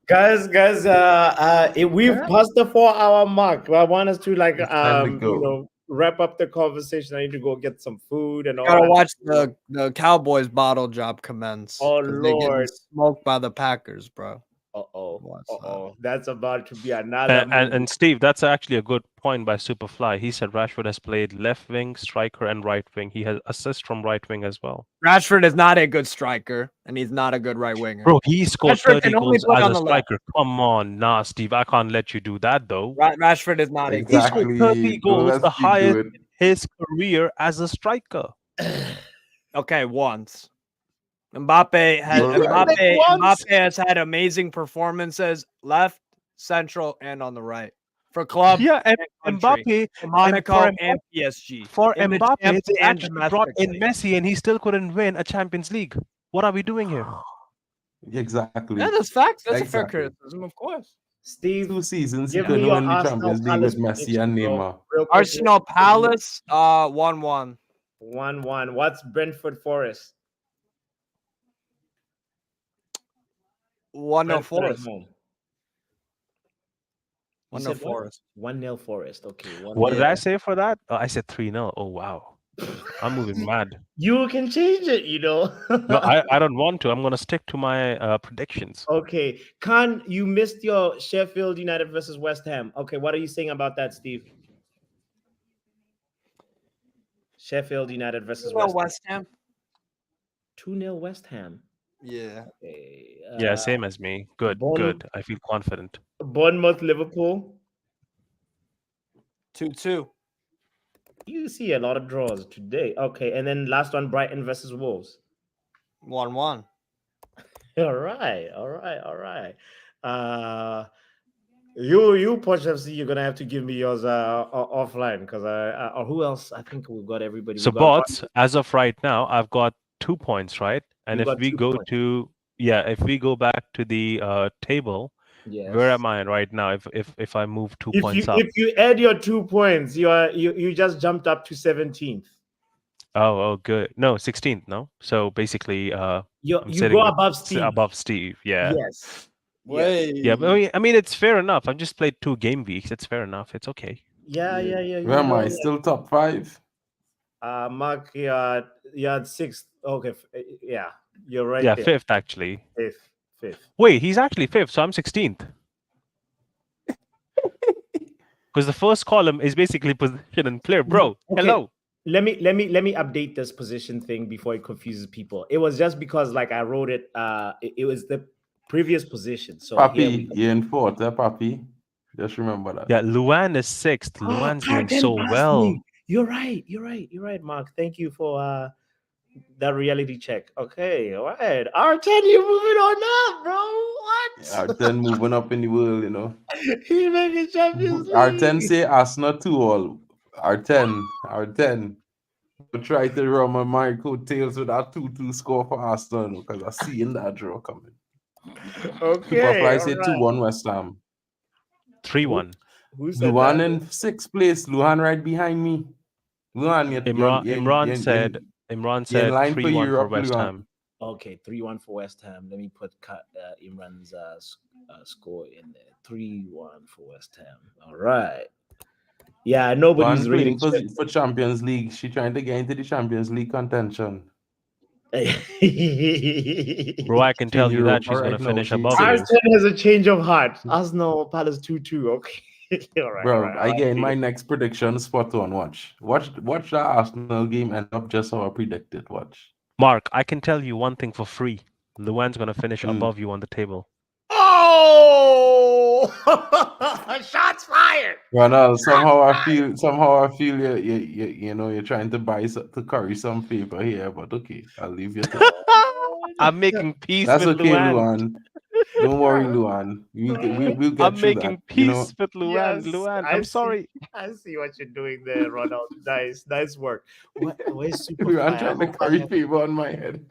guys, we've passed the 4-hour mark. I want us to time to go. wrap up the conversation. I need to go get some food and all. Gotta that. watch the Cowboys bottle job commence. Oh, 'cause they getting Lord. smoked by the Packers, bro. That's about to be another. And Steve, that's actually a good point by Superfly. He said Rashford has played left wing, striker, and right wing. He has assists from right wing as well. Rashford is not a good striker, and he's not a good right winger. Bro, he scored Rashford 30 can only goals play as on a the left. striker. Come on, nah, Steve. I can't let you do that, though. Rashford is not a good He scored Exactly. 30 Don't goals, let the Steve do highest it. in his career as a striker. Okay, once. Mbappe has had amazing performances left, central, and on the right for club Yeah, and country, Mbappe for Monaco for and PSG. for In the Mbappe, champs they and actually brought in domestically. Messi, and he still couldn't win a Champions League. What are we doing here? Exactly. Yeah, that's facts. That's a fair Exactly. criticism, of course. Steve, 2 seasons he give me couldn't your win the Arsenal Champions League with Palace Messi and prediction, bro. Neymar. Real quick. Arsenal Palace, 1-1. 1-1. What's Brentford Forest? 1-0 Brentford at Forest. home. 1-0 Forest. 1-0 Forest. Okay. What did I say for that? I said 3-0. Oh wow, I'm moving mad. You can change it, you know. No, I don't want to. I'm gonna stick to my predictions. Okay. Khan, you missed your Sheffield United versus West Ham. Okay, what are you saying about that, Steve? Sheffield United versus West Ham. 2-0 West Ham. Yeah. Okay. Yeah, same as me. Good, good. I feel confident. Bournemouth Liverpool. 2-2. You see a lot of draws today. Okay, and then last one, Brighton versus Wolves. 1-1. All right. You Poch FC, you're gonna have to give me yours offline because or who else? I think we've got everybody. So, bots, as of right now, I've got 2 points, right? And You've if got we 2 go points. to if we go back to the table, Yes. where am I right now? If I move 2 points up. If you add your 2 points, you just jumped up to 17th. Oh, good. No, 16th. No. So basically, You I'm you sitting go with above Steve. above Steve. Yeah. Yes. Wait. Yeah, but I mean, it's fair enough. I've just played 2 game weeks. It's fair enough. It's okay. Yeah. You Where am know I? that. Still top 5? Mark, you're at 6th. Okay, yeah, you're right Yeah, there. 5th actually. Fifth. Wait, he's actually 5th, so I'm 16th. Because the first column is basically position and player, bro. Okay. Hello. Let me update this position thing before it confuses people. It was just because like I wrote it. It was the previous position. So Papi, you're in 4th, Papi. Just remember that. Yeah, Luan is 6th. Luan's doing so well. You're right, Mark. Thank you for that reality check. Okay, all right. R10, you're moving on up, bro. What? R10 moving up in the world, you know. He's making Champions League. R10 say Arsenal 2 all. R10. But try to run my coattails with that 2-2 score for Arsenal because I see in that draw coming. Okay. Superfly say 2-1 West Ham. 3-1. Who said Luan that? in 6th place. Luan right behind me. Luan, Imran said you're in line for 3-1 for Europe, West Luan. Ham. Okay, 3-1 for West Ham. Let me put Imran's score in there. 3-1 for West Ham. All right. Yeah, nobody's Luan really playing for Champions League. She trying to get into the Champions League contention. Bro, I can tell you that she's Europa going right to now, finish she's above saying. you. Arsenal has a change of heart. Arsenal Palace 2-2. Okay. All right. Bro, all right. I get in my next prediction spot on. Watch that Arsenal game end up just how I predicted. Watch. Mark, I can tell you one thing for free. Luan's going to finish above you on the table. Oh! Shots fired. Ronald, somehow I feel you know you're trying to curry some favor here, but okay, I'll leave you to that. I'm making peace That's with okay, Luan. Luan. Don't worry, Luan. We'll get I'm through making that. peace You know? with Luan. Yes, Luan, I I'm see. sorry. I see what you're doing there, Ronald. Nice work. Where's Luan Superfly? trying to curry favor on my head.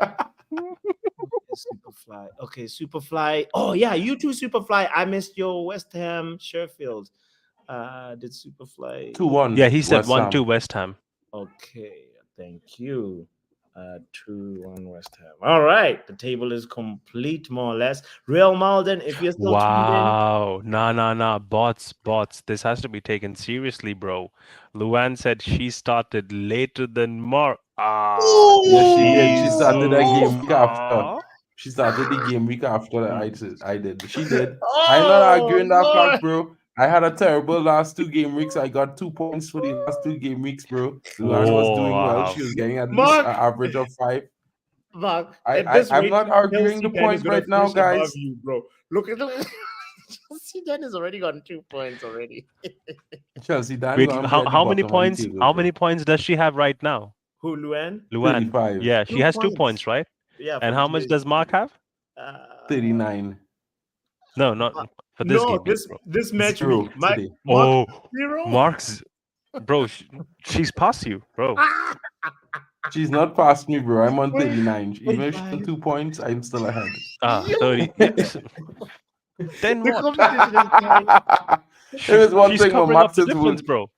Superfly. Okay, Superfly. Oh yeah, you too, Superfly. I missed your West Ham Sheffield. Did Superfly 2-1. Yeah, he said West Ham. 1-2 West Ham. Okay, thank you. 2-1 West Ham. All right, the table is complete, more or less. Real Malden, if you're still Wow. Nah. Bots. This has to be taken seriously, bro. Luan said she started later than Mark. Yes, she did. She started that game week after. Aw. She started the game week after that I did. She did. Oh, I'm not arguing that Lord. fact, bro. I had a terrible last 2 game weeks. I got 2 points for the last 2 game weeks, bro. Luan was doing well. She was getting at least Mark. an average of 5. Mark, I'm rate, not arguing Chelsea the Dan is points gonna right now, finish above guys. you, bro. Look at Chelsea Dan has already gotten 2 points already. Chelsea, Dan, Wait, Luan how many points? How many points does she have right now? Who, Luan? Luan. 35. Yeah, she 2 has 2 points. points, right? Yeah. And how much does Mark have? 39. No, not for this No, game week, this bro. this match Zero week. Mark today. Oh, 0. Mark's, bro. She's past you, bro. She's not past me, bro. I'm on Wait, 39. wait, Even if she's on guys. 2 points, I'm still ahead. 30. Then The what? competition is tight. There is one She's thing with covering up the Max's will. difference, bro.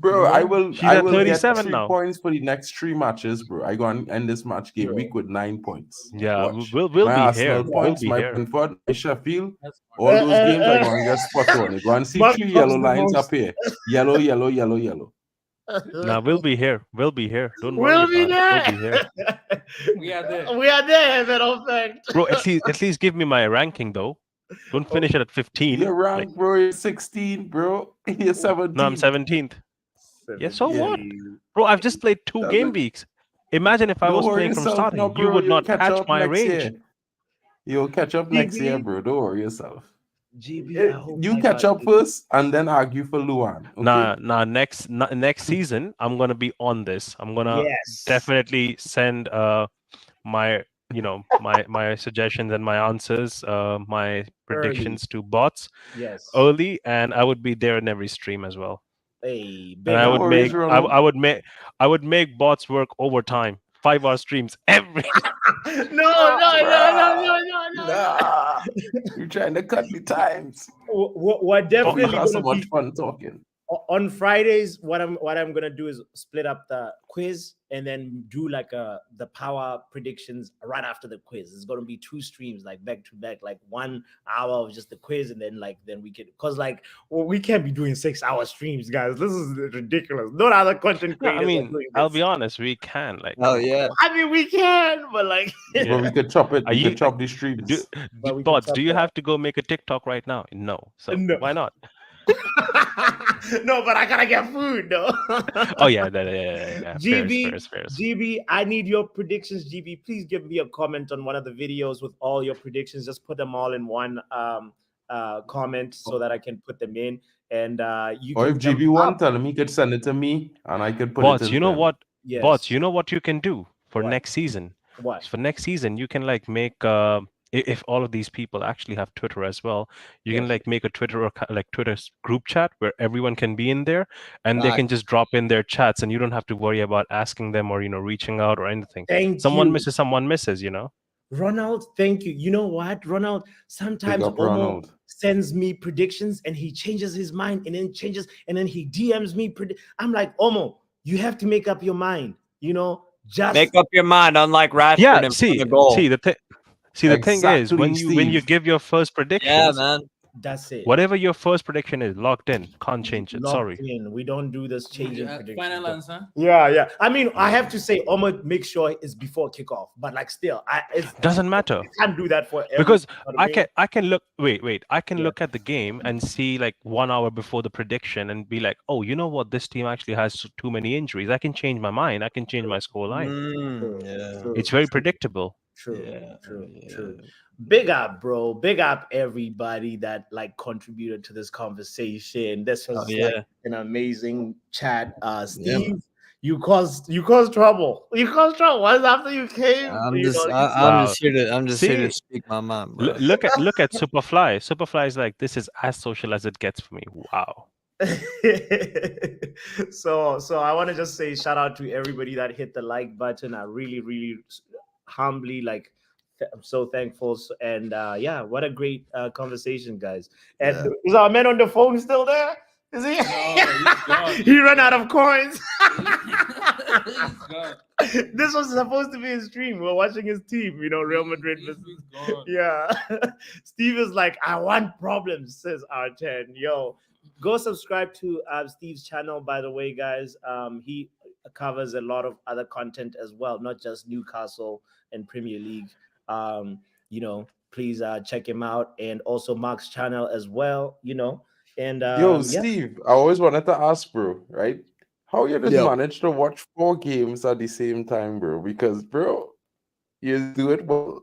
Bro, No, She's I at will get 37 3 now. points for the next 3 matches, bro. I go and end this match game bro. week with 9 points. Yeah, Watch. we'll My be Arsenal here. We'll points, be my here. Brentford, my Sheffield, all those games I go and get spot on. I go and see Mark 3 talks yellow the lines most. up here. Yellow, yellow, yellow, yellow. Nah, we'll be here. We'll be here. Don't worry We'll be about it. We'll be there. here. We are there. We are there, as a matter of fact. Bro, at least give me my ranking though. Don't finish it at 15. You're Like, rank, bro. You're 16, bro. You're 17. no, I'm 17th. Yeah, so Yeah. what? Bro, I've just played 2 game weeks. Imagine if I Don't was worry playing from yourself starting. now, You bro. would You'll not catch catch up my next range. year. You'll catch up next year, bro. Don't worry yourself. GB, I hope You I catch got up first and then argue for Luan. Okay? Nah, next season, I'm gonna be on this. I'm gonna Yes. definitely send my my suggestions and my answers, my predictions to bots Yes. early, and I would be there in every stream as well. Hey, And big I up. would worries, make Ronald. I would make bots work overtime, 5-hour streams every. No. Nah. You're trying to cut the times. We're We definitely have so gonna much be fun talking. on Fridays. What I'm gonna do is split up the quiz and then do like the power predictions right after the quiz. It's gonna be 2 streams, like back to back, like 1 hour of just the quiz, and then we can, because we can't be doing 6-hour streams, guys. This is ridiculous. No other content No, creators. I are mean, doing I'll this. be honest, we can like. Oh yeah. I mean, we can, but like, But we could chop it. Are We you- could chop the streams. But we can Bots, chop do you that. have to go make a TikTok right now? No. So No. why not? No, but I gotta get food, though. Oh yeah, yeah. GB, Fairs. GB, I need your predictions. GB, please give me a comment on one of the videos with all your predictions. Just put them all in one comment so that I can put them in. And you Or can if jump GB won, up. tell him he could send it to me and I could put Bots, it in. you know them. what? Yes. Bots, you know what you can do for What? next season? What? For next season, you can like make if all of these people actually have Twitter as well, you can Yes. like make a Twitter group chat where everyone can be in there, and they Right. can just drop in their chats, and you don't have to worry about asking them or reaching out or anything. Thank Someone you. misses, someone misses. Ronald, thank you. You know what, Ronald? Sometimes up, Omo Ronald. sends me predictions and he changes his mind and then changes and then he DMs me. I'm like, Omo, you have to make up your mind. Just Make up your mind, unlike Rashford Yeah, in see, front of goal. see the thing. See, the thing is, when Exactly, you Steve. give your first predictions, Yeah, man. that's it. whatever your first prediction is, locked in, can't change it. Locked Sorry. in. We don't do this changing predictions. Final answer. Yeah. I mean, I have to say, Omo, make sure it's before kickoff. But like, still, Doesn't matter. I can't do that for every, Because you know what mean? I can look I can Yeah. look at the game and see like 1 hour before the prediction and be like, oh, you know what, this team actually has too many injuries. I can change my mind. I can change my score line. Yeah. True, It's very true, predictable. True, Yeah, true. yeah. Big up, bro. Big up everybody that like contributed to this conversation. This was yeah. like an amazing chat. Steve, Yeah. you caused trouble. You caused trouble. Once after you came, I'm you just know, Wow. here to See, speak my mind, bro. look at Superfly. Superfly is like, this is as social as it gets for me. Wow. so I want to just say shout out to everybody that hit the like button. I really, really humbly I'm so thankful. And yeah, what a great conversation, guys. And Yeah. is our man on the phone still there? Is he? No, he's gone. He ran out of coins. He's gone. This was supposed to be his stream. We're watching his team, Real Madrid. He's gone. Yeah. Steve is like, I want problems, says R10. Yo, go subscribe to Steve's channel, by the way, guys. He covers a lot of other content as well, not just Newcastle and Premier League. Please check him out, and also Mark's channel as well, And Yo, yeah. Steve, I always wanted to ask, bro, right? How you just Yo. manage to watch 4 games at the same time, bro? Because, bro, you do it well.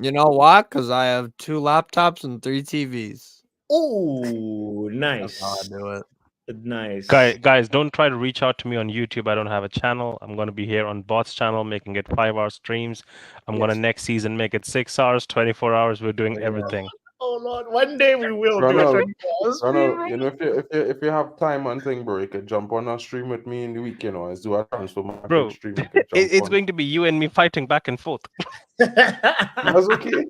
You know why? Because I have 2 laptops and 3 TVs. Oh, That's how I nice. do it. Nice. Guys, don't try to reach out to me on YouTube. I don't have a channel. I'm going to be here on Bot's channel making it 5-hour streams. I'm going to next season make it 6 hours, 24 hours. We're doing everything. Oh Lord, one day we will Ronald, do it. Ronald, you know, if you have time and thing, bro, you could jump on a stream with me in the weekend, or do a transfer market Bro, stream. You could jump it's on. going to be you and me fighting back and forth. That's okay.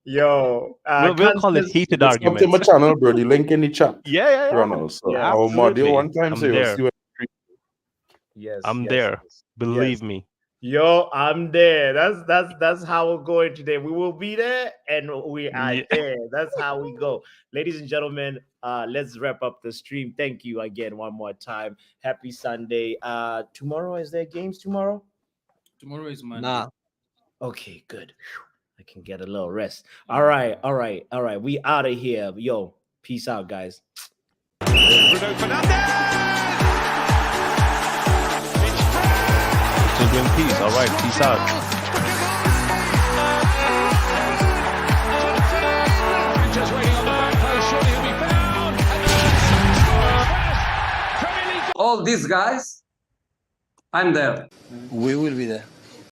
Yo, We'll call it heated Just come to my arguments. channel, bro. The link in the chat. Yeah. Ronald. So Yeah, I'll mod you one time, I'm so you'll there. see what. Yes, I'm yes, there. yes. Believe Yes. me. Yo, I'm there. That's how we're going today. We will be there and we are Yeah. there. That's how we go. Ladies and gentlemen, let's wrap up the stream. Thank you again one more time. Happy Sunday. Tomorrow, is there games tomorrow? Tomorrow is Monday. Nah. Okay, good. I can get a little rest. All right. We out of here. Yo, peace out, guys. Children, peace. All right. Peace out. All these guys, I'm there. We will be there.